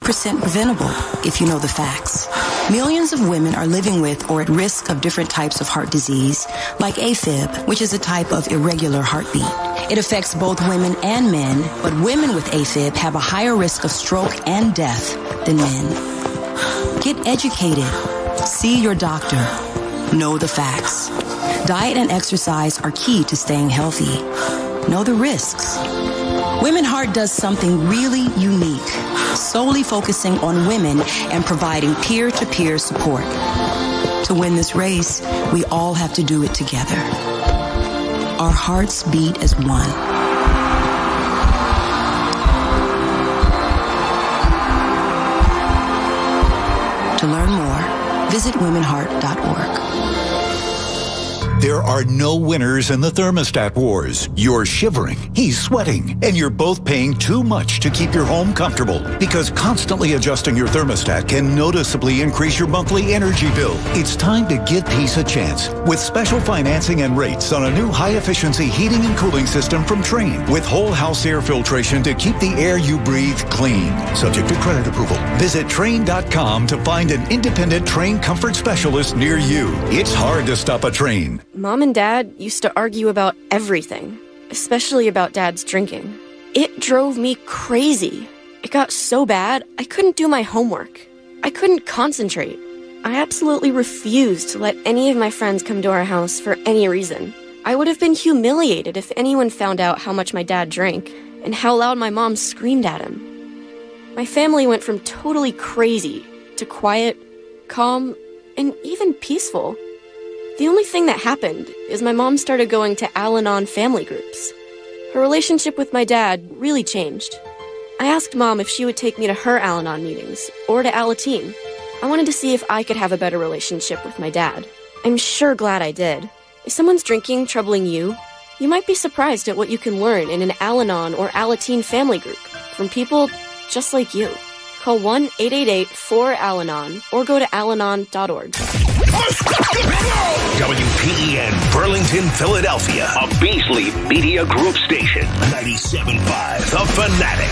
98% preventable if you know the facts. Millions of women are living with or at risk of different types of heart disease, like AFib, which is a type of irregular heartbeat. It affects both women and men, but women with AFib have a higher risk of stroke and death than men. Get educated. See your doctor. Know the facts. Diet and exercise are key to staying healthy. Know the risks. Women Heart does something really unique, solely focusing on women and providing peer-to-peer support. To win this race, we all have to do it together. Our hearts beat as one. To learn more, visit womenheart.org. There are no winners in the thermostat wars. You're shivering, he's sweating, and you're both paying too much to keep your home comfortable because constantly adjusting your thermostat can noticeably increase your monthly energy bill. It's time to give peace a chance with special financing and rates on a new high-efficiency heating and cooling system from Trane with whole house air filtration to keep the air you breathe clean. Subject to credit approval. Visit Trane.com to find an independent Trane comfort specialist near you. It's hard to stop a Trane. Mom and Dad used to argue about everything, especially about Dad's drinking. It drove me crazy. It got so bad, I couldn't do my homework. I couldn't concentrate. I absolutely refused to let any of my friends come to our house for any reason. I would have been humiliated if anyone found out how much my dad drank and how loud my mom screamed at him. My family went from totally crazy to quiet, calm, and even peaceful. The only thing that happened is my mom started going to Al-Anon family groups. Her relationship with my dad really changed. I asked Mom if she would take me to her Al-Anon meetings or to Alateen. I wanted to see if I could have a better relationship with my dad. I'm sure glad I did. If someone's drinking troubling you, you might be surprised at what you can learn in an Al-Anon or Alateen family group from people just like you. Call 1-888-4-AL-ANON or go to alanon.org. WPEN Burlington, Philadelphia, a Beasley Media Group station. 97.5 The Fanatic,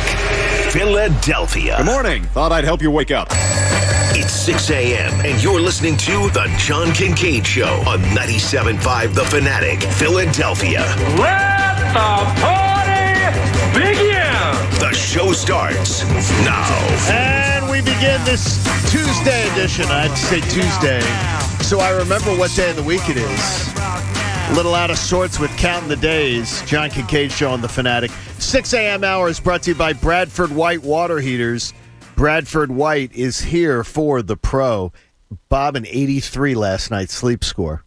Philadelphia. Good morning. Thought I'd help you wake up. It's 6 a.m. and you're listening to The John Kincade Show on 97.5 The Fanatic, Philadelphia. Let the party begin! The show starts now. And we begin this Tuesday edition. I'd say Tuesday, so I remember what day of the week it is. A little out of sorts with counting the days. John Kincade Show on The Fanatic. 6 a.m. hour is brought to you by Bradford White Water Heaters. Bradford White is here for the pro. Bob, an 83 last night sleep score.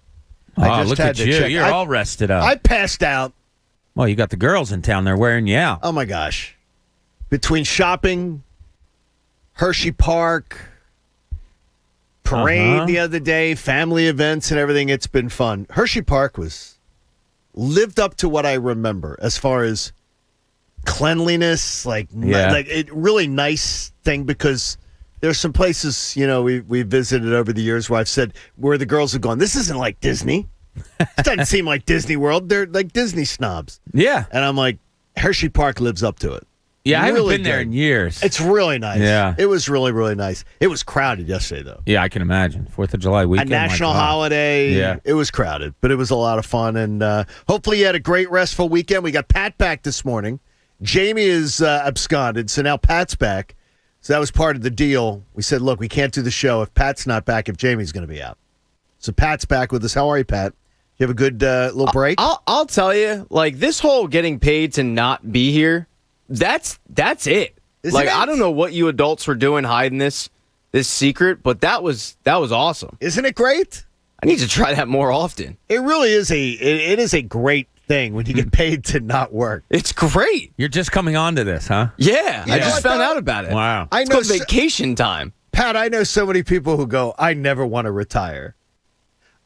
Oh, look at you. You're all rested up. I passed out. Well, you got the girls in town. They're wearing you out. Oh, my gosh. Between shopping, Hershey Park, parade the other day, family events and everything, it's been fun. Hershey Park lived up to what I remember as far as cleanliness, like it really nice thing, because there's some places, we visited over the years where I've said where the girls have gone, this isn't like Disney. It doesn't seem like Disney World. They're like Disney snobs. Yeah. And I'm like, Hershey Park lives up to it. Yeah, I haven't really been there in years. It's really nice. Yeah. It was really, really nice. It was crowded yesterday, though. Yeah, I can imagine. 4th of July weekend. A national holiday. Yeah. It was crowded, but it was a lot of fun. And hopefully you had a great, restful weekend. We got Pat back this morning. Jamie is absconded, so now Pat's back. So that was part of the deal. We said, look, we can't do the show if Pat's not back, if Jamie's going to be out. So Pat's back with us. How are you, Pat? You have a good little break? I'll tell you, like, this whole getting paid to not be here, that's it. Isn't it? I don't know what you adults were doing hiding this secret, but that was awesome. Isn't it great? I need to try that more often. It really is it is a great thing when you get paid to not work. It's great. You're just coming on to this, huh? Yeah. I just found out about it. Wow. It's called vacation time. Pat, I know so many people who go, I never want to retire.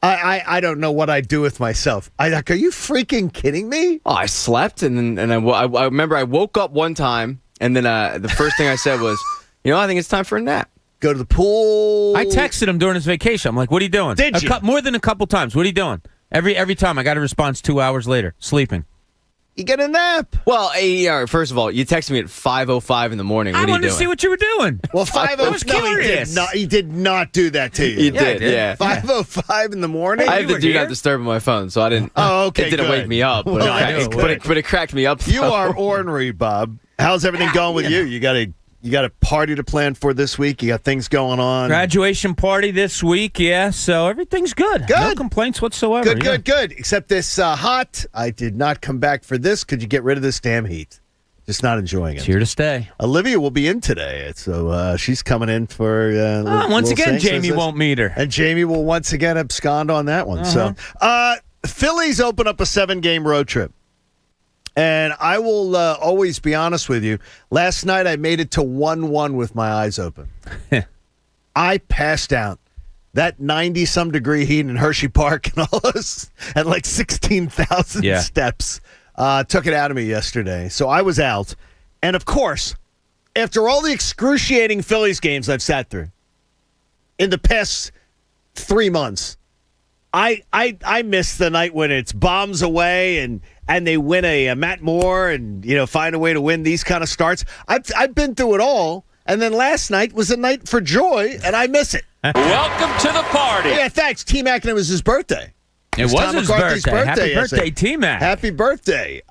I don't know what I'd do with myself. Are you freaking kidding me? Oh, I slept, and I remember I woke up one time, and then the first thing I said was, I think it's time for a nap. Go to the pool. I texted him during his vacation. I'm like, what are you doing? Did you? More than a couple times. What are you doing? Every time I got a response 2 hours later, sleeping. You get a nap. Well, first of all, you texted me at 5:05 in the morning. What I are you wanted doing? to see what you were doing. Well, 5:05. I was curious. He did not do that to you. You did, yeah. 5:05 in the morning. I have you the do were not here? disturb on my phone, so I didn't. Oh, okay, It didn't good. wake me up, but, Well, but it cracked me up. You though. are ornery, Bob. How's everything going with you? You got a party to plan for this week? You got things going on? Graduation party this week, yeah. So everything's good. Good. No complaints whatsoever. Good. Except this hot. I did not come back for this. Could you get rid of this damn heat? Just not enjoying It's it. here to stay. Olivia will be in today, so she's coming in for. Once again, Jamie won't meet her. And Jamie will once again abscond on that one. So, Phillies open up a 7-game road trip. And I will always be honest with you. Last night I made it to 1-1 with my eyes open. I passed out. That 90-some degree heat in Hershey Park and all this at like 16,000 steps took it out of me yesterday. So I was out. And, of course, after all the excruciating Phillies games I've sat through in the past 3 months, I miss the night when it's bombs away and they win a Matt Moore and find a way to win these kind of starts. I've been through it all, and then last night was a night for joy, and I miss it. Welcome to the party. Yeah, thanks, T-Mac, and it was his birthday. It was Tom his McCarthy's birthday. Happy yesterday. birthday, T-Mac. Happy birthday.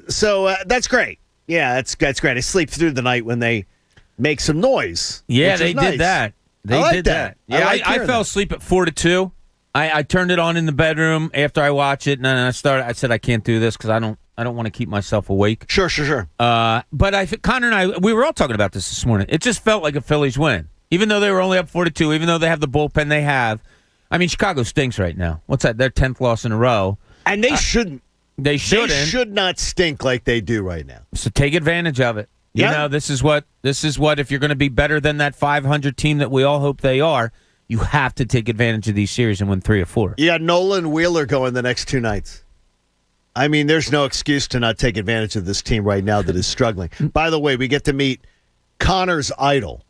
So that's great. Yeah, that's great. I sleep through the night when they make some noise. Yeah, they did that. They like did that. that. Yeah, I hearing fell that. asleep at 4-2. I turned it on in the bedroom after I watched it, and then I said I can't do this because I don't want to keep myself awake. Sure. But Connor and I, we were all talking about this morning. It just felt like a Phillies win, even though they were only up 4-2. Even though they have the bullpen they have. I mean, Chicago stinks right now. What's that? Their 10th loss in a row. And they shouldn't. They shouldn't. They should not stink like they do right now. So take advantage of it. Yeah. You know, this is what if you're going to be better than that 500 team that we all hope they are. You have to take advantage of these series and win 3 or 4. Yeah, Nolan Wheeler going the next 2 nights. I mean, there's no excuse to not take advantage of this team right now that is struggling. By the way, we get to meet Connor's idol.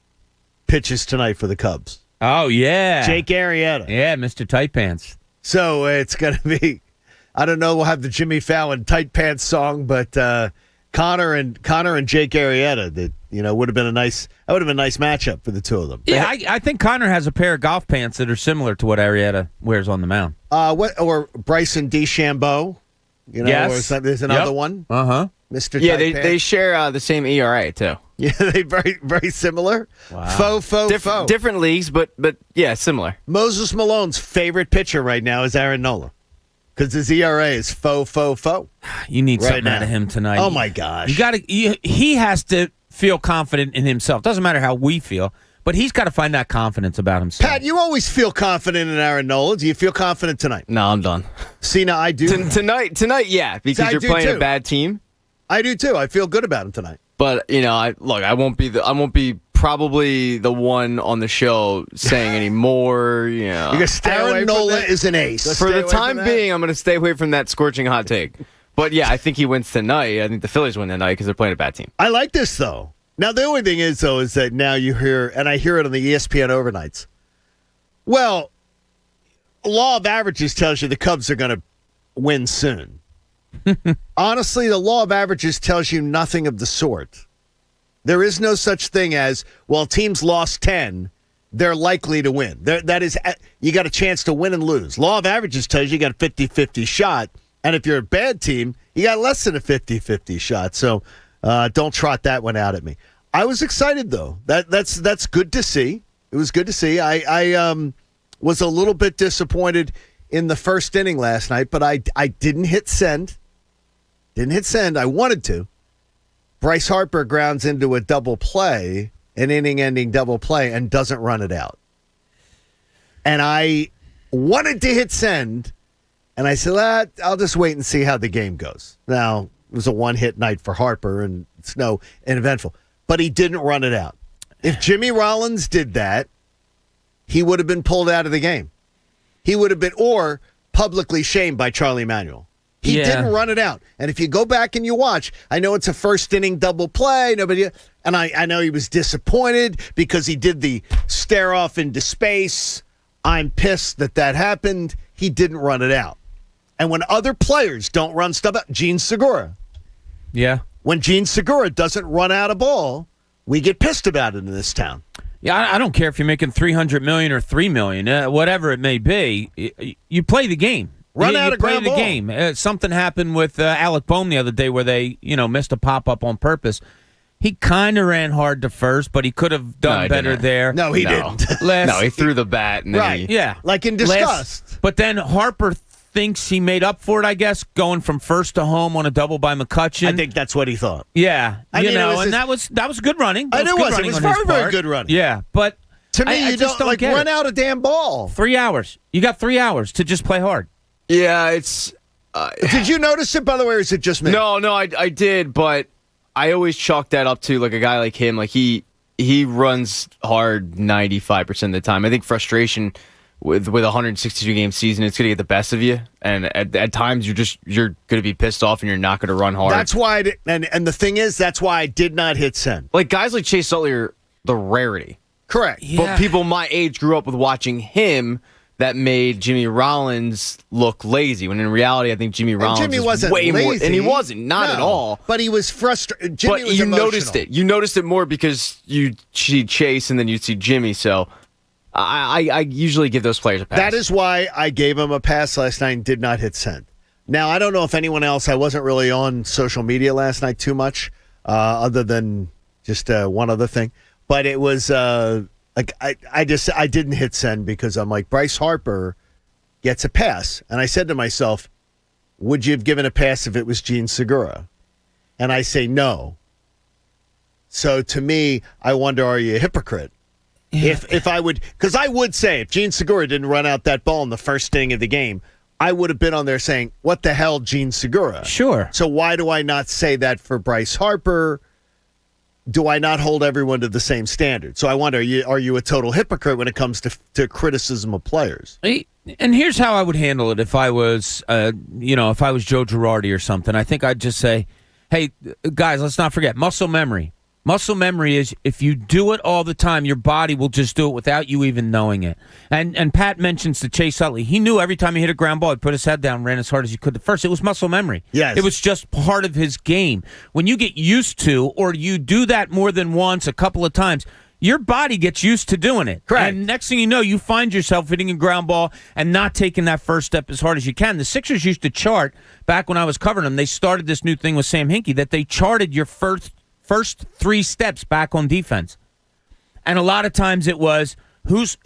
Pitches tonight for the Cubs. Oh, yeah. Jake Arrieta. Yeah, Mr. Tight Pants. So it's going to be, I don't know, we'll have the Jimmy Fallon Tight Pants song, but Connor and Jake Arrieta, that would have been a nice matchup for the two of them. Yeah, I think Connor has a pair of golf pants that are similar to what Arrieta wears on the mound. Or Bryson DeChambeau, yes. or there's another one. Uh-huh. Mr. Yeah, Tight they share the same ERA too. Yeah, they very, very similar. Wow. Faux. Different leagues, but yeah, similar. Moses Malone's favorite pitcher right now is Aaron Nola because his ERA is faux. You need Right something now. out of him tonight. Oh, my gosh. He has to feel confident in himself. Doesn't matter how we feel, but he's got to find that confidence about himself. Pat, you always feel confident in Aaron Nola. Do you feel confident tonight? No, I'm done. See, now I do. Tonight, yeah, because I you're do playing too. a bad team. I do too. I feel good about him tonight. But I won't be probably the one on the show saying any more. Because Aaron Nola is an ace. For the time being, I'm going to stay away from that scorching hot take. But yeah, I think he wins tonight. I think the Phillies win tonight because they're playing a bad team. I like this though. Now the only thing is though is that now you hear, and I hear it on the ESPN overnights. Well, law of averages tells you the Cubs are going to win soon. Honestly, the law of averages tells you nothing of the sort. There is no such thing as, well, teams lost 10, they're likely to win. That is, you got a chance to win and lose. Law of averages tells you got a 50-50 shot, and if you're a bad team, you got less than a 50-50 shot. So don't trot that one out at me. I was excited, though. That's good to see. It was good to see. I was a little bit disappointed in the first inning last night, but I didn't hit send. I wanted to. Bryce Harper grounds into a double play, an inning-ending double play, and doesn't run it out. And I wanted to hit send, and I said, I'll just wait and see how the game goes. Now, it was a one-hit night for Harper, and it's no uneventful. But he didn't run it out. If Jimmy Rollins did that, he would have been pulled out of the game. He would have been, or publicly shamed by Charlie Manuel. He didn't run it out. And if you go back and you watch, I know it's a first inning double play. And I know he was disappointed because he did the stare off into space. I'm pissed that happened. He didn't run it out. And when other players don't run stuff out, Gene Segura. Yeah. When Gene Segura doesn't run out a ball, we get pissed about it in this town. Yeah, I don't care if you're making $300 million or $3 million, whatever it may be. You play the game. Run out of ground ball. ball. Play the game. Something happened with Alec Boehm the other day where they, missed a pop-up on purpose. He kind of ran hard to first, but he could have done better there. No, he didn't. No, he threw the bat. And then Yeah. Like in disgust. But then Harper thinks he made up for it, I guess, going from first to home on a double by McCutchen. I think that's what he thought. Yeah. That was good running. It was very, very good running. Yeah, but to me, I you just don't get run it. out a damn ball. 3 hours. You got 3 hours to just play hard. Yeah, it's... Did you notice it, by the way, or is it just me? No, I did, but I always chalk that up to like a guy like him. Like he runs hard 95% of the time. I think frustration with a 162 game season, it's gonna get the best of you, and at times you're gonna be pissed off and you're not gonna run hard. That's why, and the thing is, that's why I did not hit send. Like guys like Chase Utley are the rarity. Correct. Yeah. But people my age grew up with watching him. That made Jimmy Rollins look lazy, when in reality, I think Jimmy Rollins wasn't way lazy. more, and he wasn't, not at all. But he was frustrated. Jimmy But was you emotional. noticed it. You noticed it more because you'd see Chase and then you'd see Jimmy. So I usually give those players a pass. That is why I gave him a pass last night and did not hit send. Now, I don't know if anyone else, I wasn't really on social media last night too much, other than just one other thing. But it was... I didn't hit send because I'm like, Bryce Harper gets a pass. And I said to myself, would you have given a pass if it was Gene Segura? And I say no. So to me, I wonder, are you a hypocrite? Yeah. If I would, because I would say if Gene Segura didn't run out that ball in the first inning of the game, I would have been on there saying, what the hell, Gene Segura? Sure. So why do I not say that for Bryce Harper? Do I not hold everyone to the same standard? So I wonder, are you a total hypocrite when it comes to criticism of players? And here's how I would handle it if I was, if I was Joe Girardi or something. I think I'd just say, hey, guys, let's not forget, muscle memory. Muscle memory is if you do it all the time, your body will just do it without you even knowing it. And Pat mentions to Chase Utley. He knew every time he hit a ground ball, he'd put his head down, ran as hard as he could. At first, it was muscle memory. Yes. It was just part of his game. When you get used to, or you do that more than once, a couple of times, your body gets used to doing it. Correct. And next thing you know, you find yourself hitting a ground ball and not taking that first step as hard as you can. The Sixers used to chart, back when I was covering them, they started this new thing with Sam Hinkie, that they charted your first 3 steps back on defense. And a lot of times it was who's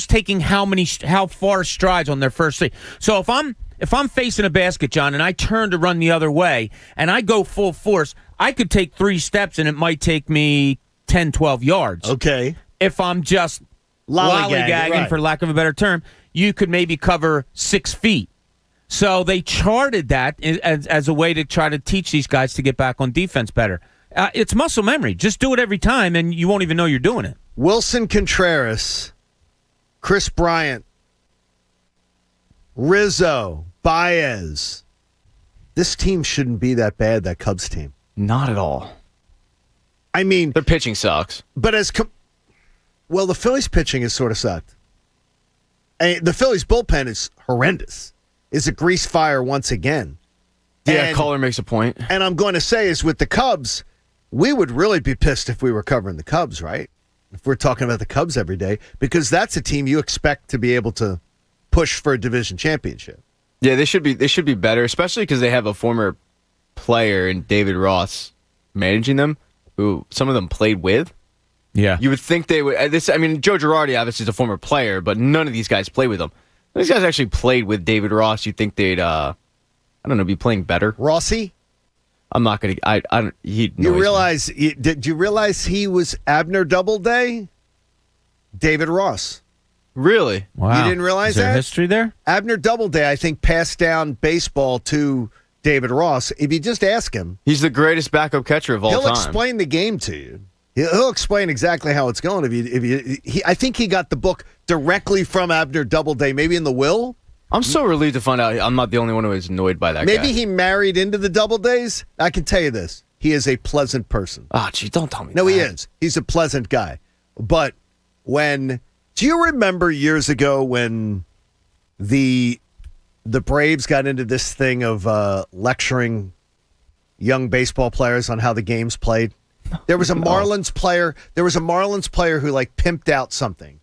taking how far strides on their first 3. So if I'm facing a basket, John, and I turn to run the other way and I go full force, I could take 3 steps and it might take me 10, 12 yards. Okay. If I'm just lollygagging, right, for lack of a better term, you could maybe cover 6 feet. So they charted that as a way to try to teach these guys to get back on defense better. It's muscle memory. Just do it every time, and you won't even know you're doing it. Wilson Contreras, Chris Bryant, Rizzo, Baez. This team shouldn't be that bad, that Cubs team. Not at all. I mean... Their pitching sucks. But the Phillies' pitching has sort of sucked. The Phillies' bullpen is horrendous. Is a grease fire once again. Yeah, caller makes a point. And I'm going to say is with the Cubs... We would really be pissed if we were covering the Cubs, right? If we're talking about the Cubs every day, because that's a team you expect to be able to push for a division championship. Yeah, they should be better, especially because they have a former player in David Ross managing them, who some of them played with. Yeah, you would think they would. Joe Girardi obviously is a former player, but none of these guys play with him. These guys actually played with David Ross. You'd think they'd, be playing better. Rossi. I'm not going to. I don't. Did you realize he was Abner Doubleday? David Ross. Really? Wow. You didn't realize Is there that? history there? Abner Doubleday, I think, passed down baseball to David Ross. If you just ask him, he's the greatest backup catcher of all time. He'll explain the game to you. He'll explain exactly how it's going. I think he got the book directly from Abner Doubleday, maybe in the will. I'm so relieved to find out I'm not the only one who is annoyed by that guy. Maybe he married into the Doubledays. I can tell you this. He is a pleasant person. Oh, gee, don't tell me No, that. he is. He's a pleasant guy. But do you remember years ago when the the Braves got into this thing of lecturing young baseball players on how the game's played. There was a Marlins player. There was a Marlins player who like pimped out something,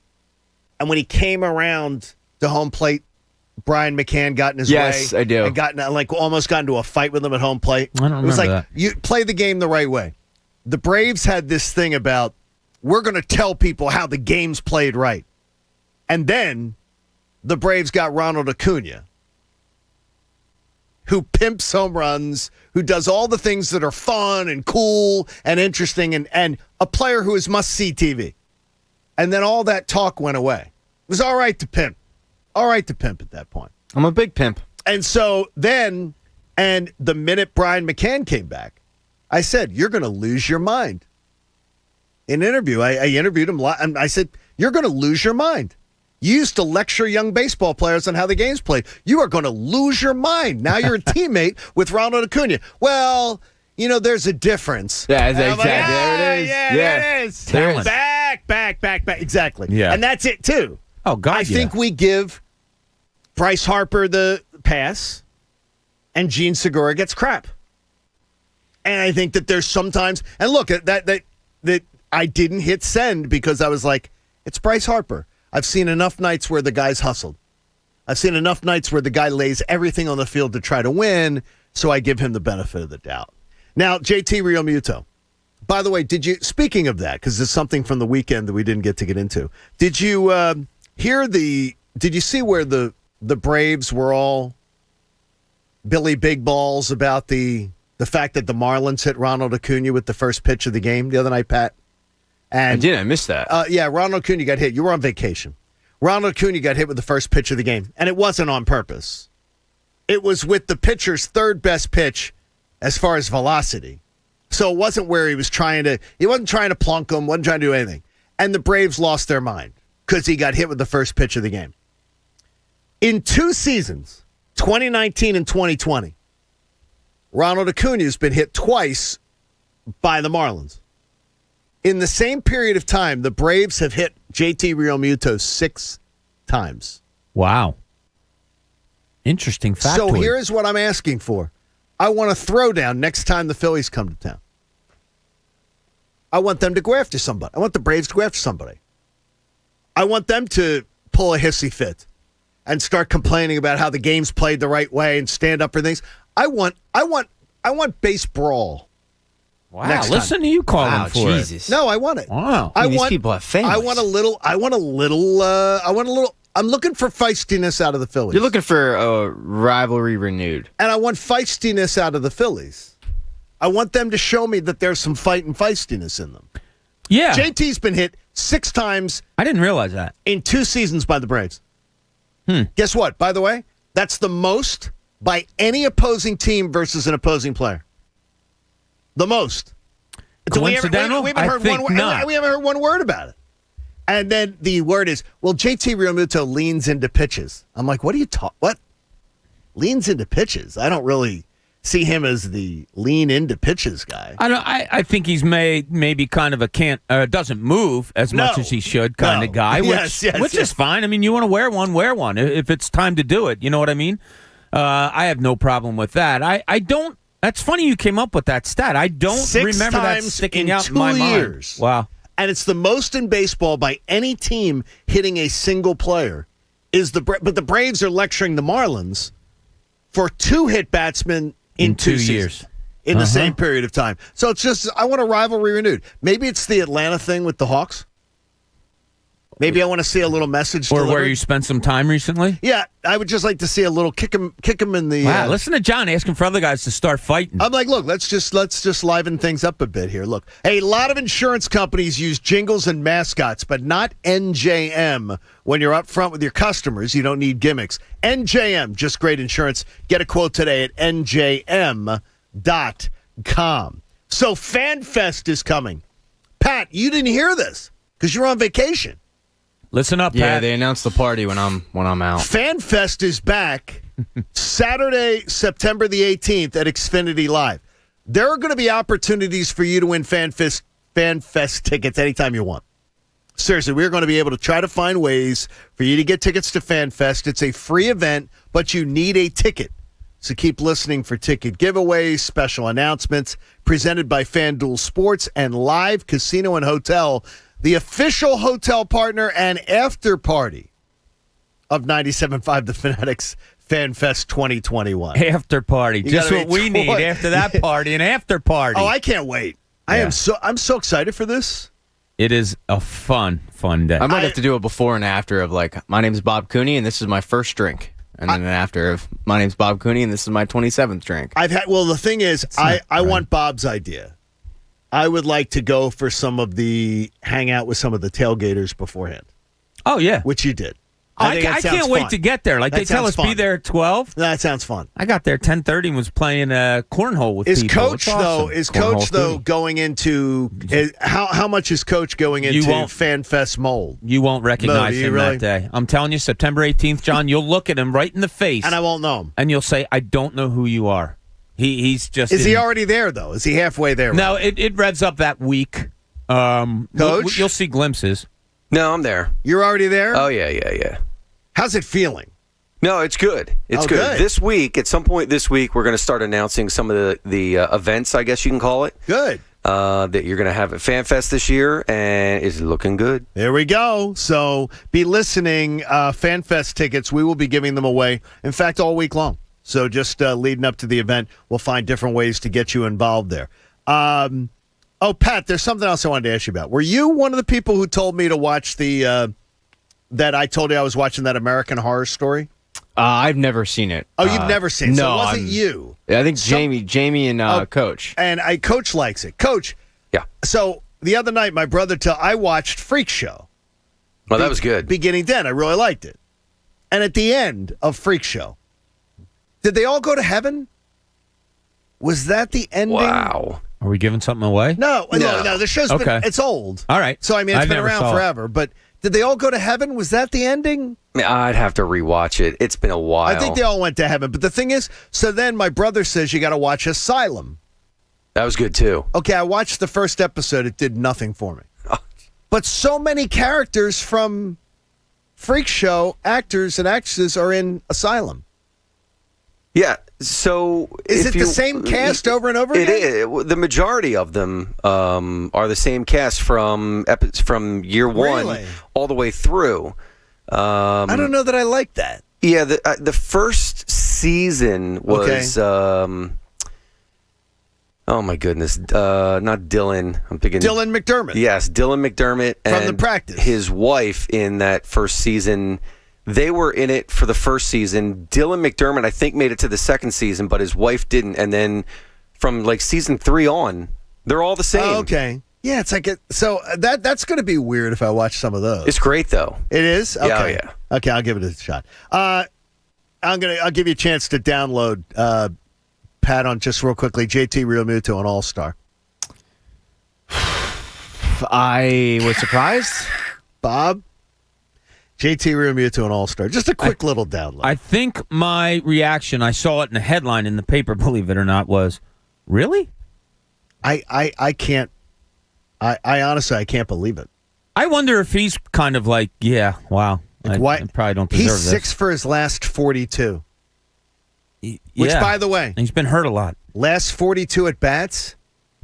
and when he came around the home plate, Brian McCann got in his way. Yes, I do. And almost got into a fight with him at home plate. I don't It was remember like that. you play the game the right way. The Braves had this thing about we're going to tell people how the game's played right, and then the Braves got Ronald Acuna, who pimps home runs, who does all the things that are fun and cool and interesting, and a player who is must-see TV. And then all that talk went away. It was all right to pimp. All right to pimp at that point. I'm a big pimp. And so then, and the minute Brian McCann came back, I said, you're going to lose your mind. In an interview, I interviewed him, and I said, you're going to lose your mind. You used to lecture young baseball players on how the game's played. You are going to lose your mind. Now you're a teammate with Ronald Acuna. Well, there's a difference. Yeah, And I'm exactly. like, There it is. Yeah, Yeah. there it is. Talent. Back. Exactly. Yeah. And that's it, too. Oh, God, I think we give Bryce Harper the pass, and Gene Segura gets crap. And I think that there's sometimes, and look, that I didn't hit send because I was like, it's Bryce Harper. I've seen enough nights where the guy's hustled. I've seen enough nights where the guy lays everything on the field to try to win, so I give him the benefit of the doubt. Now, JT Realmuto. By the way, speaking of that, because there's something from the weekend that we didn't get into, did you did you see where the Braves were all Billy Big Balls about the fact that the Marlins hit Ronald Acuna with the first pitch of the game the other night, Pat? And I missed that. Yeah, Ronald Acuna got hit. You were on vacation. Ronald Acuna got hit with the first pitch of the game, and it wasn't on purpose. It was with the pitcher's third best pitch as far as velocity. So it wasn't where he wasn't trying to plunk him, wasn't trying to do anything. And the Braves lost their mind because he got hit with the first pitch of the game. In 2 seasons, 2019 and 2020, Ronald Acuna has been hit twice by the Marlins. In the same period of time, the Braves have hit JT Realmuto 6 times. Wow. Interesting factoid. So here's what I'm asking for. I want a throwdown next time the Phillies come to town. I want them to go after somebody. I want the Braves to go after somebody. I want them to pull a hissy fit and start complaining about how the game's played the right way and stand up for things. I want base brawl. Wow, next listen to you calling for Jesus. No, I want it. Wow. These people have families. I want a little. I'm looking for feistiness out of the Phillies. You're looking for a rivalry renewed. And I want feistiness out of the Phillies. I want them to show me that there's some fight and feistiness in them. it. Yeah. JT's been hit 6 times I didn't realize that. in 2 seasons by the Braves. Guess what? By the way, that's the most by any opposing team versus an opposing player. The most. Coincidental? We haven't I heard think not. We haven't heard one word about it. And then the word is, well, JT Realmuto leans into pitches. I'm like, what are you talking? What? Leans into pitches? I don't really see him as the lean into pitches guy. I think he's maybe kind of a doesn't move as much as he should kind of guy, which is fine. I mean, you want to wear one if it's time to do it. You know what I mean? I have no problem with that. I don't. That's funny you came up with that stat. I don't 6 remember that times sticking in out 2 in my years. mind. Wow. And it's the most in baseball by any team hitting a single player. But the Braves are lecturing the Marlins for 2 hit batsmen in 2 years. In the same period of time. So it's just, I want a rivalry renewed. Maybe it's the Atlanta thing with the Hawks. Maybe I want to see a little message Or delivered. where you spent some time recently. Yeah, I would just like to see a little kick him in the. Wow, listen to John asking for other guys to start fighting. I'm like, look, let's just liven things up a bit here. Look, a lot of insurance companies use jingles and mascots, but not NJM. When you're up front with your customers, you don't need gimmicks. NJM, just great insurance. Get a quote today at njm.com. So FanFest is coming. Pat, you didn't hear this because you're on vacation. Listen up, Yeah, Pat. they announced the party when I'm out. FanFest is back Saturday, September the 18th at Xfinity Live. There are going to be opportunities for you to win FanFest tickets anytime you want. Seriously, we're going to be able to try to find ways for you to get tickets to FanFest. It's a free event, but you need a ticket. So keep listening for ticket giveaways, special announcements, presented by FanDuel Sports and Live Casino and Hotel, the official hotel partner and after party of 97.5 The Fanatic's FanFest 2021. After party. Just what we need after that party, an after party. Oh, I can't wait. I'm so excited for this. It is a fun day. I might have to do a before and after of like, my name's Bob Cooney and this is my first drink. And then an after of, my name's Bob Cooney and this is my 27th drink. The thing is, I want Bob's idea. I would like to go for hang out with some of the tailgaters beforehand. Oh, yeah. Which you did. I can't wait to get there. Like, they tell us be there at 12. That sounds fun. I got there at 10:30 and was playing cornhole with people. Is Coach going into how much is Coach going into FanFest mold? You won't recognize him that day. I'm telling you, September 18th, John, you'll look at him right in the face. And I won't know him. And you'll say, I don't know who you are. He's just... Is he already there, though? Is he halfway there? No, it revs up that week. Coach? You'll see glimpses. No, I'm there. You're already there? Oh, yeah. How's it feeling? No, it's good. It's good. This week, at some point this week, we're going to start announcing some of the events, I guess you can call it. Good. That you're going to have at FanFest this year, and it's looking good. There we go. So be listening. FanFest tickets, we will be giving them away, in fact, all week long. So just leading up to the event, we'll find different ways to get you involved there. Pat, there's something else I wanted to ask you about. Were you one of the people who told me to watch that I told you I was watching that American Horror Story? I've never seen it. Oh, you've never seen it? No, so it wasn't you. I think Jamie and Coach. And Coach likes it. Coach. Yeah. So the other night, my brother I watched Freak Show. Well, that was good. Beginning then, I really liked it. And at the end of Freak Show, did they all go to heaven? Was that the ending? Wow. Are we giving something away? No. The show's it's old. All right. So, I mean, it's been around forever. But did they all go to heaven? Was that the ending? I'd have to rewatch it. It's been a while. I think they all went to heaven. But the thing is, so then my brother says you got to watch Asylum. That was good, too. Okay, I watched the first episode. It did nothing for me. Oh. But so many characters from Freak Show, actors and actresses, are in Asylum. Yeah, so... Is it the same cast over and over again? It is. The majority of them are the same cast from year one all the way through. I don't know that I like that. Yeah, the first season was... oh, my goodness. Not Dylan. I'm thinking... Dylan McDermott. Yes, Dylan McDermott. From The Practice. His wife in that first season... They were in it for the first season. Dylan McDermott, I think, made it to the second season, but his wife didn't. And then from like season 3 on, they're all the same. Oh, okay. Yeah, it's like that's going to be weird if I watch some of those. It's great though. It is? Okay. Yeah, yeah. Okay, I'll give it a shot. I'll give you a chance to download Pat on just real quickly. JT Realmuto on All-Star. I was surprised. Bob? JT Realmuto and All-Star. Just a quick little download. I think my reaction, I saw it in the headline in the paper, believe it or not, was, really? I can't. I honestly, I can't believe it. I wonder if he's kind of like, yeah, wow. I probably don't deserve this. He's 6 for his last 42. Which, by the way, he's been hurt a lot. Last 42 at bats,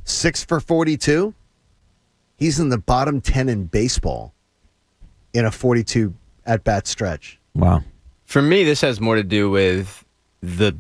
6 for 42. He's in the bottom 10 in baseball in a 42 at bat stretch. Wow. For me, this has more to do with the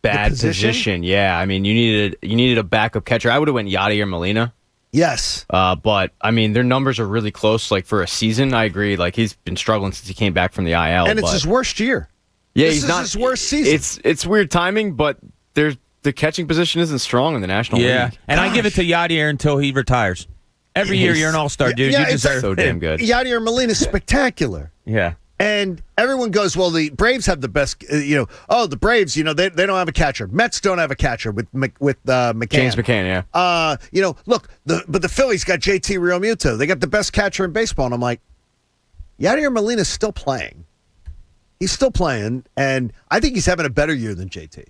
bad position. Yeah, I mean, you needed a backup catcher. I would have went Yadier Molina. Yes. But I mean, their numbers are really close. Like for a season, I agree. Like he's been struggling since he came back from the IL. And it's his worst year. Yeah, this is his worst season. It's weird timing, but the catching position isn't strong in the National League. And I give it to Yadier until he retires. Every year you're an all-star, dude. Yeah, you deserve so damn good. Yadier Molina's spectacular. Yeah. And everyone goes, well, the Braves have the best, the Braves, they don't have a catcher. Mets don't have a catcher with McCann. James McCann, yeah. Look, but the Phillies got JT Realmuto. They got the best catcher in baseball. And I'm like, Yadier Molina's still playing. He's still playing, and I think he's having a better year than JT.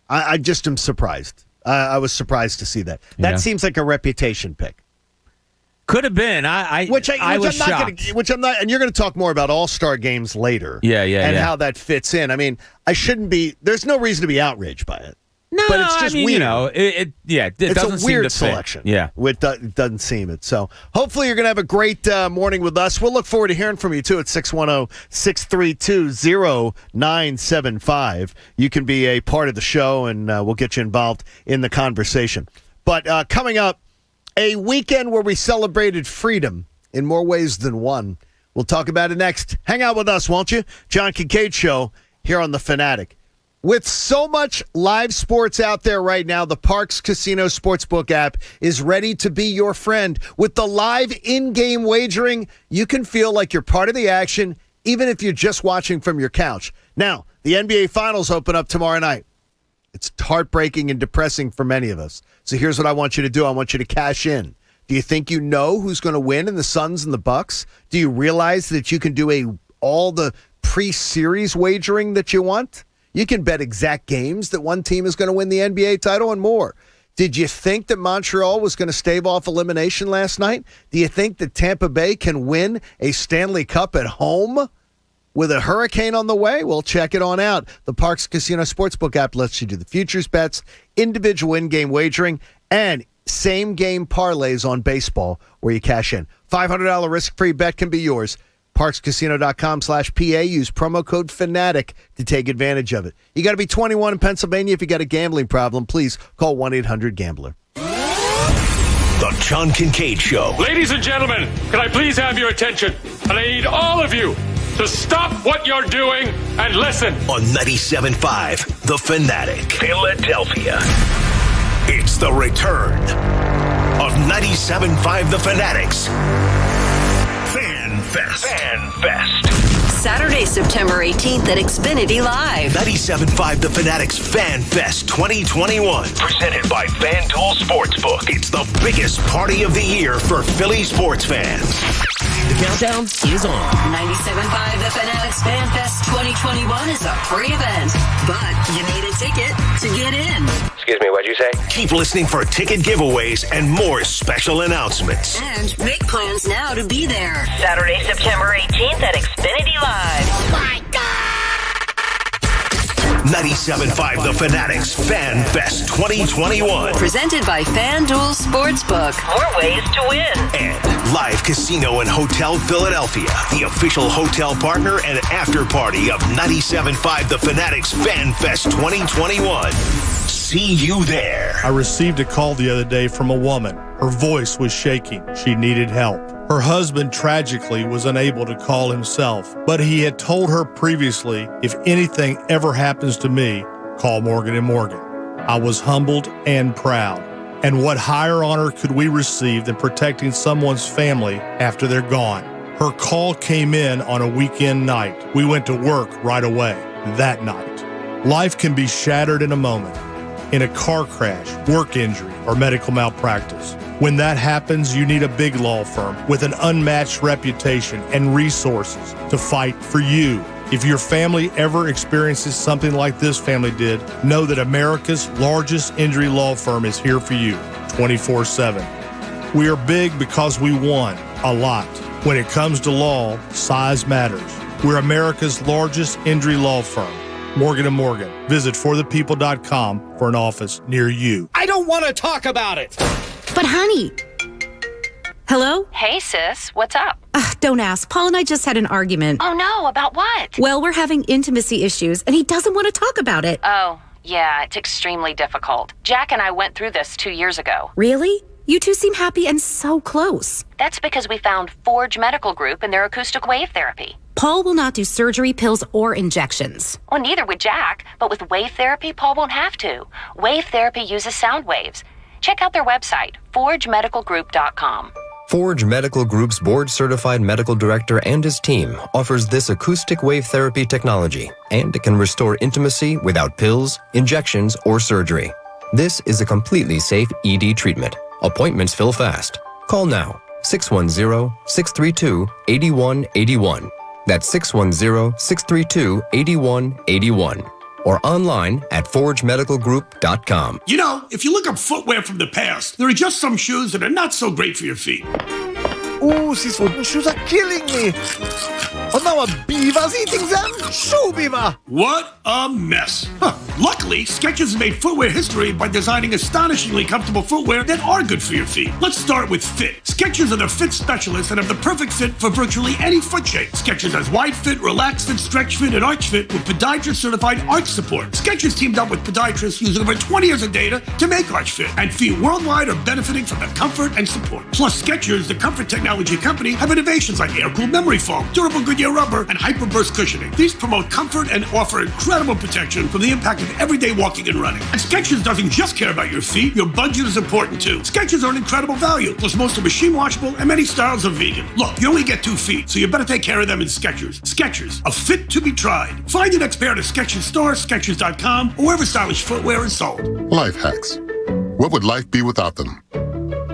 I just am surprised. I was surprised to see that. That seems like a reputation pick. Could have been. I was shocked. And you're going to talk more about All-Star games later. And how that fits in. I mean, there's no reason to be outraged by it. No, but it's just weird. It it's doesn't a weird seem to selection. Fit. Yeah. It doesn't seem it. So hopefully you're going to have a great morning with us. We'll look forward to hearing from you, too, at 610-632-0975. You can be a part of the show, and we'll get you involved in the conversation. But coming up, a weekend where we celebrated freedom in more ways than one. We'll talk about it next. Hang out with us, won't you? John Kincade Show here on The Fanatic. With so much live sports out there right now, the Parx Casino Sportsbook app is ready to be your friend. With the live in-game wagering, you can feel like you're part of the action, even if you're just watching from your couch. Now, the NBA Finals open up tomorrow night. It's heartbreaking and depressing for many of us. So here's what I want you to do. I want you to cash in. Do you think you know who's going to win in the Suns and the Bucks? Do you realize that you can do all the pre-series wagering that you want? You can bet exact games that one team is going to win the NBA title and more. Did you think that Montreal was going to stave off elimination last night? Do you think that Tampa Bay can win a Stanley Cup at home with a hurricane on the way? Well, check it on out. The Parx Casino Sportsbook app lets you do the futures bets, individual in-game wagering, and same-game parlays on baseball where you cash in. $500 risk-free bet can be yours. ParxCasino.com/PA. Use promo code FANATIC to take advantage of it. You got to be 21 in Pennsylvania. If you got a gambling problem, please call 1-800-GAMBLER. The John Kincade Show. Ladies and gentlemen, can I please have your attention? And I need all of you to stop what you're doing and listen. On 97.5 The Fanatic, Philadelphia. It's the return of 97.5 The Fanatic's Fan Fest. Saturday, September 18th at Xfinity Live. 97.5 The Fanatic's Fan Fest 2021. Presented by FanDuel Sportsbook. It's the biggest party of the year for Philly sports fans. The countdown is on. 97.5 The Fanatic's Fan Fest 2021 is a free event, but you need a ticket to get in. Excuse me, what'd you say? Keep listening for ticket giveaways and more special announcements. And make plans now to be there. Saturday, September 18th at Xfinity Live. Oh my God! 97.5 The Fanatic's Fan Fest 2021. Presented by FanDuel Sportsbook. More ways to win. And Live Casino and Hotel Philadelphia, the official hotel partner and after party of 97.5 The Fanatic's Fan Fest 2021. See you there. I received a call the other day from a woman. Her voice was shaking. She needed help. Her husband tragically was unable to call himself, but he had told her previously, if anything ever happens to me, call Morgan & Morgan. I was humbled and proud. And what higher honor could we receive than protecting someone's family after they're gone? Her call came in on a weekend night. We went to work right away that night. Life can be shattered in a moment. In a car crash, work injury, or medical malpractice. When that happens, you need a big law firm with an unmatched reputation and resources to fight for you. If your family ever experiences something like this family did, know that America's largest injury law firm is here for you 24/7. We are big because we won a lot. When it comes to law, size matters. We're America's largest injury law firm. Morgan & Morgan. Visit forthepeople.com for an office near you. I don't want to talk about it. But honey. Hello? Hey, sis. What's up? Don't ask. Paul and I just had an argument. Oh, no. About what? Well, we're having intimacy issues, and he doesn't want to talk about it. Oh, yeah. It's extremely difficult. Jack and I went through this 2 years ago. Really? You two seem happy and so close. That's because we found Forge Medical Group and their acoustic wave therapy. Paul will not do surgery, pills, or injections. Well, neither would Jack, but with wave therapy, Paul won't have to. Wave therapy uses sound waves. Check out their website, forgemedicalgroup.com. Forge Medical Group's board-certified medical director and his team offers this acoustic wave therapy technology, and it can restore intimacy without pills, injections, or surgery. This is a completely safe ED treatment. Appointments fill fast. Call now, 610-632-8181. That's 610-632-8181. Or online at forgemedicalgroup.com. You know, if you look up footwear from the past, there are just some shoes that are not so great for your feet. Ooh, these wooden shoes are killing me. Oh, now a beaver's eating them? Shoe beaver! What a mess. Luckily, Skechers has made footwear history by designing astonishingly comfortable footwear that are good for your feet. Let's start with fit. Skechers are the fit specialists that have the perfect fit for virtually any foot shape. Skechers has wide fit, relaxed fit, stretch fit, and arch fit with podiatrist-certified arch support. Skechers teamed up with podiatrists using over 20 years of data to make arch fit, and feet worldwide are benefiting from the comfort and support. Plus, Skechers, the comfort technology company, have innovations like air-cooled memory foam, durable Goodyear rubber, and hyper-burst cushioning. These promote comfort and offer incredible protection from the impact of everyday walking and running. And Skechers doesn't just care about your feet, your budget is important too. Skechers are an incredible value, plus most are machine washable and many styles are vegan. Look, you only get 2 feet, so you better take care of them in Skechers. Skechers, a fit to be tried. Find your next pair at a Skechers store, Skechers.com, or wherever stylish footwear is sold. Life hacks. What would life be without them?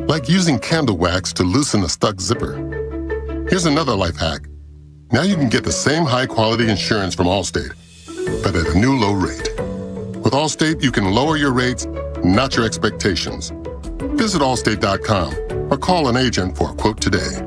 Like using candle wax to loosen a stuck zipper. Here's another life hack. Now you can get the same high-quality insurance from Allstate, but at a new low rate. With Allstate, you can lower your rates, not your expectations. Visit Allstate.com or call an agent for a quote today.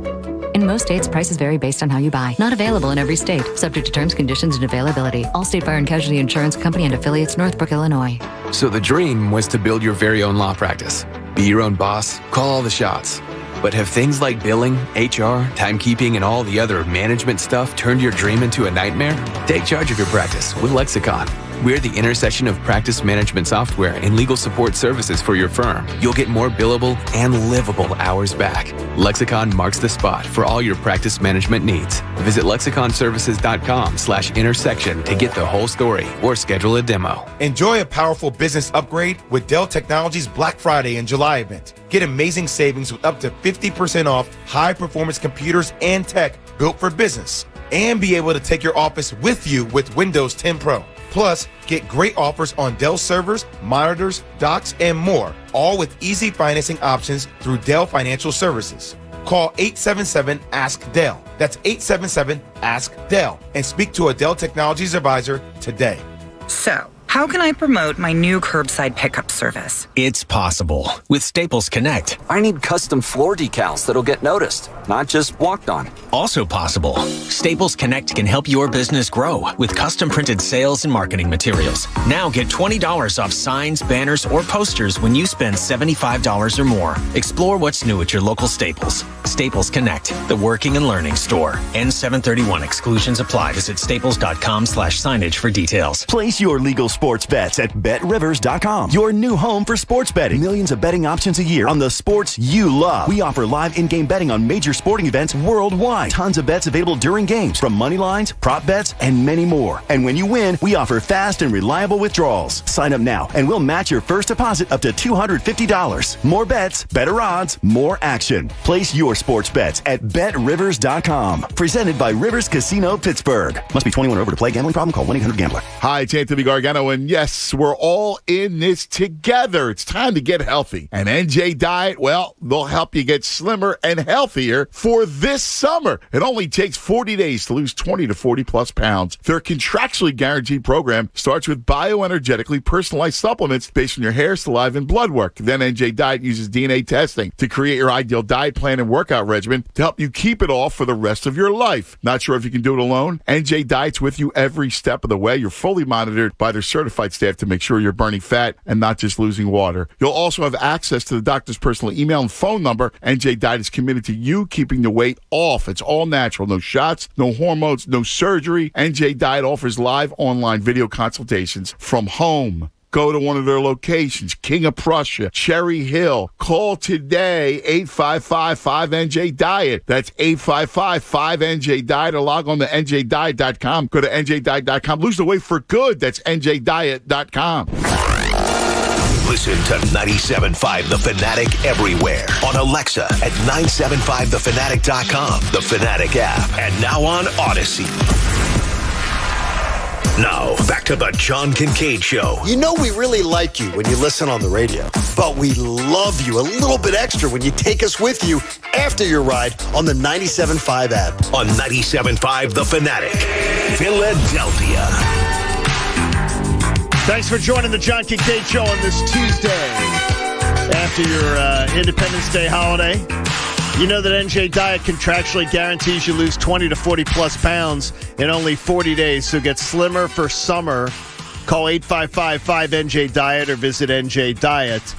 In most states, prices vary based on how you buy. Not available in every state. Subject to terms, conditions, and availability. Allstate Fire and Casualty Insurance Company and affiliates, Northbrook, Illinois. So the dream was to build your very own law practice. Be your own boss, call all the shots. But have things like billing, HR, timekeeping, and all the other management stuff turned your dream into a nightmare? Take charge of your practice with Lexicon. We're the intersection of practice management software and legal support services for your firm. You'll get more billable and livable hours back. Lexicon marks the spot for all your practice management needs. Visit lexiconservices.com/intersection to get the whole story or schedule a demo. Enjoy a powerful business upgrade with Dell Technologies Black Friday and July event. Get amazing savings with up to 50% off high-performance computers and tech built for business. And be able to take your office with you with Windows 10 Pro. Plus, get great offers on Dell servers, monitors, docks, and more, all with easy financing options through Dell Financial Services. Call 877-ASK-DELL. That's 877-ASK-DELL. And speak to a Dell Technologies advisor today. So, how can I promote my new curbside pickup service? It's possible with Staples Connect. I need custom floor decals that'll get noticed, not just walked on. Also possible. Staples Connect can help your business grow with custom printed sales and marketing materials. Now get $20 off signs, banners, or posters when you spend $75 or more. Explore what's new at your local Staples. Staples Connect, the working and learning store. N731 exclusions apply. Visit staples.com/signage for details. Place your legal sports bets at BetRivers.com, your new home for sports betting. Millions of betting options a year on the sports you love. We offer live in-game betting on major sporting events worldwide. Tons of bets available during games, from money lines, prop bets, and many more. And when you win, we offer fast and reliable withdrawals. Sign up now, and we'll match your first deposit up to $250. More bets, better odds, more action. Place your sports bets at BetRivers.com. Presented by Rivers Casino Pittsburgh. Must be 21 or over to play. Gambling problem? Call 1-800-GAMBLER. Hi, it's Anthony Gargano, and yes, we're all in this together. It's time to get healthy. And NJ Diet, well, they'll help you get slimmer and healthier for this summer. It only takes 40 days to lose 20 to 40 plus pounds. Their contractually guaranteed program starts with bioenergetically personalized supplements based on your hair, saliva, and blood work. Then NJ Diet uses DNA testing to create your ideal diet plan and workout regimen to help you keep it off for the rest of your life. Not sure if you can do it alone? NJ Diet's with you every step of the way. You're fully monitored by their certified staff to make sure you're burning fat and not just losing water. You'll also have access to the doctor's personal email and phone number. NJ Diet is committed to you keeping the weight off. It's all natural. No shots, no hormones, no surgery. NJ Diet offers live online video consultations from home. Go to one of their locations, King of Prussia, Cherry Hill. Call today, 855-5NJ-DIET. That's 855-5NJ-DIET, or log on to njdiet.com. Go to njdiet.com. Lose the weight for good. That's njdiet.com. Listen to 97.5 The Fanatic everywhere. On Alexa at 975thefanatic.com, the Fanatic app, and now on Odyssey. Now, back to the John Kincade Show. You know we really like you when you listen on the radio, but we love you a little bit extra when you take us with you after your ride on the 97.5 app. On 97.5 The Fanatic, Philadelphia. Thanks for joining the John Kincade Show on this Tuesday after your Independence Day holiday. You know that NJ Diet contractually guarantees you lose 20 to 40 plus pounds in only 40 days. So get slimmer for summer. Call 855-5NJ-DIET or visit njdiet.com.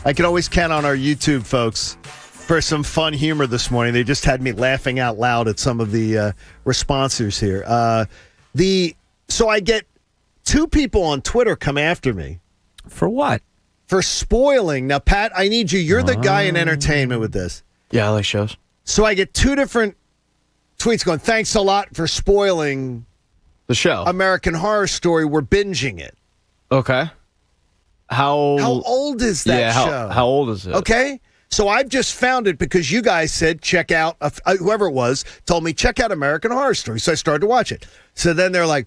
I can always count on our YouTube folks for some fun humor this morning. They just had me laughing out loud at some of the responses here. So I get two people on Twitter come after me. For what? For spoiling. Now, Pat, I need you. You're the guy in entertainment with this. Yeah, I like shows. So I get two different tweets going, thanks a lot for spoiling the show. American Horror Story. We're binging it. Okay. How old is that show? How old is it? Okay. So I've just found it because you guys said check out, whoever it was, told me check out American Horror Story. So I started to watch it. So then they're like,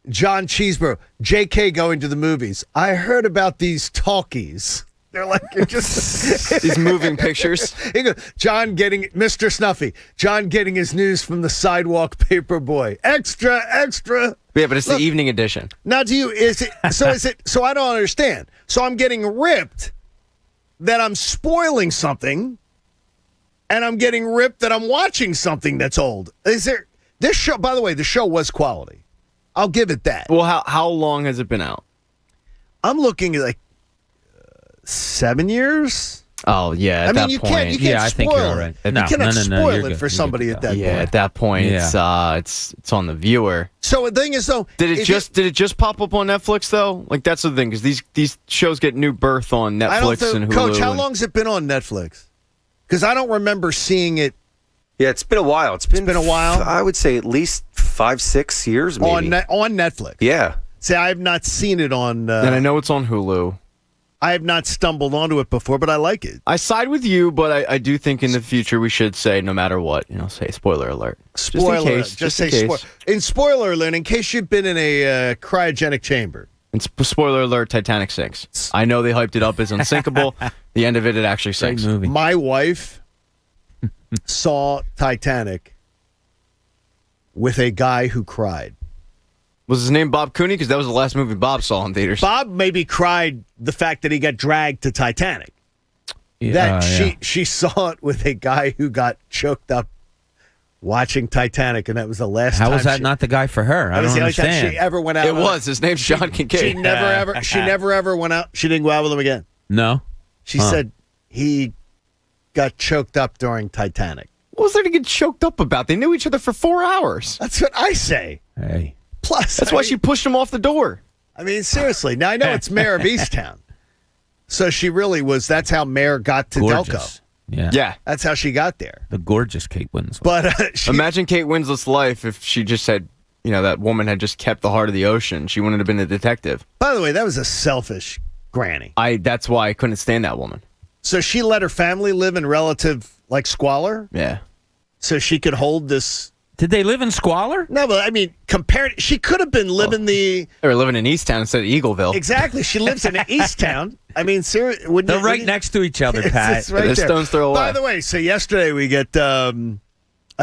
John Cheeseborough, JK going to the movies. I heard about these talkies. They're like, you're just these moving pictures. He goes, Mr. Snuffy, John getting his news from the sidewalk paper boy. Extra. Yeah, but it's the evening edition. Now, so I don't understand. So I'm getting ripped that I'm spoiling something, and I'm getting ripped that I'm watching something that's old. This show, by the way, the show was quality. I'll give it that. Well, how long has it been out? I'm looking at 7 years. Oh yeah, at that point. You can't I think you're spoil right. it. You cannot spoil it for somebody at that point. Yeah, at that point, it's on the viewer. So the thing is, though, did it just pop up on Netflix though? Like that's the thing, because these shows get new birth on Netflix and Hulu. Coach, how long's it been on Netflix? Because I don't remember seeing it. Yeah, it's been a while. It's been a while. I would say at least 5-6 years, maybe. On Netflix. Yeah. See, I have not seen it on. And I know it's on Hulu. I have not stumbled onto it before, but I like it. I side with you, but I do think in the future we should say, no matter what, say spoiler alert. Spoiler. Just say spoiler. In spoiler alert, in case you've been in a cryogenic chamber. And spoiler alert, Titanic sinks. I know they hyped it up as unsinkable. The end of it actually sinks. Great movie. My wife saw Titanic with a guy who cried. Was his name Bob Cooney? Because that was the last movie Bob saw in theaters. Bob maybe cried the fact that he got dragged to Titanic. She saw it with a guy who got choked up watching Titanic, and that was the last time. How was that not the guy for her? I don't understand. She ever went out. It was. His name's John Kincade. She never ever went out. She didn't go out with him again. No. She said he got choked up during Titanic. What was there to get choked up about? They knew each other for 4 hours. That's what I say. Hey. Plus, that's why she pushed him off the door. I mean, seriously. Now, I know it's Mayor of Easttown. So she really was. That's how Mayor got to Gorgeous. Delco. Yeah. That's how she got there. The gorgeous Kate Winslet. But imagine Kate Winslet's life if she just had, that woman had just kept the heart of the ocean. She wouldn't have been a detective. By the way, that was a selfish granny. That's why I couldn't stand that woman. So she let her family live in relative, squalor? Yeah. So she could hold this. Did they live in squalor? No, but I mean, she could have been living They were living in Easttown instead of Eagleville. Exactly. She lives in Easttown. I mean, seriously. They're right next to each other, Pat. It's right there. Stone's throw away. By the way, so yesterday we get, I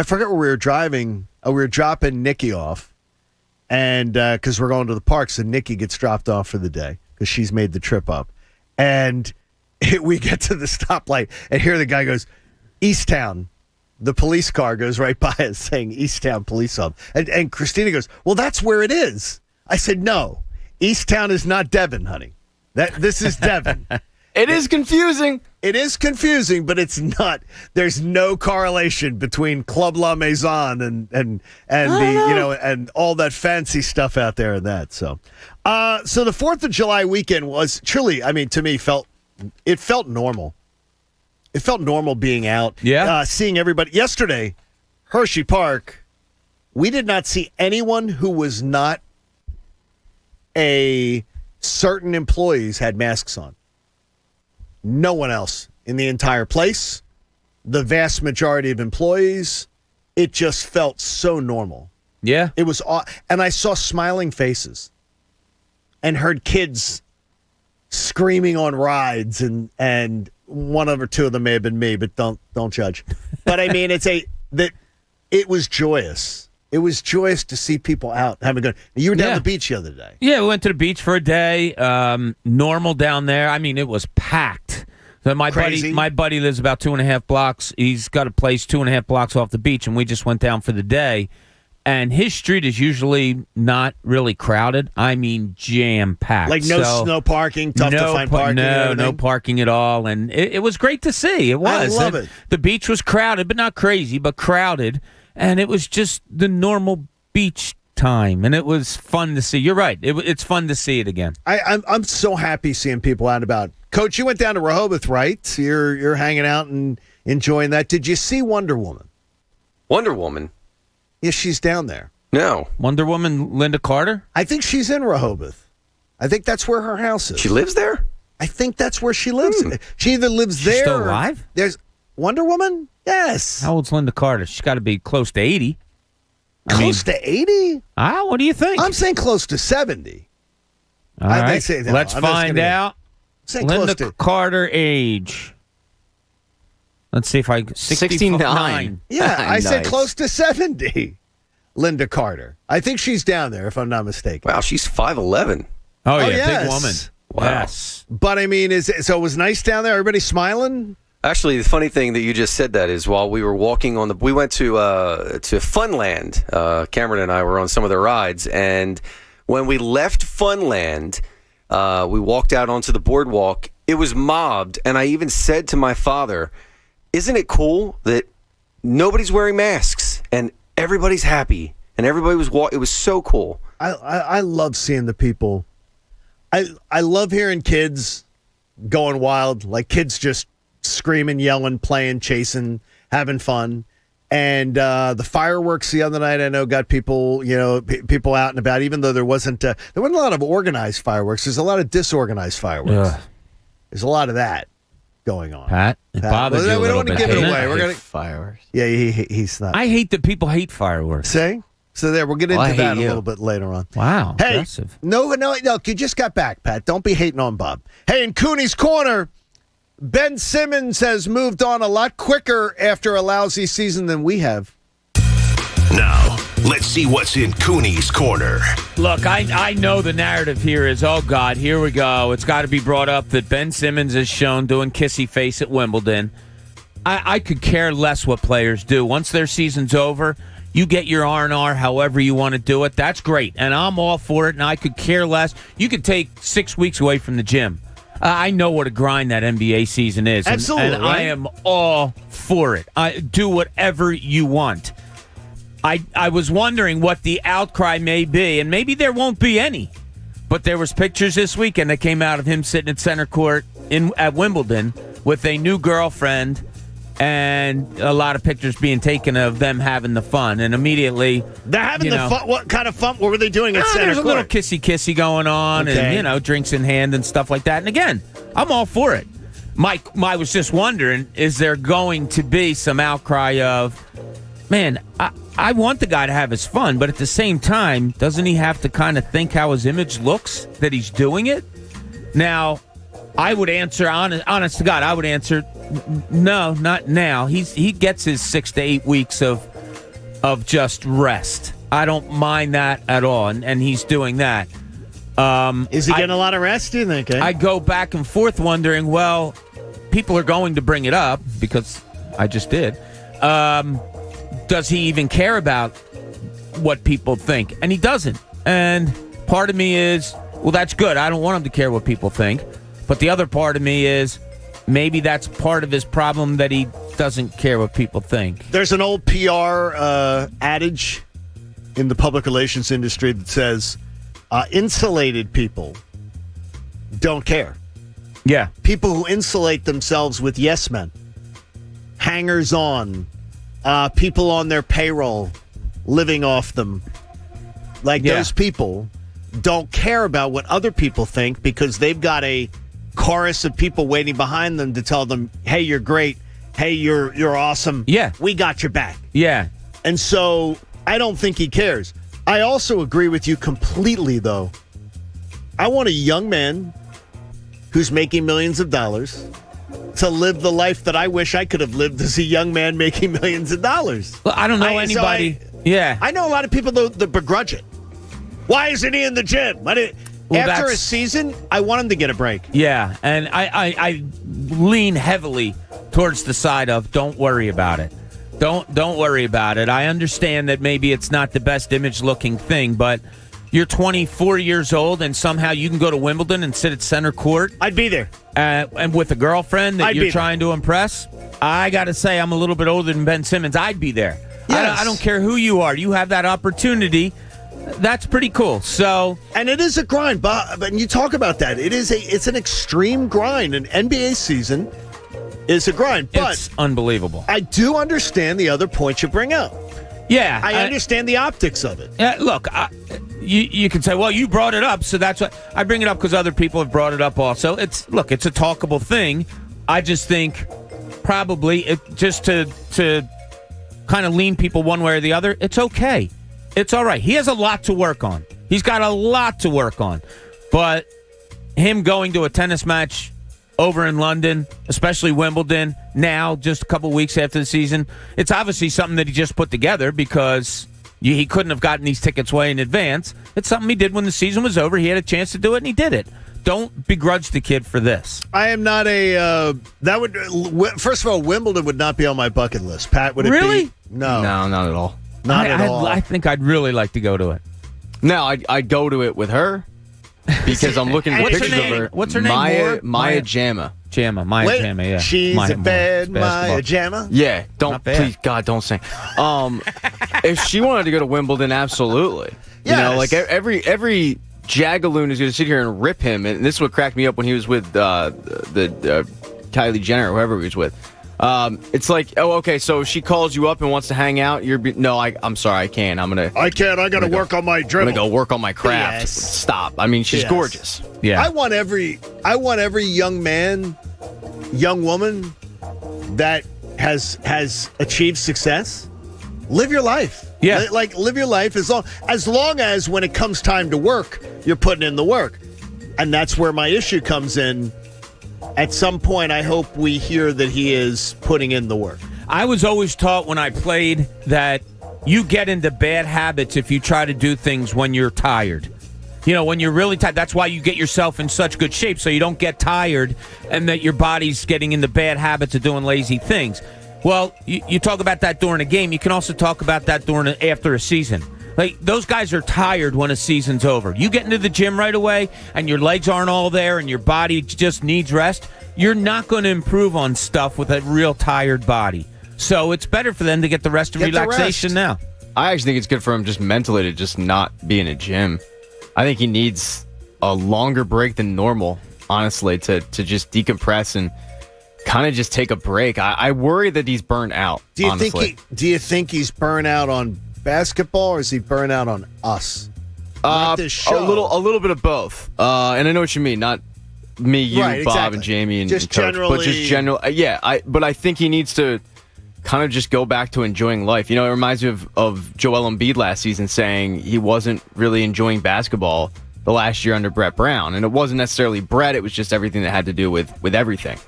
forget where we were driving. We were dropping Nikki off. And because we're going to the park, so Nikki gets dropped off for the day because she's made the trip up. And we get to the stoplight, and here the guy goes, Easttown. The police car goes right by us saying Easttown Police Hub. And Christina goes, well, that's where it is. I said, no, Easttown is not Devon, honey. This is Devon. It is confusing. It is confusing, but it's not. There's no correlation between Club La Maison and and all that fancy stuff out there and that. So the 4th of July weekend was truly, I mean, to me, felt normal. It felt normal being out. Yeah. Seeing everybody. Yesterday, Hershey Park, we did not see anyone who was not certain employees had masks on. No one else in the entire place. The vast majority of employees, it just felt so normal. Yeah. It was, and I saw smiling faces and heard kids screaming on rides, and one or two of them may have been me, but don't judge. But I mean, it was joyous. It was joyous to see people out having good. You were down the beach the other day. Yeah, we went to the beach for a day. Normal down there. I mean, it was packed. So my buddy lives about 2.5 blocks. He's got a place 2.5 blocks off the beach, and we just went down for the day. And his street is usually not really crowded. I mean, jam-packed. Like no parking, tough to find parking. No parking at all. And it was great to see. It was. I love it. The beach was crowded, but not crazy, but crowded. And it was just the normal beach time, and it was fun to see. You're right. It's fun to see it again. I'm so happy seeing people out and about. Coach, you went down to Rehoboth, right? You're hanging out and enjoying that. Did you see Wonder Woman? Wonder Woman? Yeah, she's down there. No. Wonder Woman, Linda Carter? I think she's in Rehoboth. I think that's where her house is. She lives there? I think that's where she lives. She either lives there. She's still alive? There's Wonder Woman? Yes. How old's Linda Carter? She's got to be close to 80. Close to 80? What do you think? I'm saying close to 70. All right. Let's find out. Linda Carter age. Let's see if 69. Yeah, I said Nice. close to 70. Linda Carter. I think she's down there, if I'm not mistaken. Wow, she's 5'11". Oh, yeah, yes. big woman. Wow. Yes. But, I mean, so it was nice down there? Everybody smiling? Actually, the funny thing that you just said that is while we were walking we went to Funland. Cameron and I were on some of the rides, and when we left Funland, we walked out onto the boardwalk. It was mobbed, and I even said to my father, "Isn't it cool that nobody's wearing masks and everybody's happy and everybody was it was so cool." I love seeing the people. I love hearing kids going wild, like kids just screaming, yelling, playing, chasing, having fun. And the fireworks the other night, I know, got people, people out and about. Even though there wasn't a lot of organized fireworks, there's a lot of disorganized fireworks. Ugh. There's a lot of that going on. Pat, it bothers you a we little don't want to bit, give it doesn't away. We're gonna fireworks. Yeah, he's not. I hate that people hate fireworks. See? So there, we'll get into that a little bit later on. Wow, hey, aggressive. No, you just got back, Pat. Don't be hating on Bob. Hey, in Cooney's Corner, Ben Simmons has moved on a lot quicker after a lousy season than we have. Now, let's see what's in Cooney's Corner. Look, I know the narrative here is, oh, God, here we go. It's got to be brought up that Ben Simmons is shown doing kissy face at Wimbledon. I could care less what players do. Once their season's over, you get your R&R however you want to do it. That's great, and I'm all for it, and I could care less. You could take 6 weeks away from the gym. I know what a grind that NBA season is. Absolutely. And I am all for it. Do whatever you want. I was wondering what the outcry may be, and maybe there won't be any. But there was pictures this weekend that came out of him sitting at center court at Wimbledon with a new girlfriend, and a lot of pictures being taken of them having the fun. And immediately, they're having the fun. What kind of fun? What were they doing at center there's court? a little kissy going on, Okay. and drinks in hand and stuff like that. And again, I'm all for it. Mike, I was just wondering, is there going to be some outcry of, man, I want the guy to have his fun, but at the same time, doesn't he have to kind of think how his image looks that he's doing it? Now, I would answer, honest to God, I would answer, no, not now. He gets his 6 to 8 weeks of just rest. I don't mind that at all, and he's doing that. Is he getting a lot of rest, do you think? I go back and forth wondering, well, people are going to bring it up, because I just did. Does he even care about what people think? And he doesn't. And part of me is, well, that's good. I don't want him to care what people think. But the other part of me is, maybe that's part of his problem, that he doesn't care what people think. There's an old PR adage in the public relations industry that says, insulated people don't care. Yeah. People who insulate themselves with yes men, hangers-on, people on their payroll, living off them. Those people don't care about what other people think, because they've got a chorus of people waiting behind them to tell them, hey, you're great. Hey, you're awesome. Yeah. We got your back. Yeah. And so I don't think he cares. I also agree with you completely, though. I want a young man who's making millions of dollars to live the life that I wish I could have lived as a young man making millions of dollars. Well, I don't know anybody. I know a lot of people that begrudge it. Why isn't he in the gym? After a season, I want him to get a break. Yeah, and lean heavily towards the side of don't worry about it. Don't worry about it. I understand that maybe it's not the best image-looking thing, but you're 24 years old and somehow you can go to Wimbledon and sit at center court. I'd be there. And with a girlfriend that you're trying to impress. I got to say, I'm a little bit older than Ben Simmons. I'd be there. Yes. I don't care who you are. You have that opportunity. That's pretty cool. So, and it is a grind, but you talk about that. It's an extreme grind. An NBA season is a grind, but it's unbelievable. I do understand the other points you bring up. Yeah, I understand the optics of it. Look, you can say, well, you brought it up, so that's what I bring it up because other people have brought it up also. It's a talkable thing. I just think probably just to kind of lean people one way or the other, it's okay. It's all right. He has a lot to work on. He's got a lot to work on. But him going to a tennis match over in London, especially Wimbledon, now just a couple weeks after the season, it's obviously something that he just put together because he couldn't have gotten these tickets way in advance. It's something he did when the season was over. He had a chance to do it, and he did it. Don't begrudge the kid for this. I am not first of all, Wimbledon would not be on my bucket list. Pat, would it really? be? No, not at all. Not at all. I think I'd really like to go to it. No, I'd go to it with her because I'm looking at pictures of her. What's her name? Maya Jama. Maya Jama, yeah. She's a bad Maya Jama? Yeah, please, God, don't sing. If she wanted to go to Wimbledon, absolutely. Yes. You know, like every jagaloon is going to sit here and rip him, and this is what cracked me up when he was with the Kylie Jenner or whoever he was with. It's like, oh, okay, so she calls you up and wants to hang out. I'm sorry, I can't. I got to work on my dribble. I'm gonna go work on my craft. Yes. Stop. I mean, she's gorgeous. Yeah. I want every young man, young woman that has achieved success. Live your life. Yeah. Live your life as long as when it comes time to work, you're putting in the work. And that's where my issue comes in. At some point, I hope we hear that he is putting in the work. I was always taught when I played that you get into bad habits if you try to do things when you're tired. You know, when you're really tired, that's why you get yourself in such good shape so you don't get tired and that your body's getting into bad habits of doing lazy things. Well, you talk about that during a game. You can also talk about that after a season. Like, those guys are tired when a season's over. You get into the gym right away and your legs aren't all there and your body just needs rest, you're not going to improve on stuff with a real tired body. So it's better for them to get the rest and relaxation now. I actually think it's good for him just mentally to just not be in a gym. I think he needs a longer break than normal, honestly, to just decompress and kind of just take a break. I worry that he's burnt out, honestly. Do you think he's burnt out on basketball, or is he burnt out on us? This show. A little bit of both. And I know what you mean. Not me, you, right, Bob, exactly. and Jamie, and just Coach, generally, but just general. But I think he needs to kind of just go back to enjoying life. You know, it reminds me of Joel Embiid last season saying he wasn't really enjoying basketball the last year under Brett Brown, and it wasn't necessarily Brett. It was just everything that had to do with everything.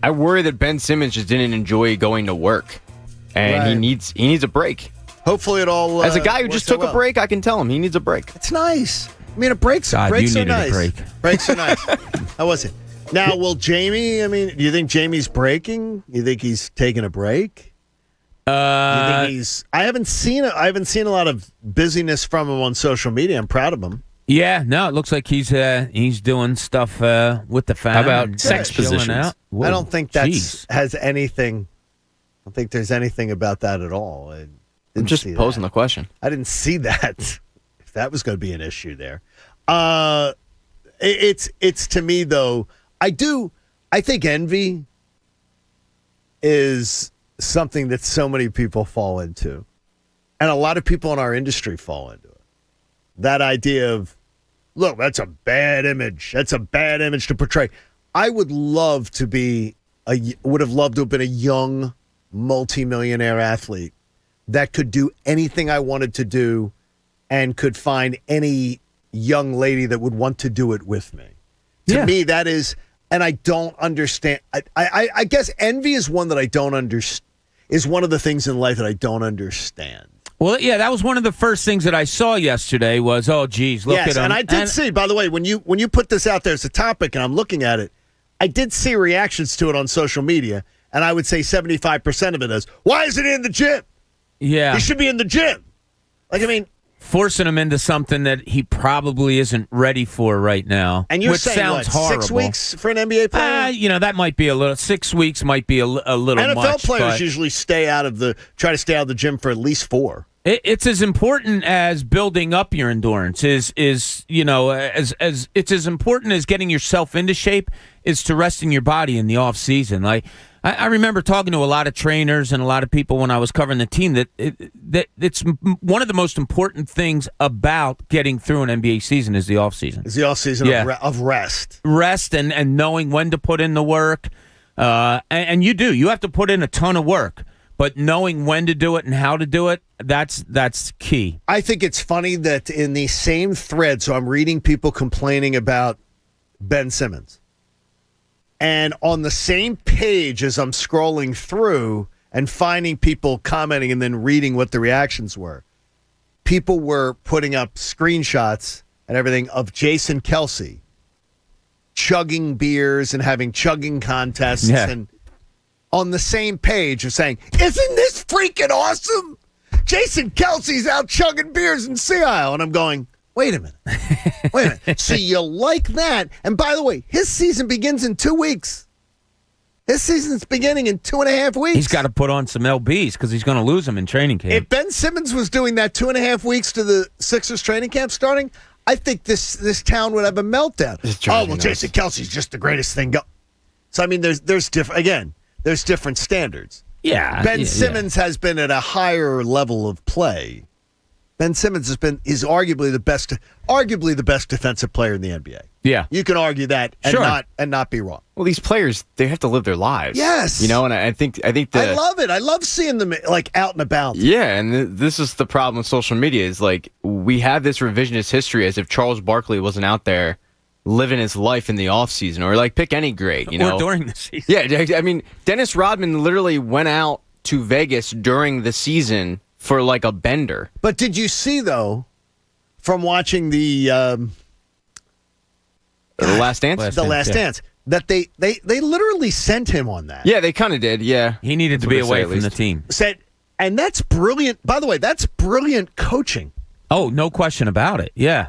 I worry that Ben Simmons just didn't enjoy going to work, and he needs a break. Hopefully it all as a guy who just took a break, I can tell him he needs a break. It's nice. I mean, breaks are you needed nice. A break. Breaks are nice. How was it? Now, will Jamie? I mean, do you think Jamie's breaking? You think he's taking a break? You think he's? I haven't seen a lot of busyness from him on social media. I'm proud of him. Yeah, no, it looks like he's doing stuff with the fam. How about sex positions? I don't think that has anything. I don't think there's anything about that at all. I'm just posing the question. I didn't see that. If that was going to be an issue there, it's to me though. I think envy is something that so many people fall into, and a lot of people in our industry fall into it. That idea of, look, that's a bad image. That's a bad image to portray. I would have loved to have been a young multimillionaire athlete that could do anything I wanted to do and could find any young lady that would want to do it with me. To me, that is, and I don't understand. I guess envy is one that I don't understand, is one of the things in life that I don't understand. Well, yeah, that was one of the first things that I saw yesterday was, oh, geez, look at him. And I did see, by the way, when you put this out there as a topic and I'm looking at it, I did see reactions to it on social media, and I would say 75% of it is, why isn't he in the gym? Yeah. He should be in the gym. Like, I mean, forcing him into something that he probably isn't ready for right now. and you're which saying, sounds what, horrible. 6 weeks for an NBA player? That might be a little. 6 weeks might be a little NFL much. players but usually try to stay out of the gym for at least 4. it's as important as building up your endurance. As it's as important as getting yourself into shape is to resting your body in the off season. Like I remember talking to a lot of trainers and a lot of people when I was covering the team that it's one of the most important things about getting through an NBA season is the off season. Is the off season of rest, and knowing when to put in the work. And you have to put in a ton of work, but knowing when to do it and how to do it, that's key. I think it's funny that in the same thread, so I'm reading people complaining about Ben Simmons. And on the same page as I'm scrolling through and finding people commenting and then reading what the reactions were, people were putting up screenshots and everything of Jason Kelce chugging beers and having chugging contests and on the same page of saying, isn't this freaking awesome? Jason Kelce's out chugging beers in Sea Isle. And I'm going, wait a minute. So you like that? And by the way, his season begins in 2 weeks. His season's beginning in 2.5 weeks. He's got to put on some LBs because he's going to lose them in training camp. If Ben Simmons was doing that 2.5 weeks to the Sixers training camp starting, I think this town would have a meltdown. Jason Kelce's just the greatest thing go. So I mean, there's different standards. Yeah, Ben Simmons has been at a higher level of play. Ben Simmons is arguably the best defensive player in the NBA. Yeah, you can argue that and not be wrong. Well, these players, they have to live their lives. Yes, and I think I love it. I love seeing them like out and about. Yeah, and this is the problem with social media is like we have this revisionist history as if Charles Barkley wasn't out there living his life in the offseason, or like pick any great, or during the season. Yeah, I mean, Dennis Rodman literally went out to Vegas during the season for like a bender. But did you see though, from watching the Last Dance, Dance, that they literally sent him on that. Yeah, they kind of did. Yeah, he needed to be away from the team. And that's brilliant. By the way, that's brilliant coaching. Oh, no question about it. Yeah.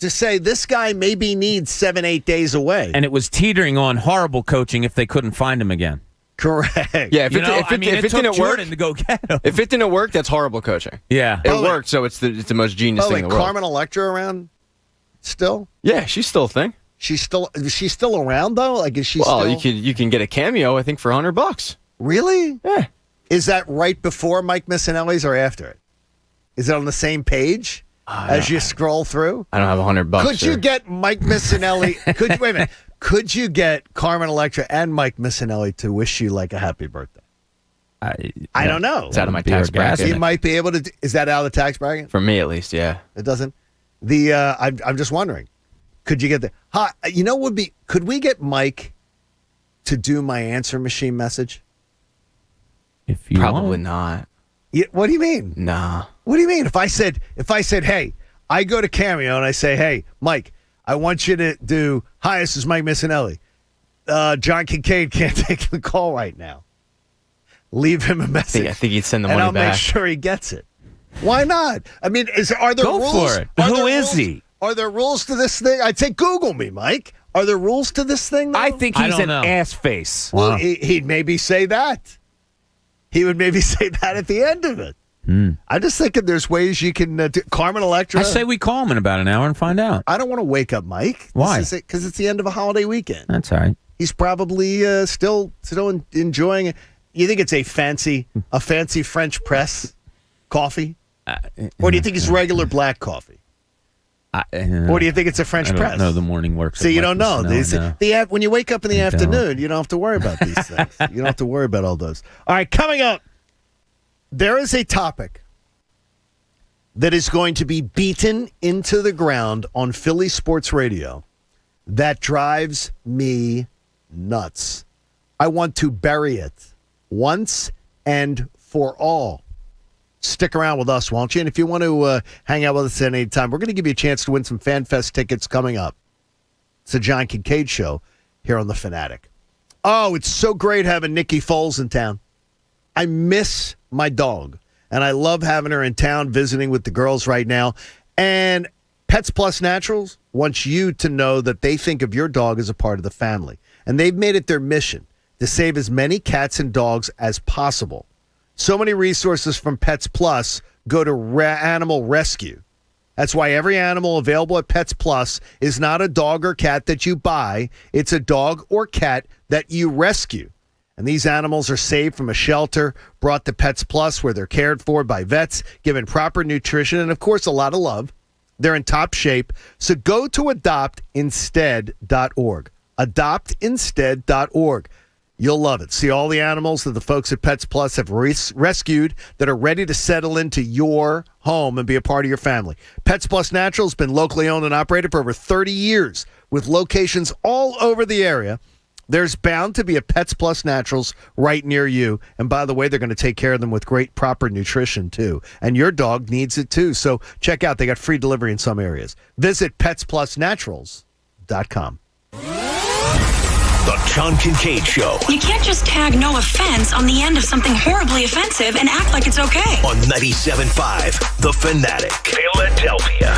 To say this guy maybe needs 7-8 days away. And it was teetering on horrible coaching if they couldn't find him again. Correct. Yeah, if it didn't work, to go get him. If it didn't work, that's horrible coaching. Yeah. It worked, so it's the most genius thing in the world. Carmen Electra around still? Yeah, she's still a thing. She's still around though? Like is she still? you can get a cameo, I think, for $100. Really? Yeah. Is that right before Mike Missinelli's or after it? Is it on the same page? As you scroll through, I don't have $100. Could you get Mike Missinelli? Wait a minute. Could you get Carmen Electra and Mike Missinelli to wish you like a happy birthday? I don't know. It's out of my tax bracket. He might be able to. Is that out of the tax bracket? For me, at least, yeah. It doesn't. I'm just wondering. Could you get the? Could we get Mike to do my answer machine message? If you probably want. not. Yeah, what do you mean? Nah. What do you mean? If I said, hey, I go to Cameo and I say, hey, Mike, I want you to do, hi, this is Mike Missinelli. John Kincade can't take the call right now. Leave him a message. I think he'd send the money back. And I'll back. make sure he gets it. Why not? I mean, are there rules? Go for it. Who is he? Are there rules to this thing? I'd say Google me, Mike. Are there rules to this thing, though? I think he's an ass face. Well, he'd maybe say that. He would maybe say that at the end of it. I'm just thinking there's ways you can do Carmen Electra. I say we call him in about an hour and find out. I don't want to wake up Mike. Why? Because it's the end of a holiday weekend. That's all right. He's probably still enjoying it. You think it's a fancy French press coffee? Or do you think it's regular black coffee? Or do you think it's a French press? I don't know the morning work. So you don't know. When you wake up in the afternoon, you don't have to worry about these things. You don't have to worry about all those. All right, coming up, there is a topic that is going to be beaten into the ground on Philly Sports Radio that drives me nuts. I want to bury it once and for all. Stick around with us, won't you? And if you want to hang out with us at any time, we're going to give you a chance to win some FanFest tickets coming up. It's the John Kincade Show here on The Fanatic. Oh, it's so great having Nikki Foles in town. I miss my dog, and I love having her in town visiting with the girls right now. And Pets Plus Naturals wants you to know that they think of your dog as a part of the family. And they've made it their mission to save as many cats and dogs as possible. So many resources from Pets Plus go to animal rescue. That's why every animal available at Pets Plus is not a dog or cat that you buy. It's a dog or cat that you rescue. And these animals are saved from a shelter, brought to Pets Plus where they're cared for by vets, given proper nutrition, and, of course, a lot of love. They're in top shape. So go to adoptinstead.org. Adoptinstead.org. You'll love it. See all the animals that the folks at Pets Plus have rescued that are ready to settle into your home and be a part of your family. Pets Plus Naturals has been locally owned and operated for over 30 years with locations all over the area. There's bound to be a Pets Plus Naturals right near you. And by the way, they're going to take care of them with great proper nutrition, too. And your dog needs it, too. So check out. They got free delivery in some areas. Visit PetsPlusNaturals.com. The John Kincade Show. You can't just tag no offense on the end of something horribly offensive and act like it's okay. On 97.5 The Fanatic, Philadelphia.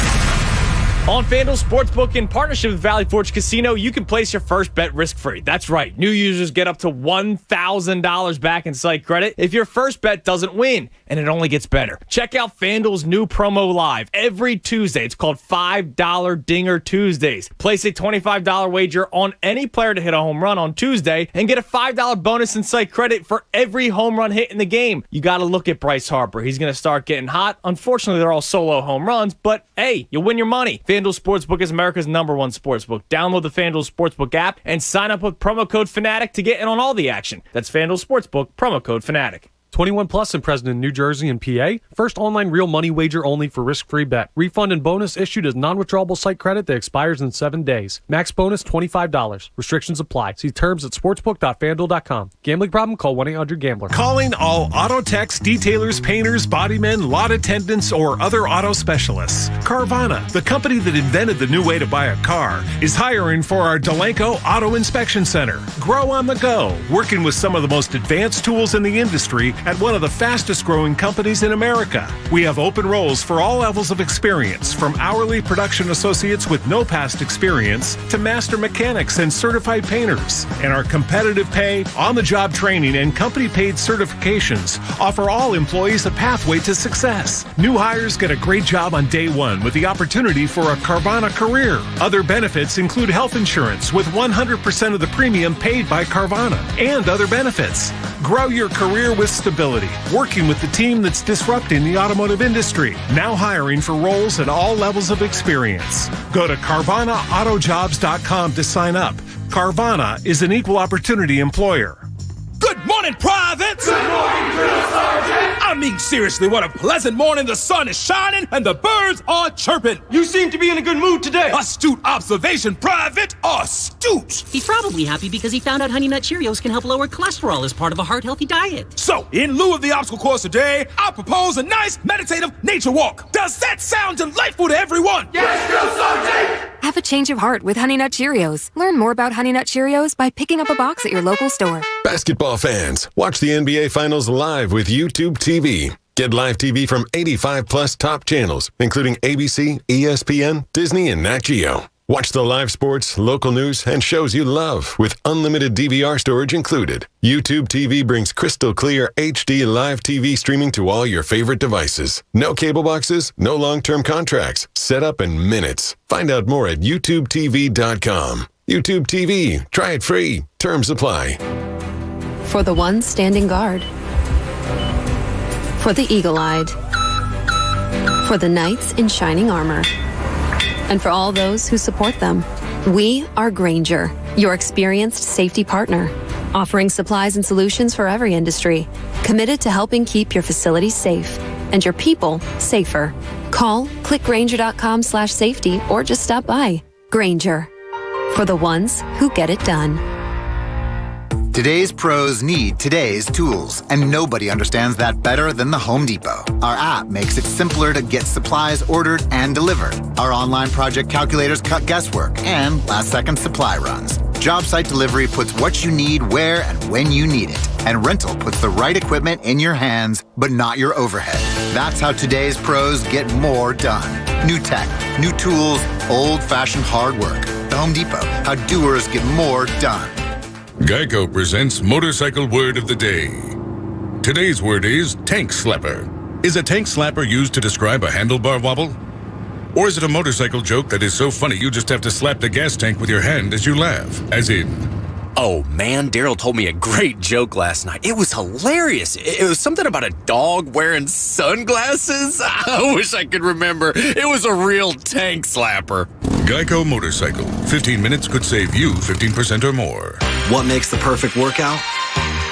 On FanDuel Sportsbook, in partnership with Valley Forge Casino, you can place your first bet risk-free. That's right. New users get up to $1,000 back in site credit if your first bet doesn't win, and it only gets better. Check out FanDuel's new promo live every Tuesday. It's called $5 Dinger Tuesdays. Place a $25 wager on any player to hit a home run on Tuesday and get a $5 bonus in site credit for every home run hit in the game. You got to look at Bryce Harper. He's going to start getting hot. Unfortunately, they're all solo home runs, but hey, you'll win your money. FanDuel Sportsbook is America's #1 sportsbook. Download the FanDuel Sportsbook app and sign up with promo code FANATIC to get in on all the action. That's FanDuel Sportsbook, promo code FANATIC. 21 plus and present in New Jersey and PA. First online real money wager only for risk-free bet. Refund and bonus issued as non-withdrawable site credit that expires in 7 days. Max bonus $25. Restrictions apply. See terms at sportsbook.fanduel.com. Gambling problem? Call 1-800-GAMBLER. Calling all auto techs, detailers, painters, bodymen, lot attendants, or other auto specialists. Carvana, the company that invented the new way to buy a car, is hiring for our Delanco Auto Inspection Center. Grow on the go, working with some of the most advanced tools in the industry at one of the fastest growing companies in America. We have open roles for all levels of experience, from hourly production associates with no past experience to master mechanics and certified painters. And our competitive pay, on-the-job training, and company-paid certifications offer all employees a pathway to success. New hires get a great job on day one with the opportunity for a Carvana career. Other benefits include health insurance with 100% of the premium paid by Carvana and other benefits. Grow your career with stability, working with the team that's disrupting the automotive industry. Now hiring for roles at all levels of experience. Go to CarvanaAutojobs.com to sign up. Carvana is an equal opportunity employer. Good morning, privates! Good morning, Drill Sergeant! I mean, seriously, what a pleasant morning. The sun is shining and the birds are chirping. You seem to be in a good mood today. Astute observation, Private. Astute. He's probably happy because he found out Honey Nut Cheerios can help lower cholesterol as part of a heart-healthy diet. So, in lieu of the obstacle course today, I propose a nice meditative nature walk. Does that sound delightful to everyone? Yes, Drill Sergeant! Have a change of heart with Honey Nut Cheerios. Learn more about Honey Nut Cheerios by picking up a box at your local store. Basketball fans, watch the NBA Finals live with YouTube TV. Get live TV from 85 plus top channels, including ABC, ESPN, Disney, and Nat Geo. Watch the live sports, local news, and shows you love with unlimited DVR storage included. YouTube TV brings crystal clear HD live TV streaming to all your favorite devices. No cable boxes, no long-term contracts. Set up in minutes. Find out more at YouTubeTV.com. YouTube TV. Try it free. Terms apply. For the ones standing guard. For the eagle-eyed. For the knights in shining armor. And for all those who support them. We are Grainger, your experienced safety partner, offering supplies and solutions for every industry, committed to helping keep your facilities safe and your people safer. Call, click Grainger.com/safety, or just stop by. Grainger, for the ones who get it done. Today's pros need today's tools, and nobody understands that better than the Home Depot. Our app makes it simpler to get supplies ordered and delivered. Our online project calculators cut guesswork and last-second supply runs. Job site delivery puts what you need where and when you need it. And rental puts the right equipment in your hands, but not your overhead. That's how today's pros get more done. New tech, new tools, old-fashioned hard work. The Home Depot, how doers get more done. Geico presents Motorcycle Word of the Day. Today's word is tank slapper. Is a tank slapper used to describe a handlebar wobble? Or is it a motorcycle joke that is so funny you just have to slap the gas tank with your hand as you laugh? As in... Oh man, Daryl told me a great joke last night. It was hilarious. It was something about a dog wearing sunglasses. I wish I could remember. It was a real tank slapper. Geico Motorcycle. 15 minutes could save you 15% or more. What makes the perfect workout?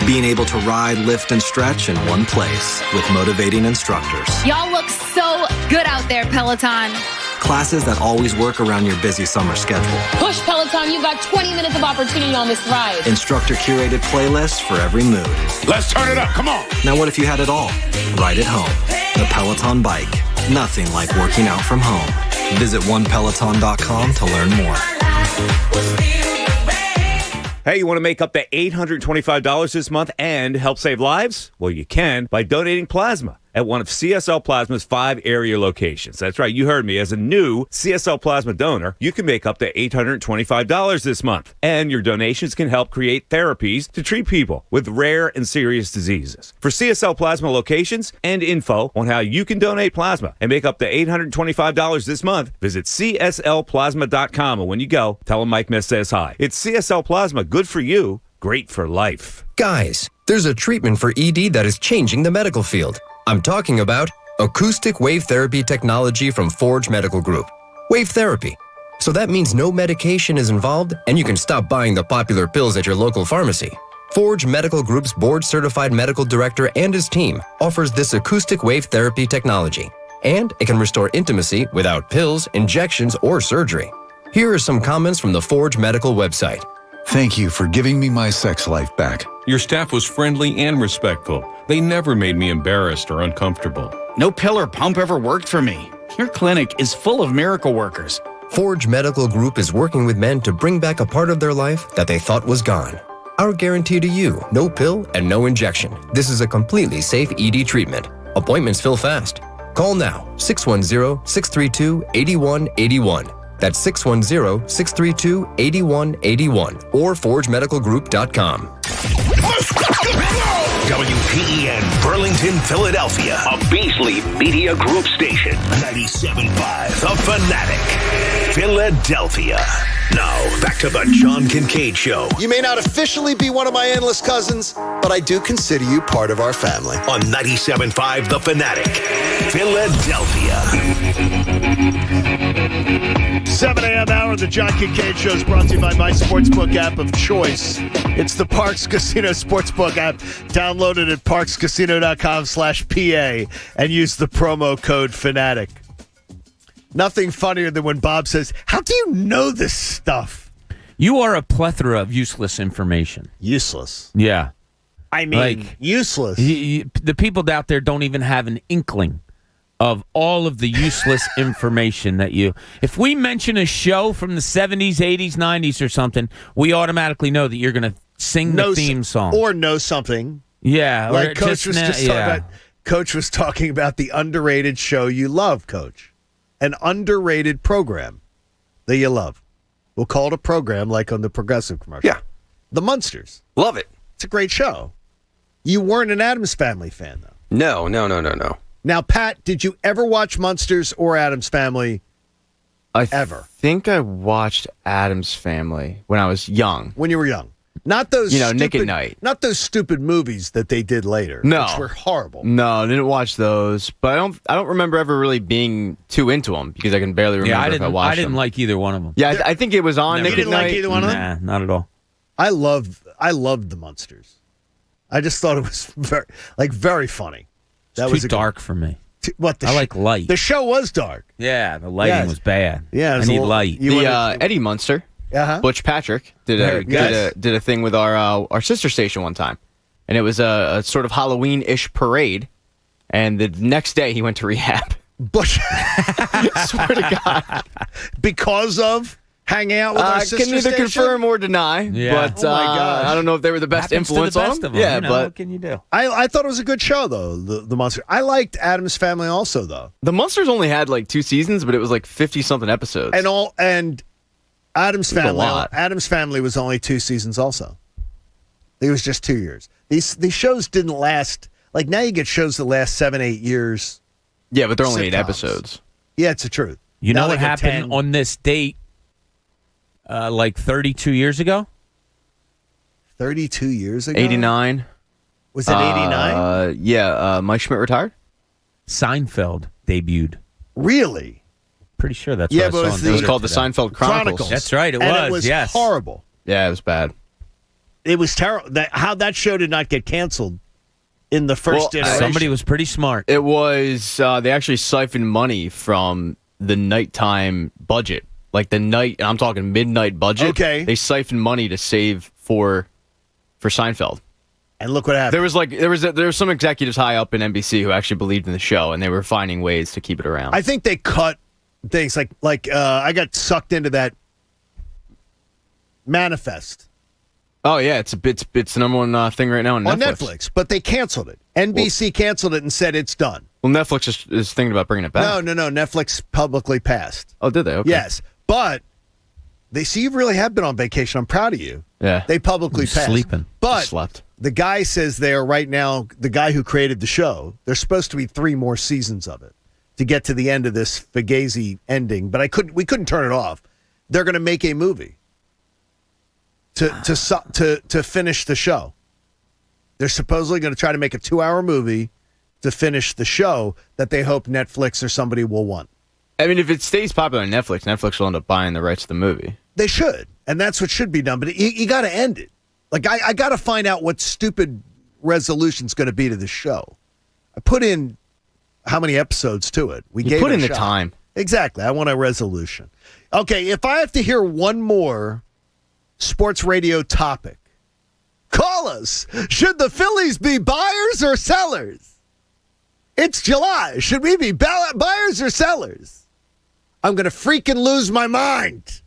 Being able to ride, lift, and stretch in one place with motivating instructors. Y'all look so good out there, Peloton. Classes that always work around your busy summer schedule. Push, Peloton, you've got 20 minutes of opportunity on this ride. Instructor-curated playlists for every mood. Let's turn it up, come on! Now what if you had it all? Right at home. The Peloton Bike. Nothing like working out from home. Visit onepeloton.com to learn more. Hey, you want to make up to $825 this month and help save lives? Well, you can by donating plasma at one of CSL Plasma's 5 area locations. That's right, you heard me. As a new CSL Plasma donor, you can make up to $825 this month. And your donations can help create therapies to treat people with rare and serious diseases. For CSL Plasma locations and info on how you can donate plasma and make up to $825 this month, visit CSLPlasma.com. And when you go, tell them Mike Miss says hi. It's CSL Plasma, good for you, great for life. Guys, there's a treatment for ED that is changing the medical field. I'm talking about acoustic wave therapy technology from Forge Medical Group. Wave therapy. So that means no medication is involved and you can stop buying the popular pills at your local pharmacy. Forge Medical Group's board-certified medical director and his team offers this acoustic wave therapy technology. And it can restore intimacy without pills, injections, or surgery. Here are some comments from the Forge Medical website. Thank you for giving me my sex life back. Your staff was friendly and respectful. They never made me embarrassed or uncomfortable. No pill or pump ever worked for me. Your clinic is full of miracle workers. Forge Medical Group is working with men to bring back a part of their life that they thought was gone. Our guarantee to you, no pill and no injection. This is a completely safe ED treatment. Appointments fill fast. Call now, 610-632-8181. That's 610-632-8181 or forgemedicalgroup.com. WPEN Burlington, Philadelphia, a Beasley Media Group station. 97.5 The Fanatic, Philadelphia. Now, back to the John Kincade Show. You may not officially be one of my endless cousins, but I do consider you part of our family. On 97.5 The Fanatic, Philadelphia. 7 a.m. hour of the John Kincade Show is brought to you by my sportsbook app of choice. It's the Parks Casino Sportsbook app. Download it at parkscasino.com/PA and use the promo code FANATIC. Nothing funnier than when Bob says, "How do you know this stuff?" You are a plethora of useless information. Useless? Yeah. I mean, useless. The people out there don't even have an inkling of all of the useless information that you... If we mention a show from the 70s, 80s, 90s or something, we automatically know that you're going to sing the theme song. Or know something. Yeah. Like Coach was just talking about. Coach was talking about the underrated show you love, Coach. An underrated program that you love. We'll call it a program like on the Progressive commercial. Yeah. The Munsters. Love it. It's a great show. You weren't an Addams Family fan, though. No. Now, Pat, did you ever watch Munsters or Addams Family? Ever? I think I watched Addams Family when I was young. When you were young. Not those Nick at Night. Not those stupid movies that they did later. No. Which were horrible. No, I didn't watch those. But I don't remember ever really being too into them because I can barely remember if I watched them. I didn't like either one of them. Yeah, I think it was on Nick at Night. You didn't like either one of them? Nah, not at all. I loved the Munsters. I just thought it was very funny. That was too dark for me. I like light. The show was dark. Yeah, the lighting was bad. Yeah, I need light. Eddie Munster, Butch Patrick did a thing with our sister station one time, and it was a sort of Halloween-ish parade, and the next day he went to rehab. Butch, swear to God, because of hanging out with our sister can neither station? confirm or deny. Yeah. But Oh, my gosh. I don't know if they were the best Happens to influence the on best him. of them, Yeah, you know, but what can you do? I thought it was a good show, though, the Monster. I liked Addams Family also, though. the Munsters only had like 2 seasons, but it was like 50-something episodes. And Addams That's a Family. lot. Addams Family was only 2 seasons also. It was just 2 years. These shows didn't last. Like, now you get shows that last 7-8 years. Yeah, but they're only 8 Sitcoms. episodes. Yeah, it's the truth. You Now know they what get happened 10. on this date like 32 years ago? 32 years ago? 89. Was it 89? Yeah, Mike Schmidt retired? Seinfeld debuted. Really? Pretty sure that's Yeah, what but I saw it was on the- It was Twitter called the today. Seinfeld Chronicles. That's right, it And was, it was yes. horrible. Yeah, it was bad. It was terrible. How that show did not get canceled in the first iteration. Somebody was pretty smart. It was, they actually siphoned money from the nighttime budget. Like the night, and I'm talking midnight budget. Okay. They siphoned money to save for Seinfeld. And look what happened. There was some executives high up in NBC who actually believed in the show, and they were finding ways to keep it around. I think they cut things like I got sucked into that Manifest Oh yeah, it's the number one thing right now on Netflix, but they canceled it. NBC canceled it and said it's done. Well, Netflix is thinking about bringing it back. No. Netflix publicly passed. Oh, did they? Okay. Yes, but they see you really have been on vacation. I'm proud of you. Yeah. They publicly You're passed. sleeping. But Slept. the guy says there right now, the guy who created the show, there's supposed to be 3 more seasons of it to get to the end of this Fugazi ending, but we couldn't turn it off. They're going to make a movie to finish the show. They're supposedly going to try to make a 2-hour movie to finish the show that they hope Netflix or somebody will want. I mean, if it stays popular on Netflix, Netflix will end up buying the rights to the movie. They should, and that's what should be done. But you got to end it. Like I got to find out what stupid resolution's going to be to the show. I put in how many episodes to it. We gave put it in a the shot. time. Exactly. I want a resolution. Okay, if I have to hear one more sports radio topic, call us. Should the Phillies be buyers or sellers? It's July. Should we be buyers or sellers? I'm going to freaking lose my mind.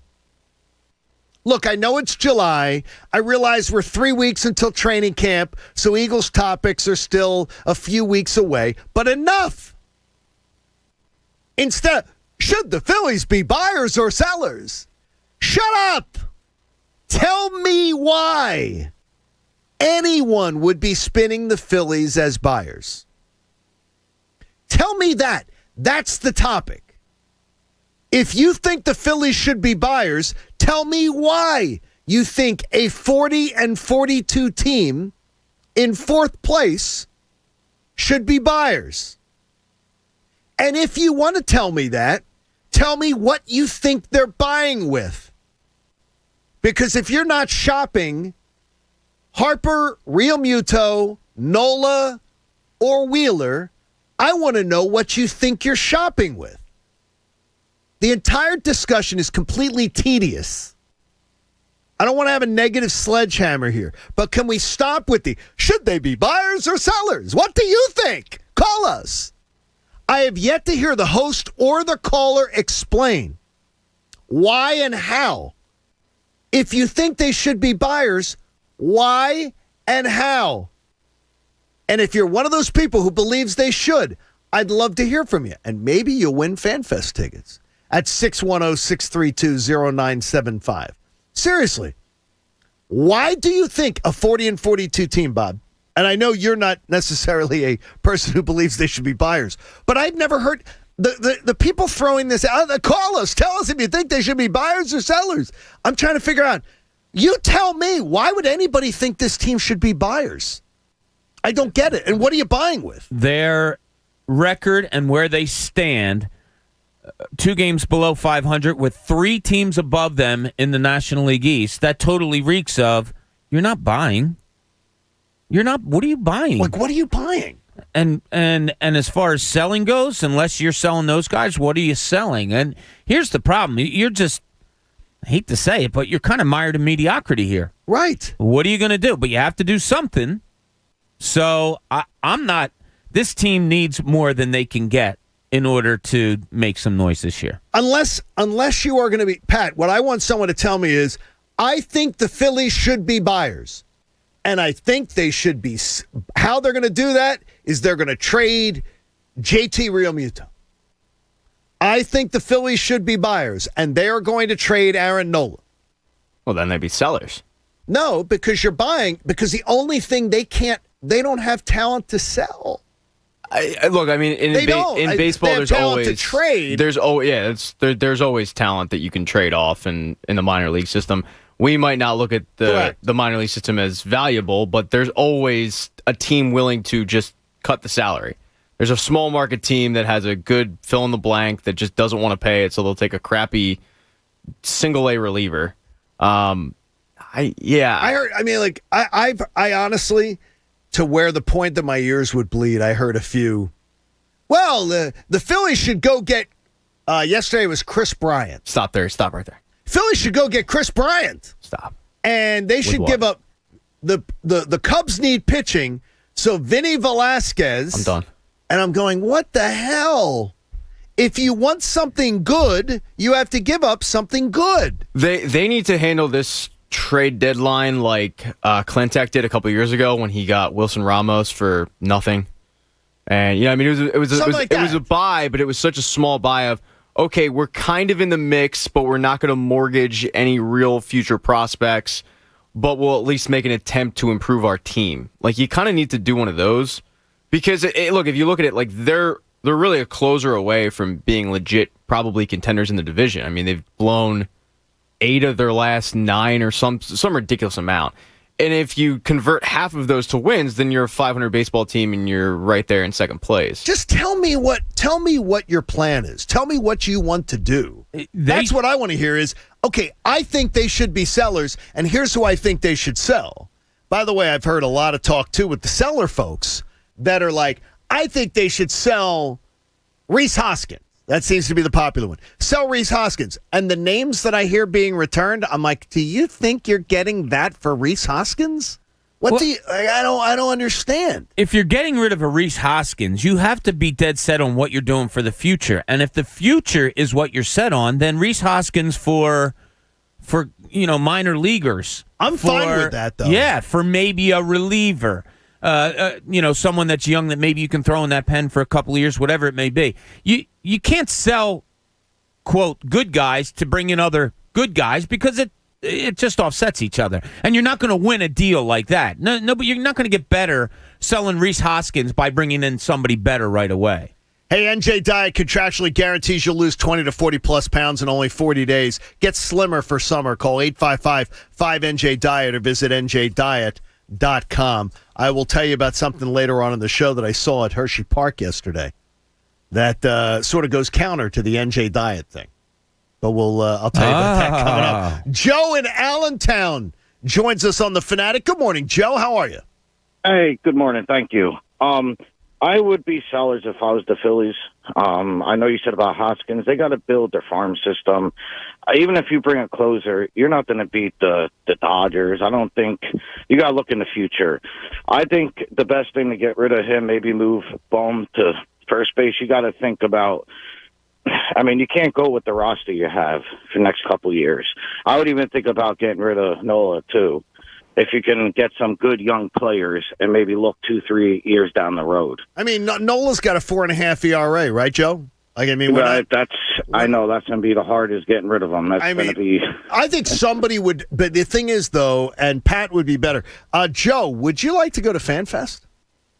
Look, I know it's July. I realize we're 3 weeks until training camp, so Eagles topics are still a few weeks away, but enough. Instead, should the Phillies be buyers or sellers? Shut up. Tell me why anyone would be spinning the Phillies as buyers. Tell me that. That's the topic. If you think the Phillies should be buyers, tell me why you think a 40-42 team in 4th place should be buyers. And if you want to tell me that, tell me what you think they're buying with. Because if you're not shopping Harper, Real Muto, Nola, or Wheeler, I want to know what you think you're shopping with. The entire discussion is completely tedious. I don't want to have a negative sledgehammer here, but can we stop with should they be buyers or sellers? What do you think? Call us. I have yet to hear the host or the caller explain why and how. If you think they should be buyers, why and how? And if you're one of those people who believes they should, I'd love to hear from you. And maybe you'll win FanFest tickets at 610-632-0975. Seriously, why do you think a 40-42 team, Bob? And I know you're not necessarily a person who believes they should be buyers, but I've never heard the people throwing this out. Call us. Tell us if you think they should be buyers or sellers. I'm trying to figure out. You tell me, why would anybody think this team should be buyers? I don't get it. And what are you buying with? Their record and where they stand, 2 games below 500 with 3 teams above them in the National League East. That totally reeks of, you're not buying. You're not, what are you buying? Like, what are you buying? And as far as selling goes, unless you're selling those guys, what are you selling? And here's the problem. You're just, I hate to say it, but you're kind of mired in mediocrity here. Right. What are you going to do? But you have to do something. So I'm not, this team needs more than they can get in order to make some noise this year. Unless you are going to be, Pat, what I want someone to tell me is, I think the Phillies should be buyers. And I think they should be, how they're going to do that is they're going to trade JT Realmuto. I think the Phillies should be buyers, and they are going to trade Aaron Nola. Well, then they'd be sellers. No, because you're buying, because the only thing they don't have talent to sell. Look, I mean, in baseball, there's always to trade. There's always talent that you can trade off in the minor league system. We might not look at the minor league system as valuable, but there's always a team willing to just cut the salary. There's a small market team that has a good fill in the blank that just doesn't want to pay it, so they'll take a crappy single A reliever. I heard. I mean, like I honestly, to where the point that my ears would bleed, I heard a few. Well, the Phillies should go get. Yesterday was Chris Bryant. Stop there. Stop right there. Phillies should go get Chris Bryant. Stop. And they should give up. The Cubs need pitching, so Vinny Velasquez. I'm done. And I'm going, what the hell? If you want something good, you have to give up something good. They need to handle this trade deadline like Kincade did a couple years ago when he got Wilson Ramos for nothing. And I mean, it was a buy, but it was such a small buy of, okay, we're kind of in the mix, but we're not going to mortgage any real future prospects, but we'll at least make an attempt to improve our team. Like, you kind of need to do one of those. Because, look, if you look at it, like, they're really a closer away from being legit, probably contenders in the division. I mean, they've blown 8 of their last 9 or some ridiculous amount. And if you convert half of those to wins, then you're a 500 baseball team and you're right there in second place. Just tell me what your plan is. Tell me what you want to do. That's what I want to hear is, okay, I think they should be sellers, and here's who I think they should sell. By the way, I've heard a lot of talk, too, with the seller folks that are like, I think they should sell Rhys Hoskins. That seems to be the popular one. Sell Rhys Hoskins. And the names that I hear being returned, I'm like, do you think you're getting that for Rhys Hoskins? I don't understand. If you're getting rid of a Rhys Hoskins, you have to be dead set on what you're doing for the future. And if the future is what you're set on, then Rhys Hoskins for minor leaguers. I'm fine with that, though. Yeah, for maybe a reliever. Someone that's young that maybe you can throw in that pen for a couple of years, whatever it may be. You can't sell, quote, good guys to bring in other good guys because it just offsets each other. And you're not going to win a deal like that. No, but you're not going to get better selling Rhys Hoskins by bringing in somebody better right away. Hey, NJ Diet contractually guarantees you'll lose 20 to 40-plus pounds in only 40 days. Get slimmer for summer. Call 855-5NJ-DIET or visit njdiet.com. I will tell you about something later on in the show that I saw at Hershey Park yesterday that sort of goes counter to the NJ Diet thing. But I'll tell you about that coming up. Joe in Allentown joins us on The Fanatic. Good morning, Joe. How are you? Hey, good morning. Thank you. I would be sellers if I was the Phillies. I know you said about Hoskins. They got to build their farm system. Even if you bring a closer, you're not going to beat the Dodgers. I don't think you got to look in the future. I think the best thing to get rid of him, maybe move Bohm to first base. You got to think about, I mean, you can't go with the roster you have for the next couple of years. I would even think about getting rid of Nola, too, if you can get some good young players and maybe look 2-3 years down the road. I mean, Nola's got a 4.5 ERA, right, Joe? I know that's going to be the hardest, getting rid of him. Going to be. I think somebody would, but the thing is, though, and Pat would be better. Joe, would you like to go to FanFest?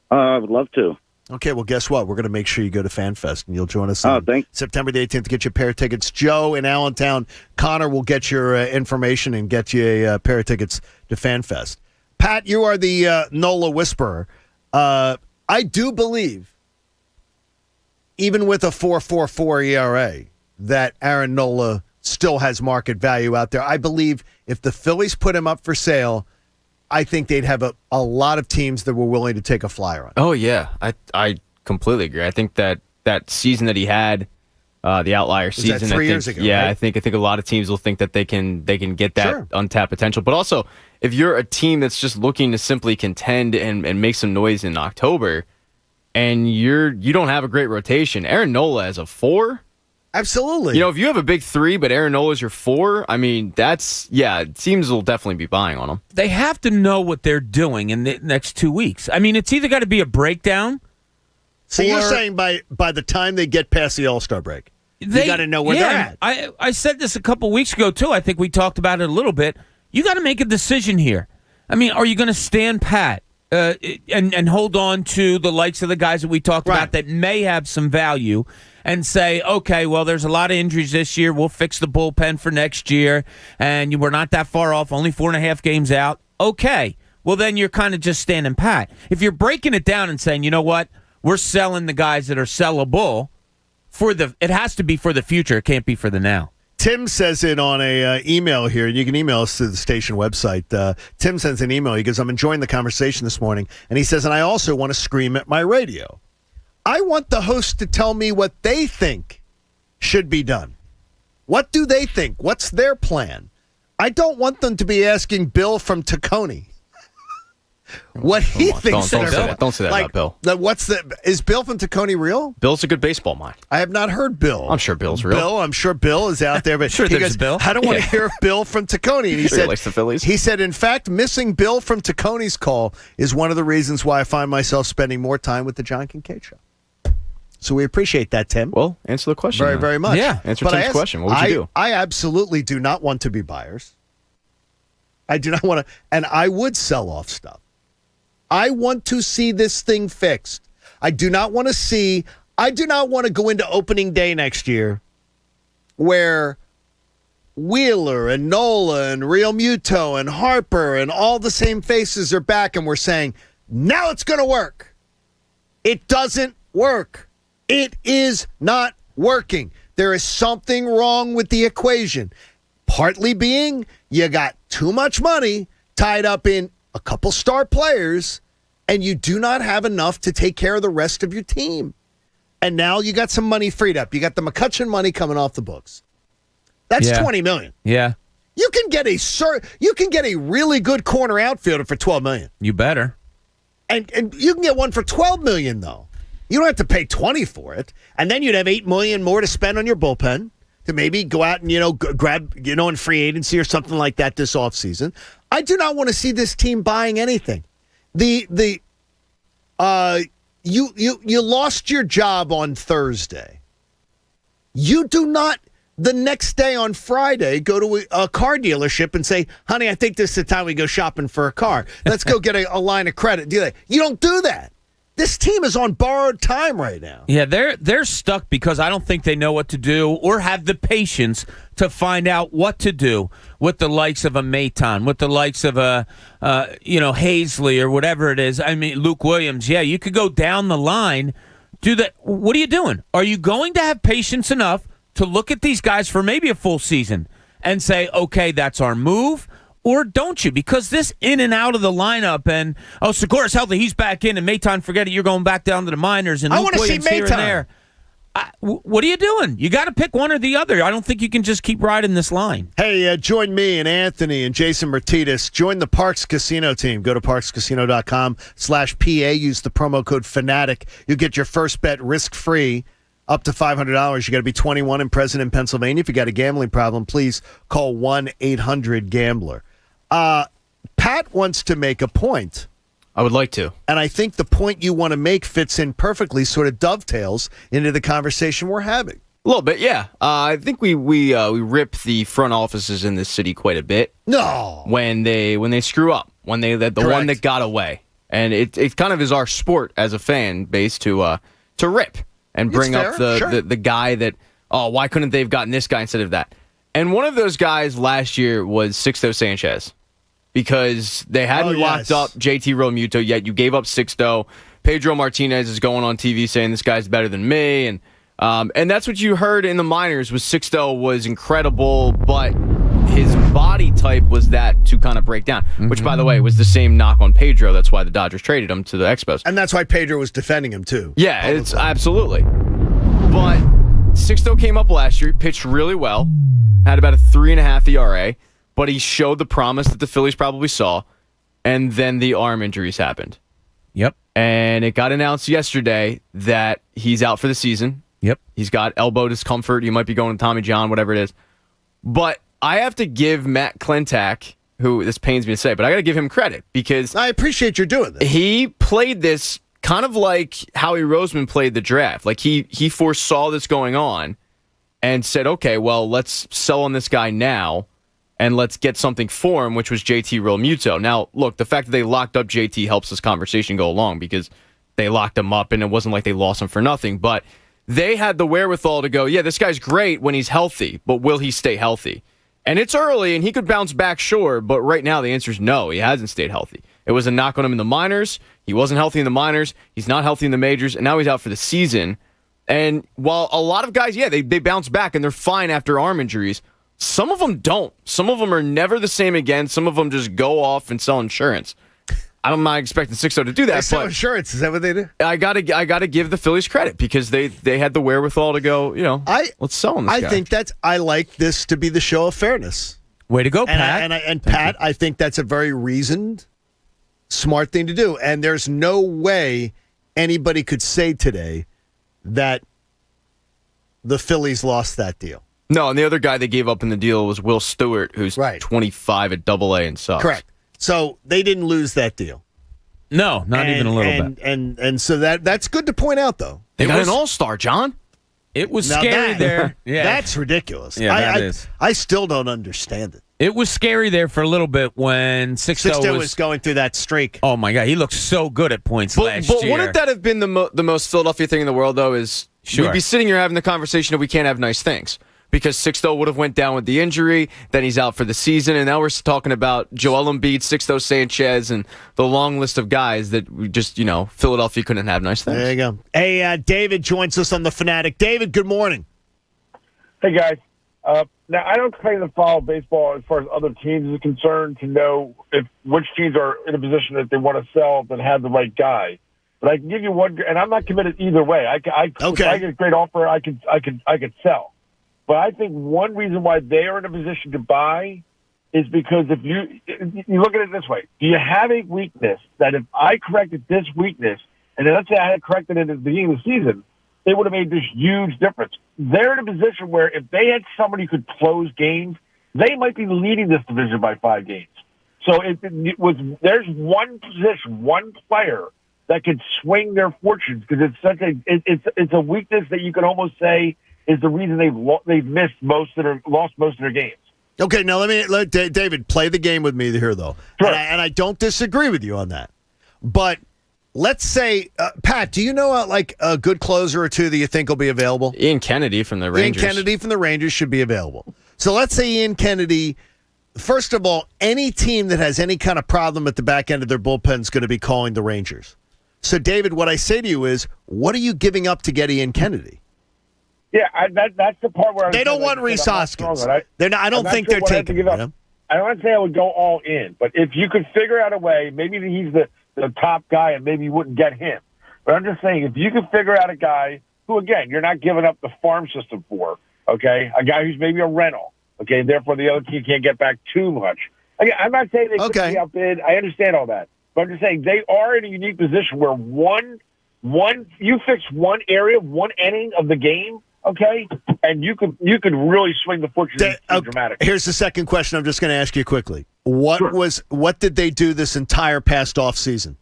I would love to. Okay, well, guess what? We're going to make sure you go to FanFest, and you'll join us on September the 18th to get you a pair of tickets. Joe in Allentown, Connor will get your information and get you a pair of tickets to FanFest. Pat, you are the NOLA whisperer. I do believe, even with a 4.44 ERA, that Aaron Nola still has market value out there. I believe if the Phillies put him up for sale, I think they'd have a lot of teams that were willing to take a flyer on. Oh, yeah. I completely agree. I think that season that he had, the outlier season, that 3 years ago, yeah, right? I think a lot of teams will think that they can get that untapped potential. But also, if you're a team that's just looking to simply contend and make some noise in October, and you don't have a great rotation. Aaron Nola as a 4? Absolutely. If you have a big 3, but Aaron Nola's your 4, I mean, it seems they'll definitely be buying on him. They have to know what they're doing in the next 2 weeks. I mean, it's either got to be a breakdown. So you're saying by the time they get past the All-Star break, you got to know where they're at. I said this a couple weeks ago, too. I think we talked about it a little bit. You got to make a decision here. I mean, are you going to stand pat and hold on to the likes of the guys that we talked about that may have some value and say, okay, well, there's a lot of injuries this year. We'll fix the bullpen for next year, and we're not that far off, only 4.5 games out. Okay, well, then you're kind of just standing pat. If you're breaking it down and saying, you know what, we're selling the guys that are sellable, it has to be for the future. It can't be for the now. Tim says it on a email here, and you can email us through the station website. Tim sends an email. He goes, I'm enjoying the conversation this morning. And he says, and I also want to scream at my radio. I want the host to tell me what they think should be done. What do they think? What's their plan? I don't want them to be asking Bill from Tacony what he thinks. Don't say that about Bill. Is Bill from Tacony real? Bill's a good baseball mind. I have not heard Bill. I'm sure Bill's real. I'm sure Bill is out there. But sure, he there's goes, Bill. I don't want to hear Bill from Tacony. And he said, likes the Phillies. He said, in fact, missing Bill from Tacony's call is one of the reasons why I find myself spending more time with the John Kincade Show. So we appreciate that, Tim. Well, answer the question. Very, very much. Yeah. Answer Tim's question. What would you do? I absolutely do not want to be buyers. I do not want to, and I would sell off stuff. I want to see this thing fixed. I do not want to go into opening day next year where Wheeler and Nola and Real Muto and Harper and all the same faces are back and we're saying, now it's going to work. It doesn't work. It is not working. There is something wrong with the equation. Partly being you got too much money tied up in a couple star players, and you do not have enough to take care of the rest of your team. And now you got some money freed up. You got the McCutchen money coming off the books. That's $20 million. Yeah. You can get a really good corner outfielder for $12 million. You better. And you can get one for $12 million, though. You don't have to pay $20 for it. And then you'd have $8 million more to spend on your bullpen to maybe go out and, grab, in free agency or something like that this offseason. I do not want to see this team buying anything. You lost your job on Thursday. You do not the next day on Friday go to a car dealership and say, honey, I think this is the time we go shopping for a car. Let's go get a line of credit. You don't do that. This team is on borrowed time right now. Yeah, they're stuck because I don't think they know what to do or have the patience to find out what to do with the likes of a Maton, with the likes of a Hazley or whatever it is. I mean, Luke Williams. Yeah, you could go down the line. Do that. What are you doing? Are you going to have patience enough to look at these guys for maybe a full season and say, okay, that's our move? Or don't you? Because this in and out of the lineup and, Segura's healthy, he's back in, and Maton, forget it, you're going back down to the minors, and Luke Williams here and there. What are you doing? You got to pick one or the other. I don't think you can just keep riding this line. Hey, join me and Anthony and Jason Martinez. Join the Parks Casino team. Go to parkscasino.com/PA. Use the promo code FANATIC. You'll get your first bet risk-free. Up to $500. You got to be 21 and present in Pennsylvania. If you got a gambling problem, please call 1-800-GAMBLER. Pat wants to make a point. I would like to. And I think the point you want to make fits in perfectly, sort of dovetails into the conversation we're having. A little bit, yeah. I think we rip the front offices in this city quite a bit. No. When they screw up, when the one that got away. And it kind of is our sport as a fan base to rip. And bring up the guy that, why couldn't they have gotten this guy instead of that? And one of those guys last year was Sixto Sanchez because they hadn't locked up JT Realmuto yet. You gave up Sixto. Pedro Martinez is going on TV saying this guy's better than me. And that's what you heard in the minors was Sixto was incredible, but his body type was that to kind of break down, which, by the way, was the same knock on Pedro. That's why the Dodgers traded him to the Expos. And that's why Pedro was defending him, too. Yeah, it's absolutely. But Sixto came up last year, pitched really well, had about a 3.5 ERA, but he showed the promise that the Phillies probably saw, and then the arm injuries happened. Yep. And it got announced yesterday that he's out for the season. Yep. He's got elbow discomfort. He might be going to Tommy John, whatever it is. But I have to give Matt Klentak, who this pains me to say, but I got to give him credit because I appreciate you're doing this. He played this kind of like Howie Roseman played the draft. Like he foresaw this going on and said, okay, well, let's sell on this guy now and let's get something for him, which was JT Realmuto. Now, look, the fact that they locked up JT helps this conversation go along because they locked him up and it wasn't like they lost him for nothing. But they had the wherewithal to go, yeah, this guy's great when he's healthy, but will he stay healthy? And it's early, and he could bounce back, sure, but right now the answer is no, he hasn't stayed healthy. It was a knock on him in the minors. He wasn't healthy in the minors. He's not healthy in the majors, and now he's out for the season. And while a lot of guys, yeah, they bounce back, and they're fine after arm injuries, some of them don't. Some of them are never the same again. Some of them just go off and sell insurance. I'm not expecting 6-0 to do that. They sell insurance. Is that what they do? I gotta give the Phillies credit because they had the wherewithal to go, let's sell him this guy. I like this to be the show of fairness. Way to go, Pat. And Pat, I think that's a very reasoned, smart thing to do. And there's no way anybody could say today that the Phillies lost that deal. No, and the other guy they gave up in the deal was Will Stewart, who's 25 at AA and sucks. Correct. So they didn't lose that deal. No, not even a little bit. And so that's good to point out, though. They got an all-star, John. It was scary there. Yeah. That's ridiculous. Yeah, that is. I still don't understand it. It was scary there for a little bit when Sixto was going through that streak. Oh, my God. He looked so good at points last year. But wouldn't that have been the most Philadelphia thing in the world, though, is we'd be sitting here having the conversation that we can't have nice things. Because Sixto would have went down with the injury, then he's out for the season, and now we're talking about Joel Embiid, Sixto Sanchez, and the long list of guys that we just, Philadelphia couldn't have nice things. There you go. Hey, David joins us on The Fanatic. David, good morning. Hey, guys. Now, I don't claim to follow baseball as far as other teams is concerned to know which teams are in a position that they want to sell and have the right guy. But I can give you one, and I'm not committed either way. If I get a great offer, I could sell. But I think one reason why they are in a position to buy is because if you look at it this way, do you have a weakness that if I corrected this weakness, and then let's say I had corrected it at the beginning of the season, it would have made this huge difference. They're in a position where if they had somebody who could close games, they might be leading this division by 5 games. So there's one position, one player that could swing their fortunes because it's a weakness that you could almost say is the reason they've lost most of their games. Okay, now let David play the game with me here, though. Sure. And I don't disagree with you on that. But let's say, Pat, do you know like a good closer or two that you think will be available? Ian Kennedy from the Rangers. Ian Kennedy from the Rangers should be available. So let's say Ian Kennedy, first of all, any team that has any kind of problem at the back end of their bullpen is going to be calling the Rangers. So, David, what I say to you is, what are you giving up to get Ian Kennedy? Yeah, that's the part where they don't want Rhys Hoskins. I don't think they're taking him. I don't want to say I would go all in, but if you could figure out a way, maybe he's the top guy, and maybe you wouldn't get him. But I'm just saying, if you could figure out a guy who, again, you're not giving up the farm system for, okay, a guy who's maybe a rental, okay, therefore the other team can't get back too much. Again, I'm not saying they could be outbid. I understand all that, but I'm just saying they are in a unique position where you fix one area, one inning of the game. Okay, and you could really swing the fortune dramatically. Here's the second question. I'm just going to ask you quickly. What did they do this entire past off season?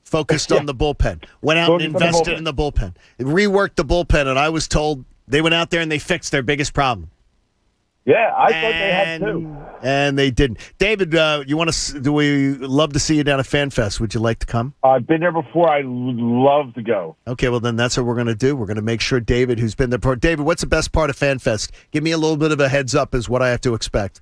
Focused on the bullpen. Went out and invested in the bullpen. Reworked the bullpen, and I was told they went out there and they fixed their biggest problem. Yeah, I thought they had to. And they didn't. David, do we love to see you down at FanFest? Would you like to come? I've been there before. I would love to go. Okay, well, then that's what we're going to do. We're going to make sure David, who's been there before. David, what's the best part of FanFest? Give me a little bit of a heads up as what I have to expect.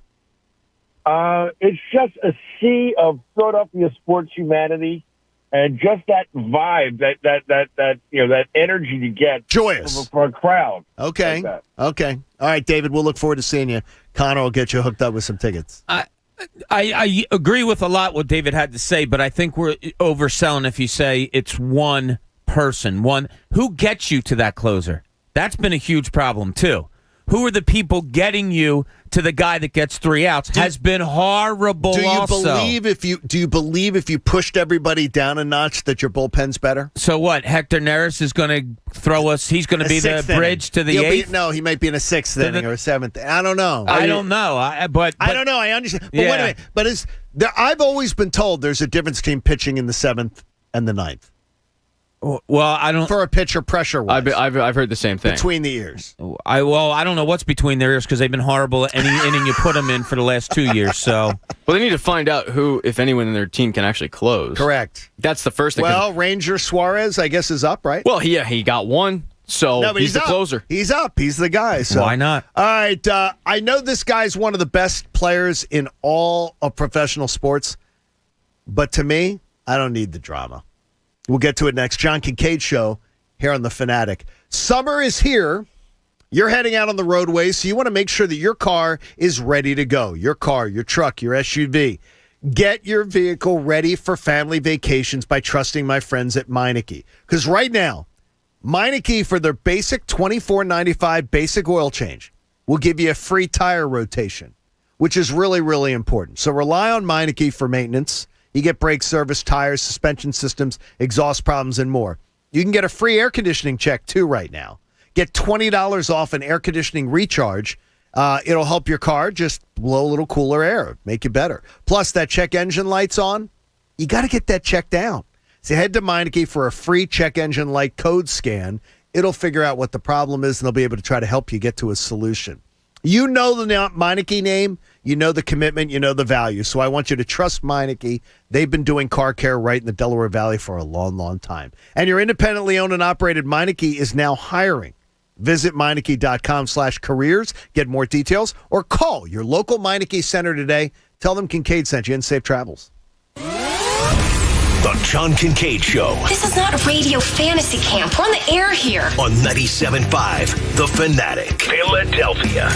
It's just a sea of Philadelphia sports humanity. And just that vibe, that energy to get joyous for a crowd. Okay. Like okay. All right, David, we'll look forward to seeing you. Connor will get you hooked up with some tickets. I agree with a lot what David had to say, but I think we're overselling if you say it's one person. Who gets you to that closer? That's been a huge problem, too. who are the people getting you to the guy that gets 3 outs has been horrible. Do you also. believe if you pushed everybody down a notch that your bullpen's better? So what? Hector Neris is going to throw us. He's going to be the bridge to the 8th. He might be in a 6th inning or a 7th. I don't know. I don't know. But I don't know. I understand. But wait a minute. But I've always been told there's a difference between pitching in the 7th and the 9th. Well, I don't. For a pitcher pressure wise. I've heard the same thing. Between the ears. I don't know what's between their ears because they've been horrible any inning you put them in for the last 2 years. So, well, they need to find out who, if anyone in their team, can actually close. Correct. That's the first thing. Well, Ranger Suarez, I guess, is up, right? Well, he got one. So no, but he's the up. closer. He's up. He's the guy. So. Why not? All right. I know this guy's one of the best players in all of professional sports, but to me, I don't need the drama. We'll get to it next. John Kincade Show here on The Fanatic. Summer is here. You're heading out on the roadway, so you want to make sure that your car is ready to go. Your car, your truck, your SUV. Get your vehicle ready for family vacations by trusting my friends at Meineke. Because right now, Meineke, for their basic $24.95 basic oil change, will give you a free tire rotation, which is really, really important. So rely on Meineke for maintenance. You get brake service, tires, suspension systems, exhaust problems, and more. You can get a free air conditioning check, too, right now. Get $20 off an air conditioning recharge. It'll help your car just blow a little cooler air, make you better. Plus, that check engine light's on. You got to get that check down. So head to Meineke for a free check engine light code scan. It'll figure out what the problem is, and they'll be able to try to help you get to a solution. You know the Meineke name, you know the commitment, you know the value. So I want you to trust Meineke. They've been doing car care right in the Delaware Valley for a long, long time. And your independently owned and operated Meineke is now hiring. Visit Meineke.com/careers, get more details, or call your local Meineke center today. Tell them Kincade sent you, and safe travels. The John Kincade Show. This is not radio fantasy camp. We're on the air here. On 97.5 The Fanatic, Philadelphia.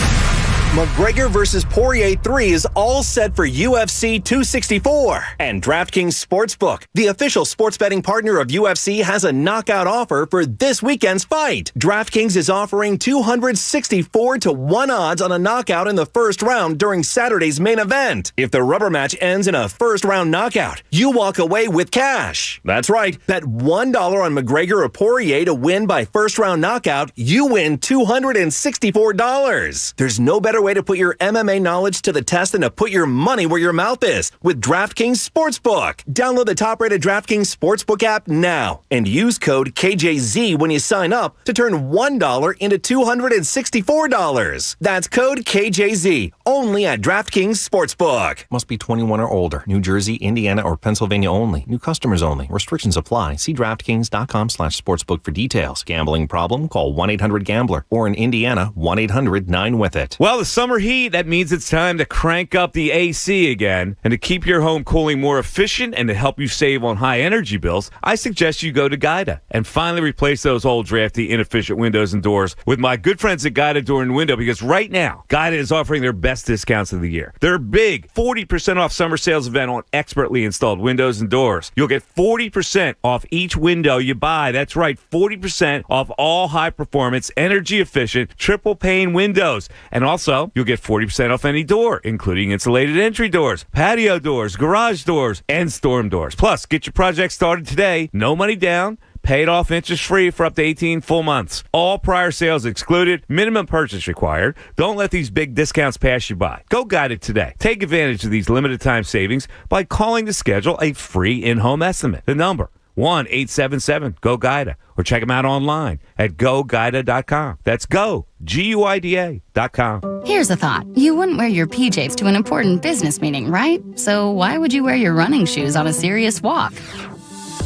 McGregor vs. Poirier 3 is all set for UFC 264. And DraftKings Sportsbook, the official sports betting partner of UFC, has a knockout offer for this weekend's fight. DraftKings is offering 264-1 odds on a knockout in the first round during Saturday's main event. If the rubber match ends in a first-round knockout, you walk away with cash. That's right. Bet $1 on McGregor or Poirier to win by first-round knockout, you win $264. There's no better way to put your MMA knowledge to the test than to put your money where your mouth is with DraftKings Sportsbook. Download the top-rated DraftKings Sportsbook app now and use code KJZ when you sign up to turn $1 into $264. That's code KJZ only at DraftKings Sportsbook. Must be 21 or older. New Jersey, Indiana, or Pennsylvania only. New customers only. Restrictions apply. See DraftKings.com/sportsbook for details. Gambling problem? Call 1-800-GAMBLER or in Indiana, 1-800-9-WITH-IT. Well, the summer heat, that means it's time to crank up the AC again. And to keep your home cooling more efficient and to help you save on high energy bills, I suggest you go to Guida and finally replace those old drafty, inefficient windows and doors with my good friends at Guida Door and Window, because right now, Guida is offering their best discounts of the year. Their big 40% off summer sales event on expertly installed windows and doors. You'll get 40% off each window you buy. That's right, 40% off all high-performance, energy-efficient, triple-pane windows. And also, you'll get 40% off any door, including insulated entry doors, patio doors, garage doors, and storm doors. Plus, get your project started today. No money down. Paid off interest-free for up to 18 full months. All prior sales excluded. Minimum purchase required. Don't let these big discounts pass you by. Go Guide it today. Take advantage of these limited-time savings by calling to schedule a free in-home estimate. The number, 1-877-GO-GUIDA, or check them out online at GoGuida.com. That's go, GUIDA.com. Here's a thought. You wouldn't wear your PJs to an important business meeting, right? So why would you wear your running shoes on a serious walk?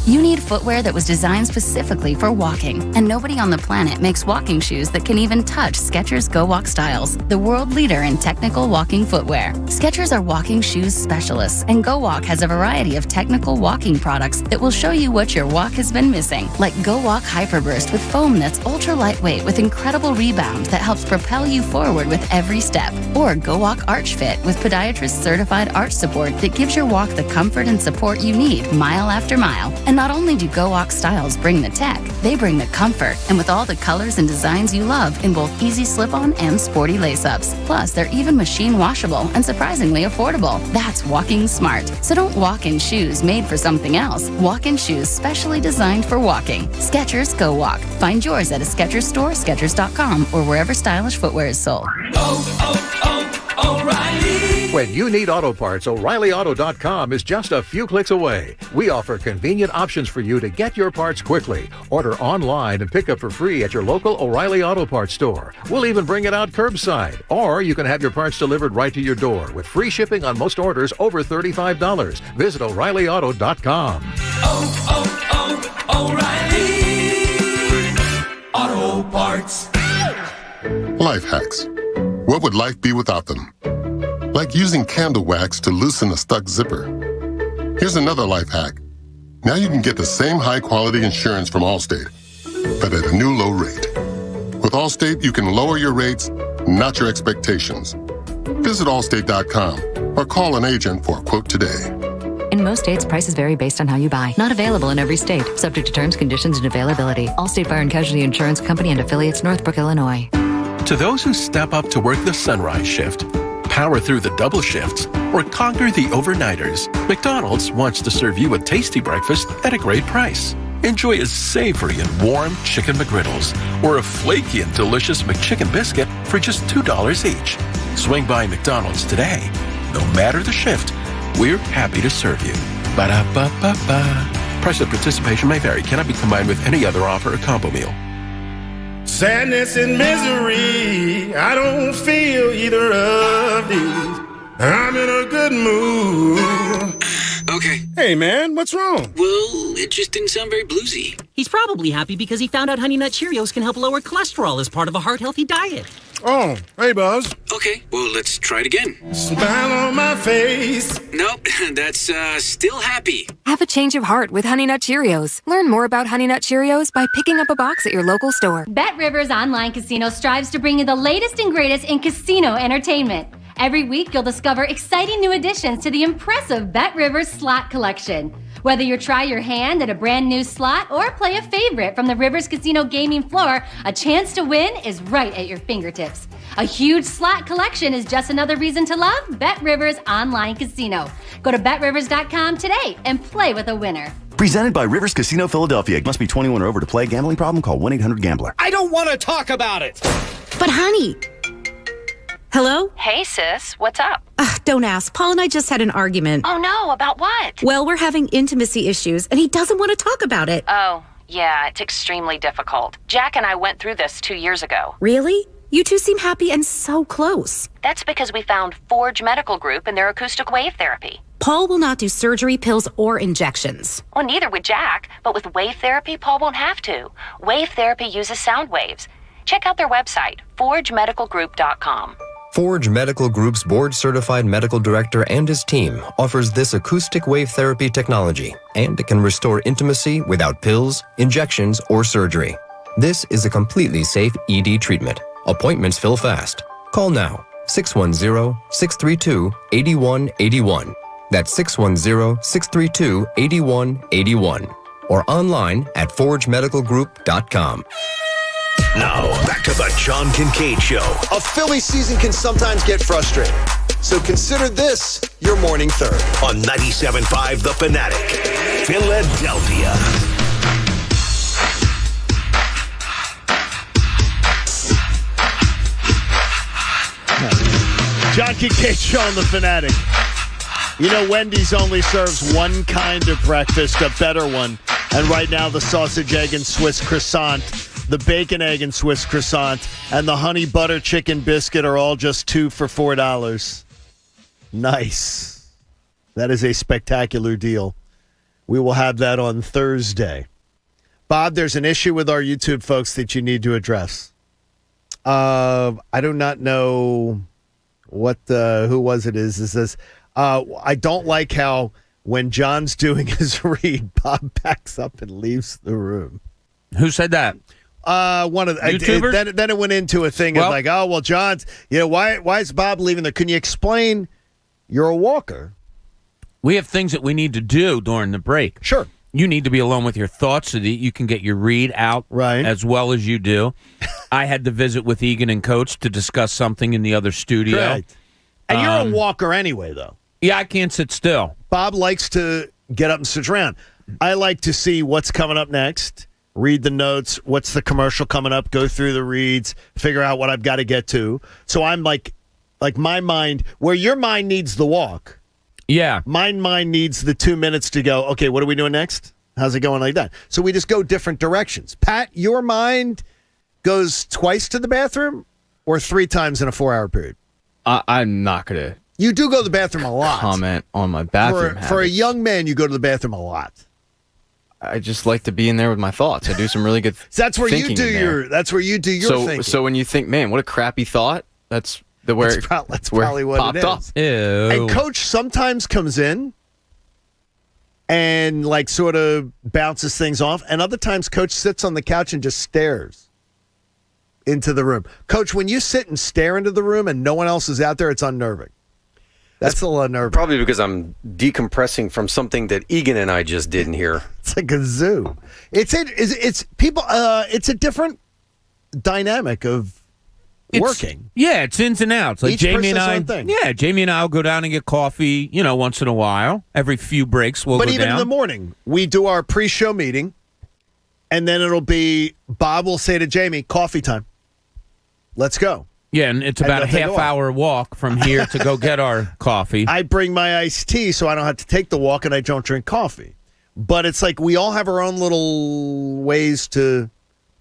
You need footwear that was designed specifically for walking, and nobody on the planet makes walking shoes that can even touch Skechers Go Walk Styles, the world leader in technical walking footwear. Skechers are walking shoes specialists, and Go Walk has a variety of technical walking products that will show you what your walk has been missing, like Go Walk Hyperburst with foam that's ultra lightweight with incredible rebound that helps propel you forward with every step, or Go Walk Arch Fit with podiatrist certified arch support that gives your walk the comfort and support you need mile after mile. And not only do Go Walk styles bring the tech, they bring the comfort. And with all the colors and designs you love in both easy slip-on and sporty lace-ups. Plus, they're even machine washable and surprisingly affordable. That's walking smart. So don't walk in shoes made for something else. Walk in shoes specially designed for walking. Skechers Go Walk. Find yours at a Skechers store, Skechers.com, or wherever stylish footwear is sold. O'Reilly. When you need auto parts, O'ReillyAuto.com is just a few clicks away. We offer convenient options for you to get your parts quickly. Order online and pick up for free at your local O'Reilly Auto Parts store. We'll even bring it out curbside. Or you can have your parts delivered right to your door with free shipping on most orders over $35. Visit O'ReillyAuto.com. O'Reilly Auto Parts. Life hacks. What would life be without them? Like using candle wax to loosen a stuck zipper. Here's another life hack. Now you can get the same high-quality insurance from Allstate, but at a new low rate. With Allstate, you can lower your rates, not your expectations. Visit Allstate.com or call an agent for a quote today. In most states, prices vary based on how you buy. Not available in every state. Subject to terms, conditions, and availability. Allstate Fire and Casualty Insurance Company and affiliates, Northbrook, Illinois. To those who step up to work the sunrise shift, power through the double shifts, or conquer the overnighters, McDonald's wants to serve you a tasty breakfast at a great price. Enjoy a savory and warm chicken McGriddles or a flaky and delicious McChicken biscuit for just $2 each. Swing by McDonald's today. No matter the shift, we're happy to serve you. Ba-da-ba-ba-ba. Price of participation may vary. Cannot be combined with any other offer or combo meal. Sadness and misery, I don't feel either of these. I'm in a good mood. Okay. Hey, man, what's wrong? Well, it just didn't sound very bluesy. He's probably happy because he found out Honey Nut Cheerios can help lower cholesterol as part of a heart-healthy diet. Oh, hey, Buzz. Okay, well, let's try it again. Smile on my face. Nope, that's still happy. Have a change of heart with Honey Nut Cheerios. Learn more about Honey Nut Cheerios by picking up a box at your local store. BetRivers Online Casino strives to bring you the latest and greatest in casino entertainment. Every week, you'll discover exciting new additions to the impressive BetRivers slot collection. Whether you try your hand at a brand new slot or play a favorite from the Rivers Casino gaming floor, a chance to win is right at your fingertips. A huge slot collection is just another reason to love BetRivers Online Casino. Go to BetRivers.com today and play with a winner. Presented by Rivers Casino Philadelphia. Must be 21 or over to play. Gambling problem? Call 1-800-GAMBLER. I don't want to talk about it. But honey. Hello? Hey, sis. What's up? Don't ask. Paul and I just had an argument. Oh, no. About what? Well, we're having intimacy issues, and he doesn't want to talk about it. Oh, yeah. It's extremely difficult. Jack and I went through this 2 years ago. Really? You two seem happy and so close. That's because we found Forge Medical Group and their acoustic wave therapy. Paul will not do surgery, pills, or injections. Well, neither would Jack. But with wave therapy, Paul won't have to. Wave therapy uses sound waves. Check out their website, forgemedicalgroup.com. Forge Medical Group's board-certified medical director and his team offers this acoustic wave therapy technology, and it can restore intimacy without pills, injections, or surgery. This is a completely safe ED treatment. Appointments fill fast. Call now, 610-632-8181. That's 610-632-8181. Or online at forgemedicalgroup.com. Now, back to the John Kincade Show. A Philly season can sometimes get frustrating. So consider this your morning third. On 97.5 The Fanatic, Philadelphia. John Kincade Show on The Fanatic. You know, Wendy's only serves one kind of breakfast, a better one. And right now, the sausage, egg, and Swiss croissant, the bacon, egg, and Swiss croissant, and the honey butter chicken biscuit are all just 2 for $4. Nice. That is a spectacular deal. We will have that on Thursday. Bob, there's an issue with our YouTube folks that you need to address. I do not know what who was it is. It says, I don't like how when John's doing his read, Bob backs up and leaves the room. Who said that? One of YouTubers? Then it went into a thing of like, oh well, John's. Why is Bob leaving there? Can you explain? You're a walker. We have things that we need to do during the break. Sure. you need to be alone with your thoughts so that you can get your read out as well as you do. I had to visit with Egan and Coach to discuss something in the other studio. Correct. And you're a walker anyway, though. Yeah, I can't sit still. Bob likes to get up and sit around. I like to see what's coming up next, read the notes, what's the commercial coming up, go through the reads, figure out what I've got to get to. So I'm like my mind, where your mind needs the walk. Yeah. My mind needs the 2 minutes to go, okay, what are we doing next? How's it going like that? So we just go different directions. Pat, your mind goes twice to the bathroom or 3 times in a 4-hour period? I'm not going to. You do go to the bathroom a lot. Comment on my bathroom For a young man, you go to the bathroom a lot. I just like to be in there with my thoughts. I do some really good That's where thinking you do in there. That's where you do your thinking. So when you think, man, what a crappy thought, that's probably what it is. Up. Ew. And Coach sometimes comes in and like sort of bounces things off, and other times Coach sits on the couch and just stares into the room. Coach, when you sit and stare into the room and no one else is out there, it's unnerving. That's a little unnerving. Probably because I'm decompressing from something that Egan and I just did in here. It's like a zoo. It's people. It's a different dynamic of working. Yeah, it's ins and outs. Like Each Jamie and person's I. own thing. Yeah, Jamie and I will go down and get coffee. Once in a while. Every few breaks, we'll But go even down. in the morning, we do our pre-show meeting, and then it'll be Bob will say to Jamie, "Coffee time. Let's go." Yeah, and it's about a half-hour walk from here to go get our coffee. I bring my iced tea so I don't have to take the walk, and I don't drink coffee. But it's like we all have our own little ways to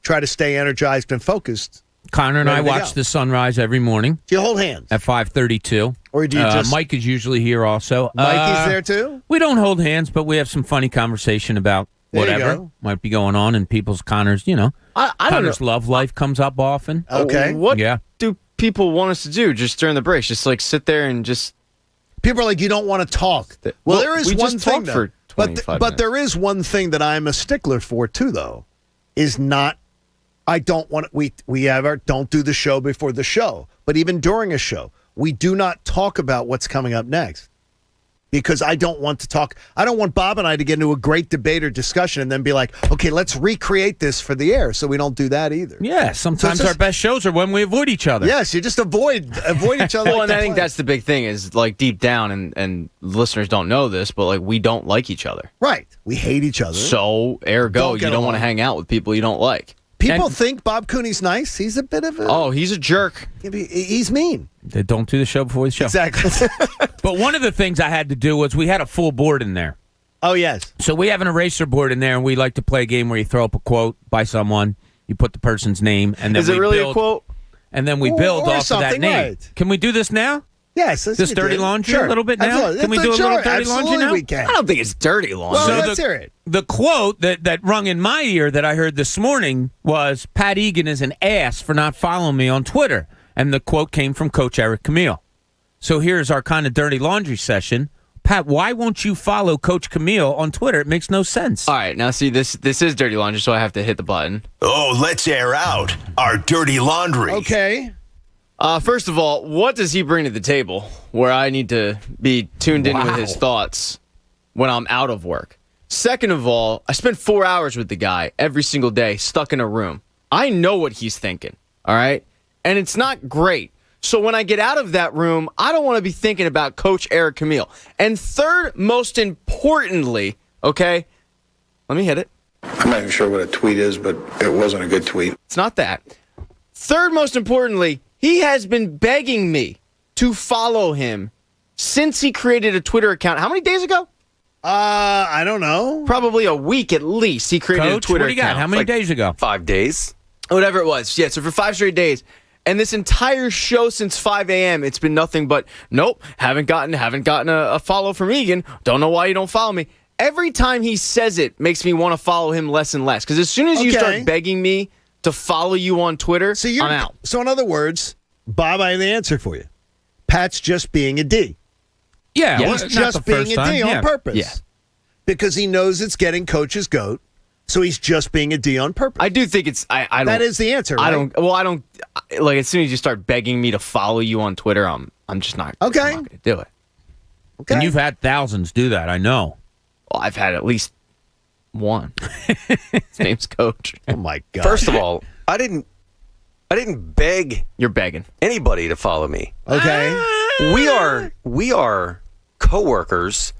try to stay energized and focused. Connor and I watch the sunrise every morning. Do you hold hands? At 5:32. Or do you just... Mike is usually here also. Mikey's there too? We don't hold hands, but we have some funny conversation about whatever might be going on in people's Connor's, I don't Connor's know. love life comes up often. Okay. What do people want us to do just during the breaks? Just like sit there and just... People are like, you don't want to talk. Well, there is we one just thing, talked for 25 but minutes. there is one thing that I'm a stickler for, too, though, is not... I don't want don't do the show before the show. But even during a show, we do not talk about what's coming up next. Because I don't want to talk. I don't want Bob and I to get into a great debate or discussion and then be like, okay, let's recreate this for the air. So we don't do that either. Yeah, sometimes our best shows are when we avoid each other. Yes, you just avoid each other. Well, and I think that's the big thing is like deep down, and listeners don't know this, but like we don't like each other. Right. We hate each other. So, ergo, you don't want to hang out with people you don't like. People think Bob Cooney's nice. He's a bit of a... Oh, he's a jerk. He's mean. They don't do the show before the show. Exactly. But one of the things I had to do was we had a full board in there. Oh, yes. So we have an eraser board in there, and we like to play a game where you throw up a quote by someone, you put the person's name, and then Is it really a quote? And then we build or off of that name. right. Can we do this now? Yes. This dirty laundry a little bit now? Absolutely. Can we do a little dirty laundry now? We can. I don't think it's dirty laundry. Well, So let's hear it. The quote that rung in my ear that I heard this morning was, Pat Egan is an ass for not following me on Twitter. And the quote came from Coach Eric Camille. So here's our kind of dirty laundry session. Pat, why won't you follow Coach Camille on Twitter? It makes no sense. All right, now see, this is dirty laundry, so I have to hit the button. Oh, let's air out our dirty laundry. Okay. First of all, what does he bring to the table where I need to be tuned in with his thoughts when I'm out of work? Second of all, I spend 4 hours with the guy every single day, stuck in a room. I know what he's thinking, all right? And it's not great. So when I get out of that room, I don't want to be thinking about Coach Eric Camille. And third, most importantly, okay, let me hit it. I'm not even sure what a tweet is, but it wasn't a good tweet. It's not that. Third, most importantly, he has been begging me to follow him since he created a Twitter account. How many days ago? I don't know. Probably a week at least. He created Coach, a Twitter what do you got? account. How many days ago? 5 days. Whatever it was. Yeah, so for 5 straight days. And this entire show since 5 a.m., it's been nothing but, nope, haven't gotten a follow from Egan. Don't know why you don't follow me. Every time he says it makes me want to follow him less and less. Because as soon as you start begging me to follow you on Twitter, I'm out. So in other words, Bob, I have the answer for you. Pat's just being a D. Yeah, He's just being a D on purpose. Yeah. Because he knows it's getting Coach's goat, so he's just being a D on purpose. I do think it's. I don't. That is the answer. Right? I don't. Like as soon as you start begging me to follow you on Twitter, I'm just not. Okay. I'm not going to do it. And you've had thousands do that, I know. Well, I've had at least one. His name's Coach. Oh my God! First of all, I didn't beg. You're begging anybody to follow me. Okay, we are coworkers,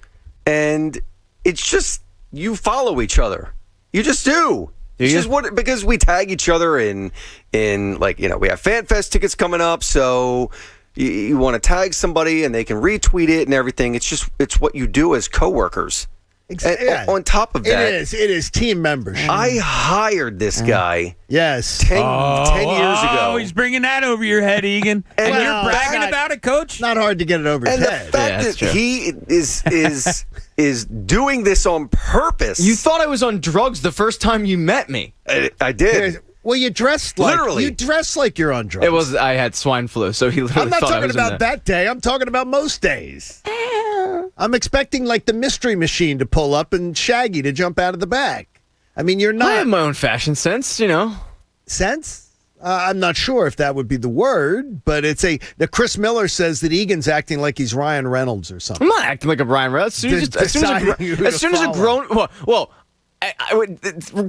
and it's just you follow each other. You just do. It's just because we tag each other in like, we have Fan Fest tickets coming up, so you want to tag somebody and they can retweet it and everything. It's what you do as coworkers. Exactly. And on top of that, it is team membership. I hired this guy. Yes, 10 years ago. Oh, he's bringing that over your head, Egan. And you're bragging about it, Coach? Not hard to get it over his And the head. fact that he is doing this on purpose. You thought I was on drugs the first time you met me. I did. Well, you dressed like Literally. you dress like you're on drugs. It was I had swine flu, so he literally I'm not thought I talking was about that day. I'm talking about most days. I'm expecting like the Mystery Machine to pull up and Shaggy to jump out of the back. I mean, you're not. I have my own fashion sense, Sense? I'm not sure if that would be the word, but the Chris Miller says that Egan's acting like he's Ryan Reynolds or something. I'm not acting like a Ryan Reynolds. As soon as a grown, go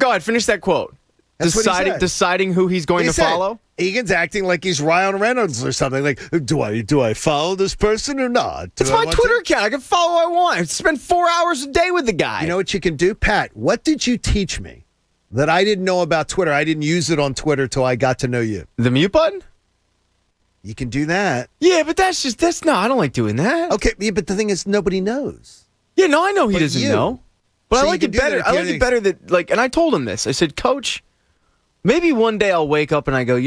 ahead, finish that quote. That's what he said. Deciding who he's going to follow. Egan's acting like he's Ryan Reynolds or something. Like, do I follow this person or not? It's my Twitter account. I can follow who I want. I spend 4 hours a day with the guy. You know what you can do, Pat? What did you teach me that I didn't know about Twitter? I didn't use it on Twitter till I got to know you. The mute button. You can do that. Yeah, but that's no. I don't like doing that. Okay, yeah, but the thing is, nobody knows. Yeah, no, I know he doesn't know. But So I like it better. I like it better that and I told him this. I said, Coach, maybe one day I'll wake up and I go,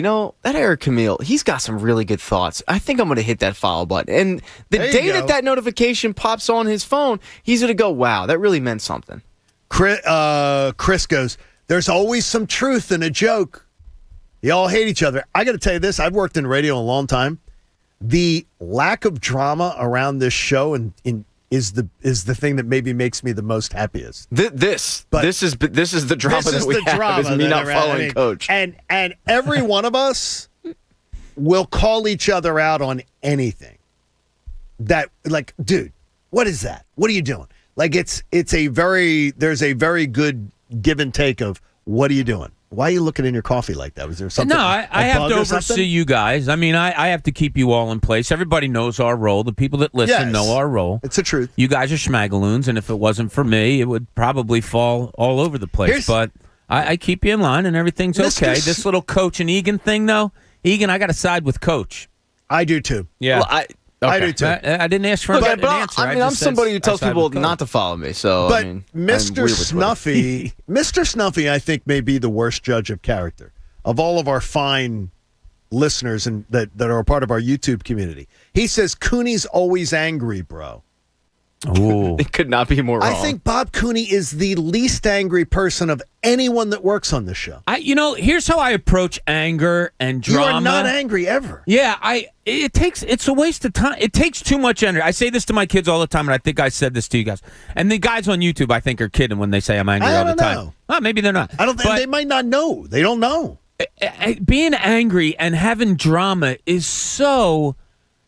that Eric Camille, he's got some really good thoughts. I think I'm going to hit that follow button. And the day that notification pops on his phone, he's going to go, wow, that really meant something. Chris goes, there's always some truth in a joke. You all hate each other. I got to tell you this. I've worked in radio a long time. The lack of drama around this show is the thing that maybe makes me the most happiest. This is the drama that we have. Is me not following Coach. And every one of us will call each other out on anything. That, like, dude, what is that? What are you doing? Like, there's a very good give and take of what are you doing? Why are you looking in your coffee like that? Was there something? No, I have to oversee you guys. I mean, I have to keep you all in place. Everybody knows our role. The people that listen know our role. It's the truth. You guys are schmagaloons, and if it wasn't for me, it would probably fall all over the place. But I keep you in line, and everything's okay. This little Coach and Egan thing, though, Egan, I got to side with Coach. I do, too. Yeah. Well, I do, too. I didn't ask for an answer. I'm somebody who tells people not to follow me. So, but Mr. Snuffy, I think, may be the worst judge of character of all of our fine listeners and that are a part of our YouTube community. He says Cooney's always angry, bro. Ooh. It could not be more wrong. I think Bob Cooney is the least angry person of anyone that works on this show. Here's how I approach anger and drama. You are not angry ever. Yeah, it's a waste of time. It takes too much energy. I say this to my kids all the time, and I think I said this to you guys. And the guys on YouTube, I think, are kidding when they say I'm angry all the time. Know. Well, maybe they're not. I don't think they might not know. They don't know. Being angry and having drama is so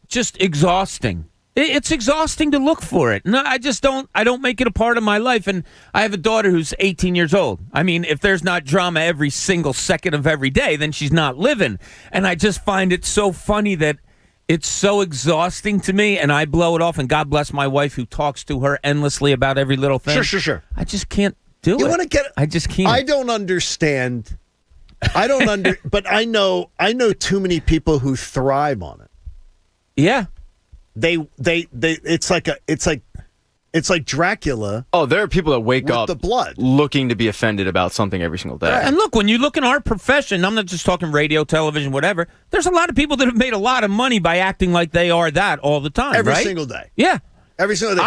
just exhausting. It's exhausting to look for it. No, I don't make it a part of my life. And I have a daughter who's 18 years old. I mean, if there's not drama every single second of every day, then she's not living. And I just find it so funny that it's so exhausting to me, and I blow it off. And God bless my wife who talks to her endlessly about every little thing. Sure. I just can't do it. You want to get it? I just can't. I don't understand. But I know too many people who thrive on it. Yeah. It's like Dracula. Oh, there are people that wake up the blood looking to be offended about something every single day. And look, when you look in our profession, I'm not just talking radio, television, whatever. There's a lot of people that have made a lot of money by acting like they are that all the time. Every right? single day. Yeah. Every single day.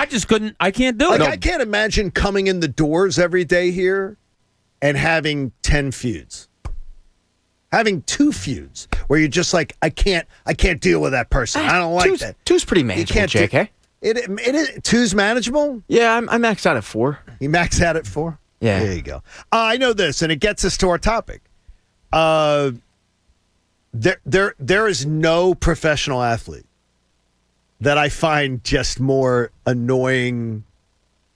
I can't do it. I can't imagine coming in the doors every day here and having 10 feuds. Having 2 feuds where you're just like, I can't deal with that person. I don't like that. 2's pretty manageable, JK. It is 2's manageable? Yeah, I maxed out at 4. You maxed out at 4? Yeah. There you go. I know this, and it gets us to our topic. There is no professional athlete that I find just more annoying,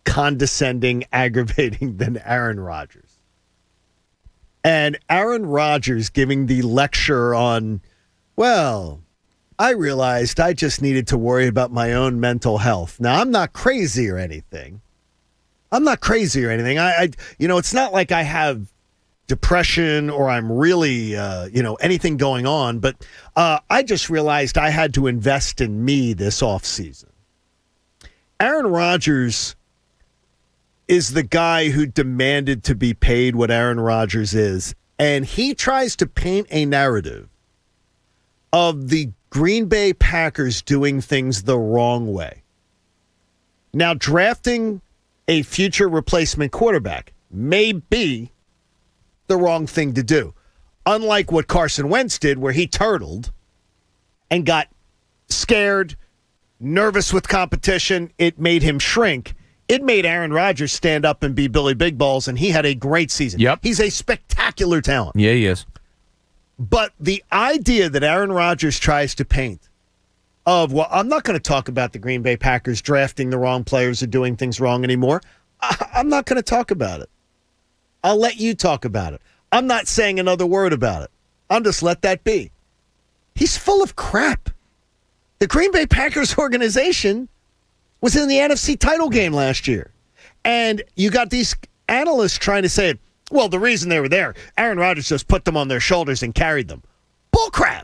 condescending, aggravating than Aaron Rodgers. And Aaron Rodgers giving the lecture on, well, I realized I just needed to worry about my own mental health. Now, I'm not crazy or anything. I it's not like I have depression or I'm really, anything going on, but I just realized I had to invest in me this offseason. Aaron Rodgers is the guy who demanded to be paid what Aaron Rodgers is, and he tries to paint a narrative of the Green Bay Packers doing things the wrong way. Now, drafting a future replacement quarterback may be the wrong thing to do. Unlike what Carson Wentz did, where he turtled and got scared, nervous with competition, it made him shrink. It made Aaron Rodgers stand up and be Billy Big Balls, and he had a great season. Yep. He's a spectacular talent. Yeah, he is. But the idea that Aaron Rodgers tries to paint of, well, I'm not going to talk about the Green Bay Packers drafting the wrong players or doing things wrong anymore. I'm not going to talk about it. I'll let you talk about it. I'm not saying another word about it. I'll just let that be. He's full of crap. The Green Bay Packers organization was in the NFC title game last year. And you got these analysts trying to say, well, the reason they were there, Aaron Rodgers just put them on their shoulders and carried them. Bullcrap.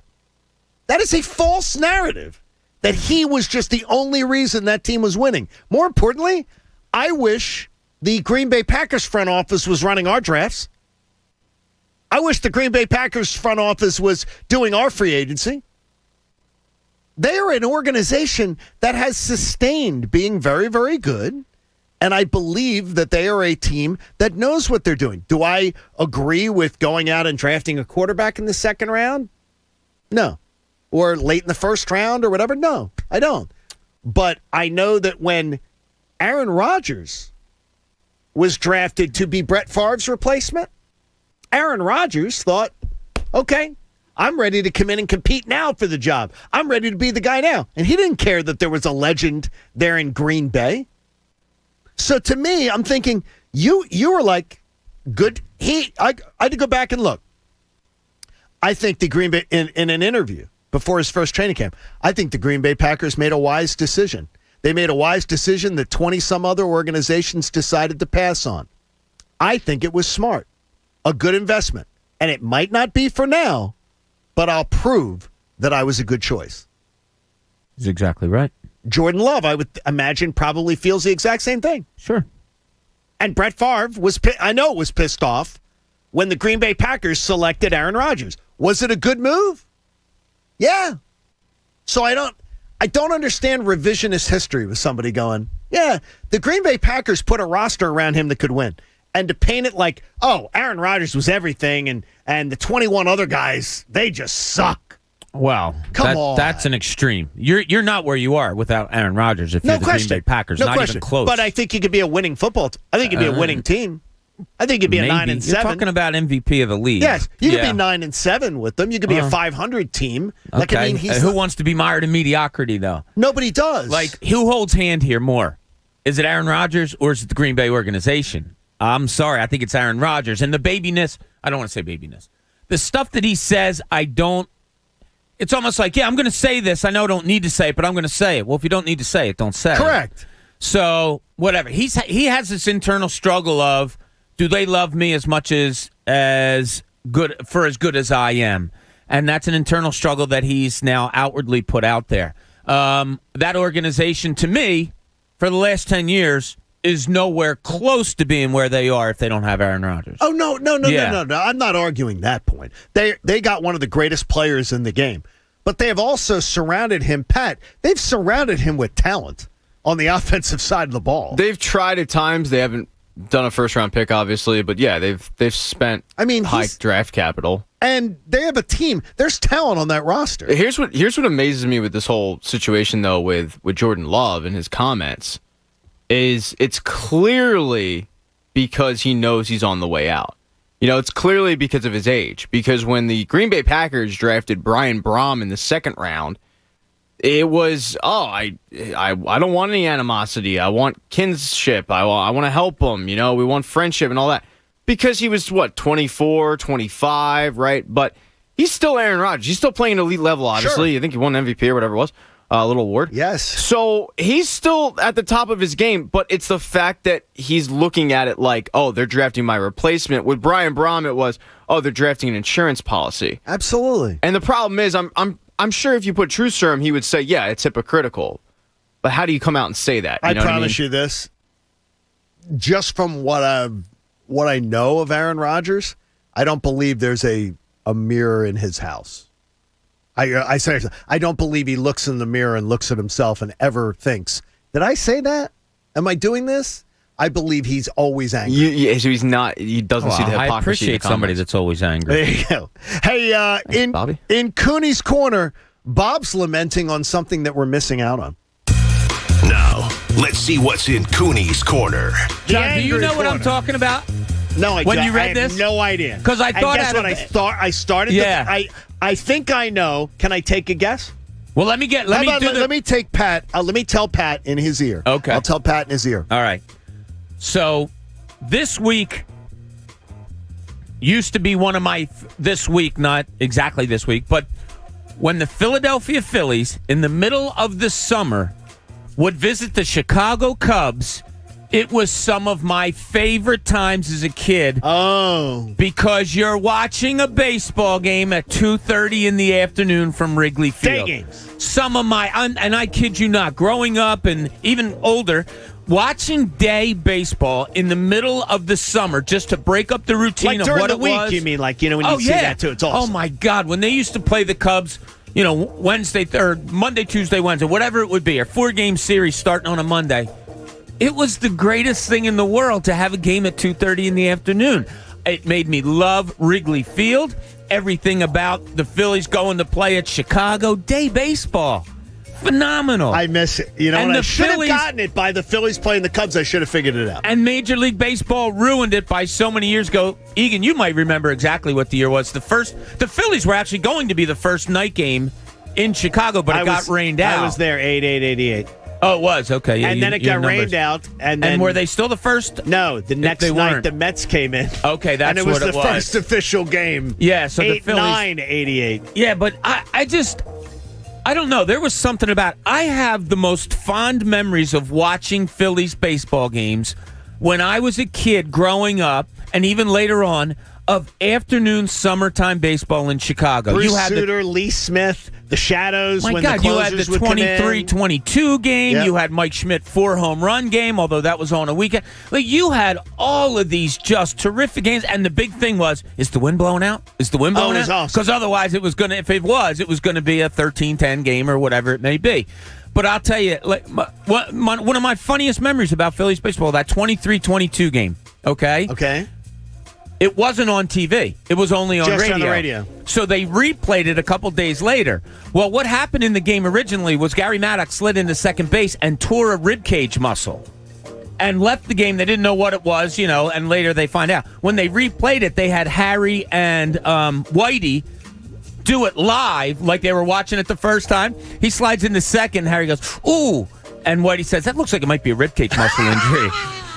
That is a false narrative that he was just the only reason that team was winning. More importantly, I wish the Green Bay Packers front office was running our drafts. I wish the Green Bay Packers front office was doing our free agency. They are an organization that has sustained being very, very good, and I believe that they are a team that knows what they're doing. Do I agree with going out and drafting a quarterback in the second round? No. Or late in the first round or whatever? No, I don't. But I know that when Aaron Rodgers was drafted to be Brett Favre's replacement, Aaron Rodgers thought, okay, I'm ready to come in and compete now for the job. I'm ready to be the guy now. And he didn't care that there was a legend there in Green Bay. So to me, I'm thinking, you were like, good. I had to go back and look. I think the Green Bay, in an interview before his first training camp, I think the Green Bay Packers made a wise decision. They made a wise decision that 20-some other organizations decided to pass on. I think it was smart, a good investment. And it might not be for now, but I'll prove that I was a good choice. He's exactly right. Jordan Love, I would imagine, probably feels the exact same thing. Sure. And Brett Favre was pissed off when the Green Bay Packers selected Aaron Rodgers. Was it a good move? Yeah. So I don't understand revisionist history with somebody going, yeah, the Green Bay Packers put a roster around him that could win. And to paint it like, oh, Aaron Rodgers was everything, and the 21 other guys, they just suck. Well, come on. That's an extreme. You're not where you are without Aaron Rodgers if you're the Green Bay Packers. No not question. Even close. But I think you could be a winning football team. I think you'd be a winning team. I think you'd be a 9-7. You're talking about MVP of the league. Yes, you could be 9-7 with them. You could be a 500 team. That could mean who wants to be mired in mediocrity, though? Nobody does. Like, who holds hand here more? Is it Aaron Rodgers or is it the Green Bay organization? I'm sorry. I think it's Aaron Rodgers. And the babiness, I don't want to say babiness. The stuff that he says, it's almost like, yeah, I'm going to say this. I know I don't need to say it, but I'm going to say it. Well, if you don't need to say it, don't say it. Correct. So, whatever. He has this internal struggle of, do they love me as much as good as I am? And that's an internal struggle that he's now outwardly put out there. That organization, to me, for the last 10 years, is nowhere close to being where they are if they don't have Aaron Rodgers. Oh, no. I'm not arguing that point. They got one of the greatest players in the game. But they have also surrounded him, Pat, they've surrounded him with talent on the offensive side of the ball. They've tried at times. They haven't done a first-round pick, obviously. But, yeah, they've spent high draft capital. And they have a team. There's talent on that roster. Here's what amazes me with this whole situation, though, with Jordan Love and his comments. Is it's clearly because he knows he's on the way out. It's clearly because of his age. Because when the Green Bay Packers drafted Brian Braum in the second round, It was, I don't want any animosity. I want kinship. I want to help him. We want friendship and all that. Because he was, 24, 25, right? But he's still Aaron Rodgers. He's still playing elite level, obviously. Sure. I think he won MVP or whatever it was. A little award. Yes. So he's still at the top of his game, but it's the fact that he's looking at it like, oh, they're drafting my replacement. With Brian Braum, it was, oh, they're drafting an insurance policy. Absolutely. And the problem is, I'm sure if you put truth serum, he would say, yeah, it's hypocritical. But how do you come out and say that? I promise you this. Just from what I know of Aaron Rodgers, I don't believe there's a mirror in his house. I don't believe he looks in the mirror and looks at himself and ever thinks, did I say that? Am I doing this? I believe he's always angry. So he's not. He doesn't see the hypocrisy. I appreciate somebody that's always angry. There you go. Hey, Bobby. In Cooney's Corner, Bob's lamenting on something that we're missing out on. Now, let's see what's in Cooney's Corner. John, do you know what I'm talking about? No, I when don't. you read I have this? No idea. Because I thought guess what I started. Yeah. I think I know. Can I take a guess? Well, let me take Pat. Let me tell Pat in his ear. Okay. I'll tell Pat in his ear. All right. So this week used to be one of my this week, not exactly this week, but when the Philadelphia Phillies in the middle of the summer would visit the Chicago Cubs. It was some of my favorite times as a kid. Oh. Because you're watching a baseball game at 2:30 in the afternoon from Wrigley Field. Day games. Some of my, and I kid you not, growing up and even older, watching day baseball in the middle of the summer just to break up the routine of what it was. During the week, you mean? When you see that too, it's awesome. Oh, my God. When they used to play the Cubs, Wednesday, or Monday, Tuesday, Wednesday, whatever it would be, a 4-game series starting on a Monday. It was the greatest thing in the world to have a game at 2:30 in the afternoon. It made me love Wrigley Field, everything about the Phillies going to play at Chicago. Day baseball. Phenomenal. I miss it. I should have gotten it by the Phillies playing the Cubs. I should have figured it out. And Major League Baseball ruined it by so many years ago. Egan, you might remember exactly what the year was. The Phillies were actually going to be the first night game in Chicago, but it got rained out. I was there, 8/8/88. Oh, it was? Okay. Yeah, and then it got rained out. And were they still the first? No, the next night the Mets came in. Okay, that's what it was. And it was the first official game. Yeah, so the Phillies. 8/9/88. Yeah, but I don't know. There was something about I have the most fond memories of watching Phillies baseball games when I was a kid growing up and even later on of afternoon summertime baseball in Chicago. Bruce you had Sutter, Lee Smith, the Shadows. My when God, the you had the 23-22 game. Yep. You had Mike Schmidt 4-home run game, although that was on a weekend. Like you had all of these just terrific games, and the big thing was: is the wind blowing out? Is the wind blowing out? Awesome. Because otherwise, it was going to. If it was going to be a 13-10 game or whatever it may be. But I'll tell you, like one of my funniest memories about Phillies baseball, that 23-22 game. Okay. Okay. It wasn't on TV. It was only on Just radio. on the radio. So they replayed it a couple days later. Well, what happened in the game originally was Gary Maddox slid into second base and tore a ribcage muscle and left the game. They didn't know what it was, and later they find out. When they replayed it, they had Harry and Whitey do it live like they were watching it the first time. He slides into second. Harry goes, ooh. And Whitey says, that looks like it might be a ribcage muscle injury.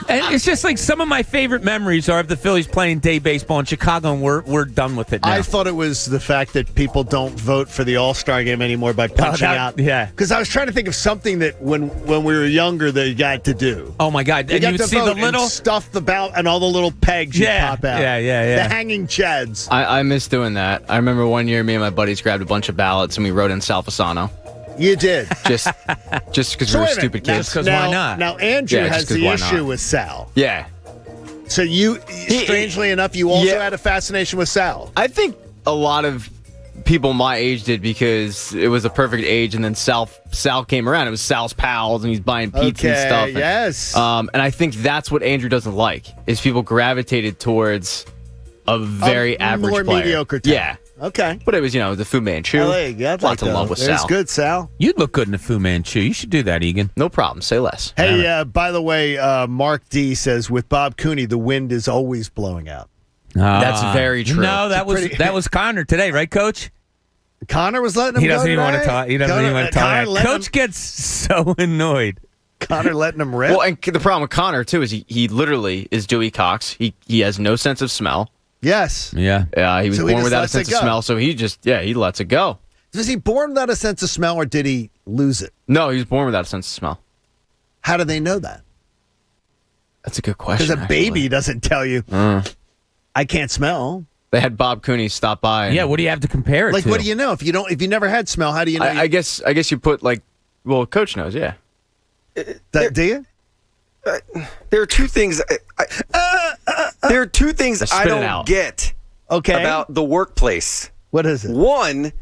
And it's just like some of my favorite memories are of the Phillies playing day baseball in Chicago, and we're done with it now. I thought it was the fact that people don't vote for the All-Star game anymore by punching out. Yeah. Because I was trying to think of something that when we were younger they got to do. Oh, my God. You and got you to see the vote little and stuff the belt and all the little pegs you pop out. Yeah. The hanging chads. I miss doing that. I remember one year me and my buddies grabbed a bunch of ballots and we wrote in Sal Fasano. You did. Just because we were stupid kids. Because why not? Now, Andrew has the issue with Sal. Yeah. So strangely enough, you also had a fascination with Sal. I think a lot of people my age did because it was a perfect age, and then Sal came around. It was Sal's pals, and he's buying pizza and stuff. Yes. And I think that's what Andrew doesn't like, is people gravitated towards a very average more player. Mediocre type. Yeah. Okay. But it was, the Fu Manchu. Lots of love with Sal. It's good, Sal. You'd look good in a Fu Manchu. You should do that, Egan. No problem. Say less. Hey, by the way, Mark D says, with Bob Cooney, the wind is always blowing out. That's very true. No, that was Connor today, right, Coach? Connor was letting him He go doesn't even want to today? talk. He doesn't even want to talk. Coach him, gets so annoyed. Connor letting him rip. Well, and the problem with Connor, too, is he literally is Dewey Cox. He has no sense of smell. Yes. Yeah. He was So he born just without a lets sense it of go. smell, so he lets it go. Was he born without a sense of smell, or did he lose it? No, he was born without a sense of smell. How do they know that? That's a good question. Because a baby doesn't tell you, I can't smell. They had Bob Cooney stop by. Yeah, what do you have to compare it Like, to? what do you know? If you never had smell, how do you know? I guess you put Coach knows, yeah. Do you? There are two things. There are two things I spit it don't out. get about the workplace. What is it? One,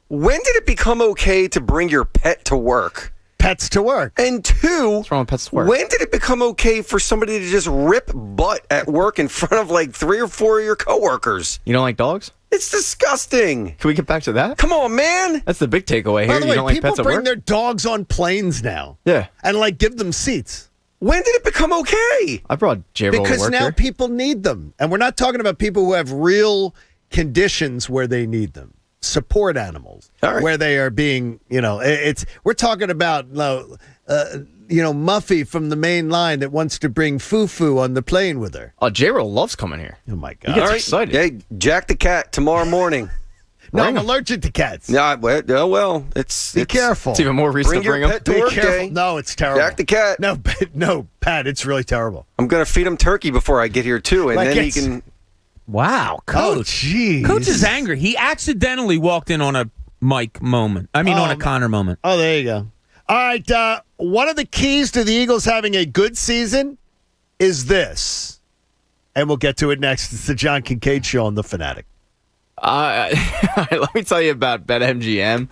when did it become okay to bring your pet to work? Pets to work. And two, what's wrong with pets to work? When did it become okay for somebody to just rip butt at work in front of like 3 or 4 of your coworkers? You don't like dogs? It's disgusting. Can we get back to that? Come on, man. That's the big takeaway here. By the You way, don't like people pets at bring work? their dogs on planes now. Yeah. And give them seats. When did it become okay? I brought J-Roll to Because work now here. people need them. And we're not talking about people who have real conditions where they need them. Support animals. Where they are being, we're talking about, Muffy from the main line that wants to bring Foo-Foo on the plane with her. Oh, J-Roll loves coming here. Oh, my He God. gets excited. Hey, Jack the cat tomorrow morning. No, I'm allergic to cats. Yeah, well, it's Be careful. It's even more reason Bring to bring your him. pet to Be work careful. day. No, it's terrible. Jack the cat. No, Pat, it's really terrible. I'm gonna feed him turkey before I get here too, and Like then he it's- can. Wow, Oh, Coach. jeez. Coach is angry. He accidentally walked in on a Mike moment. I mean, on a Connor moment. Oh, there you go. All right, one of the keys to the Eagles having a good season is this. And we'll get to it next. It's the John Kincade Show on The Fanatic. Let me tell you about BetMGM.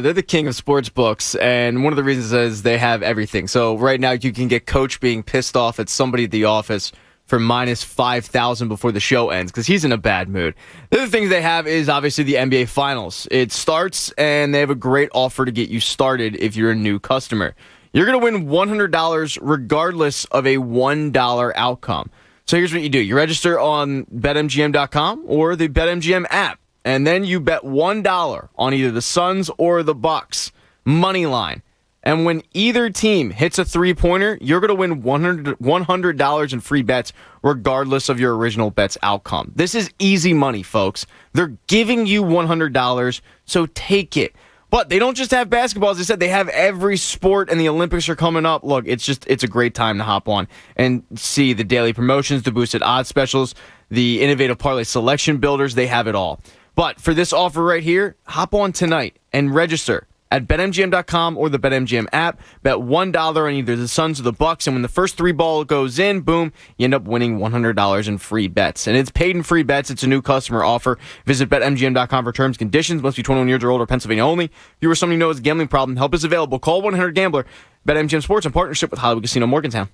They're the king of sports books, and one of the reasons is they have everything. So right now you can get Coach being pissed off at somebody at the office for minus 5,000 before the show ends because he's in a bad mood. The other thing they have is obviously the NBA Finals. It starts, and they have a great offer to get you started if you're a new customer. You're going to win $100 regardless of a $1 outcome. So here's what you do. You register on BetMGM.com or the BetMGM app, and then you bet $1 on either the Suns or the Bucks. Money line. And when either team hits a three-pointer, you're going to win $100 in free bets regardless of your original bet's outcome. This is easy money, folks. They're giving you $100, so take it. But they don't just have basketball. As I said, they have every sport, and the Olympics are coming up. Look, it's a great time to hop on and see the daily promotions, the boosted odds specials, the innovative parlay selection builders. They have it all. But for this offer right here, hop on tonight and register at BetMGM.com or the BetMGM app. Bet $1 on either the Suns or the Bucks, and when the first three ball goes in, boom, you end up winning $100 in free bets. And it's paid in free bets. It's a new customer offer. Visit BetMGM.com for terms and conditions. Must be 21 years or older, Pennsylvania only. If you or someone you know has a gambling problem, help is available. Call 1-800-GAMBLER. BetMGM Sports in partnership with Hollywood Casino Morgantown.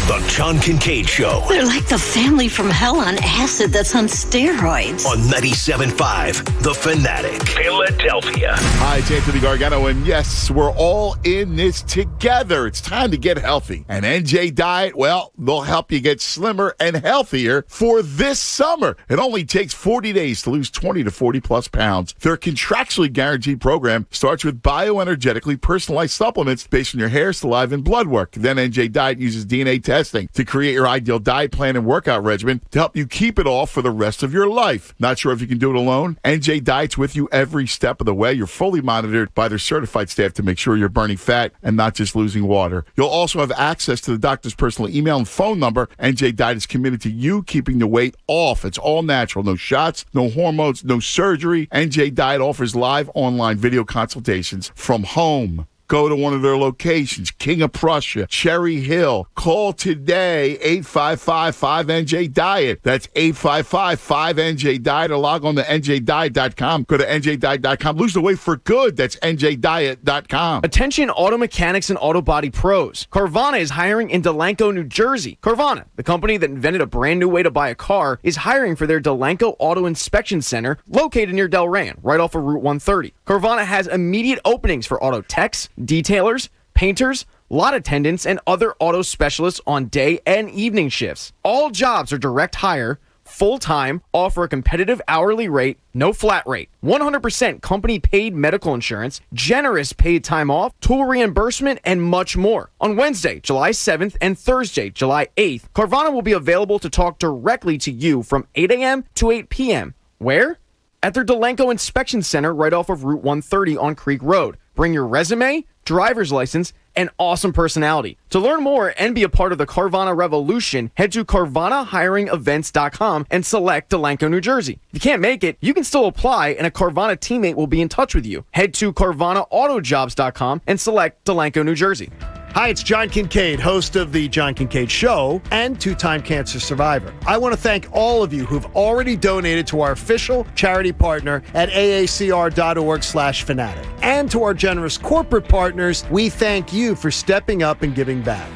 The John Kincade Show. They're like the family from hell on acid that's on steroids. On 97.5 The Fanatic. Philadelphia. Hi, it's Anthony Gargano, and yes, we're all in this together. It's time to get healthy. And NJ Diet, well, they'll help you get slimmer and healthier for this summer. It only takes 40 days to lose 20 to 40 plus pounds. Their contractually guaranteed program starts with bioenergetically personalized supplements based on your hair, saliva, and blood work. Then NJ Diet uses DNA testing to create your ideal diet plan and workout regimen to help you keep it off for the rest of your life. Not sure if you can do it alone? NJ Diet's with you every step of the way. You're fully monitored by their certified staff to make sure you're burning fat and not just losing water. You'll also have access to the doctor's personal email and phone number. NJ Diet is committed to you keeping the weight off. It's all natural. No shots, no hormones, no surgery. NJ Diet offers live online video consultations from home. Go to one of their locations, King of Prussia, Cherry Hill. Call today, 855-5NJ-DIET. That's 855-5NJ-DIET, or log on to NJDiet.com. Go to NJDiet.com. Lose the weight for good. That's NJDiet.com. Attention auto mechanics and auto body pros. Carvana is hiring in Delanco, New Jersey. Carvana, the company that invented a brand new way to buy a car, is hiring for their Delanco Auto Inspection Center located near Delran, right off of Route 130. Carvana has immediate openings for auto techs, detailers, painters, lot attendants, and other auto specialists on day and evening shifts. All jobs are direct hire, full-time, offer a competitive hourly rate, no flat rate, 100% company-paid medical insurance, generous paid time off, tool reimbursement, and much more. On Wednesday, July 7th and Thursday, July 8th, Carvana will be available to talk directly to you from 8 a.m. to 8 p.m. Where? At their Delenco Inspection Center right off of Route 130 on Creek Road. Bring your resume, driver's license, and awesome personality. To learn more and be a part of the Carvana revolution, head to CarvanaHiringEvents.com and select Delenco, New Jersey. If you can't make it, you can still apply and a Carvana teammate will be in touch with you. Head to CarvanaAutoJobs.com and select Delenco, New Jersey. Hi, it's John Kincade, host of The John Kincade Show and two-time cancer survivor. I want to thank all of you who've already donated to our official charity partner at aacr.org/fanatic. And to our generous corporate partners, we thank you for stepping up and giving back.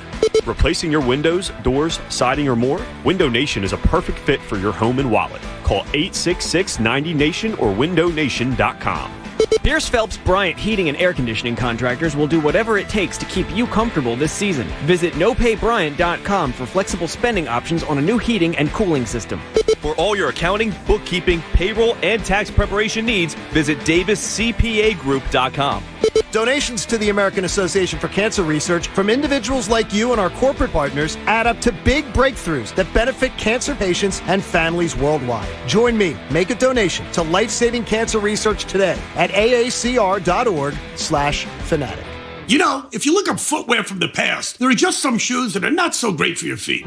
Replacing your windows, doors, siding, or more? Window Nation is a perfect fit for your home and wallet. Call 866-90NATION or windownation.com. Pierce Phelps Bryant Heating and Air Conditioning Contractors will do whatever it takes to keep you comfortable this season. Visit nopaybryant.com for flexible spending options on a new heating and cooling system. For all your accounting, bookkeeping, payroll, and tax preparation needs, visit daviscpagroup.com. Donations to the American Association for Cancer Research from individuals like you and our corporate partners add up to big breakthroughs that benefit cancer patients and families worldwide. Join me. Make a donation to life-saving cancer research today at aacr.org/fanatic. You know, if you look up footwear from the past, there are just some shoes that are not so great for your feet.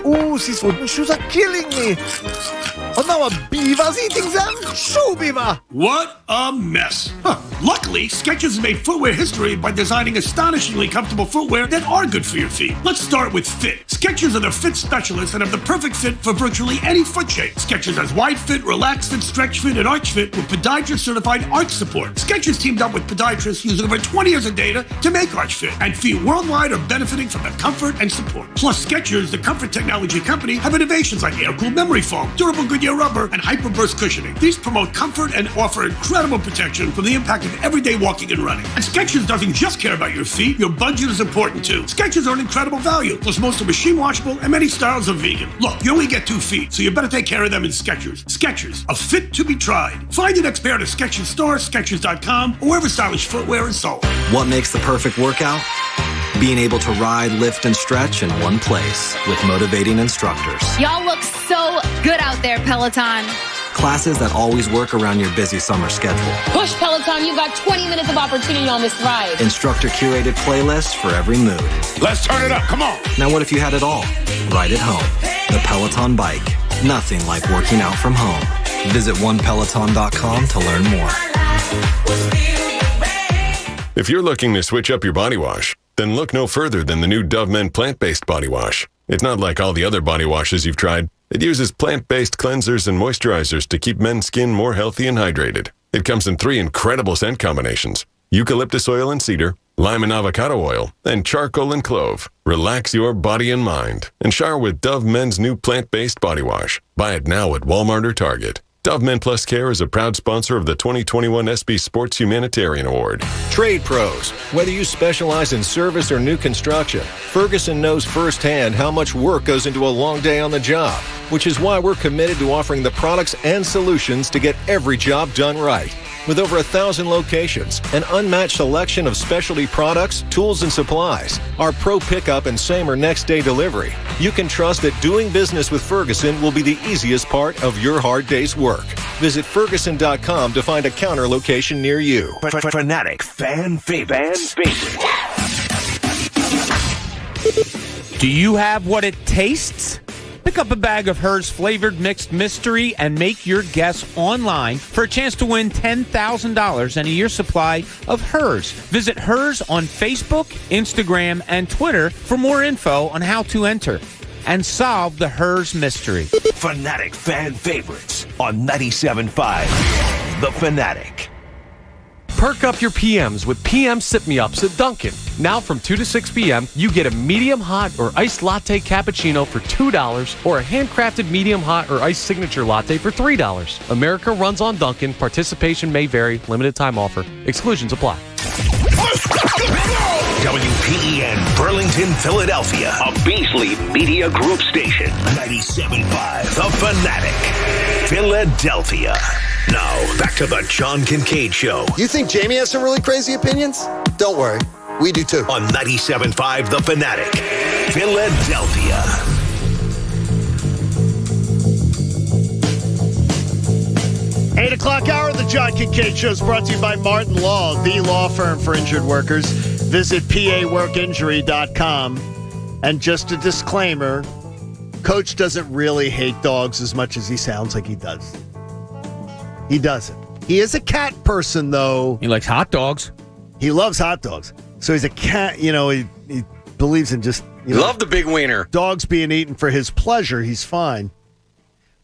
Ooh, these wooden shoes are killing me. Oh, now a beaver's eating them? Shoe beaver! What a mess. Huh. Luckily, Skechers has made footwear history by designing astonishingly comfortable footwear that are good for your feet. Let's start with fit. Skechers are the fit specialists and have the perfect fit for virtually any foot shape. Skechers has wide fit, relaxed fit, stretch fit, and arch fit with podiatrist-certified arch support. Skechers teamed up with podiatrists using over 20 years of data to make arch fit, and feet worldwide are benefiting from the comfort and support. Plus, Skechers, the comfort technology company, have innovations like air-cooled memory foam, durable Goodyear rubber, and hyperburst cushioning. These promote comfort and offer incredible protection from the impact of everyday walking and running. And Skechers doesn't just care about your feet, your budget is important too. Skechers are an incredible value, plus most are machine washable and many styles are vegan. Look, you only get 2 feet, so you better take care of them in Skechers. Skechers, a fit to be tried. Find your next pair at a Skechers store, Skechers.com, or wherever stylish footwear is sold. What makes the perfect workout? Being able to ride, lift, and stretch in one place with motivating instructors. Y'all look so good out there, Peloton. Classes that always work around your busy summer schedule. Push, Peloton, you got 20 minutes of opportunity on this ride. Instructor-curated playlists for every mood. Let's turn it up, come on. Now what if you had it all? Right at home. The Peloton Bike. Nothing like working out from home. Visit onepeloton.com to learn more. If you're looking to switch up your body wash, then look no further than the new Dove Men plant-based body wash. It's not like all the other body washes you've tried. It uses plant-based cleansers and moisturizers to keep men's skin more healthy and hydrated. It comes in 3 incredible scent combinations: eucalyptus oil and cedar, lime and avocado oil, and charcoal and clove. Relax your body and mind and shower with Dove Men's new plant-based body wash. Buy it now at Walmart or Target. Dove Men Plus Care is a proud sponsor of the 2021 ESPY Sports Humanitarian Award. Trade pros. Whether you specialize in service or new construction, Ferguson knows firsthand how much work goes into a long day on the job, which is why we're committed to offering the products and solutions to get every job done right. With over 1,000 locations, an unmatched selection of specialty products, tools, and supplies, our pro pickup and same or next day delivery, you can trust that doing business with Ferguson will be the easiest part of your hard day's work. Visit Ferguson.com to find a counter location near you. Fanatic fan favorite. Do you have what it tastes? Pick up a bag of Hers flavored mixed mystery and make your guess online for a chance to win $10,000 and a year's supply of Hers. Visit Hers on Facebook, Instagram, and Twitter for more info on how to enter and solve the Hers mystery. Fanatic fan favorites on 97.5 The Fanatic. Perk up your PMs with PM Sip-Me-Ups at Dunkin'. Now from 2 to 6 p.m., you get a medium hot or iced latte cappuccino for $2 or a handcrafted medium hot or iced signature latte for $3. America runs on Dunkin'. Participation may vary. Limited time offer. Exclusions apply. WPEN Burlington, Philadelphia. A Beasley Media Group station. 97.5 The Fanatic. Philadelphia. Now, back to the John Kincade Show. You think Jamie has some really crazy opinions? Don't worry. We do too. On 97.5 The Fanatic. Philadelphia. 8 o'clock hour of the John Kincade Show is brought to you by Martin Law, the law firm for injured workers. Visit paworkinjury.com. And just a disclaimer, Coach doesn't really hate dogs as much as he sounds like he does. He doesn't. He is a cat person, though. He likes hot dogs. He loves hot dogs. So he's a cat, he believes in just... Love the big wiener. Dogs being eaten for his pleasure, he's fine.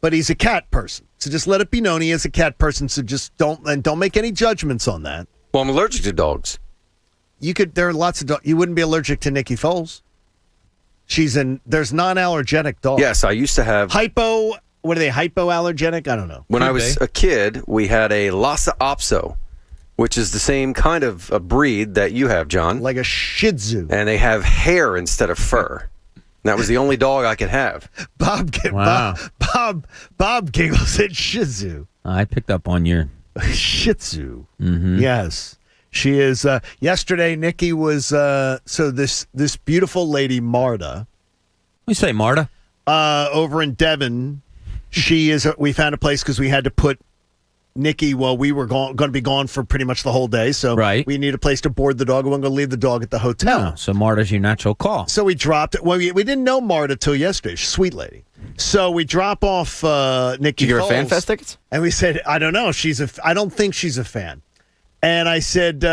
But he's a cat person. So just let it be known he is a cat person. So just don't make any judgments on that. Well, I'm allergic to dogs. There are lots of dogs. You wouldn't be allergic to Nikki Foles. There's non-allergenic dogs. Yes, I used to have... What are they, hypoallergenic? I don't know. When I was a kid, we had a Lhasa Apso, which is the same kind of a breed that you have, John. Like a Shih Tzu. And they have hair instead of fur. That was the only dog I could have. Bob giggles at Shih Tzu. I picked up on your Shih Tzu. Mm-hmm. Yes. She is. Yesterday, Nikki was. So this beautiful lady, Marta. We say Marta. Over in Devon. She is. We found a place because we had to put Nikki, we were going to be gone for pretty much the whole day. So we need a place to board the dog. We weren't going to leave the dog at the hotel. No, so Marta's your natural call. So we dropped it. Well, we didn't know Marta till yesterday. She's a sweet lady. So we drop off Nikki. Did you get her Fan Fest tickets? And we said, I don't know. I don't think she's a fan. And I said,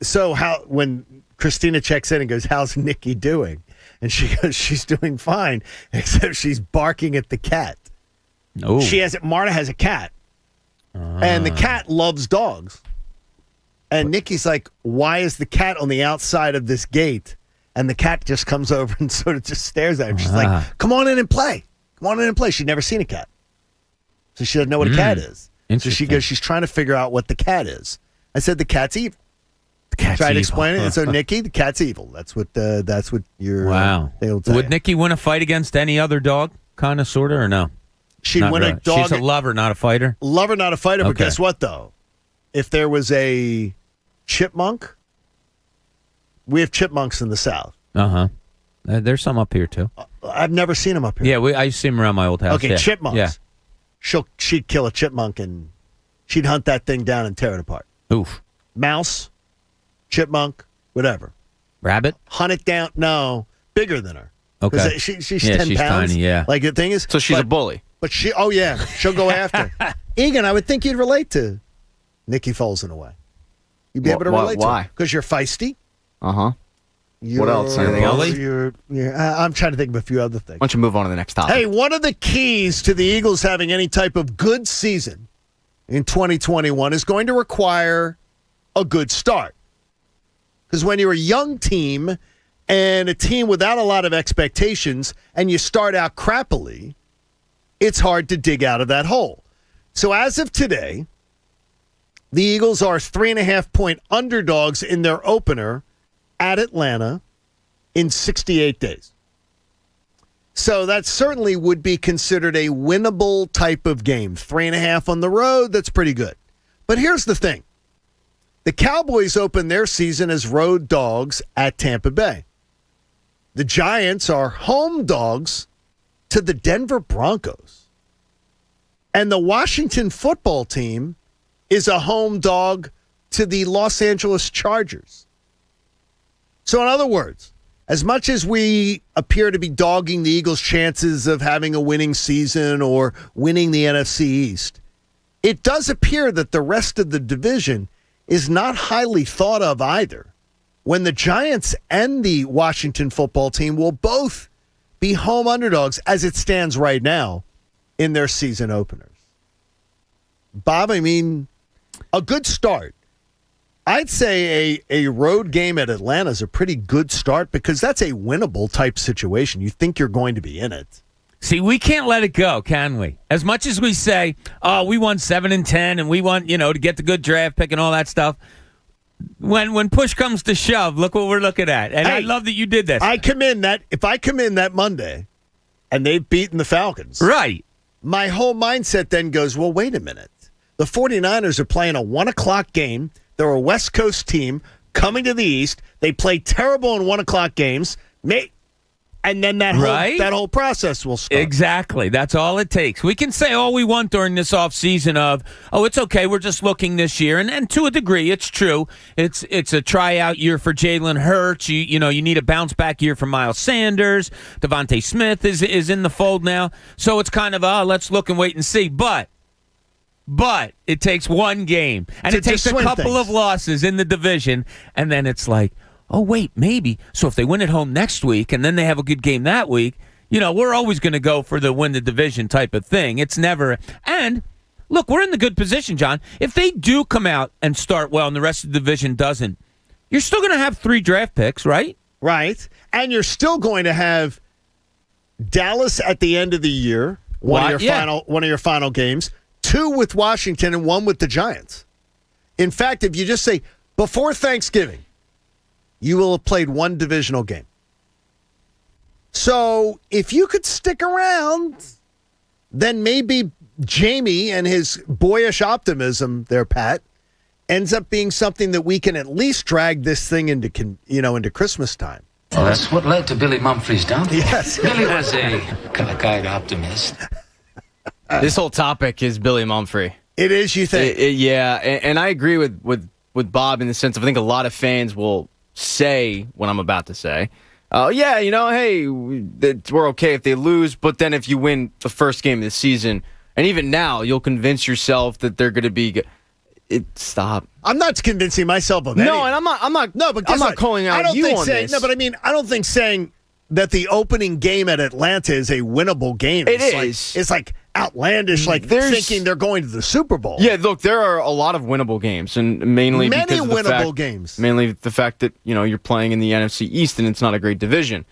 so when Christina checks in and goes, how's Nikki doing? And she goes, she's doing fine, except she's barking at the cat. Oh. Marta has a cat. And the cat loves dogs. And Nikki's like, why is the cat on the outside of this gate? And the cat just comes over and sort of just stares at him. She's like, come on in and play. Come on in and play. She'd never seen a cat. So she doesn't know what a cat is. So she goes, she's trying to figure out what the cat is. I said, the cat's evil. The cat's Tried to evil. explain it. And so, Nikki, the cat's evil. That's what your... Wow. Would Nikki win a fight against any other dog, kind of, sort of, or no? She'd not win really. a dog. She's a lover, not a fighter. Lover, not a fighter. But Okay. guess what, though? If there was a chipmunk, we have chipmunks in the South. Uh-huh. There's some up here, too. I've never seen them up here. Yeah, I used to see them around my old house. Okay, yeah. chipmunks. Yeah. She'd kill a chipmunk and she'd hunt that thing down and tear it apart. Oof. Mouse, chipmunk, whatever. Rabbit? Hunt it down. No, bigger than her. Okay. She's Yeah, 10 she's pounds. tiny, yeah. Like the thing is. So she's a bully. But she'll go after. Egan, I would think you'd relate to Nikki Foles in a way. You'd be able to relate to why? her. Because you're feisty. Uh-huh. What else? Anything else? I'm trying to think of a few other things. Why don't you move on to the next topic? Hey, one of the keys to the Eagles having any type of good season in 2021 is going to require a good start. Because when you're a young team and a team without a lot of expectations and you start out crappily, it's hard to dig out of that hole. So as of today, the Eagles are 3.5-point underdogs in their opener at Atlanta in 68 days. So that certainly would be considered a winnable type of game. 3.5 on the road, that's pretty good. But here's the thing. The Cowboys open their season as road dogs at Tampa Bay. The Giants are home dogs to the Denver Broncos. And the Washington football team is a home dog to the Los Angeles Chargers. So in other words, as much as we appear to be dogging the Eagles' chances of having a winning season or winning the NFC East, it does appear that the rest of the division is not highly thought of either, when the Giants and the Washington football team will both be home underdogs as it stands right now in their season openers. Bob, I mean, a good start. I'd say a road game at Atlanta is a pretty good start because that's a winnable type situation. You think you're going to be in it. See, we can't let it go, can we? As much as we say, oh, we won 7 and 10 and we want, to get the good draft pick and all that stuff. when push comes to shove, look what we're looking at. And I love that you did this. If I come in that Monday and they've beaten the Falcons. Right. My whole mindset then goes, well, wait a minute. The 49ers are playing a 1 o'clock game. They're a West Coast team coming to the East. They play terrible in 1 o'clock games. And then that whole process will start. Exactly. That's all it takes. We can say all we want during this offseason of, it's okay, we're just looking this year. And to a degree, it's true. It's a tryout year for Jalen Hurts. You need a bounce-back year for Miles Sanders. Devontae Smith is in the fold now. So it's kind of, let's look and wait and see. But it takes one game. And it takes a couple of losses in the division. And then it's like, oh, wait, maybe. So if they win at home next week and then they have a good game that week, we're always going to go for the win the division type of thing. It's never. And look, we're in the good position, John. If they do come out and start well and the rest of the division doesn't, you're still going to have 3 draft picks, right? Right. And you're still going to have Dallas at the end of the year, one of your final games, 2 with Washington and 1 with the Giants. In fact, if you just say before Thanksgiving, you will have played 1 divisional game. So if you could stick around, then maybe Jamie and his boyish optimism there, Pat, ends up being something that we can at least drag this thing into Christmas time. Well, that's what led to Billy Mumphrey's downfall. Yes. Billy was a cockeyed optimist. This whole topic is Billy Mumphrey. It is, you think? Yeah, and I agree with Bob in the sense of I think a lot of fans will say what I'm about to say. Hey, we're okay if they lose, but then if you win the first game of the season, and even now, you'll convince yourself that they're going to be good. Stop. I'm not convincing myself of anything. No, and I'm not calling out you on this. No, but I mean, I don't think saying that the opening game at Atlanta is a winnable game. It's like outlandish, thinking they're going to the Super Bowl. Yeah, look, there are a lot of winnable games, and mainly many because of winnable games. Mainly the fact that you're playing in the NFC East and it's not a great division.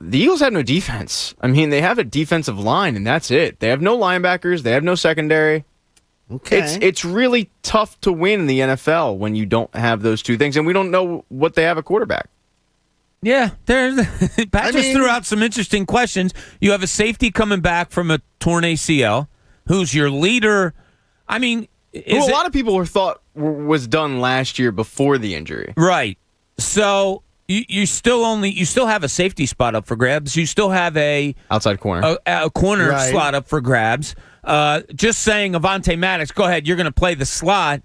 The Eagles have no defense. I mean, they have a defensive line, and that's it. They have no linebackers. They have no secondary. Okay, it's really tough to win in the NFL when you don't have those two things, and we don't know what they have at quarterback. Yeah, Pat just threw out some interesting questions. You have a safety coming back from a torn ACL, who's your leader. I mean, a lot of people thought was done last year before the injury. Right. So you still have a safety spot up for grabs. You still have a outside corner, a corner slot up for grabs. Just saying, Avonte Maddox, go ahead. You're going to play the slot.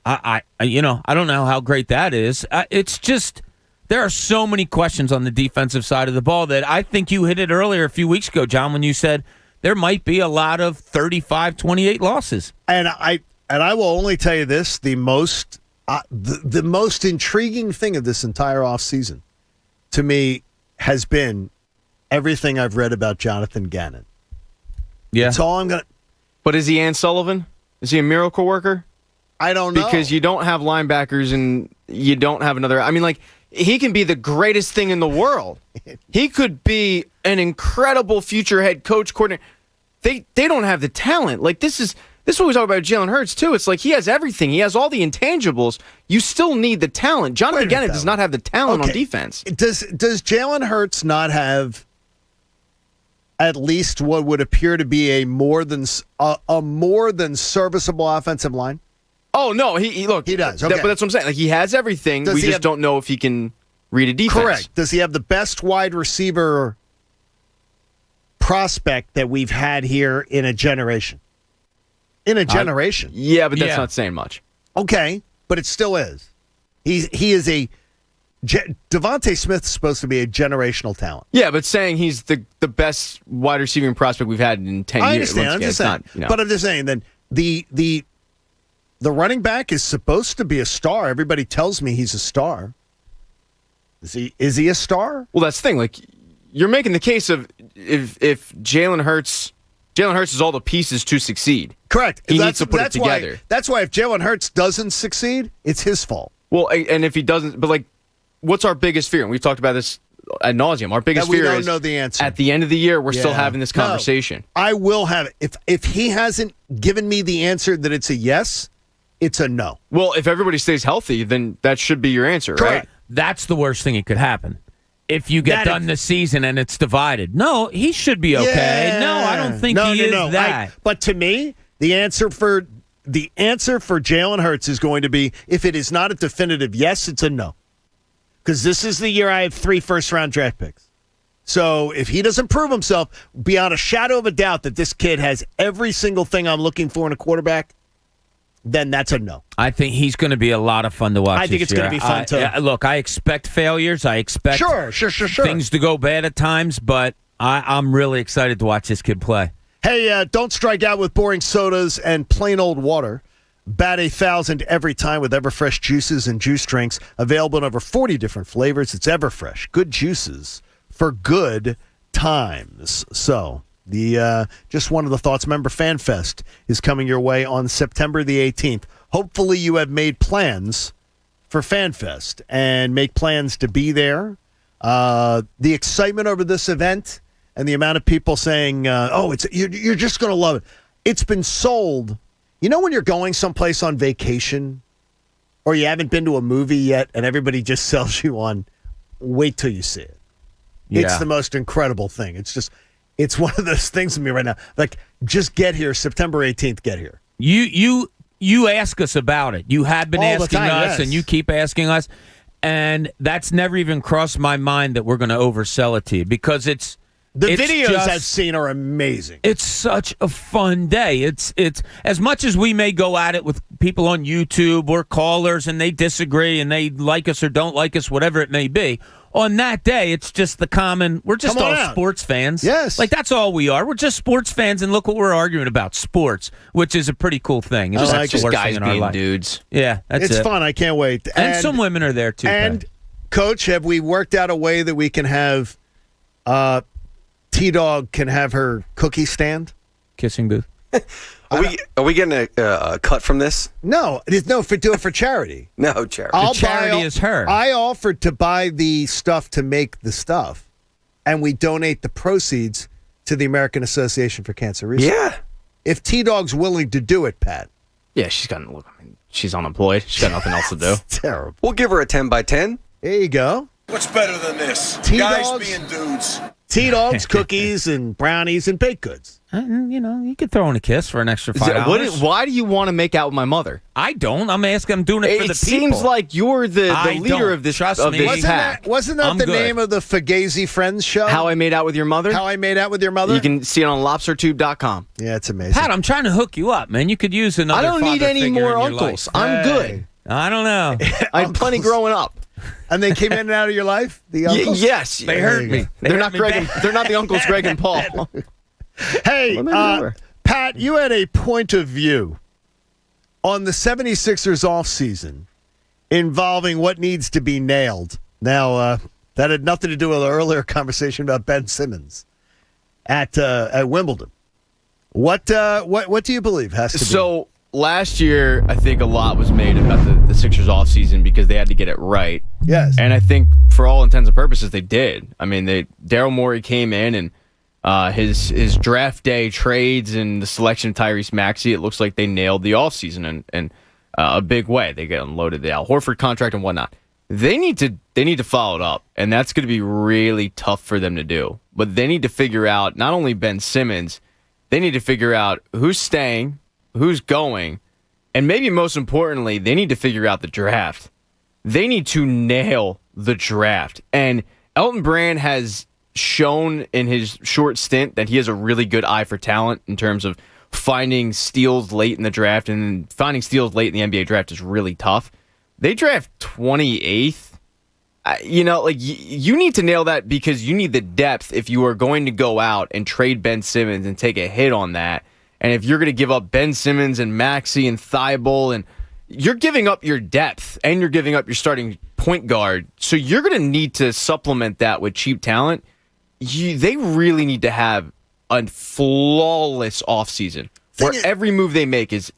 I don't know how great that is. It's just. There are so many questions on the defensive side of the ball that I think you hit it earlier a few weeks ago, John, when you said there might be a lot of 35-28 losses. And I will only tell you this, the most intriguing thing of this entire offseason to me has been everything I've read about Jonathan Gannon. Yeah. That's all I'm going to... But is he Ann Sullivan? Is he a miracle worker? I don't know. Because you don't have linebackers and you don't have another... I mean, he can be the greatest thing in the world. He could be an incredible future head coach, coordinator. They don't have the talent. This is what we talk about Jalen Hurts, too. It's like he has everything. He has all the intangibles. You still need the talent. Jonathan Gannon does not have the talent on defense. Does Jalen Hurts not have at least what would appear to be a more than serviceable offensive line? Oh, no, he does. Okay. But that's what I'm saying. He has everything. We just don't know if he can read a defense. Correct. Does he have the best wide receiver prospect that we've had here in a generation? Generation. Yeah, but that's not saying much. Okay, but it still is. He is a... Devontae Smith's supposed to be a generational talent. Yeah, but saying he's the best wide receiving prospect we've had in 10 years. I understand. I'm just saying. But I'm just saying, then the running back is supposed to be a star. Everybody tells me he's a star. Is he a star? Well, that's the thing. You're making the case of if Jalen Hurts has all the pieces to succeed. Correct. He needs to put it together. That's why if Jalen Hurts doesn't succeed, it's his fault. Well, and if he doesn't, but what's our biggest fear? And we've talked about this ad nauseum. Our biggest fear is we don't know the answer. At the end of the year, we're still having this conversation. No, I will have it. If he hasn't given me the answer that it's a yes, it's a no. Well, if everybody stays healthy, then that should be your answer, right? That's the worst thing that could happen. If you get done this season and it's divided. No, he should be okay. Yeah. No, I don't think he is that. But to me, the answer for Jalen Hurts is going to be, if it is not a definitive yes, it's a no. Because this is the year I have 3 first-round draft picks. So if he doesn't prove himself, beyond a shadow of a doubt that this kid has every single thing I'm looking for in a quarterback, then that's a no. I think he's going to be a lot of fun to watch. I think it's going to be fun, too. Look, I expect failures. I expect things to go bad at times, but I'm really excited to watch this kid play. Hey, don't strike out with boring sodas and plain old water. Bat 1,000 every time with Everfresh juices and juice drinks. Available in over 40 different flavors. It's Everfresh. Good juices for good times. So, just one of the thoughts. Remember, FanFest is coming your way on September the 18th. Hopefully you have made plans for FanFest and make plans to be there. The excitement over this event and the amount of people saying, you're just going to love it. It's been sold. You know when you're going someplace on vacation or you haven't been to a movie yet and everybody just sells you on, wait till you see it. Yeah. It's the most incredible thing. It's one of those things to me right now. Like, just get here, September 18th, get here. You ask us about it. You have been asking us, yes. and you keep asking us, and that's never even crossed my mind that we're going to oversell it to you because it's videos I've seen are amazing. It's such a fun day. It's as much as we may go at it with people on YouTube or callers and they disagree and they like us or don't like us, whatever it may be. On that day, it's just the common. We're just all sports fans. Yes, like that's all we are. We're just sports fans, and look what we're arguing about: sports, which is a pretty cool thing. It's that's just guys in our being life. dudes. Yeah, that's it's fun. I can't wait. And some women are there too. And Pat. Coach, have we worked out a way that we can have T-Dog can have her cookie stand? Kissing booth. Are we getting a cut from this? No, do it for charity. No, charity. The charity is her. I offered to buy the stuff to make the stuff, and we donate the proceeds to the American Association for Cancer Research. Yeah. If T-Dog's willing to do it, Pat. Yeah, she's unemployed. She's got nothing else to do. Terrible. We'll give her a 10 by 10. There you go. What's better than this? T-Dogs, Guys being dudes. T-Dogs, cookies, and brownies, and baked goods. You could throw in a kiss for an extra $5. Why do you want to make out with my mother? I don't. I'm asking. I'm doing it for the people. It seems like you're the leader of this pack. Wasn't that the name of the Fugazi Friends show? How I Made Out with Your Mother? How I Made Out with Your Mother? You can see it on lobstertube.com. Yeah, it's amazing. Pat, I'm trying to hook you up, man. You could use another. I don't need any more uncles. I'm good. I don't know. I had plenty growing up. And they came in and out of your life? The uncles? Yes. They hurt me. They're not Greg. They're not the uncles Greg and Paul. Hey, Pat, you had a point of view on the 76ers offseason involving what needs to be nailed. Now, that had nothing to do with our earlier conversation about Ben Simmons at Wimbledon. What do you believe has to be? So last year, I think a lot was made about the Sixers offseason because they had to get it right. Yes. And I think for all intents and purposes, they did. I mean, Daryl Morey came in and his draft day trades and the selection of Tyrese Maxey, it looks like they nailed the offseason in a big way. They got unloaded the Al Horford contract and whatnot. They need to follow it up, and that's going to be really tough for them to do. But they need to figure out not only Ben Simmons, they need to figure out who's staying, who's going, and maybe most importantly, they need to figure out the draft. They need to nail the draft. And Elton Brand has shown in his short stint that he has a really good eye for talent in terms of finding steals late in the draft, and finding steals late in the NBA draft is really tough. They draft 28th. You need to nail that because you need the depth if you are going to go out and trade Ben Simmons and take a hit on that. And if you're going to give up Ben Simmons and Maxey and Thibault, and you're giving up your depth and you're giving up your starting point guard, so you're going to need to supplement that with cheap talent. They really need to have a flawless offseason where every move they make is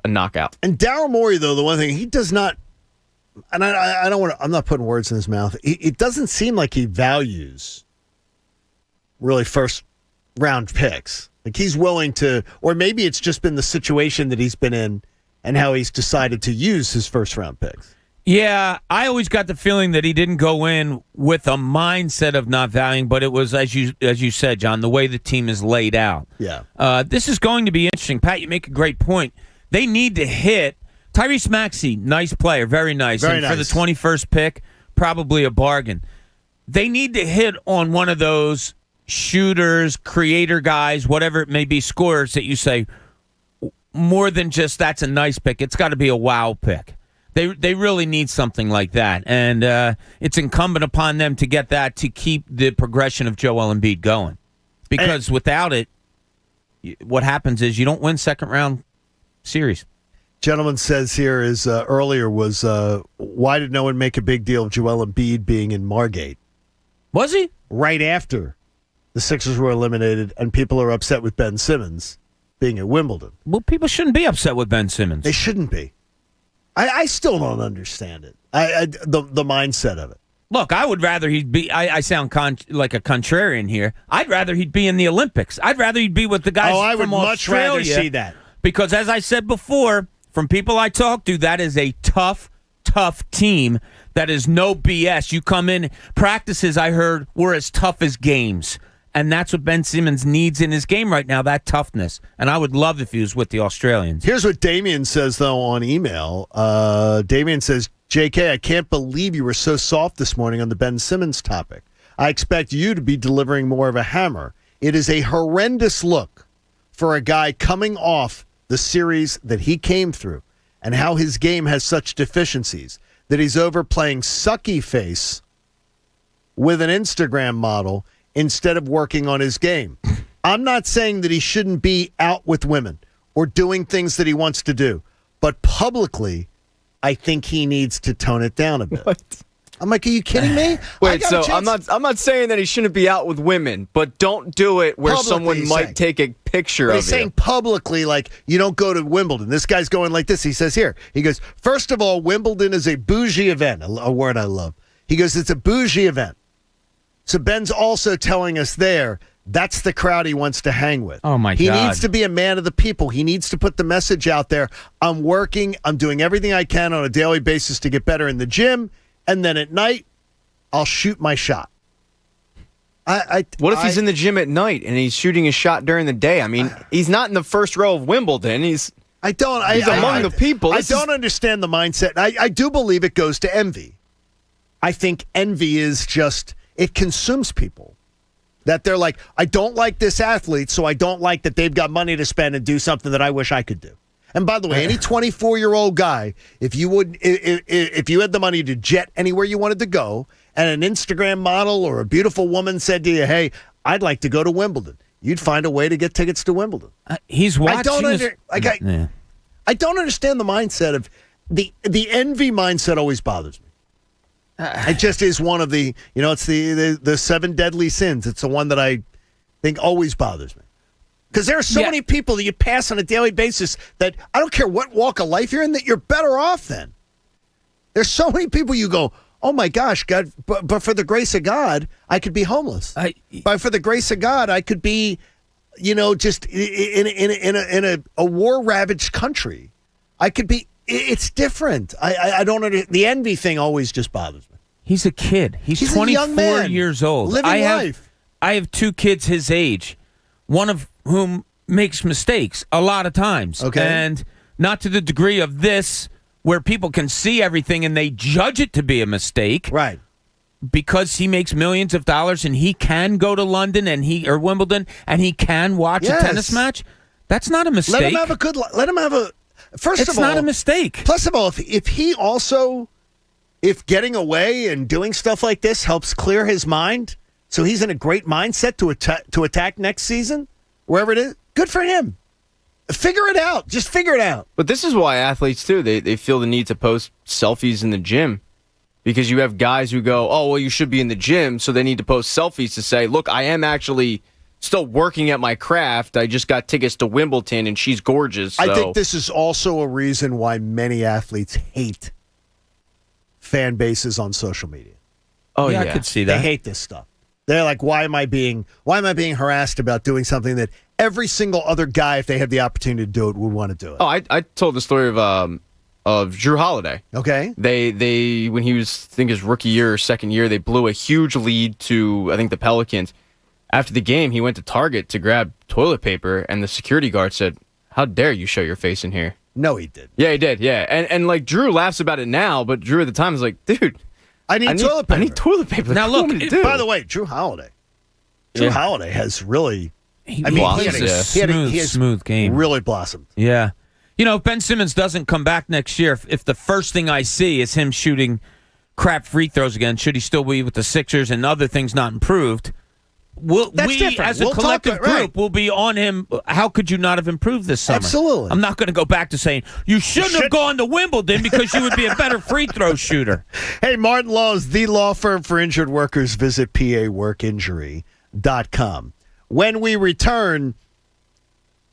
a knockout. And Daryl Morey, though, the one thing he does not, and I don't want to, I'm not putting words in his mouth. It doesn't seem like he values really first round picks. Like he's willing to, or maybe it's just been the situation that he's been in and how he's decided to use his first-round picks. Yeah, I always got the feeling that he didn't go in with a mindset of not valuing, but it was, as you said, John, the way the team is laid out. Yeah. This is going to be interesting. Pat, you make a great point. They need to hit Tyrese Maxey, nice player, very nice. Very and nice. for the 21st pick, probably a bargain. They need to hit on one of those shooters, creator guys, whatever it may be, scorers that you say, more than just that's a nice pick. It's got to be a wow pick. They really need something like that, and it's incumbent upon them to get that to keep the progression of Joel Embiid going. Because without it, what happens is you don't win second-round series. Gentleman says here is earlier was why did no one make a big deal of Joel Embiid being in Margate? Was he? Right after the Sixers were eliminated, and people are upset with Ben Simmons being at Wimbledon. Well, people shouldn't be upset with Ben Simmons. They shouldn't be. I still don't understand it. The mindset of it. Look, I would rather he'd be. I sound like a contrarian here. I'd rather he'd be in the Olympics. I'd rather he'd be with the guys. I from would much rather Australia, see that. Because, as I said before, from people I talk to, that is a tough team. That is no BS. You come in, practices, I heard, were as tough as games. And that's what Ben Simmons needs in his game right now, that toughness. And I would love if he was with the Australians. Here's what Damian says, though, on email. Damian says, JK, I can't believe you were so soft this morning on the Ben Simmons topic. I expect you to be delivering more of a hammer. It is a horrendous look for a guy coming off the series that he came through and how his game has such deficiencies that he's overplaying sucky face with an Instagram model instead of working on his game. I'm not saying that he shouldn't be out with women or doing things that he wants to do, but publicly, I think he needs to tone it down a bit. What? I'm like, are you kidding me? Wait, so I'm not saying that he shouldn't be out with women, but don't do it where Publicly, someone might take a picture of he's saying publicly, like, you don't go to Wimbledon. This guy's going like this. He says here, he goes, first of all, Wimbledon is a bougie event, a word I love. He goes, it's a bougie event. So Ben's also telling us there, that's the crowd he wants to hang with. Oh, my God. He needs to be a man of the people. He needs to put the message out there. I'm working. I'm doing everything I can on a daily basis to get better in the gym. And then at night, I'll shoot my shot. What if he's in the gym at night and he's shooting his shot during the day? I mean, he's not in the first row of Wimbledon. He's among the people. I don't understand the mindset. I do believe it goes to envy. I think envy is just, it consumes people. That they're like, I don't like this athlete, so I don't like that they've got money to spend and do something that I wish I could do. And by the way, any 24-year-old guy, if you had the money to jet anywhere you wanted to go, and an Instagram model or a beautiful woman said to you, "Hey, I'd like to go to Wimbledon," you'd find a way to get tickets to Wimbledon. He's watching. I don't understand the mindset of the envy mindset. Always bothers me. It just is one of the, it's the seven deadly sins. It's the one that I think always bothers me. Because there are so many people that you pass on a daily basis that I don't care what walk of life you're in, that you're better off then. There's so many people you go, oh my gosh, God, but for the grace of God, I could be homeless. But for the grace of God, I could be, just in a war-ravaged country. I could be, it's different. I don't understand. The envy thing always just bothers me. He's a kid. He's 24 a young man, years old. living life. I have two kids his age, one of whom makes mistakes a lot of times. Okay. And not to the degree of this, where people can see everything and they judge it to be a mistake. Right. Because he makes millions of dollars and he can go to London or Wimbledon and he can watch a tennis match. That's not a mistake. Let him have a First it's of all, not a mistake. Plus of all, if getting away and doing stuff like this helps clear his mind, so he's in a great mindset to attack next season, wherever it is, good for him. Figure it out. Just figure it out. But this is why athletes, too, they feel the need to post selfies in the gym. Because you have guys who go, oh, well, you should be in the gym, so they need to post selfies to say, look, I am actually still working at my craft. I just got tickets to Wimbledon, and she's gorgeous. So. I think this is also a reason why many athletes hate fan bases on social media. Oh, yeah. I could see that. They hate this stuff. They're like, why am I being harassed about doing something that every single other guy, if they had the opportunity to do it, would want to do it. Oh, I told the story of Drew Holiday. Okay. They when he was, I think his rookie year or second year, they blew a huge lead to, I think, the Pelicans. After the game, he went to Target to grab toilet paper, and the security guard said, "How dare you show your face in here?" No, he did. Yeah, he did. Yeah, and like Drew laughs about it now, but Drew at the time was like, "Dude, I need toilet paper. I need toilet paper." Now look, by the way, Drew Holiday. Drew Holiday has really. He had a smooth game. Really blossomed. Yeah. You know, if Ben Simmons doesn't come back next year, if the first thing I see is him shooting crap free throws again, should he still be with the Sixers and other things not improved, as a collective group, will be on him. How could you not have improved this summer? Absolutely. I'm not going to go back to saying you shouldn't have gone to Wimbledon because you would be a better free throw shooter. Hey, Martin Law is the law firm for injured workers. Visit paworkinjury.com. When we return,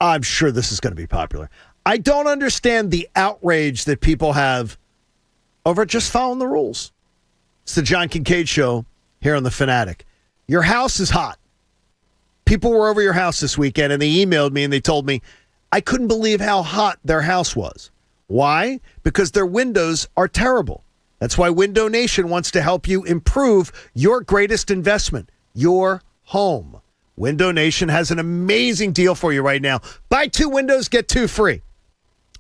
I'm sure this is going to be popular. I don't understand the outrage that people have over just following the rules. It's the John Kincade Show here on The Fanatic. Your house is hot. People were over your house this weekend, and they emailed me, and they told me, I couldn't believe how hot their house was. Why? Because their windows are terrible. That's why Window Nation wants to help you improve your greatest investment, your home. Window Nation has an amazing deal for you right now. Buy 2 windows, get 2 free.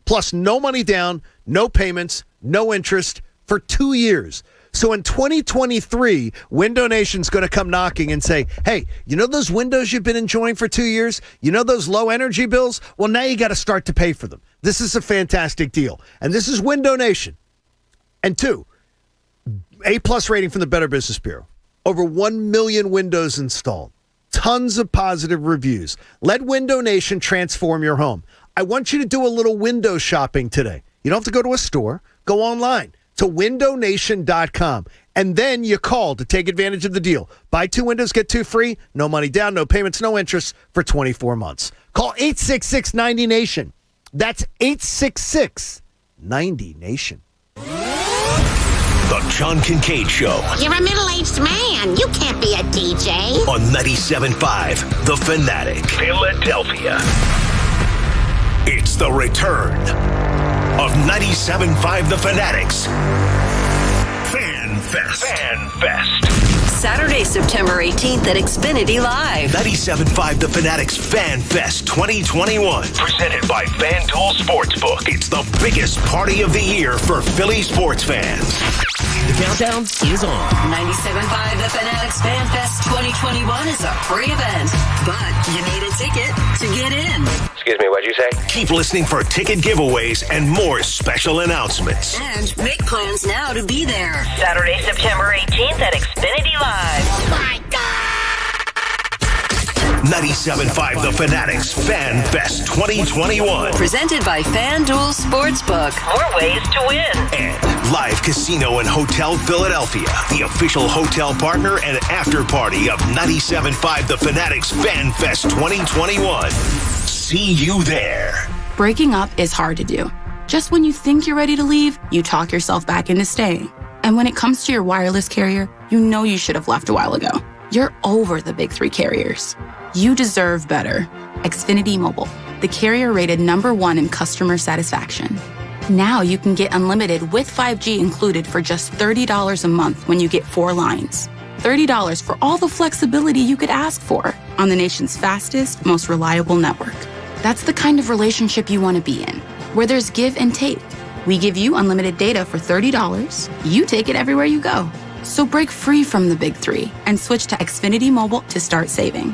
Plus, no money down, no payments, no interest for 2 years. So in 2023, Window Nation's going to come knocking and say, hey, you know those windows you've been enjoying for 2 years? You know those low energy bills? Well, now you got to start to pay for them. This is a fantastic deal. And this is Window Nation. And 2, A+ rating from the Better Business Bureau. Over 1 million windows installed. Tons of positive reviews. Let Window Nation transform your home. I want you to do a little window shopping today. You don't have to go to a store. Go online to windownation.com. And then you call to take advantage of the deal. Buy 2 windows, get 2 free. No money down, no payments, no interest for 24 months. Call 866-90-NATION. That's 866-90-NATION. The John Kincade Show. You're a middle-aged man. You can't be a DJ. On 97.5 The Fanatic. Philadelphia. It's the return of 97.5 The Fanatic's Fan Fest. Fan Fest. Saturday, September 18th at Xfinity Live. 97.5 The Fanatic's Fan Fest 2021. Presented by FanDuel Sportsbook. It's the biggest party of the year for Philly sports fans. The countdown is on. 97.5 The Fanatic's Fan Fest 2021 is a free event, but you need a ticket to get in. Excuse me, what'd you say? Keep listening for ticket giveaways and more special announcements. And make plans now to be there. Saturday, September 18th at Xfinity Live. Oh my God! 97.5 The Fanatic's Fan Fest 2021. Presented by FanDuel Sportsbook. More ways to win. And Live Casino and Hotel Philadelphia, the official hotel partner and after party of 97.5 The Fanatic's Fan Fest 2021. See you there. Breaking up is hard to do. Just when you think you're ready to leave, you talk yourself back into staying. And when it comes to your wireless carrier, you know you should have left a while ago. You're over the big 3 carriers. You deserve better. Xfinity Mobile, the carrier rated #1 in customer satisfaction. Now you can get unlimited with 5G included for just $30 a month when you get 4 lines. $30 for all the flexibility you could ask for on the nation's fastest, most reliable network. That's the kind of relationship you want to be in, where there's give and take. We give you unlimited data for $30. You take it everywhere you go. So break free from the big 3 and switch to Xfinity Mobile to start saving.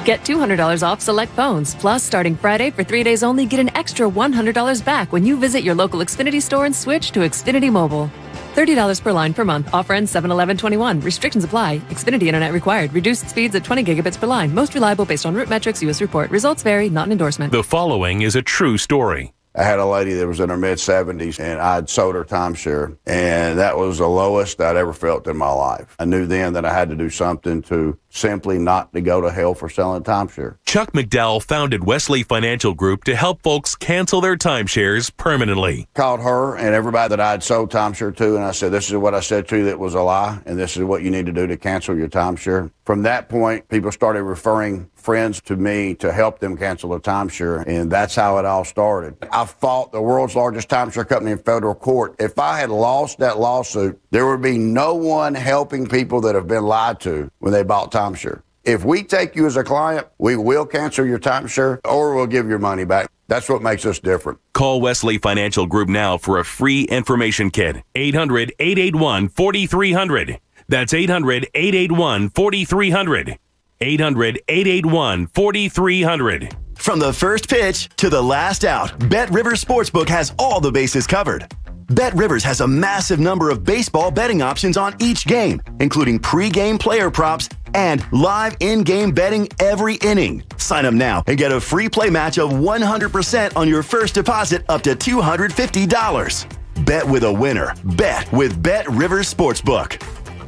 Get $200 off select phones. Plus, starting Friday for 3 days only, get an extra $100 back when you visit your local Xfinity store and switch to Xfinity Mobile. $30 per line per month. Offer ends 7/11/21. Restrictions apply. Xfinity Internet required. Reduced speeds at 20 gigabits per line. Most reliable based on route metrics. U.S. report. Results vary. Not an endorsement. The following is a true story. I had a lady that was in her mid-70s, and I'd sold her timeshare, and that was the lowest I'd ever felt in my life. I knew then that I had to do something to simply not to go to hell for selling timeshare. Chuck McDowell founded Wesley Financial Group to help folks cancel their timeshares permanently. Called her and everybody that I had sold timeshare to, and I said, this is what I said to you that was a lie, and this is what you need to do to cancel your timeshare. From that point, people started referring friends to me to help them cancel a timeshare, and that's how it all started. I fought the world's largest timeshare company in federal court. If I had lost that lawsuit, there would be no one helping people that have been lied to when they bought timeshare. If we take you as a client, we will cancel your timeshare or we'll give your money back. That's what makes us different. Call Wesley Financial Group now for a free information kit. 800-881-4300. That's 800-881-4300. 800-881-4300. From the first pitch to the last out, Bet Rivers Sportsbook has all the bases covered. Bet Rivers has a massive number of baseball betting options on each game, including pre-game player props and live in-game betting every inning. Sign up now and get a free play match of 100% on your first deposit up to $250. Bet with a winner. Bet with Bet Rivers Sportsbook.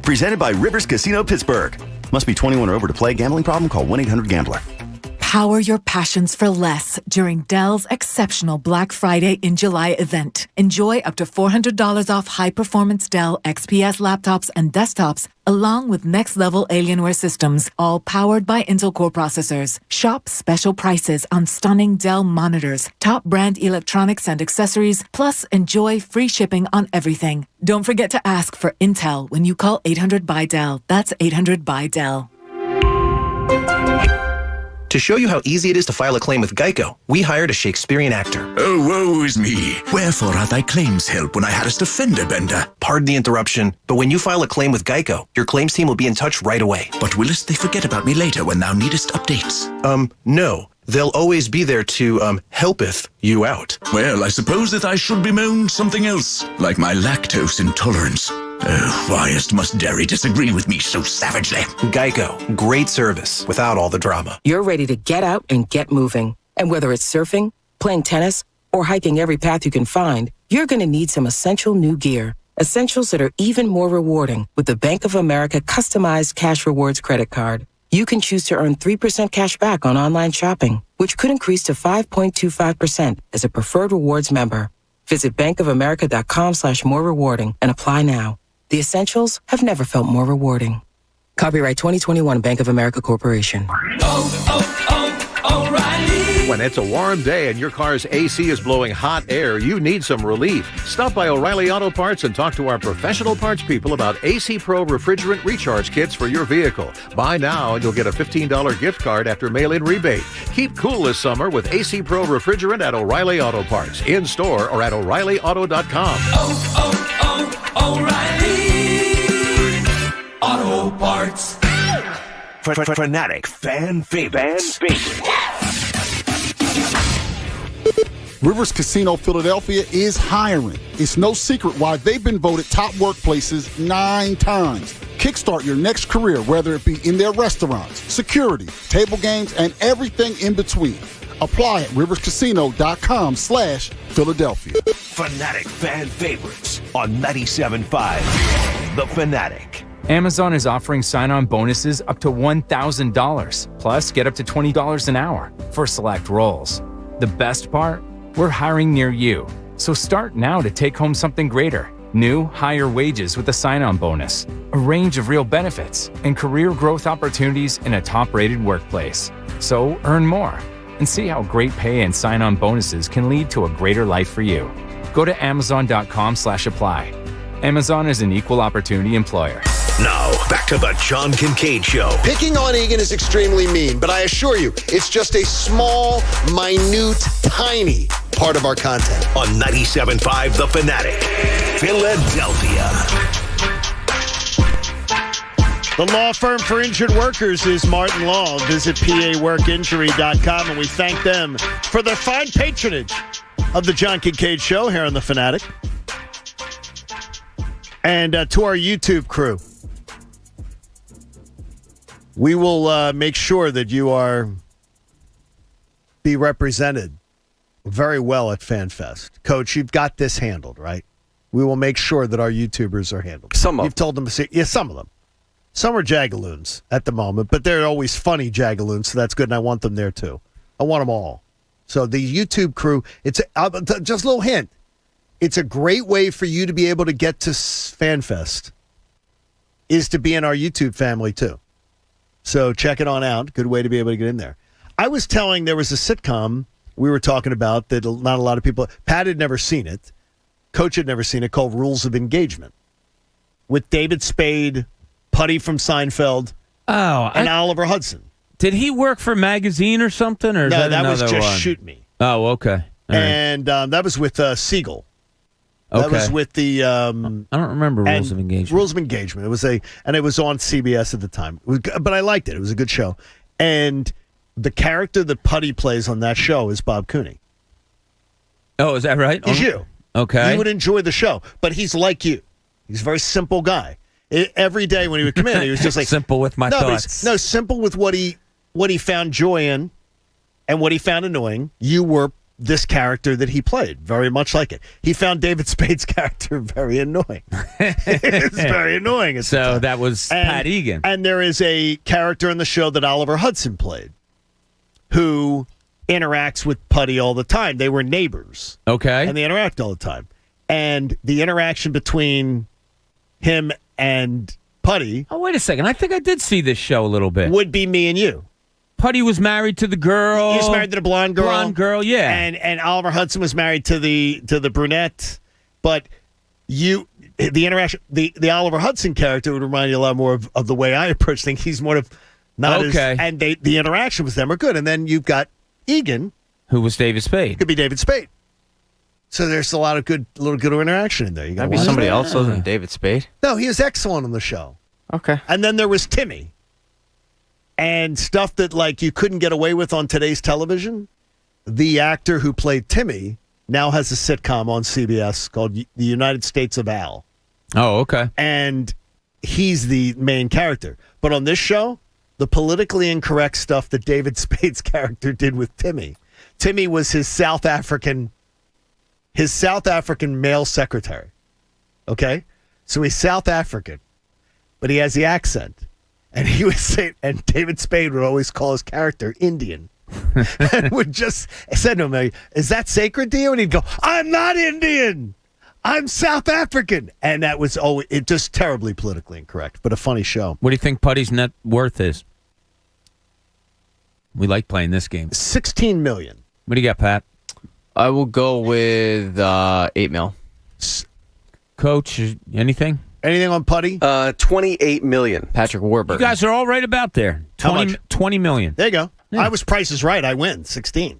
Presented by Rivers Casino Pittsburgh. Must be 21 or over to play. Gambling problem? Call 1-800-GAMBLER. Power your passions for less during Dell's exceptional Black Friday in July event. Enjoy up to $400 off high-performance Dell XPS laptops and desktops, along with next-level Alienware systems, all powered by Intel Core processors. Shop special prices on stunning Dell monitors, top brand electronics and accessories, plus enjoy free shipping on everything. Don't forget to ask for Intel when you call 800-BUY-DELL. That's 800-BUY-DELL. To show you how easy it is to file a claim with Geico, we hired a Shakespearean actor. Oh, woe is me. Wherefore art thy claims help when I hadst a fender bender? Pardon the interruption, but when you file a claim with Geico, your claims team will be in touch right away. But willest they forget about me later when thou needest updates? No. They'll always be there to, helpeth you out. Well, I suppose that I should bemoan something else, like my lactose intolerance. Oh, whyest must dairy disagree with me so savagely? Geico. Great service without all the drama. You're ready to get out and get moving. And whether it's surfing, playing tennis, or hiking every path you can find, you're going to need some essential new gear. Essentials that are even more rewarding with the Bank of America customized cash rewards credit card. You can choose to earn 3% cash back on online shopping, which could increase to 5.25% as a preferred rewards member. Visit bankofamerica.com/more rewarding and apply now. The essentials have never felt more rewarding. Copyright 2021 Bank of America Corporation. O'Reilly. When it's a warm day and your car's AC is blowing hot air, you need some relief. Stop by O'Reilly Auto Parts and talk to our professional parts people about AC Pro refrigerant recharge kits for your vehicle. Buy now and you'll get a $15 gift card after mail-in rebate. Keep cool this summer with AC Pro refrigerant at O'Reilly Auto Parts, in-store or at O'ReillyAuto.com. O'Reilly Auto Parts. Fanatic fan favorites. Rivers Casino Philadelphia is hiring. It's no secret why they've been voted top workplaces 9 times. Kickstart your next career, whether it be in their restaurants, security, table games, and everything in between. Apply at riverscasino.com/Philadelphia. Fanatic fan favorites on 97.5 The Fanatic. Amazon is offering sign-on bonuses up to $1,000, plus get up to $20 an hour for select roles. The best part? We're hiring near you. So start now to take home something greater. New, higher wages with a sign-on bonus, a range of real benefits, and career growth opportunities in a top-rated workplace. So earn more and see how great pay and sign-on bonuses can lead to a greater life for you. Go to Amazon.com/apply. Amazon is an equal opportunity employer. Now, back to the John Kincade Show. Picking on Egan is extremely mean, but I assure you, it's just a small, minute, tiny part of our content. On 97.5 The Fanatic, Philadelphia. The law firm for injured workers is Martin Law. Visit paworkinjury.com, and we thank them for their fine patronage of the John Kincade Show here on The Fanatic. And to our YouTube crew, we will make sure that you be represented very well at FanFest. Coach, you've got this handled, right? We will make sure that our YouTubers are handled. Some of them. You've told them to see, yeah, some of them. Some are jagaloons at the moment, but they're always funny jagaloons, so that's good, and I want them there too. I want them all. So the YouTube crew, just a little hint. It's a great way for you to be able to get to FanFest, is to be in our YouTube family too. So check it on out. Good way to be able to get in there. I was telling there was a sitcom we were talking about that not a lot of people, Pat had never seen it, Coach had never seen it, called Rules of Engagement, with David Spade, Putty from Seinfeld, and Oliver Hudson. Did he work for a magazine or something? Or No, that was another just one? Shoot Me. Oh, okay. All right. And that was with Siegel. That Okay. was with the. I don't remember Rules of Engagement. Rules of Engagement. It was and it was on CBS at the time. But I liked it. It was a good show. And the character that Putty plays on that show is Bob Cooney. Oh, is that right? He's you. Okay. You would enjoy the show, but he's like you. He's a very simple guy. Every day when he would come in, he was just like simple with my thoughts. No, simple with what he found joy in, and what he found annoying. You were this character that he played, very much like it. He found David Spade's character very annoying. It's very annoying. So that was Pat Egan. And there is a character in the show that Oliver Hudson played, who interacts with Putty all the time. They were neighbors. Okay. And they interact all the time. And the interaction between him and Putty. Oh, wait a second. I think I did see this show a little bit. Would be me and you. Putty was married to the girl. He was married to the blonde girl. Blonde girl, yeah. And Oliver Hudson was married to the brunette. But the interaction, the Oliver Hudson character would remind you a lot more of the way I approach things. He's more of not okay. and the interaction with them are good. And then you've got Egan, who was David Spade. Could be David Spade. So there's a lot of good interaction in there. You got That'd be somebody else other than David Spade. No, he was excellent on the show. Okay. And then there was Timmy. And stuff that like you couldn't get away with on today's television. The actor who played Timmy now has a sitcom on CBS called The United States of Al. Oh, okay. And he's the main character. But on this show, the politically incorrect stuff that David Spade's character did with Timmy. Timmy was his South African male secretary. Okay? So he's South African, but he has the accent. And he would say, and David Spade would always call his character Indian. And would just said to him, "Is that sacred to you?" And he'd go, "I'm not Indian. I'm South African." And that was it just terribly politically incorrect, but a funny show. What do you think Putty's net worth is? We like playing this game. $16 million. What do you got, Pat? I will go with $8 million. Coach, anything? Anything on Putty? $28 million. Patrick Warburton. You guys are all right about there. 20 million. There you go. Yeah. I was Price is Right. I win 16.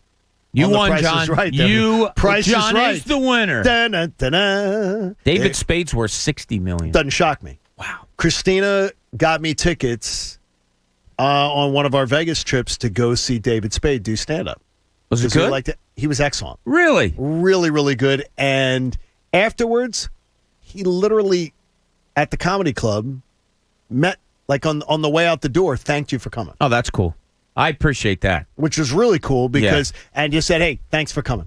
You won, Price John. Is Right, Price John is Right. Is the winner. Da-na-da-na. David Spade's worth $60 million. Doesn't shock me. Wow. Christina got me tickets on one of our Vegas trips to go see David Spade do stand-up. Was it good? He was excellent. Really? Really, really good. And afterwards, he literally, at the comedy club, met, like on the way out the door, thanked you for coming. Oh, that's cool. I appreciate that. Which was really cool because, and you said, "Hey, thanks for coming.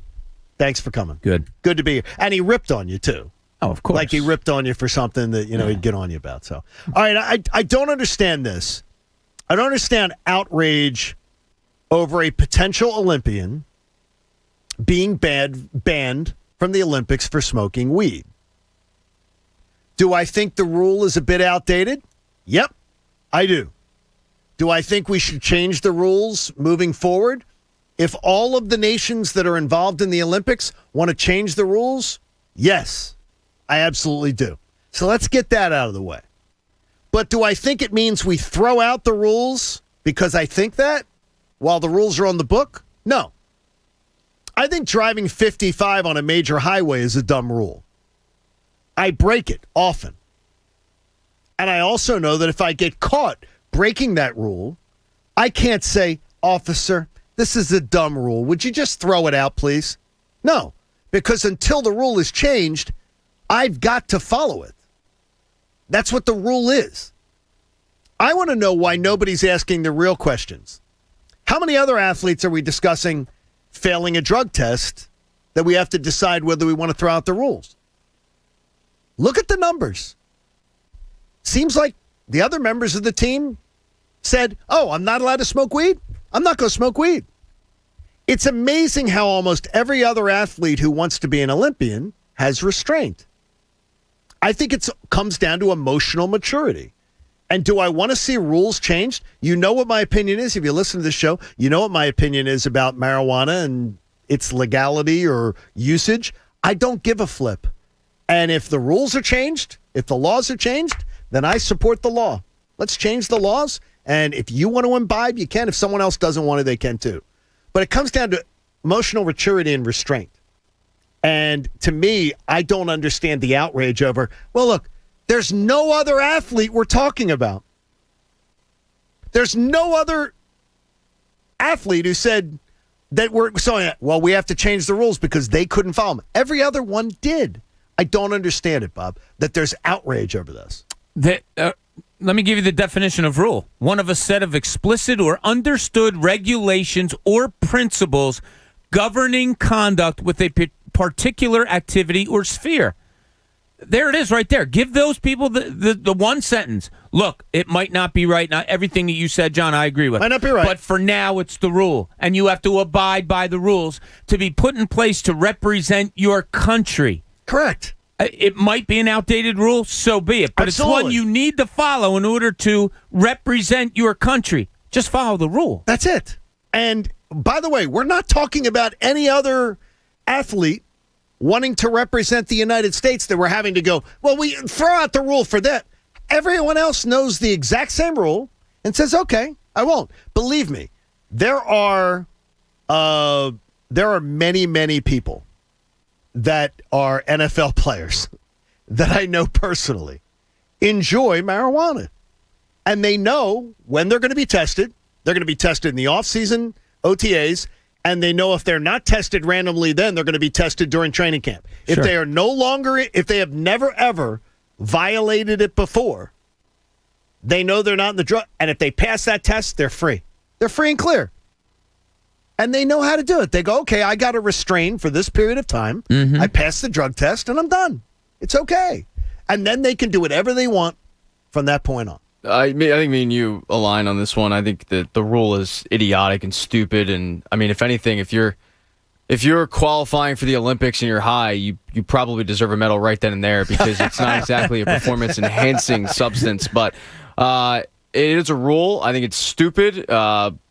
Thanks for coming. Good to be here." And he ripped on you, too. Oh, of course. Like he ripped on you for something that, he'd get on you about. So, all right, I don't understand this. I don't understand outrage over a potential Olympian being banned from the Olympics for smoking weed. Do I think the rule is a bit outdated? Yep, I do. Do I think we should change the rules moving forward? If all of the nations that are involved in the Olympics want to change the rules, yes, I absolutely do. So let's get that out of the way. But do I think it means we throw out the rules because I think that while the rules are on the book? No. I think driving 55 on a major highway is a dumb rule. I break it often. And I also know that if I get caught breaking that rule, I can't say, "Officer, this is a dumb rule. Would you just throw it out, please?" No, because until the rule is changed, I've got to follow it. That's what the rule is. I want to know why nobody's asking the real questions. How many other athletes are we discussing failing a drug test that we have to decide whether we want to throw out the rules? Look at the numbers. Seems like the other members of the team said, oh, I'm not allowed to smoke weed? I'm not going to smoke weed. It's amazing how almost every other athlete who wants to be an Olympian has restraint. I think it comes down to emotional maturity. And do I want to see rules changed? You know what my opinion is. If you listen to this show, you know what my opinion is about marijuana and its legality or usage. I don't give a flip. And if the rules are changed, if the laws are changed, then I support the law. Let's change the laws. And if you want to imbibe, you can. If someone else doesn't want to, they can too. But it comes down to emotional maturity and restraint. And to me, I don't understand the outrage over, well, look, there's no other athlete we're talking about. There's no other athlete who said that we have to change the rules because they couldn't follow them. Every other one did. I don't understand it, Bob, that there's outrage over this. Let me give you the definition of rule. One of a set of explicit or understood regulations or principles governing conduct with a particular activity or sphere. There it is right there. Give those people the one sentence. Look, it might not be right. Not everything that you said, John, I agree with. Might not be right. But for now, it's the rule. And you have to abide by the rules to be put in place to represent your country. Correct. It might be an outdated rule, so be it. But Absolutely. It's one you need to follow in order to represent your country. Just follow the rule. That's it. And by the way, we're not talking about any other athlete wanting to represent the United States that we're having to go, well, we throw out the rule for that. Everyone else knows the exact same rule and says, okay, I won't. Believe me, there are many, many people that are NFL players that I know personally enjoy marijuana. And they know when they're going to be tested. They're going to be tested in the offseason, OTAs, and they know if they're not tested randomly then, they're going to be tested during training camp. Sure. If they are no longer, if they have never, ever violated it before, they know they're not in the drug. And if they pass that test, they're free. They're free and clear. And they know how to do it. They go, okay, I got to restrain for this period of time. Mm-hmm. I passed the drug test, and I'm done. It's okay. And then they can do whatever they want from that point on. I think me and you align on this one. I think that the rule is idiotic and stupid. And, I mean, if anything, if you're qualifying for the Olympics and you're high, you probably deserve a medal right then and there because it's not exactly a performance-enhancing substance. But it is a rule. I think it's stupid.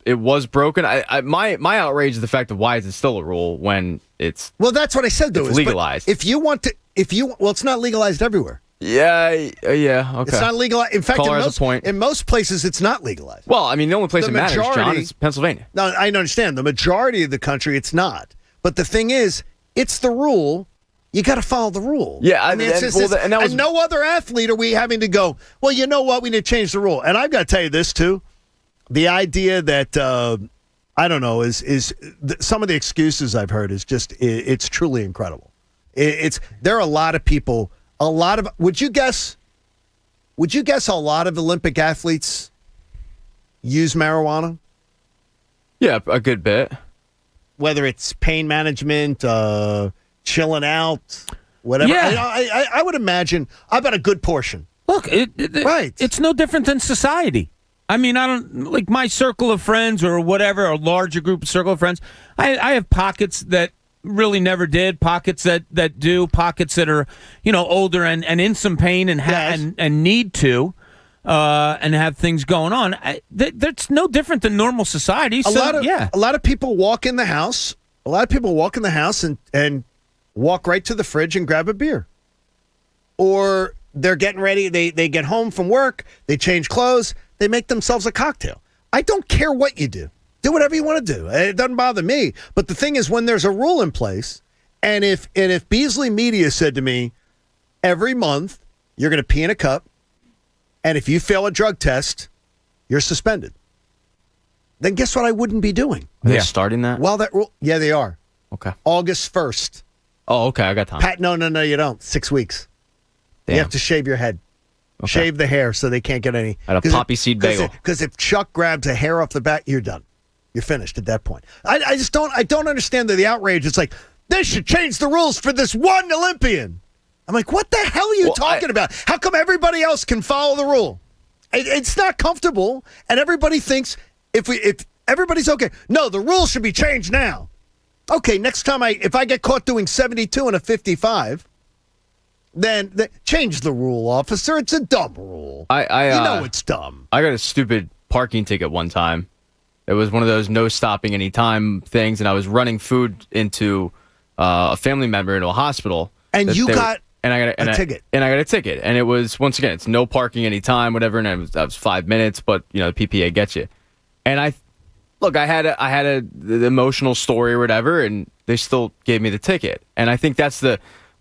It was broken. My outrage is the fact of why is it still a rule when it's that's what I said though. It's legalized. If you want to, it's not legalized everywhere. Yeah, okay. It's not legalized. In fact, in most places, it's not legalized. Well, I mean, the only place it matters, John, is Pennsylvania. No, I understand. The majority of the country, it's not. But the thing is, it's the rule. You got to follow the rule. Yeah, and no other athlete are we having to go, well, you know what? We need to change the rule. And I've got to tell you this, too. The idea that, I don't know, is some of the excuses I've heard is just, it's truly incredible. There are a lot of people, would you guess a lot of Olympic athletes use marijuana? Yeah, a good bit. Whether it's pain management, chilling out, whatever. Yeah. I would imagine, I bet a good portion. Look, right. It's no different than society. I mean, I don't, like my circle of friends or whatever, a larger group of circle of friends, I have pockets that really never did, pockets that do, pockets that are, older and in some pain and need to. And have things going on. That's no different than normal society. A lot of people walk in the house. A lot of people walk in the house and walk right to the fridge and grab a beer. Or they're getting ready. They get home from work. They change clothes. They make themselves a cocktail. I don't care what you do. Do whatever you want to do. It doesn't bother me. But the thing is, when there's a rule in place, and if Beasley Media said to me, every month you're going to pee in a cup, and if you fail a drug test, you're suspended. Then guess what I wouldn't be doing? Are they starting that? Well, that rule, yeah, they are. Okay. August 1st. Oh, okay, I got time. No, you don't. 6 weeks. Damn. You have to shave your head. Okay. Shave the hair so they can't get any. At a poppy seed bagel. Because if Chuck grabs a hair off the back, you're done. You're finished at that point. I just don't understand the outrage. It's like, they should change the rules for this one Olympian. I'm like, what the hell are you talking about? How come everybody else can follow the rule? It's not comfortable, and everybody thinks if everybody's okay. No, the rules should be changed now. Okay, next time if I get caught doing 72 and a 55, then change the rule, officer. It's a dumb rule. You know it's dumb. I got a stupid parking ticket one time. It was one of those no stopping any time things, and I was running food into a family member into a hospital. And you got a ticket. And I got a ticket. And it was, once again, it's no parking any time, whatever, and that was 5 minutes, but, the PPA gets you. And I had the emotional story or whatever, and they still gave me the ticket. And I think that's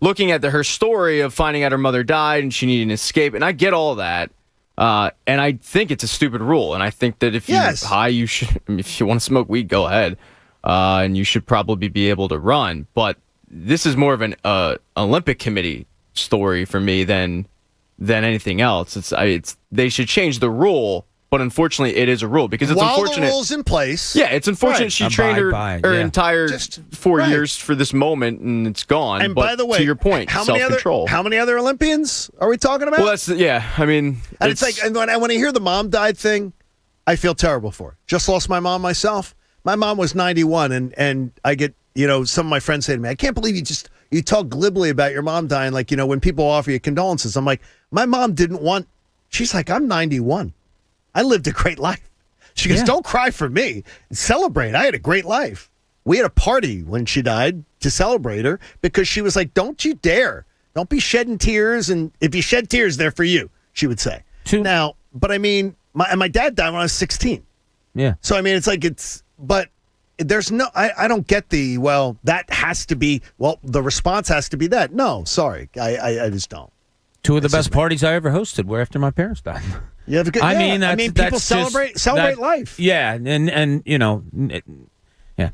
looking at her story of finding out her mother died and she needed an escape, and I get all that. And I think it's a stupid rule. And I think that if you're high, you should, if you want to smoke weed, go ahead. And you should probably be able to run. But this is more of an Olympic Committee story for me than anything else. They should change the rule. But unfortunately, it is a rule because it's unfortunate. While the rule's in place. Yeah, it's unfortunate she trained her entire 4 years for this moment, and it's gone. And by the way, to your point, self-control. How many other Olympians are we talking about? Well, and it's like, and when I hear the mom died thing, I feel terrible for her. Just lost my mom myself. My mom was 91, and I get, some of my friends say to me, I can't believe you talk glibly about your mom dying, like, when people offer you condolences. I'm like, my mom didn't want, she's like, I'm 91. I lived a great life. She goes, don't cry for me. Celebrate. I had a great life. We had a party when she died to celebrate her because she was like, don't you dare. Don't be shedding tears. And if you shed tears, they're for you, she would say. Now, but I mean, my dad died when I was 16. Yeah. So, I mean, but there's no, I don't get that has to be, the response has to be that. No, sorry. I just don't. Two of the best parties I ever hosted were after my parents died. Yeah, because, people celebrate life. Yeah, and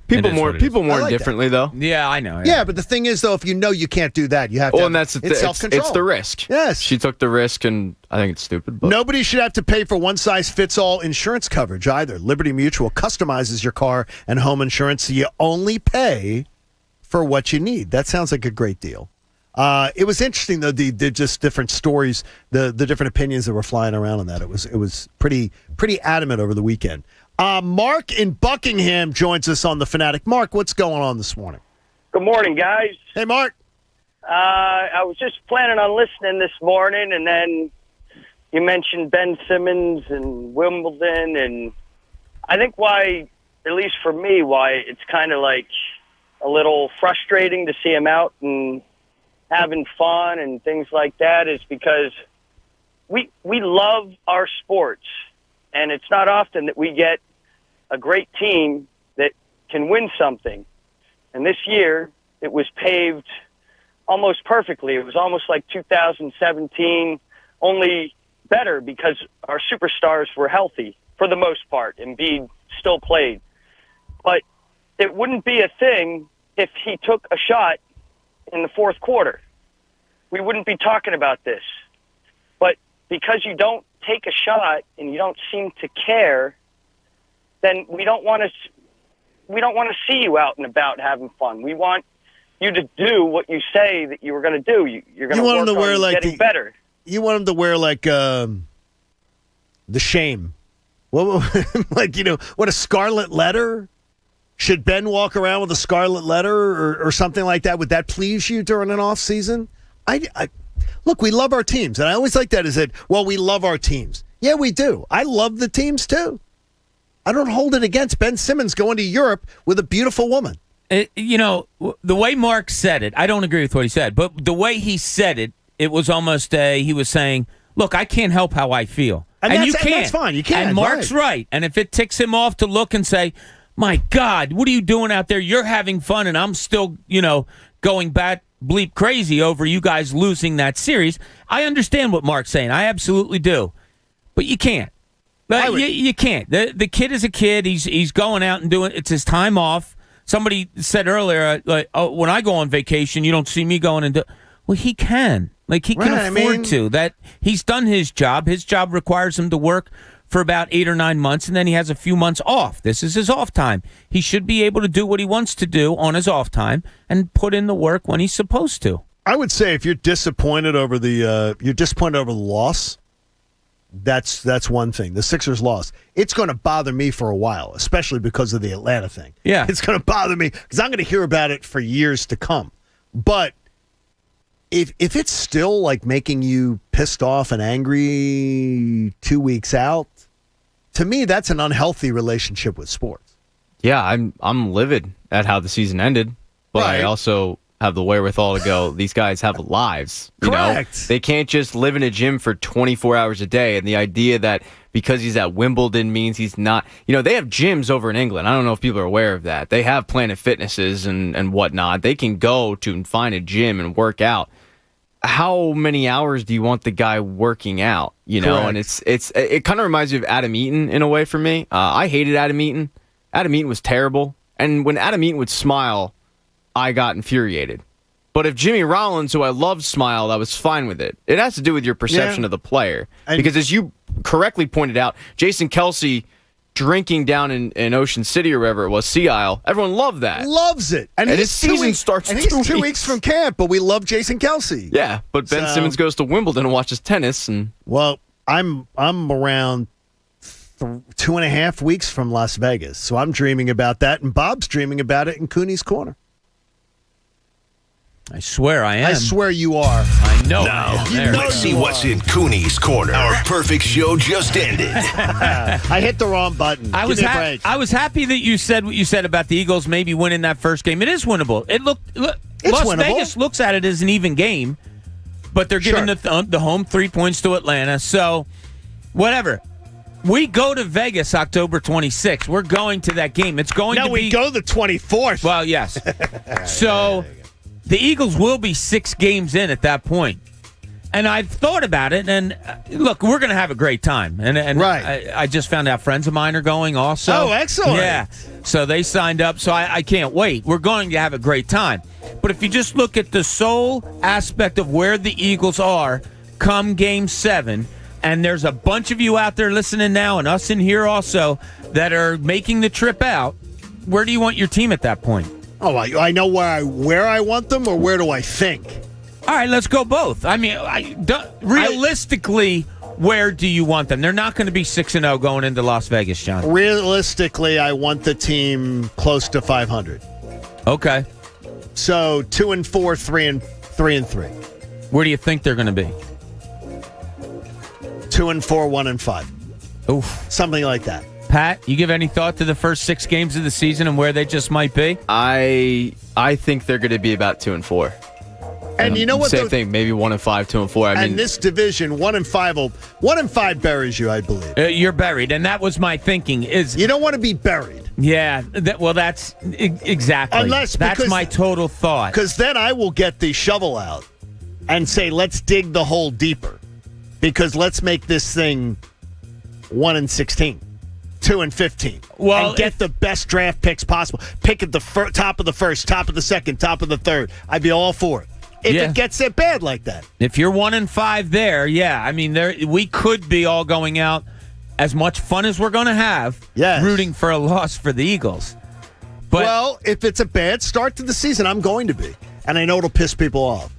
people mourn differently though. Yeah, I know. Yeah, but the thing is though, if you can't do that, you have to. And that's it's self-control. It's the risk. Yes, she took the risk, and I think it's stupid. But nobody should have to pay for one-size-fits-all insurance coverage either. Liberty Mutual customizes your car and home insurance, so you only pay for what you need. That sounds like a great deal. It was interesting though, the just different stories, the different opinions that were flying around on that. It was pretty adamant over the weekend. Mark in Buckingham joins us on The Fanatic. Mark, what's going on this morning? Good morning, guys. Hey, Mark. I was just planning on listening this morning, and then you mentioned Ben Simmons and Wimbledon, and I think why, at least for me, why it's kind of like a little frustrating to see him out and having fun and things like that is because we love our sports, and it's not often that we get a great team that can win something. And this year, it was paved almost perfectly. It was almost like 2017, only better because our superstars were healthy for the most part. Embiid still played. But it wouldn't be a thing if he took a shot in the fourth quarter. We wouldn't be talking about this. But because you don't take a shot and you don't seem to care, then we don't want to see you out and about having fun. We want you to do what you say that you were going to do. You're going to work on getting better. You want him to wear like the shame. Like, what, a scarlet letter? Should Ben walk around with a scarlet letter or something like that? Would that please you during an off season? Look, we love our teams, and I always like that. Is that, we love our teams. Yeah, we do. I love the teams too. I don't hold it against Ben Simmons going to Europe with a beautiful woman. The way Mark said it, I don't agree with what he said, but the way he said it, it was almost he was saying, look, I can't help how I feel. And you can't. And that's fine. You can't. And Mark's right. And if it ticks him off to look and say, my God, what are you doing out there? You're having fun, and I'm still, going bat bleep crazy over you guys losing that series. I understand what Mark's saying. I absolutely do. But you can't. You can't. The kid is a kid. He's going out and doing. It's his time off. Somebody said earlier, when I go on vacation, you don't see me going and do. Well, he can. Like, he can afford to. That he's done his job. His job requires him to work for about 8 or 9 months, and then he has a few months off. This is his off time. He should be able to do what he wants to do on his off time and put in the work when he's supposed to. I would say if you're disappointed over the loss, That's one thing. The Sixers lost. It's going to bother me for a while, especially because of the Atlanta thing. Yeah. It's going to bother me because I'm going to hear about it for years to come. But if it's still like making you pissed off and angry 2 weeks out, to me, that's an unhealthy relationship with sports. Yeah, I'm livid at how the season ended, but I also have the wherewithal to go, these guys have lives. You know, they can't just live in a gym for 24 hours a day. And the idea that because he's at Wimbledon means he's not, they have gyms over in England. I don't know if people are aware of that. They have Planet Fitnesses and whatnot. They can go to and find a gym and work out. How many hours do you want the guy working out? And it kind of reminds me of Adam Eaton in a way for me. I hated Adam Eaton. Adam Eaton was terrible. And when Adam Eaton would smile, I got infuriated. But if Jimmy Rollins, who I loved, smiled, I was fine with it. It has to do with your perception of the player. Because as you correctly pointed out, Jason Kelce drinking down in Ocean City or wherever it was, Sea Isle, everyone loved that. Loves it. And his season starts and he's 2 weeks from camp, but we love Jason Kelce. Yeah, but Ben Simmons goes to Wimbledon and watches tennis. Well, I'm around 2.5 weeks from Las Vegas, so I'm dreaming about that, and Bob's dreaming about it in Cooney's Corner. I swear I am. I swear you are. I know. Now, let's see what's in Cooney's Corner. Our perfect show just ended. I hit the wrong button. I was happy that you said what you said about the Eagles maybe winning that first game. It is winnable. Las Vegas looks at it as an even game, but they're giving the home 3 points to Atlanta. So, whatever. We go to Vegas October 26th. We're going to that game. It's going to be... No, we go the 24th. Well, yes. So... The Eagles will be 6 games in at that point. And I've thought about it, and look, we're going to have a great time. And I just found out friends of mine are going also. Oh, excellent. Yeah. So they signed up, so I can't wait. We're going to have a great time. But if you just look at the sole aspect of where the Eagles are come Game 7, and there's a bunch of you out there listening now, and us in here also, that are making the trip out, where do you want your team at that point? Oh, I know where I want them, or where do I think? All right, let's go both. I mean, realistically, where do you want them? They're not going to be 6-0 going into Las Vegas, John. Realistically, I want the team close to 500. Okay. So 2-4, 3-3. Where do you think they're going to be? 2-4, 1-5. Oof, something like that. Pat, you give any thought to the first 6 games of the season and where they just might be? I think they're going to be about 2-4. And you know what? Same thing, maybe 1-5, 2-4. I mean, this division, 1-5 buries you, I believe. You're buried, and that was my thinking. Is you don't want to be buried. Yeah, that's exactly. That's my total thought. Because then I will get the shovel out and say, let's dig the hole deeper, because let's make this thing 1-16. 2-15. Well, and get the best draft picks possible. Pick at the top of the first, top of the second, top of the third. I'd be all for it. If it gets that bad like that. If you're 1-5 there, yeah. I mean, we could be all going out as much fun as we're going to have, rooting for a loss for the Eagles. But, well, if it's a bad start to the season, I'm going to be. And I know it'll piss people off.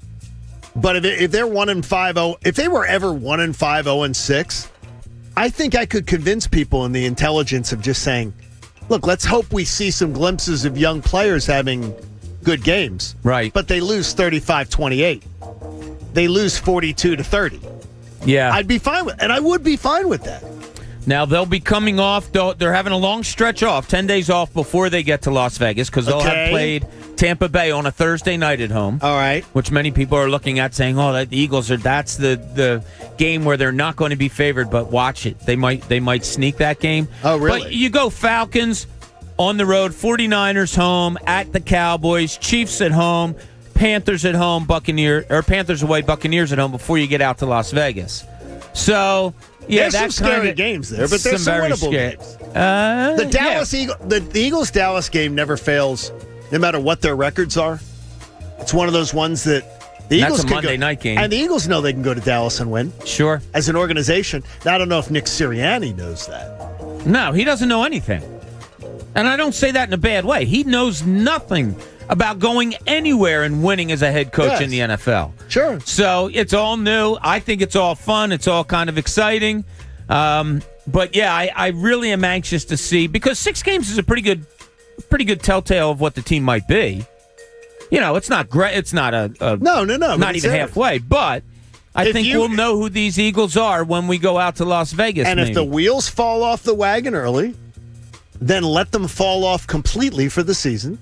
But if they're 1-5-0, if they were ever 1-5, 0-6, I think I could convince people in the intelligence of just saying, look, let's hope we see some glimpses of young players having good games. Right. But they lose 35-28. They lose 42-30. Yeah. I'd be fine with, and I would be fine with that. Now, they'll be coming off, they're having a long stretch off, 10 days off before they get to Las Vegas, because they'll have played Tampa Bay on a Thursday night at home. All right. Which many people are looking at saying, the Eagles that's the game where they're not going to be favored, but watch it. They might sneak that game. Oh, really? But you go Falcons on the road, 49ers home, at the Cowboys, Chiefs at home, Panthers at home, Panthers away, Buccaneers at home before you get out to Las Vegas. So, yeah, there's some scary games there, but there's some winnable games. The Eagles-Dallas game never fails, no matter what their records are. It's one of those ones that the Eagles that's a Monday night game. And the Eagles know they can go to Dallas and win. Sure. As an organization. Now, I don't know if Nick Sirianni knows that. No, he doesn't know anything. And I don't say that in a bad way. He knows nothing about going anywhere and winning as a head coach in the NFL. Sure. So it's all new. I think it's all fun. It's all kind of exciting. But yeah, I really am anxious to see, because 6 games is a pretty good telltale of what the team might be. It's not great. It's not not even halfway. But I think we'll know who these Eagles are when we go out to Las Vegas. And if the wheels fall off the wagon early, then let them fall off completely for the season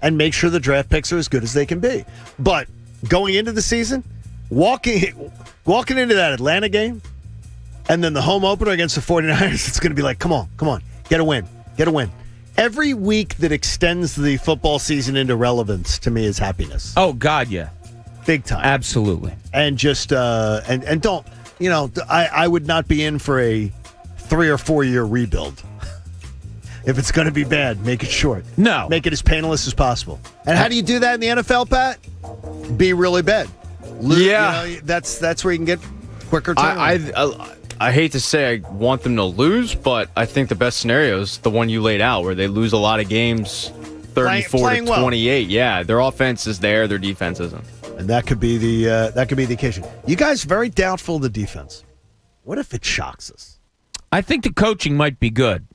and make sure the draft picks are as good as they can be. But going into the season, walking into that Atlanta game, and then the home opener against the 49ers, it's going to be like, come on, get a win. Every week that extends the football season into relevance, to me, is happiness. Oh, God, yeah. Big time. Absolutely. And just, and don't, I would not be in for a 3 or 4 year rebuild. If it's going to be bad, make it short. No. Make it as painless as possible. And how do you do that in the NFL, Pat? Be really bad. That's where you can get quicker turnaround. I hate to say I want them to lose, but I think the best scenario is the one you laid out, where they lose a lot of games 34-28. Well. Yeah, their offense is there, their defense isn't. And that could be the occasion. You guys very doubtful of the defense. What if it shocks us? I think the coaching might be good.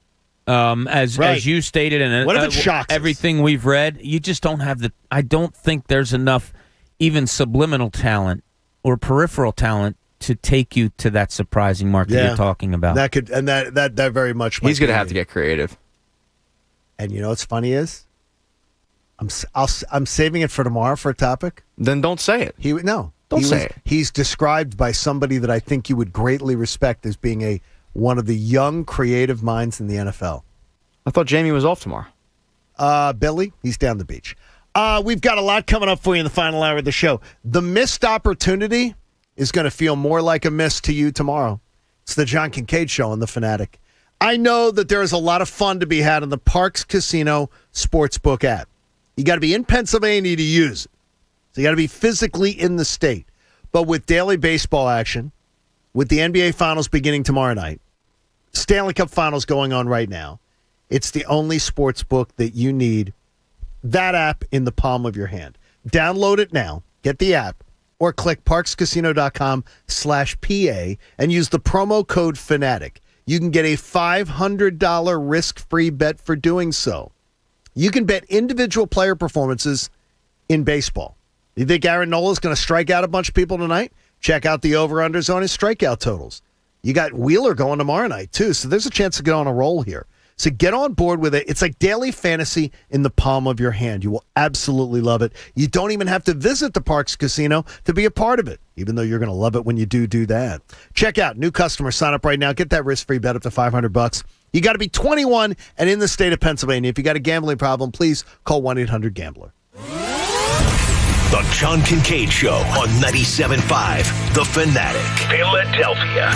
As you stated, and what if it shocks everything we've read, you just don't have I don't think there's enough even subliminal talent or peripheral talent to take you to that surprising mark that you're talking about. That could, and that very much. He's going to have to get creative. And you know what's funny is, I'm saving it for tomorrow for a topic. Then don't say it. Don't say it. He's described by somebody that I think you would greatly respect as being one of the young creative minds in the NFL. I thought Jamie was off tomorrow. Billy, he's down the beach. We've got a lot coming up for you in the final hour of the show. The missed opportunity is going to feel more like a miss to you tomorrow. It's the John Kincade Show on The Fanatic. I know that there is a lot of fun to be had on the Parks Casino Sportsbook app. You got to be in Pennsylvania to use it. So you got to be physically in the state. But with daily baseball action, with the NBA Finals beginning tomorrow night, Stanley Cup Finals going on right now, it's the only sports book that you need that app in the palm of your hand. Download it now. Get the app. Or click parkscasino.com/PA and use the promo code FANATIC. You can get a $500 risk-free bet for doing so. You can bet individual player performances in baseball. You think Aaron Nola's going to strike out a bunch of people tonight? Check out the over-unders on his strikeout totals. You got Wheeler going tomorrow night, too, so there's a chance to get on a roll here. So get on board with it. It's like daily fantasy in the palm of your hand. You will absolutely love it. You don't even have to visit the Parks Casino to be a part of it, even though you're going to love it when you do that. Check out new customers. Sign up right now. Get that risk-free bet up to $500. You got to be 21 and in the state of Pennsylvania. If you got a gambling problem, please call 1-800-GAMBLER. The John Kincade Show on 97.5 The Fanatic, Philadelphia.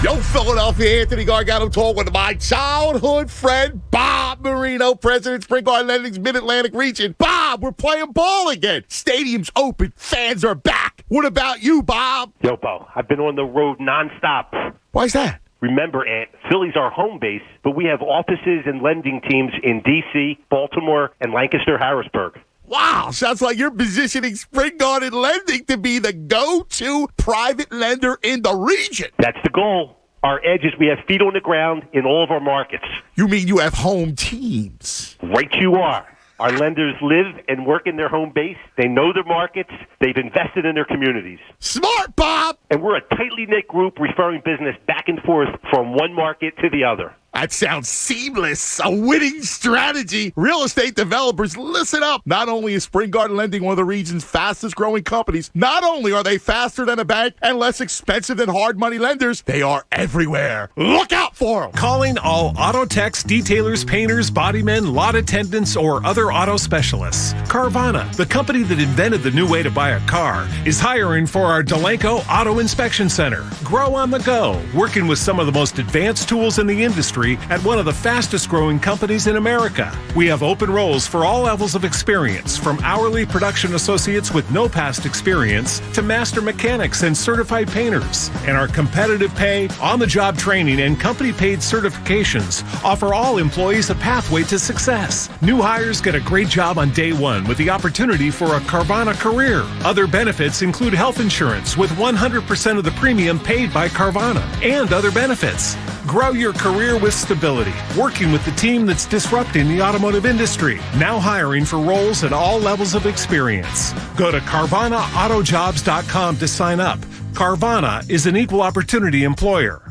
Yo, Philadelphia, Anthony Gargano talking with my childhood friend, Bob Marino, President Spring Garden Lending's Mid-Atlantic region. Bob, we're playing ball again. Stadium's open. Fans are back. What about you, Bob? Yo, Bo, I've been on the road nonstop. Why's that? Remember, Ant, Philly's our home base, but we have offices and lending teams in D.C., Baltimore, and Lancaster, Harrisburg. Wow, sounds like you're positioning Spring Garden Lending to be the go-to private lender in the region. That's the goal. Our edge is we have feet on the ground in all of our markets. You mean you have home teams? Right you are. Our lenders live and work in their home base. They know their markets. They've invested in their communities. Smart, Bob! And we're a tightly knit group referring business back and forth from one market to the other. That sounds seamless. A winning strategy. Real estate developers, listen up. Not only is Spring Garden Lending one of the region's fastest growing companies, not only are they faster than a bank and less expensive than hard money lenders, they are everywhere. Look out for them. Calling all auto techs, detailers, painters, bodymen, lot attendants, or other auto specialists. Carvana, the company that invented the new way to buy a car, is hiring for our Delanco Auto Inspection Center. Grow on the go, working with some of the most advanced tools in the industry delivery at one of the fastest growing companies in America. We have open roles for all levels of experience, from hourly production associates with no past experience to master mechanics and certified painters. And our competitive pay, on-the-job training, and company-paid certifications offer all employees a pathway to success. New hires get a great job on day one with the opportunity for a Carvana career. Other benefits include health insurance with 100% of the premium paid by Carvana and other benefits. Grow your career with stability, working with the team that's disrupting the automotive industry. Now hiring for roles at all levels of experience. Go to CarvanaAutojobs.com to sign up. Carvana is an equal opportunity employer.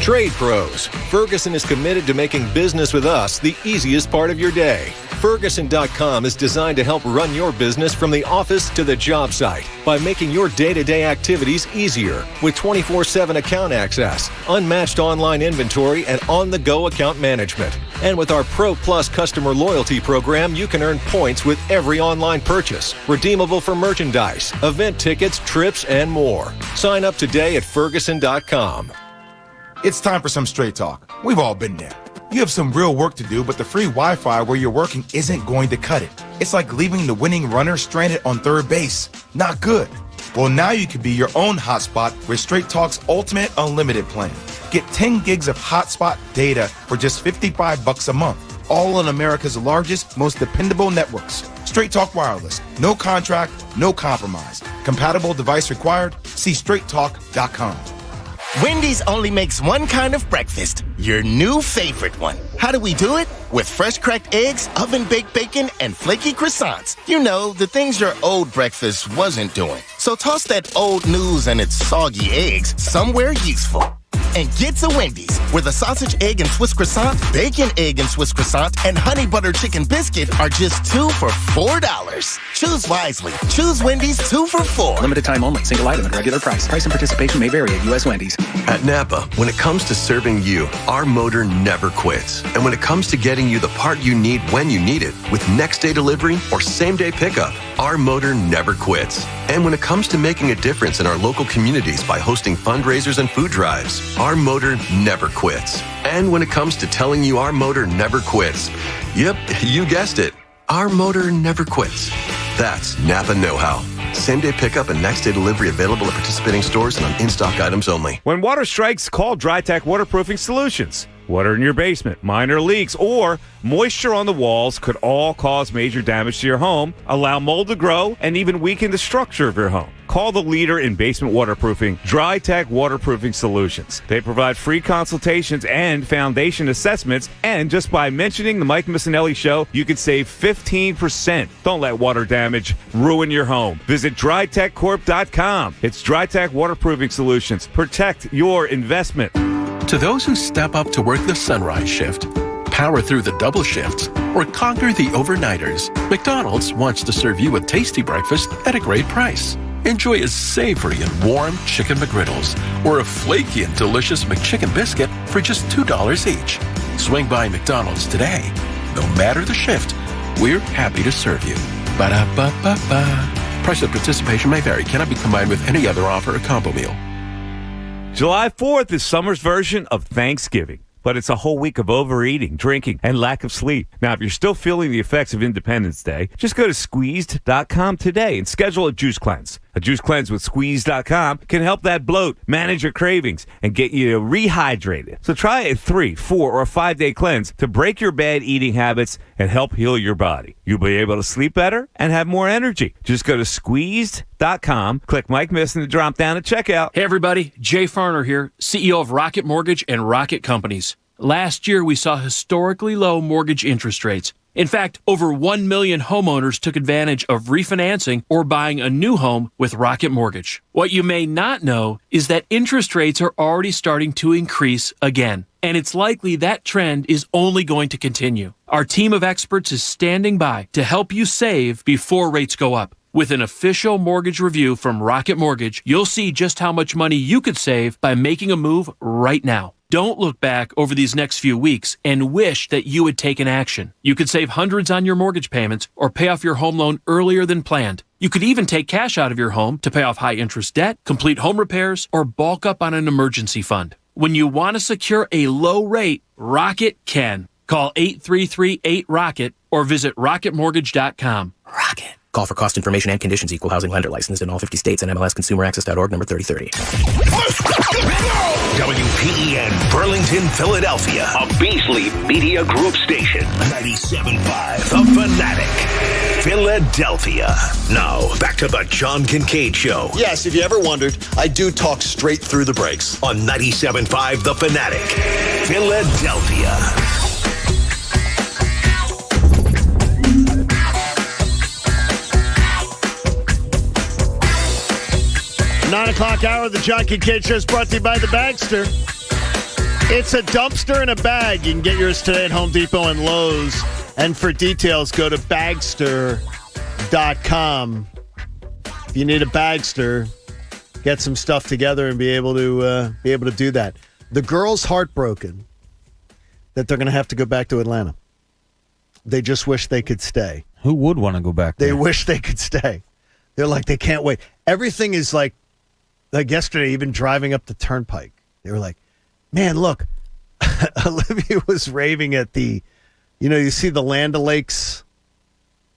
Trade Pros. Ferguson is committed to making business with us the easiest part of your day. Ferguson.com is designed to help run your business from the office to the job site by making your day-to-day activities easier with 24/7 account access, unmatched online inventory, and on-the-go account management. And with our Pro Plus customer loyalty program, you can earn points with every online purchase, redeemable for merchandise, event tickets, trips, and more. Sign up today at Ferguson.com. It's time for some straight talk. We've all been there. You have some real work to do, but the free Wi-Fi where you're working isn't going to cut it. It's like leaving the winning runner stranded on third base. Not good. Well, now you can be your own hotspot with Straight Talk's Ultimate Unlimited plan. Get 10 gigs of hotspot data for just $55 a month. All on America's largest, most dependable networks. Straight Talk Wireless. No contract, no compromise. Compatible device required? See straighttalk.com. Wendy's only makes one kind of breakfast, your new favorite one. How do we do it? With fresh cracked eggs, oven-baked bacon, and flaky croissants. You know, the things your old breakfast wasn't doing. So toss that old news and its soggy eggs somewhere useful. And get to Wendy's, where the sausage, egg, and Swiss croissant, bacon, egg, and Swiss croissant, and honey butter chicken biscuit are just 2 for $4. Choose wisely. Choose Wendy's 2 for $4. Limited time only. Single item at regular price. Price and participation may vary at U.S. Wendy's. At Napa, when it comes to serving you, our motor never quits. And when it comes to getting you the part you need when you need it, with next day delivery or same day pickup, our motor never quits. And when it comes to making a difference in our local communities by hosting fundraisers and food drives, our motor never quits. And when it comes to telling you our motor never quits, yep, you guessed it, our motor never quits. That's Napa know-how. Same-day pickup and next-day delivery available at participating stores and on in-stock items only. When water strikes, call DryTech Waterproofing Solutions. Water in your basement, minor leaks, or moisture on the walls could all cause major damage to your home, allow mold to grow, and even weaken the structure of your home. Call the leader in basement waterproofing, DryTech Waterproofing Solutions. They provide free consultations and foundation assessments, and just by mentioning the Mike Missinelli Show, you can save 15%. Don't let water damage ruin your home. Visit DryTechCorp.com. It's DryTech Waterproofing Solutions. Protect your investment. To those who step up to work the sunrise shift, power through the double shifts, or conquer the overnighters, McDonald's wants to serve you a tasty breakfast at a great price. Enjoy a savory and warm chicken McGriddles or a flaky and delicious McChicken biscuit for just $2 each. Swing by McDonald's today. No matter the shift, we're happy to serve you. Ba-da-ba-ba-ba. Price of participation may vary. Cannot be combined with any other offer or combo meal. July 4th is summer's version of Thanksgiving, but it's a whole week of overeating, drinking, and lack of sleep. Now, if you're still feeling the effects of Independence Day, just go to squeezed.com today and schedule a juice cleanse. A juice cleanse with squeezed.com can help that bloat, manage your cravings, and get you rehydrated. So try a 3, 4, or 5-day cleanse to break your bad eating habits and help heal your body. You'll be able to sleep better and have more energy. Just go to squeezed.com, click Mike Missin to drop down at checkout. Hey everybody, Jay Farner here, CEO of Rocket Mortgage and Rocket Companies. Last year we saw historically low mortgage interest rates. In fact, over 1 million homeowners took advantage of refinancing or buying a new home with Rocket Mortgage. What you may not know is that interest rates are already starting to increase again, and it's likely that trend is only going to continue. Our team of experts is standing by to help you save before rates go up. With an official mortgage review from Rocket Mortgage, you'll see just how much money you could save by making a move right now. Don't look back over these next few weeks and wish that you had taken action. You could save hundreds on your mortgage payments or pay off your home loan earlier than planned. You could even take cash out of your home to pay off high-interest debt, complete home repairs, or bulk up on an emergency fund. When you want to secure a low rate, Rocket can. Call 833-8ROCKET or visit rocketmortgage.com. Call for cost information and conditions. Equal housing lender licensed in all 50 states and MLSConsumerAccess.org number 3030. WPEN Burlington, Philadelphia, a Beasley Media Group station. 97.5 The Fanatic, Philadelphia. Now, back to the John Kincade Show. Yes, if you ever wondered, I do talk straight through the breaks. On 97.5 The Fanatic, Philadelphia. Nine o'clock hour of the John Kincade Show is brought to you by the Bagster. It's a dumpster in a bag. You can get yours today at Home Depot and Lowe's. And for details, go to bagster.com. If you need a Bagster, get some stuff together and be able to do that. The girl's heartbroken that they're going to have to go back to Atlanta. They just wish they could stay. Who would want to go back there? They wish they could stay. They're like, they can't wait. Everything is like yesterday, even driving up the turnpike, they were like, man, look, Olivia was raving at the, you see the Land O'Lakes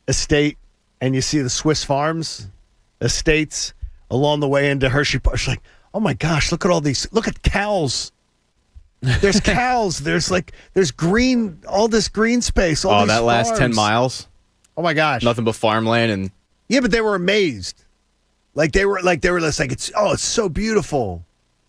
estate and you see the Swiss Farms estates along the way into Hershey Park. She's like, oh my gosh, look at all these, look at cows. There's cows. There's green, all this green space. All these that last farms. 10 miles. Oh my gosh. Nothing but farmland and. Yeah, but they were amazed. They were just like, it's so beautiful.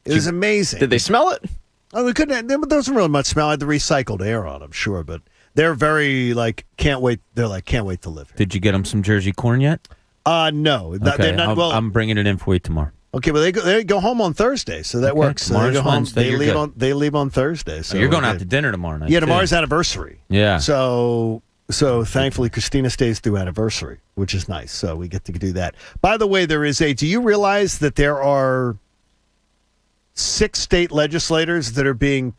It was amazing. Did they smell it? Oh, we couldn't. There wasn't really much smell. I had the recycled air on, I'm sure, but they're very can't wait. They're like, can't wait to live here. Did you get them some Jersey corn yet? No. Okay, They're not, I'm bringing it in for you tomorrow. Okay, well they go home on Thursday, so that works. So they go home. Wednesday, They leave on Thursday. So you're going out to dinner tomorrow night. Yeah, tomorrow's anniversary. Yeah. So thankfully, Christina stays through anniversary, which is nice. So we get to do that. By the way, do you realize that there are 6 state legislations that are being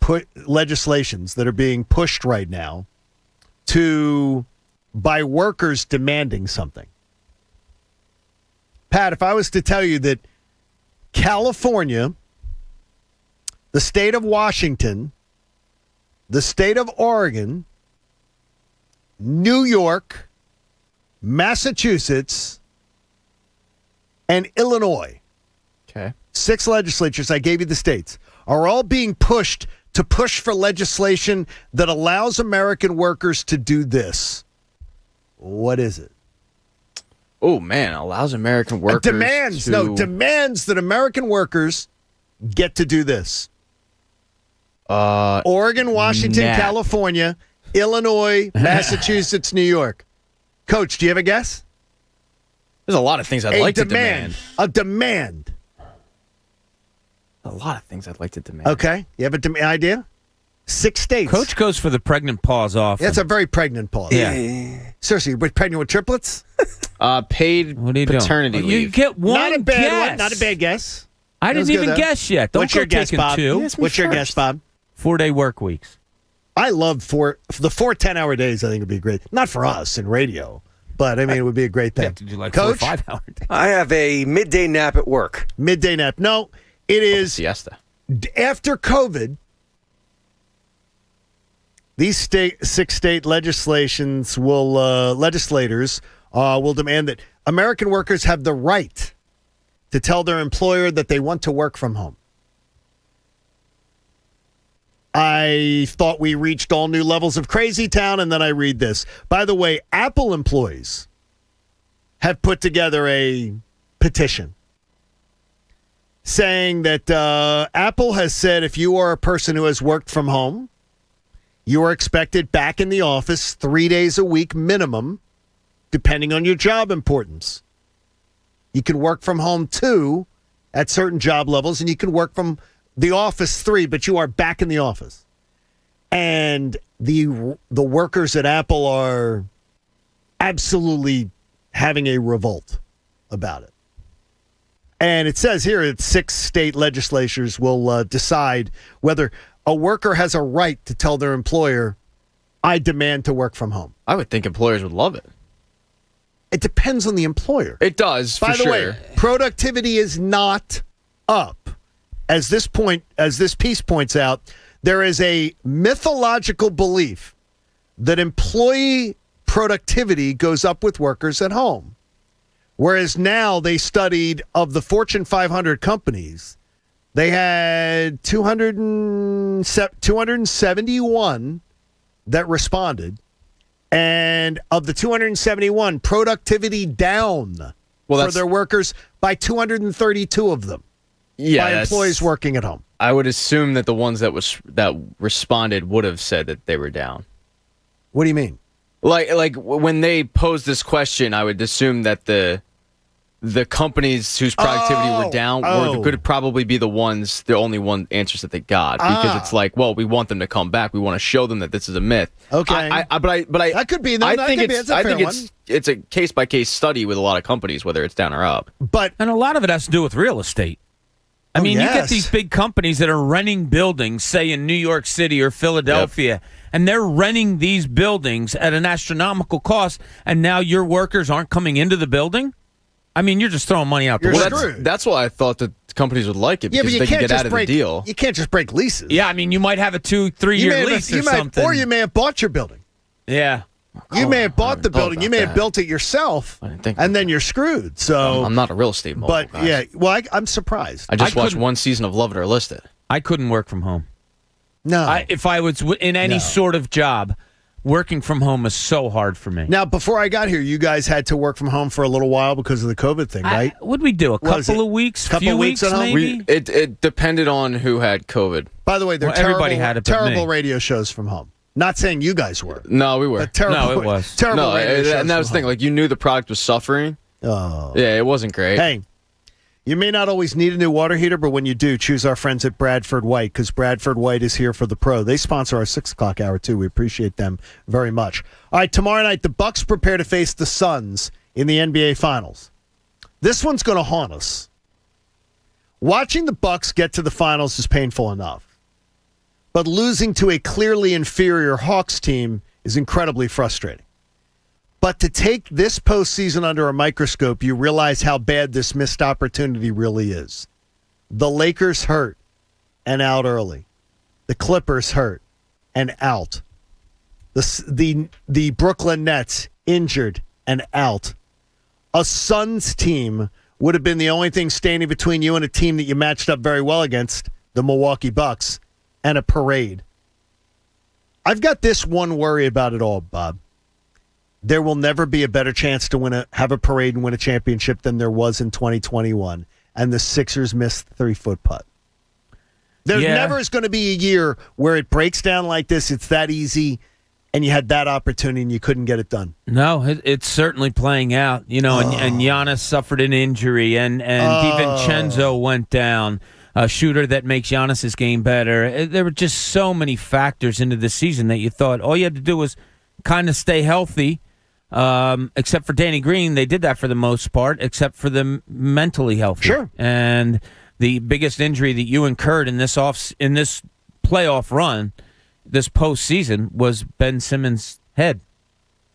pushed right now by workers demanding something? Pat, if I was to tell you that California, the state of Washington, the state of Oregon, New York, Massachusetts, and Illinois. Okay. 6 legislatures, I gave you the states, are all being pushed to push for legislation that allows American workers to do this. What is it? Oh, man, allows American workers demands that American workers get to do this. Oregon, Washington, California, Illinois, Massachusetts, New York. Coach, do you have a guess? There's a lot of things I'd like to demand. A demand. A lot of things I'd like to demand. Okay. You have an idea? 6 states. Coach goes for the pregnant pause off. That's a very pregnant pause. Yeah. Seriously, you're pregnant with triplets? Paid paternity leave. You get one Not a bad guess. one. Not a bad guess. I didn't even guess yet. Don't What's go your guess, taking Bob? 2. What's your guess, Bob? 4-day work weeks. I love the 4 10-hour days. I think would be great. Not for us in radio, but I mean it would be a great thing. Did you like Coach? 4 or 5 hour days? I have a midday nap at work. Midday nap. No, it is siesta. After COVID. These 6 state legislators will demand that American workers have the right to tell their employer that they want to work from home. I thought we reached all new levels of crazy town, and then I read this. By the way, Apple employees have put together a petition saying that Apple has said if you are a person who has worked from home, you are expected back in the office 3 days a week minimum, depending on your job importance. You can work from home 2 at certain job levels, and you can work from the office 3, but you are back in the office. And the workers at Apple are absolutely having a revolt about it. And it says here that 6 state legislatures will decide whether a worker has a right to tell their employer, I demand to work from home. I would think employers would love it. It depends on the employer. It does, By the way, productivity is not up. as this piece points out, there is a mythological belief that employee productivity goes up with workers at home. Whereas now they studied of the Fortune 500 companies, they had 271 that responded. And of the 271, productivity down for their workers by 232 of them. Yeah, by employees working at home. I would assume that the ones that responded would have said that they were down. What do you mean? Like when they posed this question, I would assume that the companies whose productivity were down could probably be the only one answers that they got, because it's like, well, we want them to come back. We want to show them that this is a myth. Okay, but that could be. I think it's a case by case study with a lot of companies, whether it's down or up. And a lot of it has to do with real estate. I mean, you get these big companies that are renting buildings, say in New York City or Philadelphia, and they're renting these buildings at an astronomical cost, and now your workers aren't coming into the building? I mean, you're just throwing money out the window. That's why I thought that companies would like it, because they can get out of the deal. You can't just break leases. Yeah, I mean, you might have a 2-3 year lease or something. Or you may have bought your building. Yeah. You may have bought the building. You may have built it yourself, and then you're screwed. So I'm not a real estate mogul, but guys. yeah, well, I'm surprised. I just watched one season of Love It or List It. I couldn't work from home. No. If I was in any sort of job, working from home is so hard for me. Now, before I got here, you guys had to work from home for a little while because of the COVID thing, right? What'd we do? A couple of weeks? Couple weeks at home? maybe? It depended on who had COVID. By the way, they're everybody had it but terrible me. radio shows from home. Not saying you guys were. No, we were. No, it was. Terrible radio shows and that was the thing. Like, you knew the product was suffering. Oh. Yeah, it wasn't great. Hey, you may not always need a new water heater, but when you do, choose our friends at Bradford White, because Bradford White is here for the pro. They sponsor our 6 o'clock hour, too. We appreciate them very much. All right, tomorrow night, the Bucks prepare to face the Suns in the NBA Finals. This one's going to haunt us. Watching the Bucks get to the finals is painful enough. But losing to a clearly inferior Hawks team is incredibly frustrating. But to take this postseason under a microscope, you realize how bad this missed opportunity really is. The Lakers hurt and out early. The Clippers hurt and out. The Brooklyn Nets injured and out. A Suns team would have been the only thing standing between you and a team that you matched up very well against, the Milwaukee Bucks, and a parade. I've got this one worry about it all, Bob. There will never be a better chance to have a parade and win a championship than there was in 2021, and the Sixers missed the 3-foot putt. There never is going to be a year where it breaks down like this. It's that easy, and you had that opportunity and you couldn't get it done. No, it's certainly playing out. You know, and Giannis suffered an injury, and DiVincenzo went down. A shooter that makes Giannis's game better. There were just so many factors into the season that you thought all you had to do was kind of stay healthy, except for Danny Green. They did that for the most part, except for them mentally healthy. Sure. And the biggest injury that you incurred in this playoff run, this postseason, was Ben Simmons' head.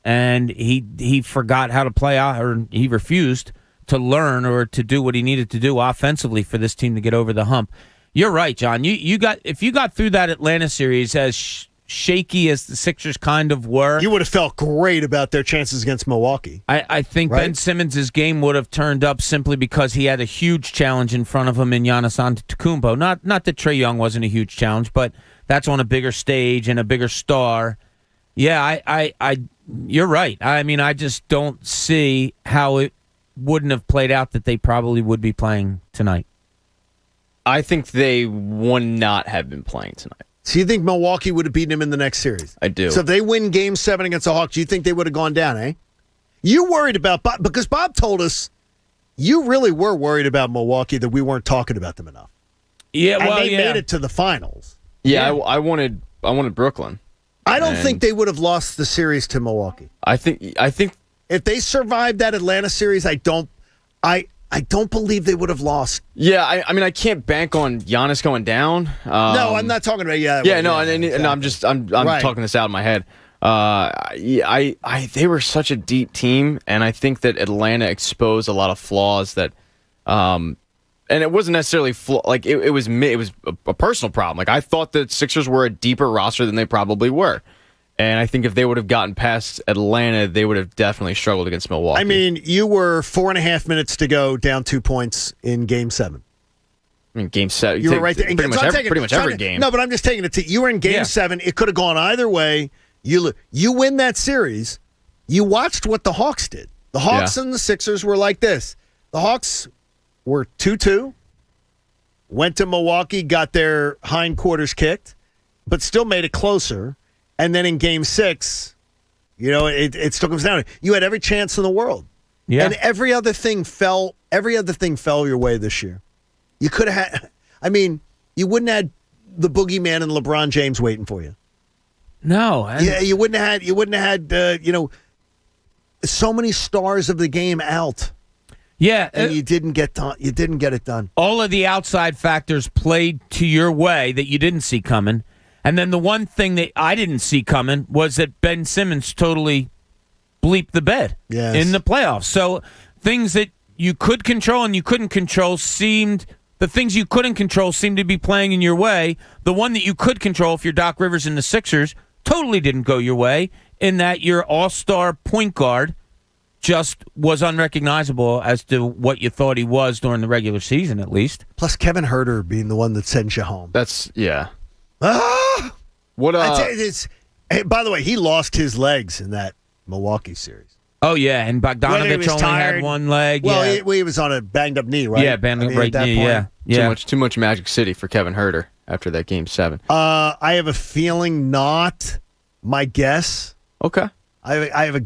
And he forgot how to play out, or he refused to learn or to do what he needed to do offensively for this team to get over the hump. You're right, John. If you got through that Atlanta series as shaky as the Sixers kind of were, you would have felt great about their chances against Milwaukee. I think Ben Simmons' game would have turned up simply because he had a huge challenge in front of him in Giannis Antetokounmpo. Not that Trae Young wasn't a huge challenge, but that's on a bigger stage and a bigger star. Yeah, you're right. I mean, I just don't see how it wouldn't have played out that they probably would be playing tonight. I think they would not have been playing tonight. So you think Milwaukee would have beaten him in the next series? I do. So if they win Game 7 against the Hawks, you think they would have gone down, eh? You worried about Bob, because Bob told us you really were worried about Milwaukee, that we weren't talking about them enough. Yeah, and they made it to the finals. Yeah. I wanted Brooklyn. I don't think they would have lost the series to Milwaukee. I think if they survived that Atlanta series, I don't believe they would have lost. Yeah, I mean, I can't bank on Giannis going down. No, I'm not talking about exactly. I'm talking this out in my head. They were such a deep team, and I think that Atlanta exposed a lot of flaws that and it wasn't necessarily it was a personal problem. Like I thought the Sixers were a deeper roster than they probably were. And I think if they would have gotten past Atlanta, they would have definitely struggled against Milwaukee. I mean, you were 4.5 minutes to go, down 2 points in Game 7. I mean, Game 7. You were right there. Pretty much every game. No, but I'm just taking it to you were in Game 7. It could have gone either way. You win that series. You watched what the Hawks did. The Hawks and the Sixers were like this. The Hawks were 2-2, went to Milwaukee, got their hindquarters kicked, but still made it closer. And then in Game 6, it still comes down to you had every chance in the world. Yeah. And every other thing fell your way this year. You could have had, you wouldn't have had the boogeyman and LeBron James waiting for you. No. You wouldn't have had, so many stars of the game out. Yeah. And you didn't get it done. All of the outside factors played to your way that you didn't see coming. And then the one thing that I didn't see coming was that Ben Simmons totally bleeped the bed in the playoffs. So things that you could control and you couldn't control the things you couldn't control seemed to be playing in your way. The one that you could control, if you're Doc Rivers and the Sixers, totally didn't go your way in that your all-star point guard just was unrecognizable as to what you thought he was during the regular season, at least. Plus Kevin Huerter being the one that sends you home. What? By the way, he lost his legs in that Milwaukee series. Oh yeah, and Bogdanovich only had one leg. Well, he was on a banged up knee, right? Yeah, banged up right knee. Yeah. Too much Magic City for Kevin Huerter after that Game 7. I have a feeling not. My guess. Okay. I have a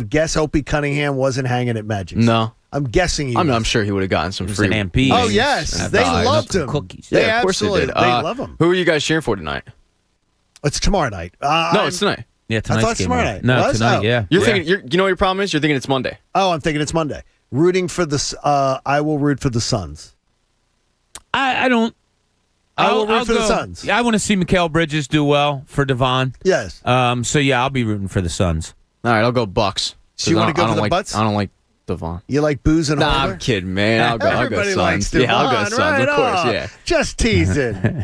guess. Opie Cunningham wasn't hanging at Magic. No. I'm guessing he was. I'm sure he would have gotten some free MP. Oh yes, they loved him. Cookies. Yeah, of course they did. They love him. Who are you guys cheering for tonight? It's tomorrow night. No, it's tonight. Yeah, tonight's I thought it's tomorrow night. No, tonight. Yeah. You're thinking. You know what your problem is? You're thinking it's Monday. Oh, I'm thinking it's Monday. Rooting for the. I will root for the Suns. I don't. I will root for the Suns. I want to see Mikal Bridges do well for Devon. Yes. So yeah, I'll be rooting for the Suns. All right, I'll go Bucks. So you want to go for the Butts? I don't like Devon. You like booze and Nah, I'm kidding, man. I'll go Everybody likes Suns. Devon, Yeah, I'll go Suns. right? Of course, yeah. Just teasing.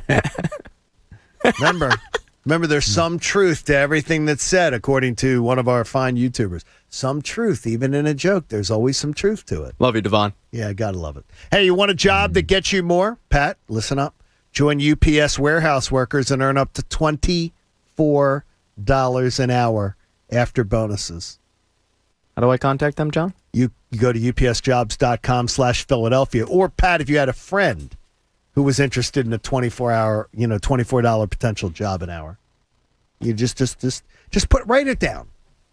Remember, there's some truth to everything that's said, according to one of our fine YouTubers. Some truth, even in a joke. There's always some truth to it. Love you, Devon. Yeah, gotta love it. Hey, you want a job that gets you more? Pat, listen up. Join UPS warehouse workers and earn up to $24 an hour after bonuses. How do I contact them, John? You go to upsjobs.com/Philadelphia. Or, Pat, if you had a friend who was interested in a $24 potential job an hour, you just write it down.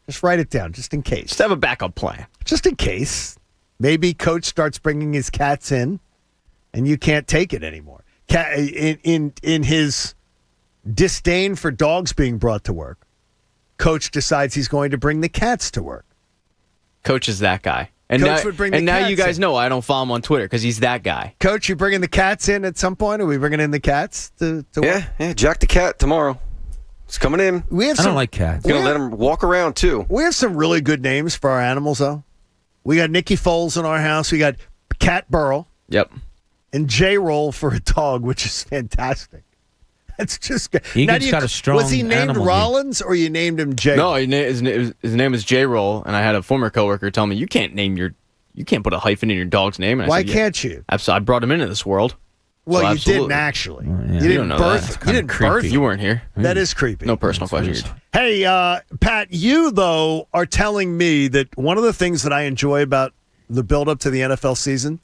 Just write it down, just in case. Just have a backup plan. Just in case. Maybe Coach starts bringing his cats in, and you can't take it anymore. In his disdain for dogs being brought to work, Coach decides he's going to bring the cats to work. Coach is that guy. And Coach would bring the now cats you guys in. know I don't follow him on Twitter because he's that guy. Coach, you bringing the cats in at some point? Are we bringing in the cats to work? Yeah, Jack the cat tomorrow. It's coming in. I don't like cats. Gonna let him walk around too. We have some really good names for our animals, though. We got Nikki Foles in our house. We got Cat Burl. Yep. And J-Roll for a dog, which is fantastic. That's just good. Egan's got a strong Was he named animal Rollins or you named him J? No, his name is J-Roll, and I had a former coworker tell me you can't put a hyphen in your dog's name. And Why I said, can't you? I brought him into this world. Well, So you absolutely. didn't actually. Yeah. You didn't know birth. that. You didn't birth. You weren't here. That is creepy. No personal questions. Hey, Pat, you though are telling me that one of the things that I enjoy about the build-up to the NFL season,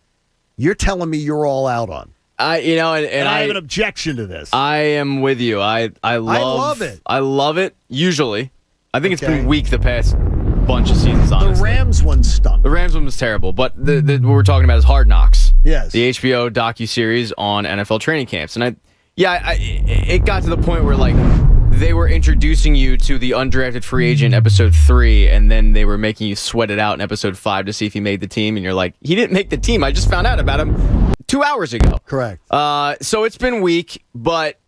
you're telling me you're all out on. I have an objection to this. I am with you. I love it. I love it. Usually, I think it's been weak the past bunch of seasons. Honestly, The Rams one stunk. The Rams one was terrible, but the what we're talking about is Hard Knocks. Yes, the HBO docuseries on NFL training camps, and it got to the point where like they were introducing you to the undrafted free agent episode 3, and then they were making you sweat it out in episode 5 to see if he made the team, and you're like, he didn't make the team. I just found out about him 2 hours ago. Correct. So it's been weak, but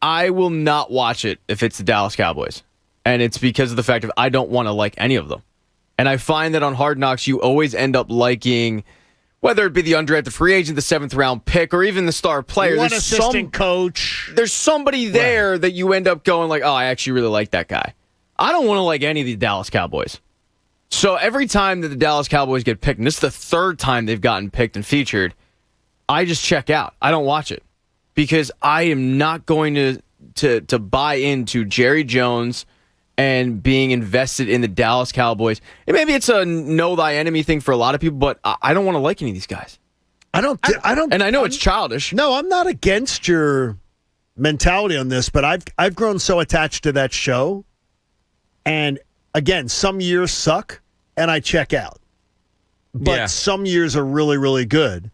I will not watch it if it's the Dallas Cowboys. And it's because of the fact that I don't want to like any of them. And I find that on Hard Knocks, you always end up liking Whether it be the undrafted free agent, the 7th-round pick, or even the star player. One assistant coach. There's somebody there that you end up going like, oh, I actually really like that guy. I don't want to like any of the Dallas Cowboys. So every time that the Dallas Cowboys get picked, and this is the 3rd time they've gotten picked and featured, I just check out. I don't watch it because I am not going to buy into Jerry Jones and being invested in the Dallas Cowboys. And maybe it's a know thy enemy thing for a lot of people, but I don't want to like any of these guys. I don't. And I know it's childish. No, I'm not against your mentality on this, but I've grown so attached to that show. And again, some years suck and I check out. But some years are really, really good.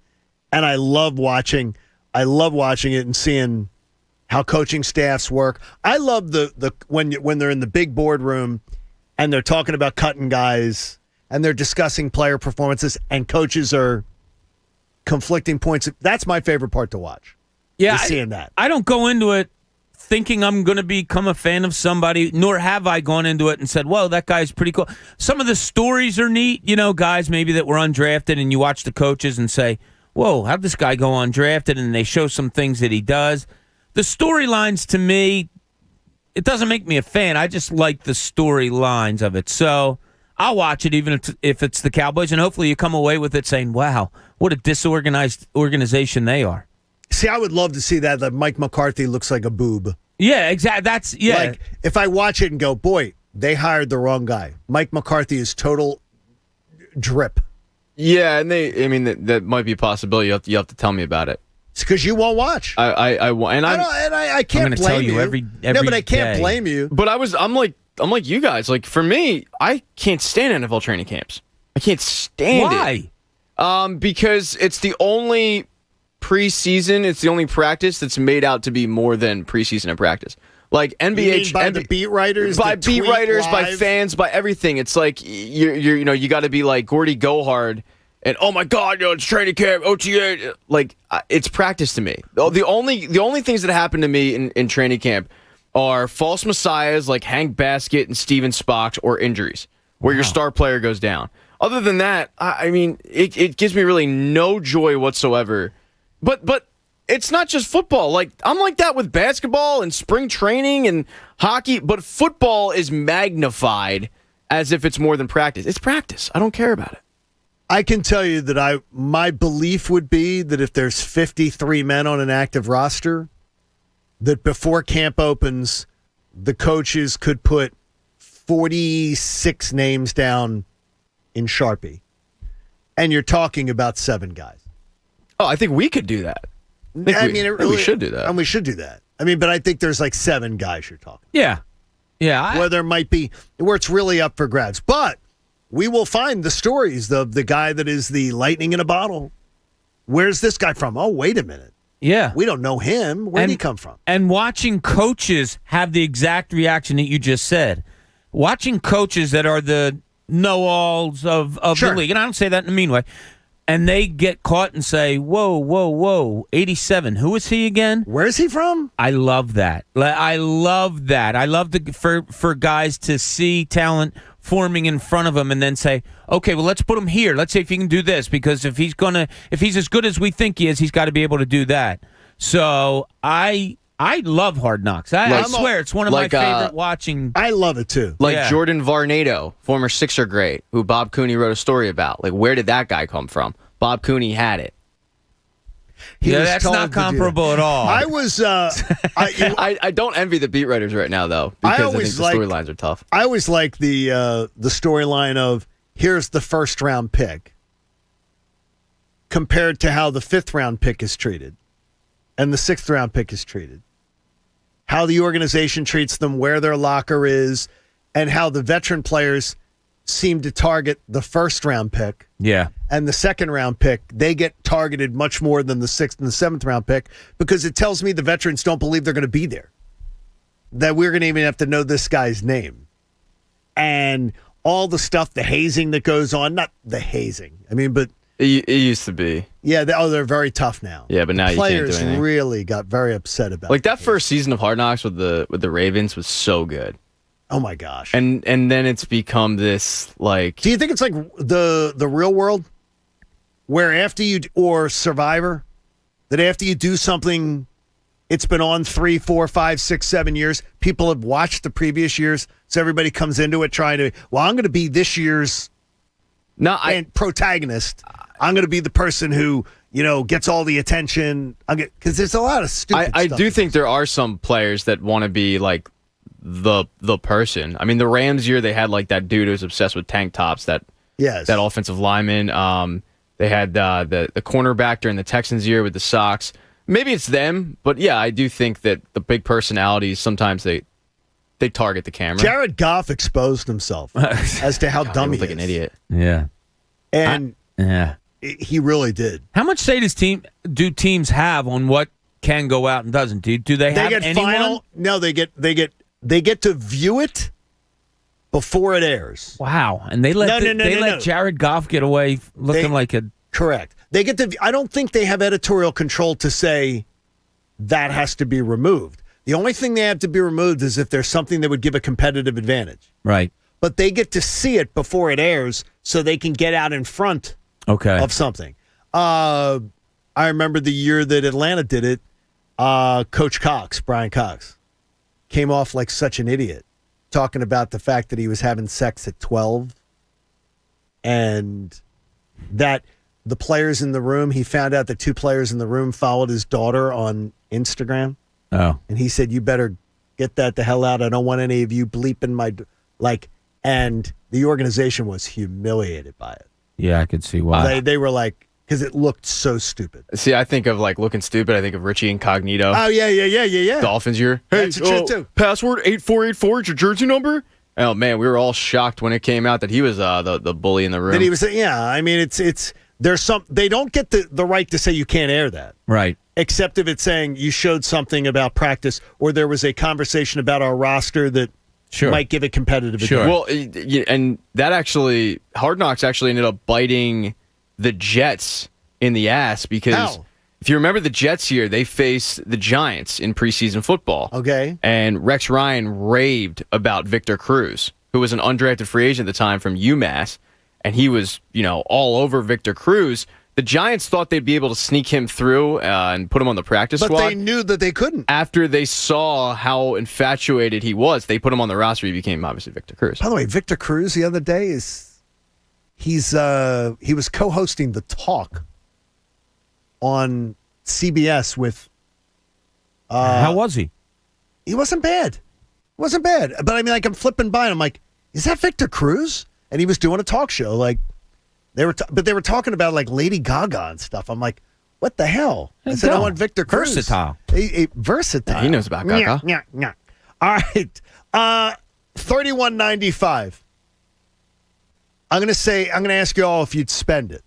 And I love watching it and seeing how coaching staffs work. I love the when they're in the big boardroom and they're talking about cutting guys and they're discussing player performances and coaches are conflicting points. That's my favorite part to watch. Yeah, seeing that. I don't go into it thinking I'm going to become a fan of somebody, nor have I gone into it and said, whoa, that guy's pretty cool. Some of the stories are neat, guys maybe that were undrafted, and you watch the coaches and say, whoa, how'd this guy go undrafted? And they show some things that he does. The storylines, to me, it doesn't make me a fan. I just like the storylines of it. So I'll watch it even if it's the Cowboys, and hopefully you come away with it saying, wow, what a disorganized organization they are. See, I would love to see that Mike McCarthy looks like a boob. Yeah, exactly. Like, if I watch it and go, boy, they hired the wrong guy. Mike McCarthy is total drip. Yeah, and that might be a possibility. You have to tell me about it. It's because you won't watch. I can't blame you. Every no, but I can't day. blame you. But I'm like you guys. Like, for me, I can't stand NFL training camps. I can't stand it. Why? Because it's the only preseason. It's the only practice that's made out to be more than preseason and practice. Like NBA, by the beat writers, by fans, by everything. It's like you got to be like Gordy Gohard. And oh my God, it's training camp, OTA. Like, it's practice to me. The only things that happen to me in training camp are false messiahs like Hank Baskett and Steven Spock, or injuries where your star player goes down. Other than that, it gives me really no joy whatsoever. But it's not just football. Like, I'm like that with basketball and spring training and hockey. But football is magnified as if it's more than practice. It's practice. I don't care about it. I can tell you that my belief would be that if there's 53 men on an active roster, that before camp opens, the coaches could put 46 names down in Sharpie. And you're talking about 7 guys. Oh, I think we could do that. We should do that. And we should do that. But I think there's like 7 guys you're talking. Yeah. Yeah. Where there might be, where it's really up for grabs. But we will find the stories of the guy that is the lightning in a bottle. Where's this guy from? Oh, wait a minute. Yeah. We don't know him. Where did he come from? And watching coaches have the exact reaction that you just said. Watching coaches that are the know-alls of the league, and I don't say that in a mean way, and they get caught and say, whoa, 87. Who is he again? Where is he from? I love that. I love that. I love for guys to see talent forming in front of him and then say, okay, well, let's put him here. Let's see if he can do this, because if he's as good as we think he is, he's got to be able to do that. So I love Hard Knocks. I swear it's one of my favorite watching. I love it too. Like Jordan Varnado, former Sixer great, who Bob Cooney wrote a story about. Like, where did that guy come from? Bob Cooney had it. That's not comparable at all. I was. I don't envy the beat writers right now, though, because I think the storylines are tough. I always like the storyline of here's the first round pick compared to how the 5th round pick is treated and the 6th round pick is treated. How the organization treats them, where their locker is, and how the veteran players seem to target the 1st round pick. Yeah. And the 2nd round pick, they get targeted much more than the 6th and the 7th round pick, because it tells me the veterans don't believe they're going to be there. That we're going to even have to know this guy's name. And all the stuff, the hazing that goes on, not the hazing. But it used to be. Yeah, they're very tough now. Yeah, but now you can't do anything. Players really got very upset about it. Like, that first season of Hard Knocks with the Ravens was so good. Oh my gosh. And then it's become this, like, do you think it's like the real world? where after you, or Survivor, that after you do something, it's been on 3, 4, 5, 6, 7 years. People have watched the previous years, so everybody comes into it trying to, well, I'm going to be this year's protagonist. I'm going to be the person who, gets all the attention. Because there's a lot of stupid I stuff. do think there are some players that want to be like the person. I mean, the Rams year, they had like that dude who was obsessed with tank tops, that offensive lineman. They had the cornerback during the Texans year with the socks. Maybe it's them, but yeah, I do think that the big personalities, sometimes they target the camera. Jared Goff exposed himself as to how dumb he like is. an idiot. Yeah. And he really did. How much say do teams have on what can go out and doesn't? Do they have get anyone? final? No, they get to view it before it airs. Wow. And they let Jared Goff get away looking like a... Correct. They get to. I don't think they have editorial control to say that has to be removed. The only thing they have to be removed is if there's something that would give a competitive advantage. Right. But they get to see it before it airs so they can get out in front of something. I remember the year that Atlanta did it, Coach Cox, Brian Cox, came off like such an idiot, talking about the fact that he was having sex at 12 and that the players in the room, he found out that 2 players in the room followed his daughter on Instagram. Oh. And he said, you better get that the hell out. I don't want any of you bleeping my... And the organization was humiliated by it. Yeah, I could see why. They were like... Because it looked so stupid. See, I think of like looking stupid. I think of Richie Incognito. Oh, yeah. Dolphins year. Hey, That's a shit too. Password 8484 is your jersey number? Oh, man, we were all shocked when it came out that he was the bully in the room. That he was... Yeah, I mean, it's... There's some. They don't get the right to say you can't air that. Right. Except if it's saying you showed something about practice or there was a conversation about our roster that might give it competitive advantage. Well, and that actually, Hard Knocks actually ended up biting the Jets in the ass because if you remember the Jets year, they faced the Giants in preseason football. Okay. And Rex Ryan raved about Victor Cruz, who was an undrafted free agent at the time from UMass. And he was, all over Victor Cruz. The Giants thought they'd be able to sneak him through and put him on the practice squad. But they knew that they couldn't. After they saw how infatuated he was, they put him on the roster. He became, obviously, Victor Cruz. By the way, Victor Cruz the other day he was co-hosting The Talk on CBS with... how was he? He wasn't bad. But I mean, I'm flipping by and I'm like, is that Victor Cruz? And he was doing a talk show, but they were talking about Lady Gaga and stuff. I'm like, what the hell? I said, I want Victor Cruz. Versatile. Versatile. Yeah, he knows about Gaga. Yeah. All right. $31.95. I'm going to ask you all if you'd spend it.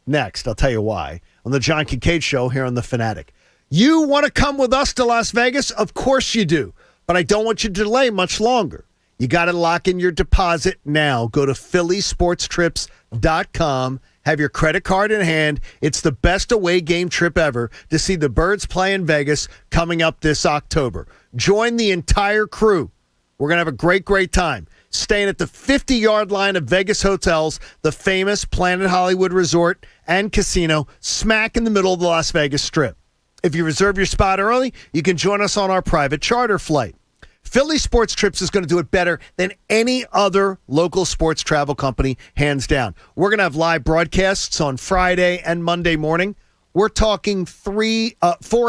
Next, I'll tell you why. On the John Kincade Show here on The Fanatic. You want to come with us to Las Vegas? Of course you do. But I don't want you to delay much longer. You got to lock in your deposit now. Go to phillysportstrips.com. Have your credit card in hand. It's the best away game trip ever to see the Birds play in Vegas coming up this October. Join the entire crew. We're going to have a great, great time. Staying at the 50-yard line of Vegas hotels, the famous Planet Hollywood Resort and Casino, smack in the middle of the Las Vegas Strip. If you reserve your spot early, you can join us on our private charter flight. Philly Sports Trips is going to do it better than any other local sports travel company, hands down. We're going to have live broadcasts on Friday and Monday morning. We're talking 4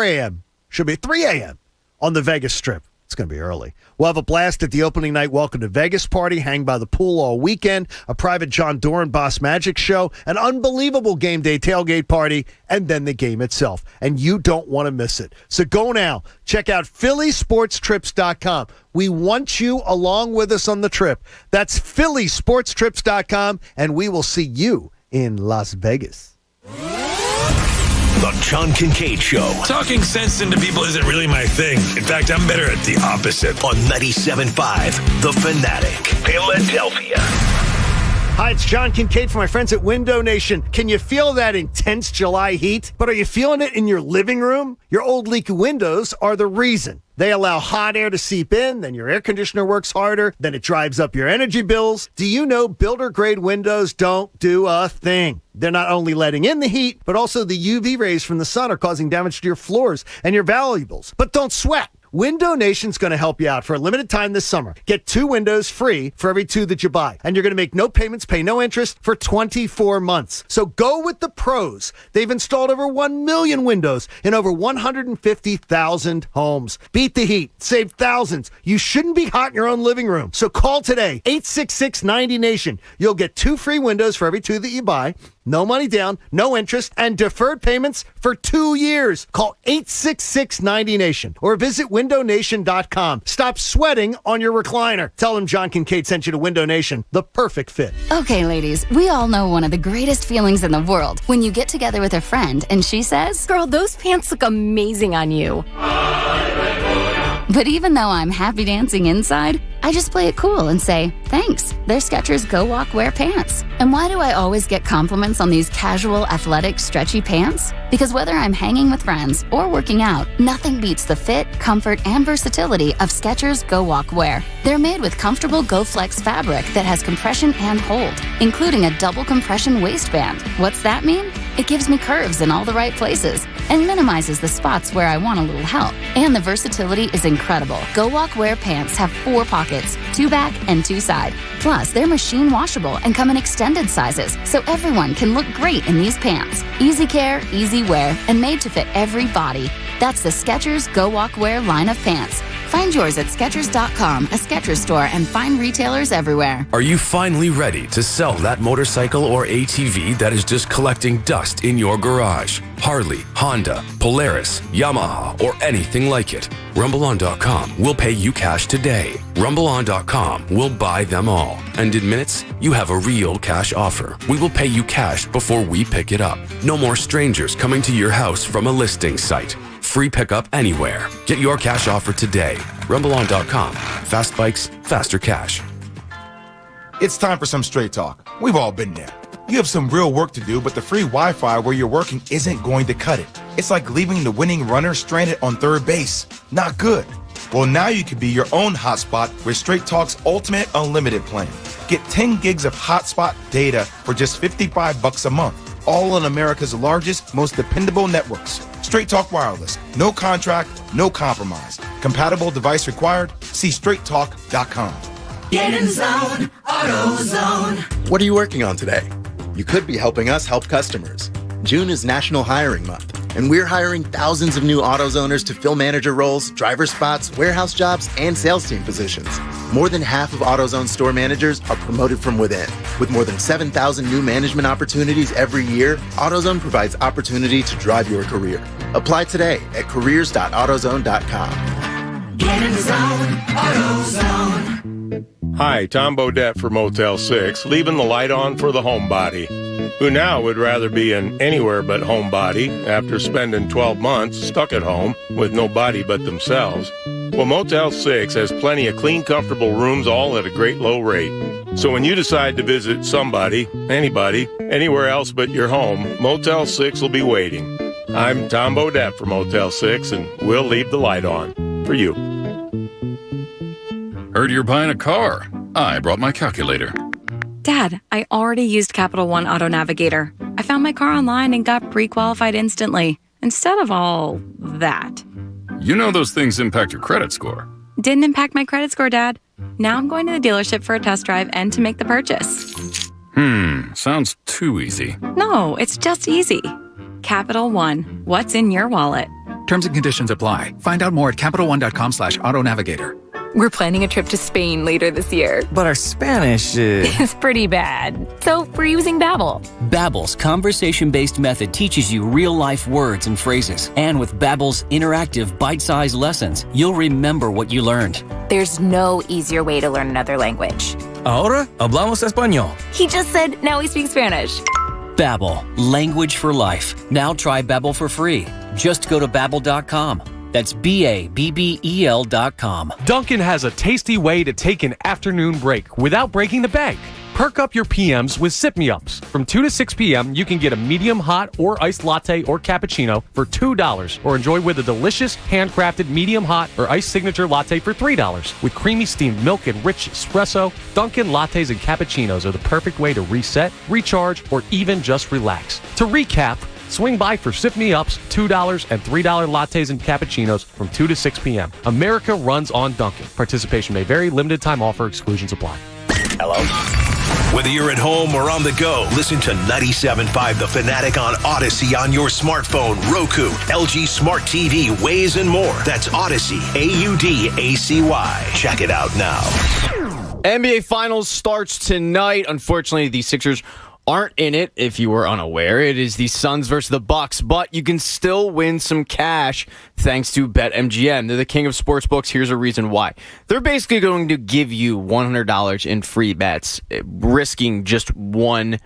a.m. Should be 3 a.m. on the Vegas Strip. It's going to be early. We'll have a blast at the opening night Welcome to Vegas party, hang by the pool all weekend, a private John Doran Boss Magic show, an unbelievable game day tailgate party, and then the game itself. And you don't want to miss it. So go now. Check out phillysportstrips.com. We want you along with us on the trip. That's phillysportstrips.com, and we will see you in Las Vegas. The John Kincade Show. Talking sense into people isn't really my thing. In fact, I'm better at the opposite. On 97.5 The Fanatic, Philadelphia. Hi, it's John Kincade from my friends at Window Nation. Can you feel that intense July heat? But are you feeling it in your living room? Your old leaky windows are the reason. They allow hot air to seep in, then your air conditioner works harder, then it drives up your energy bills. Do you know builder-grade windows don't do a thing? They're not only letting in the heat, but also the UV rays from the sun are causing damage to your floors and your valuables. But don't sweat. Window Nation's going to help you out for a limited time this summer. Get 2 windows free for every 2 that you buy. And you're going to make no payments, pay no interest for 24 months. So go with the pros. They've installed over 1 million windows in over 150,000 homes. Beat the heat. Save thousands. You shouldn't be hot in your own living room. So call today, 866-90-NATION. You'll get 2 free windows for every 2 that you buy. No money down, no interest, and deferred payments for 2 years. Call 866-90-NATION or visit windownation.com. Stop sweating on your recliner. Tell them John Kincade sent you to Window Nation, the perfect fit. Okay, ladies, we all know one of the greatest feelings in the world when you get together with a friend and she says, "Girl, those pants look amazing on you." But even though I'm happy dancing inside, I just play it cool and say, thanks, they're Skechers Go Walk Wear pants. And why do I always get compliments on these casual, athletic, stretchy pants? Because whether I'm hanging with friends or working out, nothing beats the fit, comfort, and versatility of Skechers Go Walk Wear. They're made with comfortable Go Flex fabric that has compression and hold, including a double compression waistband. What's that mean? It gives me curves in all the right places and minimizes the spots where I want a little help. And the versatility is incredible. Go Walk Wear pants have 4 pockets, 2 back and 2 side. Plus, they're machine washable and come in extended sizes, so everyone can look great in these pants. Easy care, easy wear, and made to fit every body. That's the Skechers Go Walk Wear line of pants. Find yours at Skechers.com, a Skechers store, and find retailers everywhere. Are you finally ready to sell that motorcycle or ATV that is just collecting dust in your garage? Harley, Honda, Polaris, Yamaha, or anything like it. RumbleOn.com will pay you cash today. RumbleOn.com will buy them all. And in minutes, you have a real cash offer. We will pay you cash before we pick it up. No more strangers coming to your house from a listing site. Free pickup anywhere. Get your cash offer today. RumbleOn.com. Fast bikes, faster cash. It's time for some straight talk. We've all been there. You have some real work to do, but the free Wi-Fi where you're working isn't going to cut it. It's like leaving the winning runner stranded on third base. Not good. Well, now you can be your own hotspot with Straight Talk's ultimate unlimited plan. Get 10 gigs of hotspot data for just $55 a month. All on America's largest, most dependable networks. Straight Talk Wireless. No contract, no compromise. Compatible device required? See straighttalk.com. Get in zone, AutoZone. What are you working on today? You could be helping us help customers. June is National Hiring Month, and we're hiring thousands of new AutoZoners to fill manager roles, driver spots, warehouse jobs, and sales team positions. More than half of AutoZone store managers are promoted from within. With more than 7,000 new management opportunities every year, AutoZone provides opportunity to drive your career. Apply today at careers.autozone.com. Get in zone, AutoZone. Hi, Tom Bodette for Motel 6, leaving the light on for the homebody, who now would rather be an anywhere but homebody after spending 12 months stuck at home with nobody but themselves. Well, Motel 6 has plenty of clean, comfortable rooms, all at a great low rate. So when you decide to visit somebody, anybody, anywhere else but your home, Motel 6 will be waiting. I'm Tom Bodette for Motel 6, and we'll leave the light on for you. Heard you're buying a car. I brought my calculator. Dad, I already used Capital One Auto Navigator. I found my car online and got pre-qualified instantly, instead of all that. You know those things impact your credit score. Didn't impact my credit score, Dad. Now I'm going to the dealership for a test drive and to make the purchase. Sounds too easy. No, it's just easy. Capital One. What's in your wallet? Terms and conditions apply. Find out more at CapitalOne.com/AutoNavigator. We're planning a trip to Spain later this year. But our Spanish is pretty bad. So we're using Babbel. Babbel's conversation-based method teaches you real-life words and phrases. And with Babbel's interactive bite-sized lessons, you'll remember what you learned. There's no easier way to learn another language. Ahora hablamos español. He just said, now we speak Spanish. Babbel, language for life. Now try Babbel for free. Just go to Babbel.com. That's BABBEL.com. Dunkin' has a tasty way to take an afternoon break without breaking the bank. Perk up your PMs with Sip Me Ups. From 2 to 6 p.m., you can get a medium hot or iced latte or cappuccino for $2, or enjoy with a delicious handcrafted medium hot or iced signature latte for $3. With creamy steamed milk and rich espresso, Dunkin' lattes and cappuccinos are the perfect way to reset, recharge, or even just relax. To recap, swing by for Sip Me Ups, $2 and $3 lattes and cappuccinos from 2 to 6 p.m. America runs on Dunkin'. Participation may vary. Limited time offer. Exclusions apply. Hello? Whether you're at home or on the go, listen to 97.5 The Fanatic on Odyssey on your smartphone, Roku, LG Smart TV, Waze, and more. That's Odyssey, AUDACY. Check it out now. NBA Finals starts tonight. Unfortunately, the Sixers aren't in it, if you were unaware. It is the Suns versus the Bucks, but you can still win some cash thanks to BetMGM. They're the king of sportsbooks. Here's a reason why. They're basically going to give you $100 in free bets, risking just $1.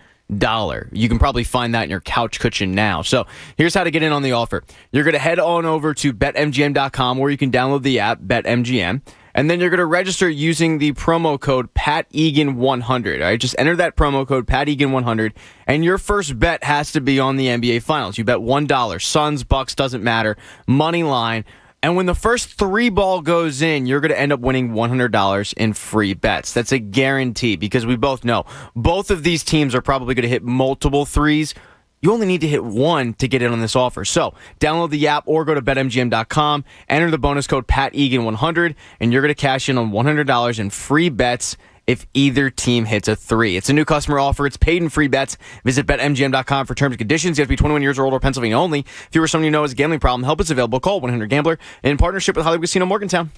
You can probably find that in your couch cushion now. So here's how to get in on the offer. You're going to head on over to BetMGM.com, or you can download the app, BetMGM. And then you're going to register using the promo code PatEgan100. All right, just enter that promo code PatEgan100, and your first bet has to be on the NBA Finals. You bet $1. Suns, Bucks, doesn't matter. Money line. And when the first 3 ball goes in, you're going to end up winning $100 in free bets. That's a guarantee, because we both know both of these teams are probably going to hit multiple threes. You only need to hit 1 to get in on this offer. So download the app or go to BetMGM.com, enter the bonus code PatEgan100, and you're going to cash in on $100 in free bets if either team hits a 3. It's a new customer offer. It's paid in free bets. Visit BetMGM.com for terms and conditions. You have to be 21 years or older, Pennsylvania only. If you or someone you know has a gambling problem, help is available. Call 1-800-GAMBLER in partnership with Hollywood Casino Morgantown.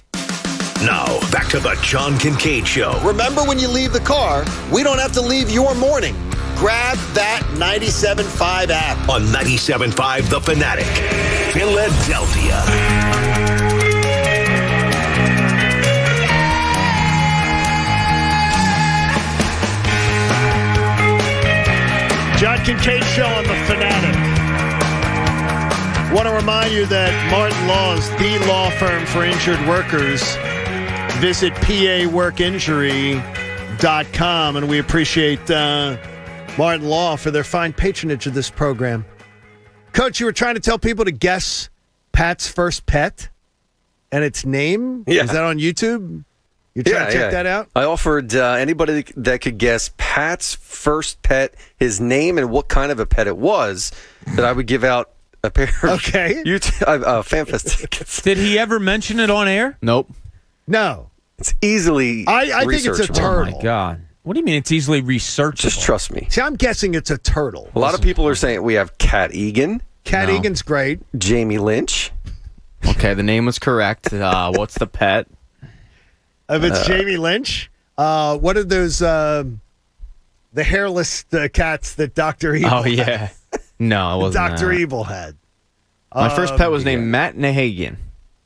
Now, back to the John Kincade Show. Remember, when you leave the car, we don't have to leave your morning. Grab that 97.5 app. On 97.5 The Fanatic, Philadelphia. John Kincade Show on The Fanatic. Want to remind you that Martin Law is the law firm for injured workers. Visit paworkinjury.com, and we appreciate Martin Law for their fine patronage of this program. Coach, you were trying to tell people to guess Pat's first pet and its name? Yeah. Is that on YouTube? You trying to check that out? I offered anybody that could guess Pat's first pet, his name, and what kind of a pet it was, that I would give out a pair of FanFest tickets. Did he ever mention it on air? Nope. No. It's easily I think it's a turtle. Oh, my God. What do you mean it's easily researchable? Just trust me. See, I'm guessing it's a turtle. A lot of people are saying we have Cat Egan. Cat Egan's great. Jamie Lynch. Okay, the name was correct. What's the pet? If it's Jamie Lynch, what are those, the hairless cats that Dr. Evil had? Yeah. No, it wasn't Dr. that. Evil had. My first pet was named Matt Nahagian.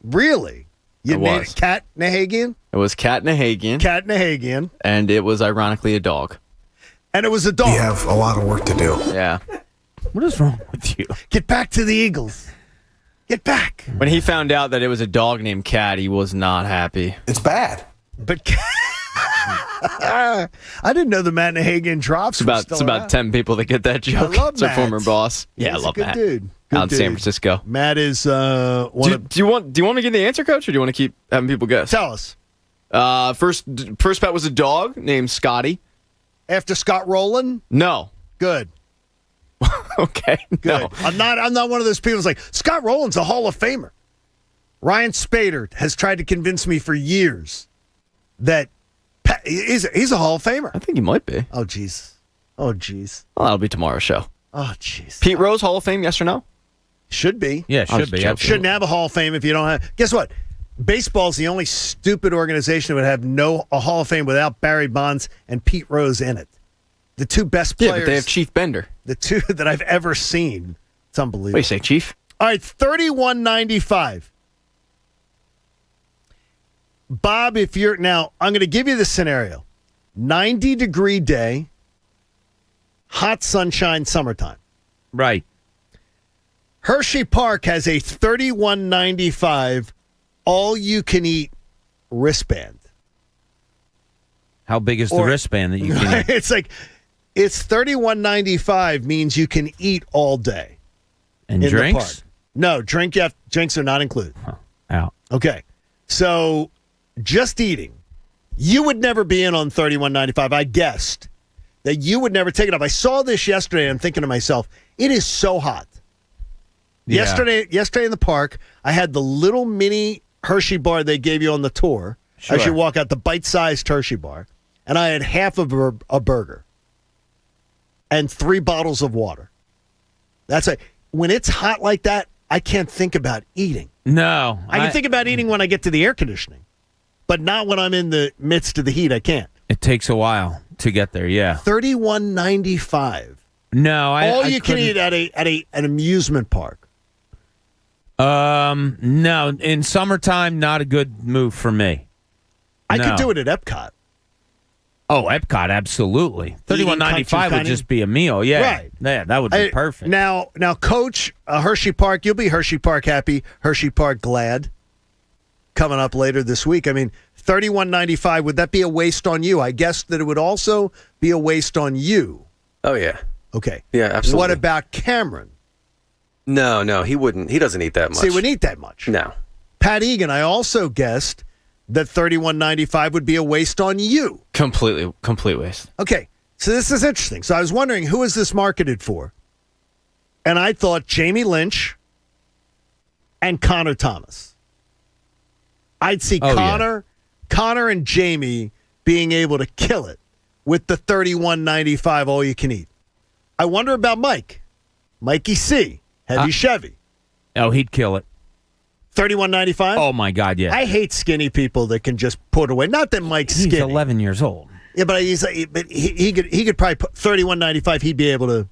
Really? You named it Cat Nahagian? It was Cat Nahagian. Cat Nahagian. And it was ironically a dog. And it was a dog. We have a lot of work to do. Yeah. What is wrong with you? Get back to the Eagles. Get back. When he found out that it was a dog named Cat, he was not happy. It's bad. But I didn't know the Matt Nahagian drops. It's about 10 people that get that joke. I love it's our Matt. former boss. He's I love a good Matt. dude. Out in San Francisco. Matt is Do you want me to get the answer, Coach, or do you want to keep having people guess? Tell us. First pet was a dog named Scotty. After Scott Rowland? No. Good. Okay. Good. No. I'm not one of those people who's like, Scott Rowland's a Hall of Famer. Ryan Spader has tried to convince me for years that he's a Hall of Famer. I think he might be. Oh, jeez. Oh, jeez. Well, that'll be tomorrow's show. Oh, jeez. Pete Rose, Hall of Fame, yes or no? Should be. Yeah, should be. Absolutely. Shouldn't have a Hall of Fame if you don't have. Guess what? Baseball's the only stupid organization that would have a Hall of Fame without Barry Bonds and Pete Rose in it. The two best players. Yeah, but they have Chief Bender. The two that I've ever seen. It's unbelievable. What do you say, Chief? All right, $31.95. Bob, I'm going to give you the scenario. 90-degree day, hot sunshine, summertime. Right. Hershey Park has a $31.95 all-you-can-eat wristband. How big is the wristband that you can eat? It's like it's $31.95 means you can eat all day. And in drinks? The park. No, drinks are not included. Out. Okay. So just eating. You would never be in on $31.95. I guessed that you would never take it up. I saw this yesterday and I'm thinking to myself, it is so hot. Yeah. Yesterday in the park, I had the little mini Hershey bar they gave you on the tour. Sure. As you walk out, the bite-sized Hershey bar. And I had half of a burger and 3 bottles of water. That's it. When it's hot like that, I can't think about eating. No. I can think about eating when I get to the air conditioning, but not when I'm in the midst of the heat. I can't. It takes a while to get there, yeah. $31.95. No, all you can eat at an amusement park. No, in summertime, not a good move for me. I could do it at Epcot. Oh, Epcot, absolutely. $31.95 would just be a meal. Yeah, right. Yeah, that would be perfect. Now, Coach, Hershey Park, you'll be Hershey Park happy, Hershey Park glad. Coming up later this week. I mean, $31.95. Would that be a waste on you? I guess that it would also be a waste on you. Oh yeah. Okay. Yeah, absolutely. What about Cameron? No, he wouldn't. He doesn't eat that much. So he wouldn't eat that much. No. Pat Egan, I also guessed that $31.95 would be a waste on you. Complete waste. Okay, so this is interesting. So I was wondering, who is this marketed for? And I thought Jamie Lynch and Connor Thomas. I'd see Connor and Jamie being able to kill it with the $31.95 all you can eat. I wonder about Mikey C, heavy Chevy. Oh, he'd kill it. $31.95? Oh, my God, yeah. I hate skinny people that can just put away. Not that Mike's skinny. He's 11 years old. Yeah, but he could probably put $31.95. He'd be able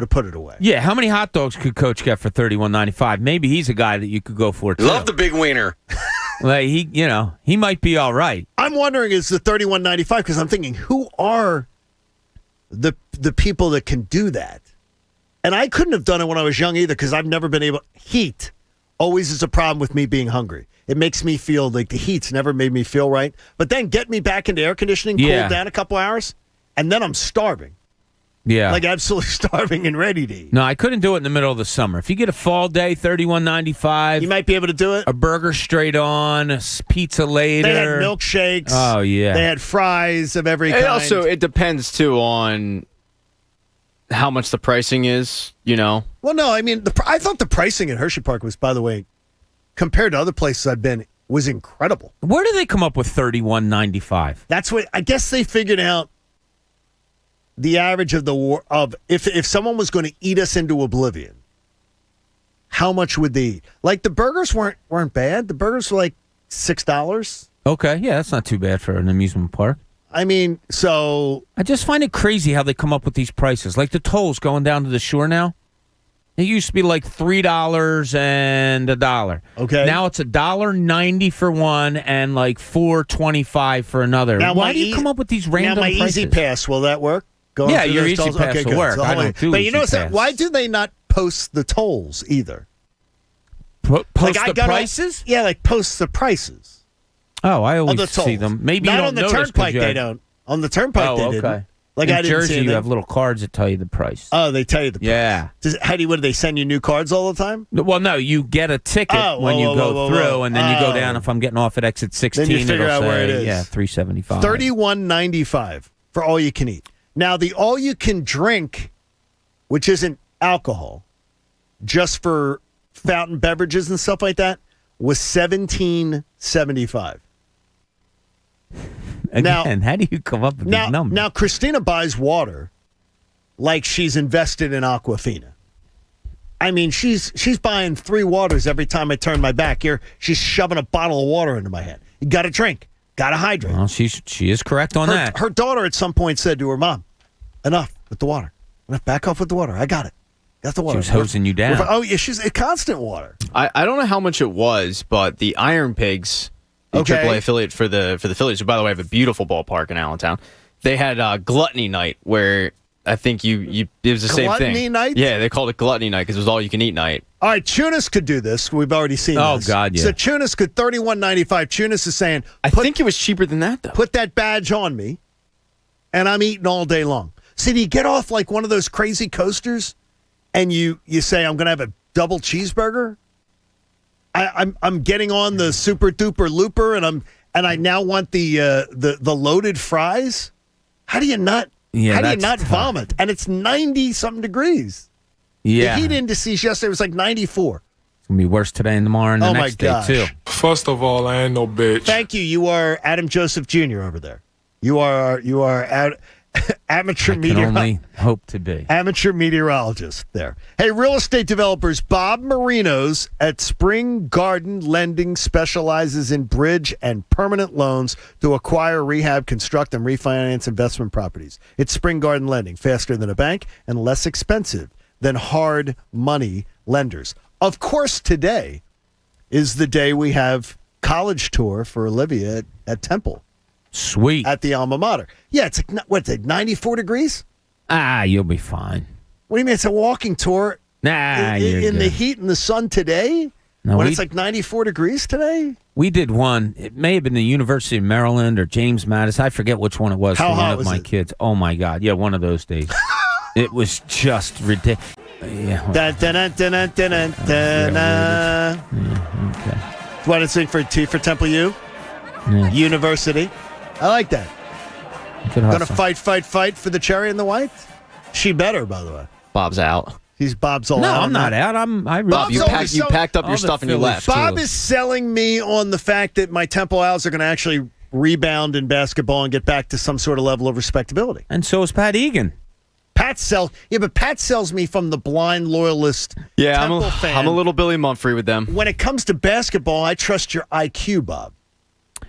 to put it away. Yeah, how many hot dogs could Coach get for $31.95? Maybe he's a guy that you could go for too. Love the big wiener. Like he might be all right. I'm wondering, is the $31.95, because I'm thinking, who are the people that can do that? And I couldn't have done it when I was young either, because I've never been able. Heat always is a problem with me being hungry. It makes me feel like the heat's never made me feel right. But then get me back into air conditioning, cool down a couple hours, and then I'm starving. Yeah. Like absolutely starving and ready to eat. No, I couldn't do it in the middle of the summer. If you get a fall day, $31.95. You might be able to do it. A burger straight on, a pizza later. They had milkshakes. Oh, yeah. They had fries of every kind. Also, it depends, too, on how much the pricing is, Well, no, I mean, I thought the pricing at Hershey Park was, by the way, compared to other places I've been, was incredible. Where do they come up with $31.95? That's what, I guess they figured out the average of if someone was going to eat us into oblivion, how much would they eat? Like the burgers weren't bad. The burgers were like $6. Okay, yeah, that's not too bad for an amusement park. I mean, so I just find it crazy how they come up with these prices. Like the tolls going down to the shore now. It used to be like $3 and $1. Okay. Now it's $1.90 for one and like $4.25 for another. Now why do you come up with these random now my prices? Easy Pass, will that work? Yeah, your Easy Pass will work. So I don't do but Easy you know Pass. why do they not post the tolls either? Post like the prices? Yeah, like post the prices. Oh, I always the see them. Maybe not you don't on the notice Turnpike. They don't. On the Turnpike, they didn't. Like in I didn't Jersey, see you have little cards that tell you the price. Oh, they tell you the price. Yeah. What do they send you new cards all the time? Well, no, you get a ticket when you go through, and then you go down. If I'm getting off at exit 16, then you figure it'll out say, where it is. Yeah, $3.75. $31.95 for all you can eat. Now, the all you can drink, which isn't alcohol, just for fountain beverages and stuff like that, was $17.75. Again, how do you come up with these numbers? Now, Christina buys water like she's invested in Aquafina. I mean, she's buying 3 waters every time I turn my back. Here, she's shoving a bottle of water into my hand. You got to drink. Got to hydrate. Well, she is correct on that. Her daughter at some point said to her mom, enough with the water. Enough, back off with the water. I got it. Got the water. She was hosing you down. Oh, yeah, she's constant water. I don't know how much it was, but the Iron Pigs, the AAA affiliate for the Phillies, who, by the way, have a beautiful ballpark in Allentown, they had Gluttony Night where I think it was the same thing. Gluttony night? Yeah, they called it gluttony night because it was all you can eat night. All right, Chunas could do this. We've already seen this. Oh, God, yeah. So Chunas could $31.95. Chunas is saying, I think it was cheaper than that, though. Put that badge on me, and I'm eating all day long. See, do you get off like one of those crazy coasters, and you say, I'm going to have a double cheeseburger? I'm getting on the super duper looper, and I now want the loaded fries. How do you not? Yeah, how do you not tough. vomit? And it's 90-something degrees. Yeah. The heat indices yesterday was like 94. It's going to be worse today and tomorrow and the Oh, next my gosh. day, too. First of all, I ain't no bitch. Thank you. You are Adam Joseph Jr. over there. You are amateur I can meteorologist. only hope to be. Amateur meteorologist there. Hey, real estate developers Bob Marinos at Spring Garden Lending specializes in bridge and permanent loans to acquire, rehab, construct, and refinance investment properties. It's Spring Garden Lending, faster than a bank and less expensive than hard money lenders. Of course, today is the day we have college tour for Olivia at Temple. Sweet. At the alma mater. Yeah, it's like, what's it, 94 degrees? You'll be fine. What do you mean? It's a walking tour in the heat and the sun today? No, when it's like 94 degrees today? We did one. It may have been the University of Maryland or James Madison. I forget which one it was How for one hot of was my it? kids. Oh, my God. Yeah, one of those days. It was just ridiculous. Yeah. Okay. Want to sing for Temple U? Yeah. University. I like that. Good Gonna hustle. fight for the cherry and the white? She better, by the way. Bob's out. Bob's all no, out. I'm not out. Bob, you packed up your stuff and you left. Bob is selling me on the fact that my Temple Owls are going to actually rebound in basketball and get back to some sort of level of respectability. And so is Pat Egan. Pat sells me from the blind loyalist. Yeah, Temple fan. I'm a little Billy Mumphrey with them. When it comes to basketball, I trust your IQ, Bob,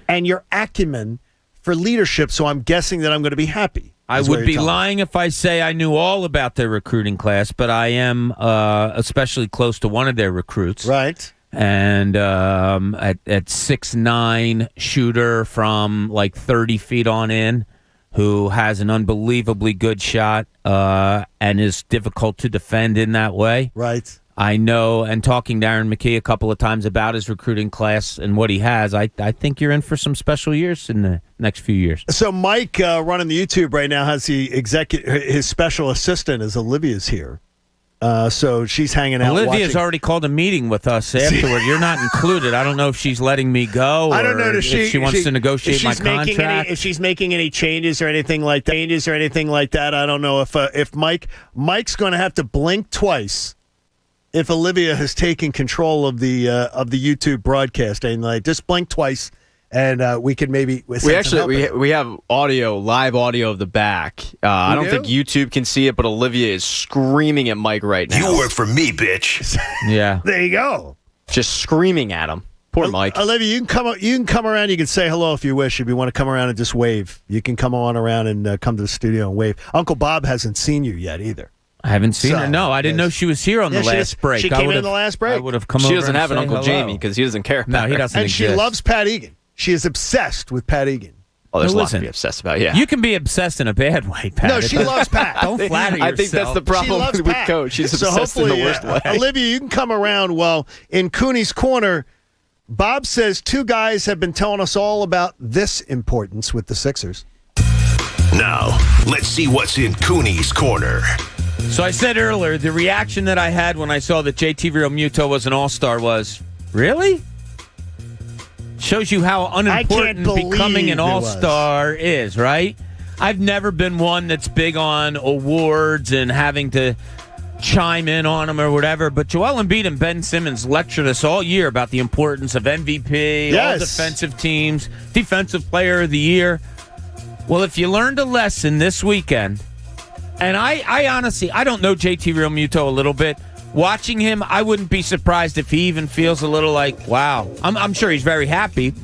and your acumen for leadership. So I'm guessing that I'm going to be happy. I would be lying if I say I knew all about their recruiting class, but I am especially close to one of their recruits. Right. And at 6'9", shooter from like 30 feet on in, who has an unbelievably good shot and is difficult to defend in that way. Right. I know, and talking to Aaron McKee a couple of times about his recruiting class and what he has, I think you're in for some special years in the next few years. So Mike, running the YouTube right now, has his special assistant is Olivia's here. So she's hanging out. Olivia's already called a meeting with us afterward. You're not included. I don't know if she's letting me go. I don't know if she wants to negotiate my contract. If she's making any changes or anything like that. I don't know if Mike's going to have to blink twice if Olivia has taken control of the YouTube broadcast, and like just blink twice, and we could maybe we have live audio of the back. I don't think YouTube can see it, but Olivia is screaming at Mike right now. You work for me, bitch. Yeah, there you go. Just screaming at him. Poor Mike. Olivia, you can come around. You can say hello if you wish. If you want to come around and just wave, you can come on around and come to the studio and wave. Uncle Bob hasn't seen you yet either. I haven't seen her. No, I didn't know she was here on the last break. She came in the last break. I would have come over. She doesn't and have an say Uncle hello. Jamie because he doesn't care about No, he her. doesn't And exist. she loves Pat Egan. She is obsessed with Pat Egan. Oh, there's a lot to Listen, be obsessed about, yeah. You can be obsessed in a bad way, Pat. No, she loves Pat. Don't flatter yourself. I think that's the problem She loves with Pat. Coach. She's So obsessed in the hopefully, worst way. Olivia, you can come around. Well, in Cooney's Corner, Bob says two guys have been telling us all about this importance with the Sixers. Now, let's see what's in Cooney's Corner. So I said earlier, the reaction that I had when I saw that JT Realmuto was an all-star was, really? Shows you how unimportant becoming an all-star is, right? I've never been one that's big on awards and having to chime in on them or whatever, but Joel Embiid and Ben Simmons lectured us all year about the importance of MVP, all defensive teams, defensive player of the year. Well, if you learned a lesson this weekend, and I honestly, I don't know JT Realmuto a little bit. Watching him, I wouldn't be surprised if he even feels a little like, wow. I'm sure he's very happy,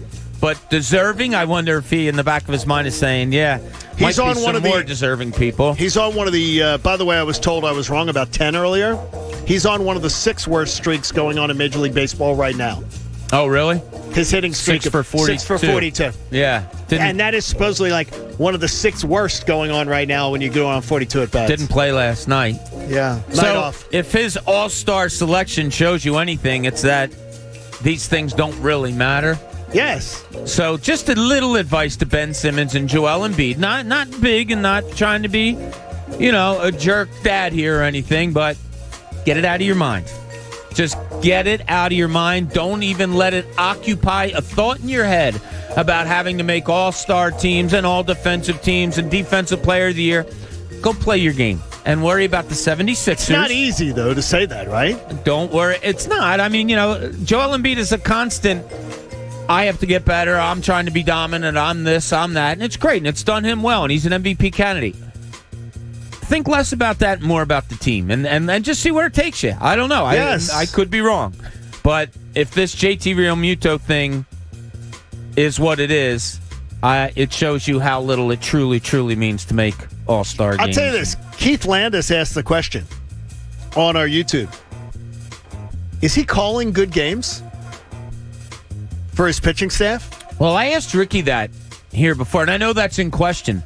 but deserving, I wonder if he, in the back of his mind, is saying, yeah, he's on one one of of more the deserving people. He's on one of the, by the way, I was told I was wrong about 10 earlier. He's on one of the 6 worst streaks going on in Major League Baseball right now. Oh, really? His hitting streak 6 for 42. 6 for 42. Yeah. And that is supposedly like one of the 6 worst going on right now when you go on 42 at bats. Didn't play last night. Yeah. So Night off. if his all-star selection shows you anything, it's that these things don't really matter. Yes. So just a little advice to Ben Simmons and Joel Embiid. Not big and not trying to be, a jerk dad here or anything, but get it out of your mind. Just get it out of your mind. Don't even let it occupy a thought in your head about having to make all-star teams and all-defensive teams and defensive player of the year. Go play your game and worry about the 76ers. It's not easy, though, to say that, right? Don't worry. It's not. I mean, Joel Embiid is a constant. I have to get better. I'm trying to be dominant. I'm this, I'm that. And it's great. And it's done him well. And he's an MVP candidate. Think less about that and more about the team. And just see where it takes you. I don't know. Yes. I could be wrong. But if this JT Realmuto thing is what it is, it shows you how little it truly, truly means to make all-star games. I'll tell you this. Keith Landis asked the question on our YouTube. Is he calling good games for his pitching staff? Well, I asked Ricky that here before, and I know that's in question.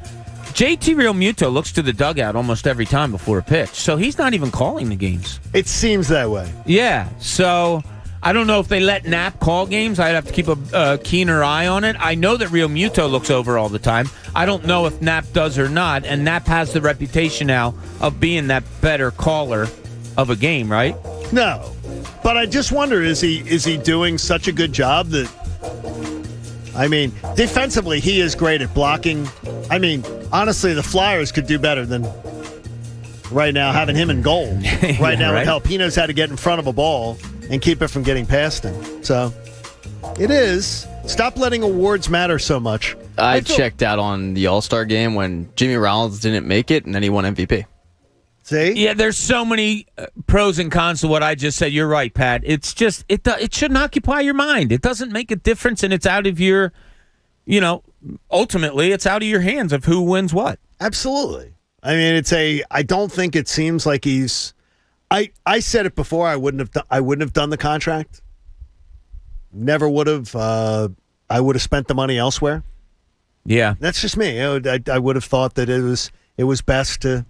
JT Realmuto looks to the dugout almost every time before a pitch, so he's not even calling the games. It seems that way. Yeah, so I don't know if they let Knapp call games. I'd have to keep a keener eye on it. I know that Realmuto looks over all the time. I don't know if Knapp does or not, and Knapp has the reputation now of being that better caller of a game, right? No, but I just wonder, is he doing such a good job that, defensively, he is great at blocking. Honestly, the Flyers could do better than right now having him in goal. Right now would help. He knows how to get in front of a ball and keep it from getting past him. So it is. Stop letting awards matter so much. I checked out on the All-Star game when Jimmy Rollins didn't make it, and then he won MVP. See? Yeah, there's so many pros and cons to what I just said. You're right, Pat. It's just, it shouldn't occupy your mind. It doesn't make a difference, and it's out of your, ultimately, it's out of your hands of who wins what. Absolutely. I don't think it seems like he's, I said it before, I wouldn't have done the contract. Never would have. I would have spent the money elsewhere. Yeah. That's just me. I would have thought that it was best to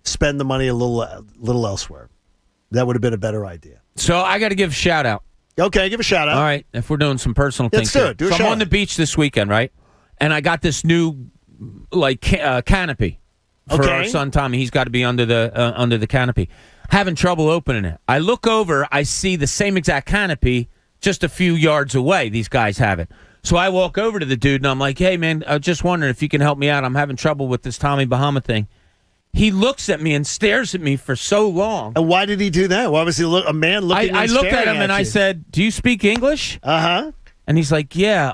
spend the money a little elsewhere. That would have been a better idea. So I got to give a shout out. Okay, give a shout out. All right, if we're doing some personal things. Let's do it. So I'm on the beach this weekend, right? And I got this new canopy for our son Tommy. He's got to be under the canopy. Having trouble opening it. I look over, I see the same exact canopy just a few yards away. These guys have it. So I walk over to the dude and I'm like, "Hey man, I was just wondering if you can help me out. I'm having trouble with this Tommy Bahama thing." He looks at me and stares at me for so long. And why did he do that? Why was he a man looking? I looked at him and I said, "Do you speak English?" And he's like, "Yeah,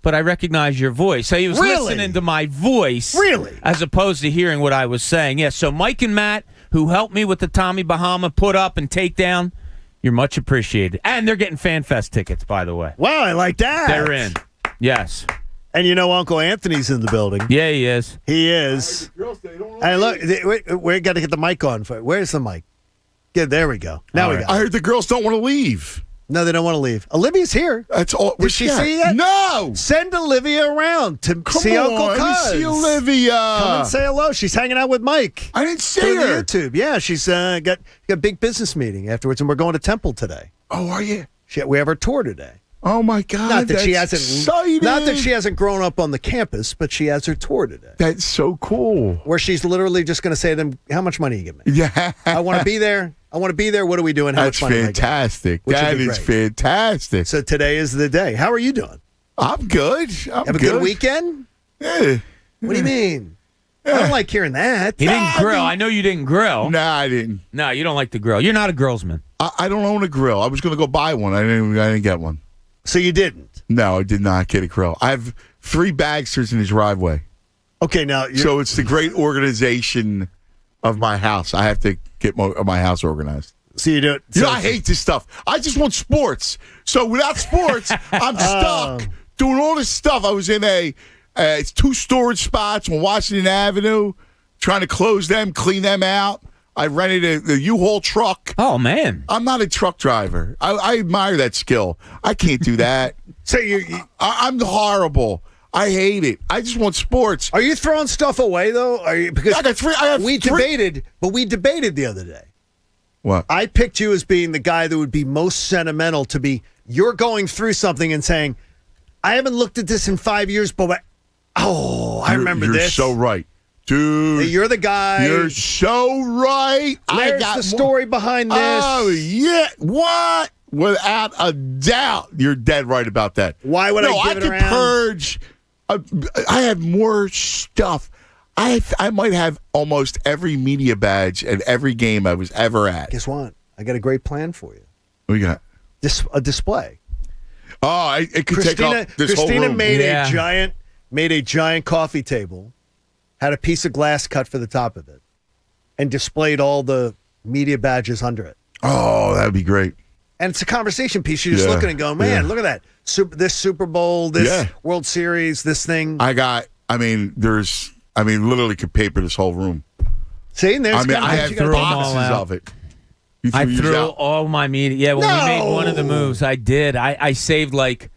but I recognize your voice." So he was listening to my voice, as opposed to hearing what I was saying. Yeah. So Mike and Matt, who helped me with the Tommy Bahama put up and take down, you're much appreciated. And they're getting FanFest tickets, by the way. Wow, I like that. They're in. Yes. And Uncle Anthony's in the building. Yeah, he is. He is. And look, we got to get the mic on. Where's the mic? Yeah, there we go. Now we go. I heard the girls don't want to leave. No, they don't want to leave. Olivia's here. That's all. Did she see it? No. Send Olivia around to see Uncle Cuz. Let me see Olivia. Come and say hello. She's hanging out with Mike. I didn't see her. YouTube. Yeah, she's got a big business meeting afterwards, and we're going to Temple today. Oh, are you? We have our tour today. Oh my God! Not that she exciting. hasn't grown up on the campus, but she has her tour today. That's so cool. Where she's literally just going to say to them, "How much money you give me? Yeah, I want to be there. I want to be there. What are we doing? How That's much money? Fantastic. That is fantastic. So today is the day. How are you doing? I'm good. Have a good weekend? Yeah. What do you mean? I don't like hearing that. He didn't grill. I know you didn't grill. Nah, I didn't. No, you don't like to grill. You're not a grillsman. I don't own a grill. I was going to go buy one. I didn't get one. So you didn't? No, I did not get a grill. I have 3 Bagsters in the driveway. Okay, now... So it's the great organization of my house. I have to get my house organized. So you do it... I hate this stuff. I just want sports. So without sports, I'm stuck doing all this stuff. I was in it's 2 storage spots on Washington Avenue, trying to close them, clean them out. I rented a U-Haul truck. Oh, man. I'm not a truck driver. I admire that skill. I can't do that. So I'm horrible. I hate it. I just want sports. Are you throwing stuff away, though? Are you, because I got three. I have we three. debated the other day. What? I picked you as being the guy that would be most sentimental to be, you're going through something and saying, I haven't looked at this in 5 years, but I remember this. You're so right. Dude. You're the guy. You're so right. There's the story behind this. Oh, yeah. What? Without a doubt. You're dead right about that. Why would I give it around? Purge. I have more stuff. I might have almost every media badge and every game I was ever at. Guess what? I got a great plan for you. What you got? A display. Oh, it could take up this whole room. Christina made a giant coffee table, had a piece of glass cut for the top of it, and displayed all the media badges under it. Oh, that would be great. And it's a conversation piece. You're just looking and going, man, look at that. This Super Bowl, this World Series, this thing. Literally could paper this whole room. See, and there's I have boxes of it. I threw all my media. Yeah, when we made one of the moves, I did. I saved like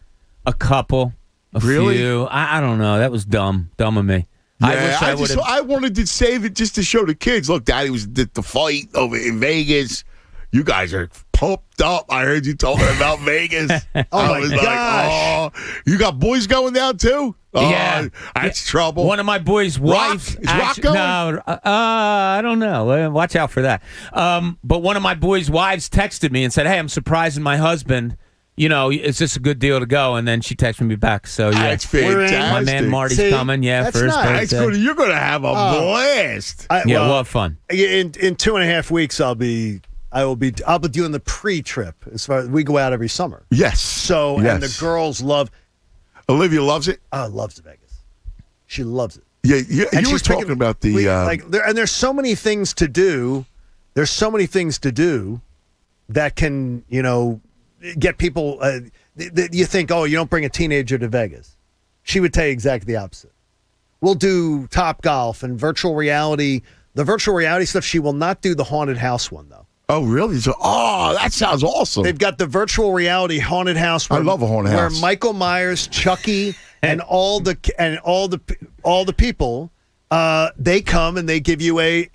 a couple, few. I don't know. That was dumb of me. Yeah, I wish I would have. I wanted to save it just to show the kids. Look, Daddy was at the fight over in Vegas. You guys are pumped up. I heard you talking about Vegas. Oh, my gosh. You got boys going down, too? Yeah. That's trouble. One of my boys' wives. Is Rock going? No, I don't know. Watch out for that. But one of my boys' wives texted me and said, hey, I'm surprising my husband. You know, is this a good deal to go? And then she texted me back. So, yeah. That's fantastic. My man Marty's coming, for his birthday. That's good. You're going to have a blast. We'll have fun. In 2.5 weeks, I'll be doing the pre-trip as far as we go out every summer. Yes. And the girls love. Olivia loves it. Oh, loves Vegas. She loves it. Yeah. And you were talking about the and there's so many things to do. There's so many things to do that can get people. You think, you don't bring a teenager to Vegas. She would tell you exactly the opposite. We'll do Top Golf and virtual reality. The virtual reality stuff. She will not do the haunted house one though. Oh, really? That sounds awesome. They've got the virtual reality haunted house. I love a haunted house. Where Michael Myers, Chucky, and all the people, they come and they give you they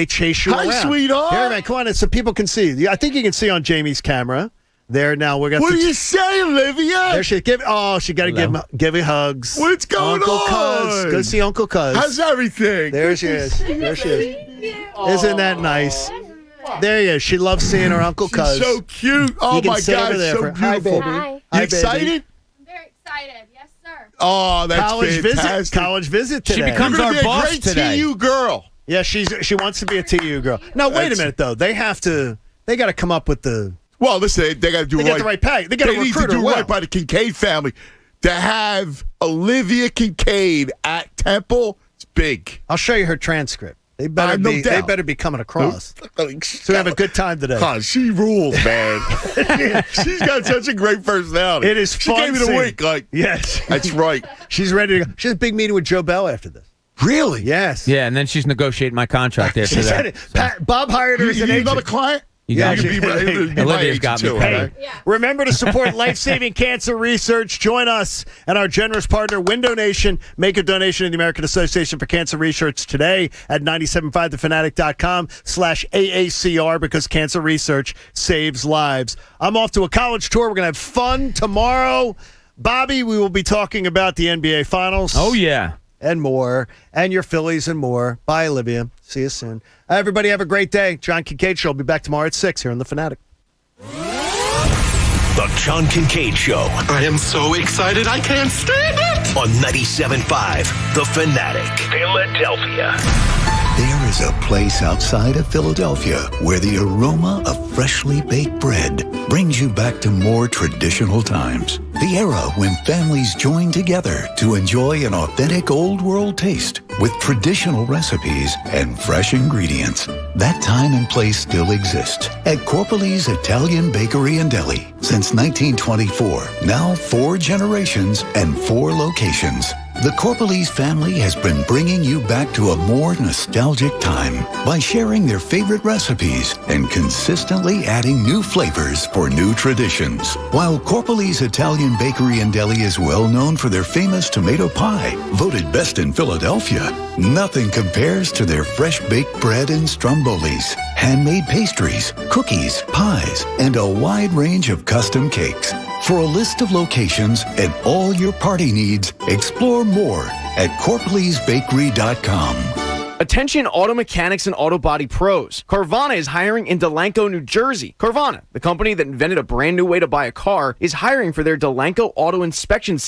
chase you around. Hi, sweetheart. Here, man, come on in so people can see. I think you can see on Jamie's camera. There now we got. What do you say, Olivia? There she give you hugs. What's going Uncle on? Cuz. Go see Uncle Cuz. How's everything? There she is. Isn't that nice? There you is. She loves seeing her Uncle Cuz. She's so cute. Oh, my God. So beautiful. Hi, baby. Hi. You excited? I'm very excited. Yes, sir. Oh, that's fantastic. College visit today. She becomes our boss great today. TU girl. Yeah, she wants to be a TU girl. Now, wait a minute, though. They got to come up with the... Well, listen, they got to do right. They got the right pack. They got to recruit her They need to do well. right by the Kincade family. To have Olivia Kincade at Temple, it's big. I'll show you her transcript. They better be coming across. So we have a good time today. She rules, man. She's got such a great personality. It is fun. She gave me the wink. Yes. That's right. She's ready to go. She has a big meeting with Joe Bell after this. Really? Yes. Yeah, and then she's negotiating my contract after that. Bob hired her as an agent. Another client? Olivia's got me. Hey, remember to support life-saving cancer research. Join us and our generous partner, Window Nation. Make a donation to the American Association for Cancer Research today at 97.5thefanatic.com/AACR because cancer research saves lives. I'm off to a college tour. We're going to have fun tomorrow. Bobby, we will be talking about the NBA Finals. Oh, yeah. And more. And your Phillies and more. Bye, Olivia. See you soon. Everybody have a great day. John Kincade Show will be back tomorrow at 6 here on The Fanatic. The John Kincade Show. I am so excited I can't stand it. On 97.5 The Fanatic. Philadelphia. There is a place outside of Philadelphia where the aroma of freshly baked bread brings you back to more traditional times. The era when families joined together to enjoy an authentic old world taste with traditional recipes and fresh ingredients. That time and place still exists at Corpoli's Italian Bakery and Deli since 1924. Now 4 generations and 4 locations. The Corpalese family has been bringing you back to a more nostalgic time by sharing their favorite recipes and consistently adding new flavors for new traditions. While Corpalese Italian Bakery and Deli is well known for their famous tomato pie, voted best in Philadelphia, nothing compares to their fresh baked bread and strombolis, handmade pastries, cookies, pies, and a wide range of custom cakes. For a list of locations and all your party needs, explore more at CorpalesBakery.com. Attention auto mechanics and auto body pros. Carvana is hiring in Delanco, New Jersey. Carvana, the company that invented a brand new way to buy a car, is hiring for their Delanco Auto Inspection